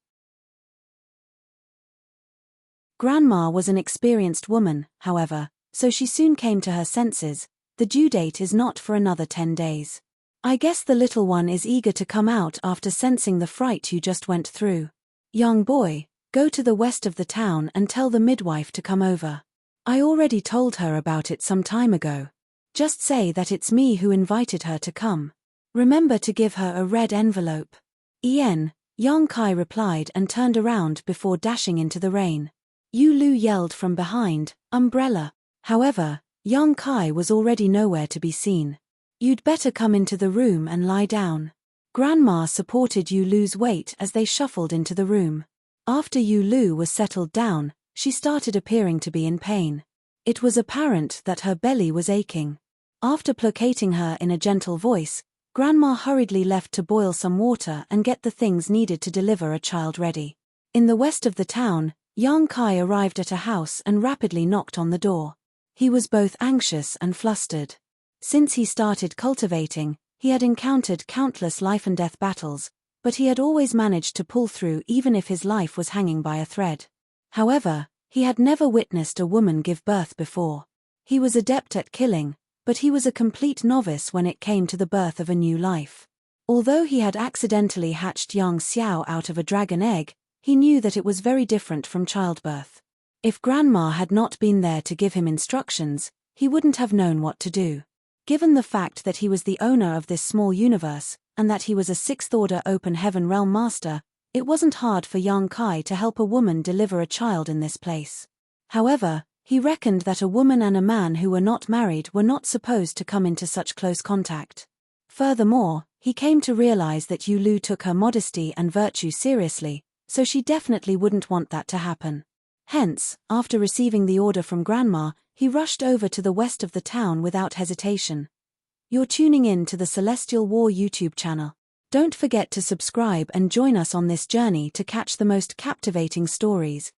Grandma was an experienced woman, however, so she soon came to her senses. "The due date is not for another 10 days. I guess the little one is eager to come out after sensing the fright you just went through. Young boy, go to the west of the town and tell the midwife to come over. I already told her about it some time ago. Just say that it's me who invited her to come. Remember to give her a red envelope." Yang Kai replied and turned around before dashing into the rain. Yulu yelled from behind, "Umbrella!" However, Yang Kai was already nowhere to be seen. "You'd better come into the room and lie down." Grandma supported Yulu's weight as they shuffled into the room. After Yulu was settled down, she started appearing to be in pain. It was apparent that her belly was aching. After placating her in a gentle voice, Grandma hurriedly left to boil some water and get the things needed to deliver a child ready. In the west of the town, Yang Kai arrived at a house and rapidly knocked on the door. He was both anxious and flustered. Since he started cultivating, he had encountered countless life-and-death battles, but he had always managed to pull through even if his life was hanging by a thread. However, he had never witnessed a woman give birth before. He was adept at killing, but he was a complete novice when it came to the birth of a new life. Although he had accidentally hatched young Xiao out of a dragon egg, he knew that it was very different from childbirth. If Grandma had not been there to give him instructions, he wouldn't have known what to do. Given the fact that he was the owner of this small universe, and that he was a sixth-order open heaven realm master, it wasn't hard for Yang Kai to help a woman deliver a child in this place. However, he reckoned that a woman and a man who were not married were not supposed to come into such close contact. Furthermore, he came to realize that Yulu took her modesty and virtue seriously, so she definitely wouldn't want that to happen. Hence, after receiving the order from Grandma, he rushed over to the west of the town without hesitation. You're tuning in to the Celestial War YouTube channel. Don't forget to subscribe and join us on this journey to catch the most captivating stories.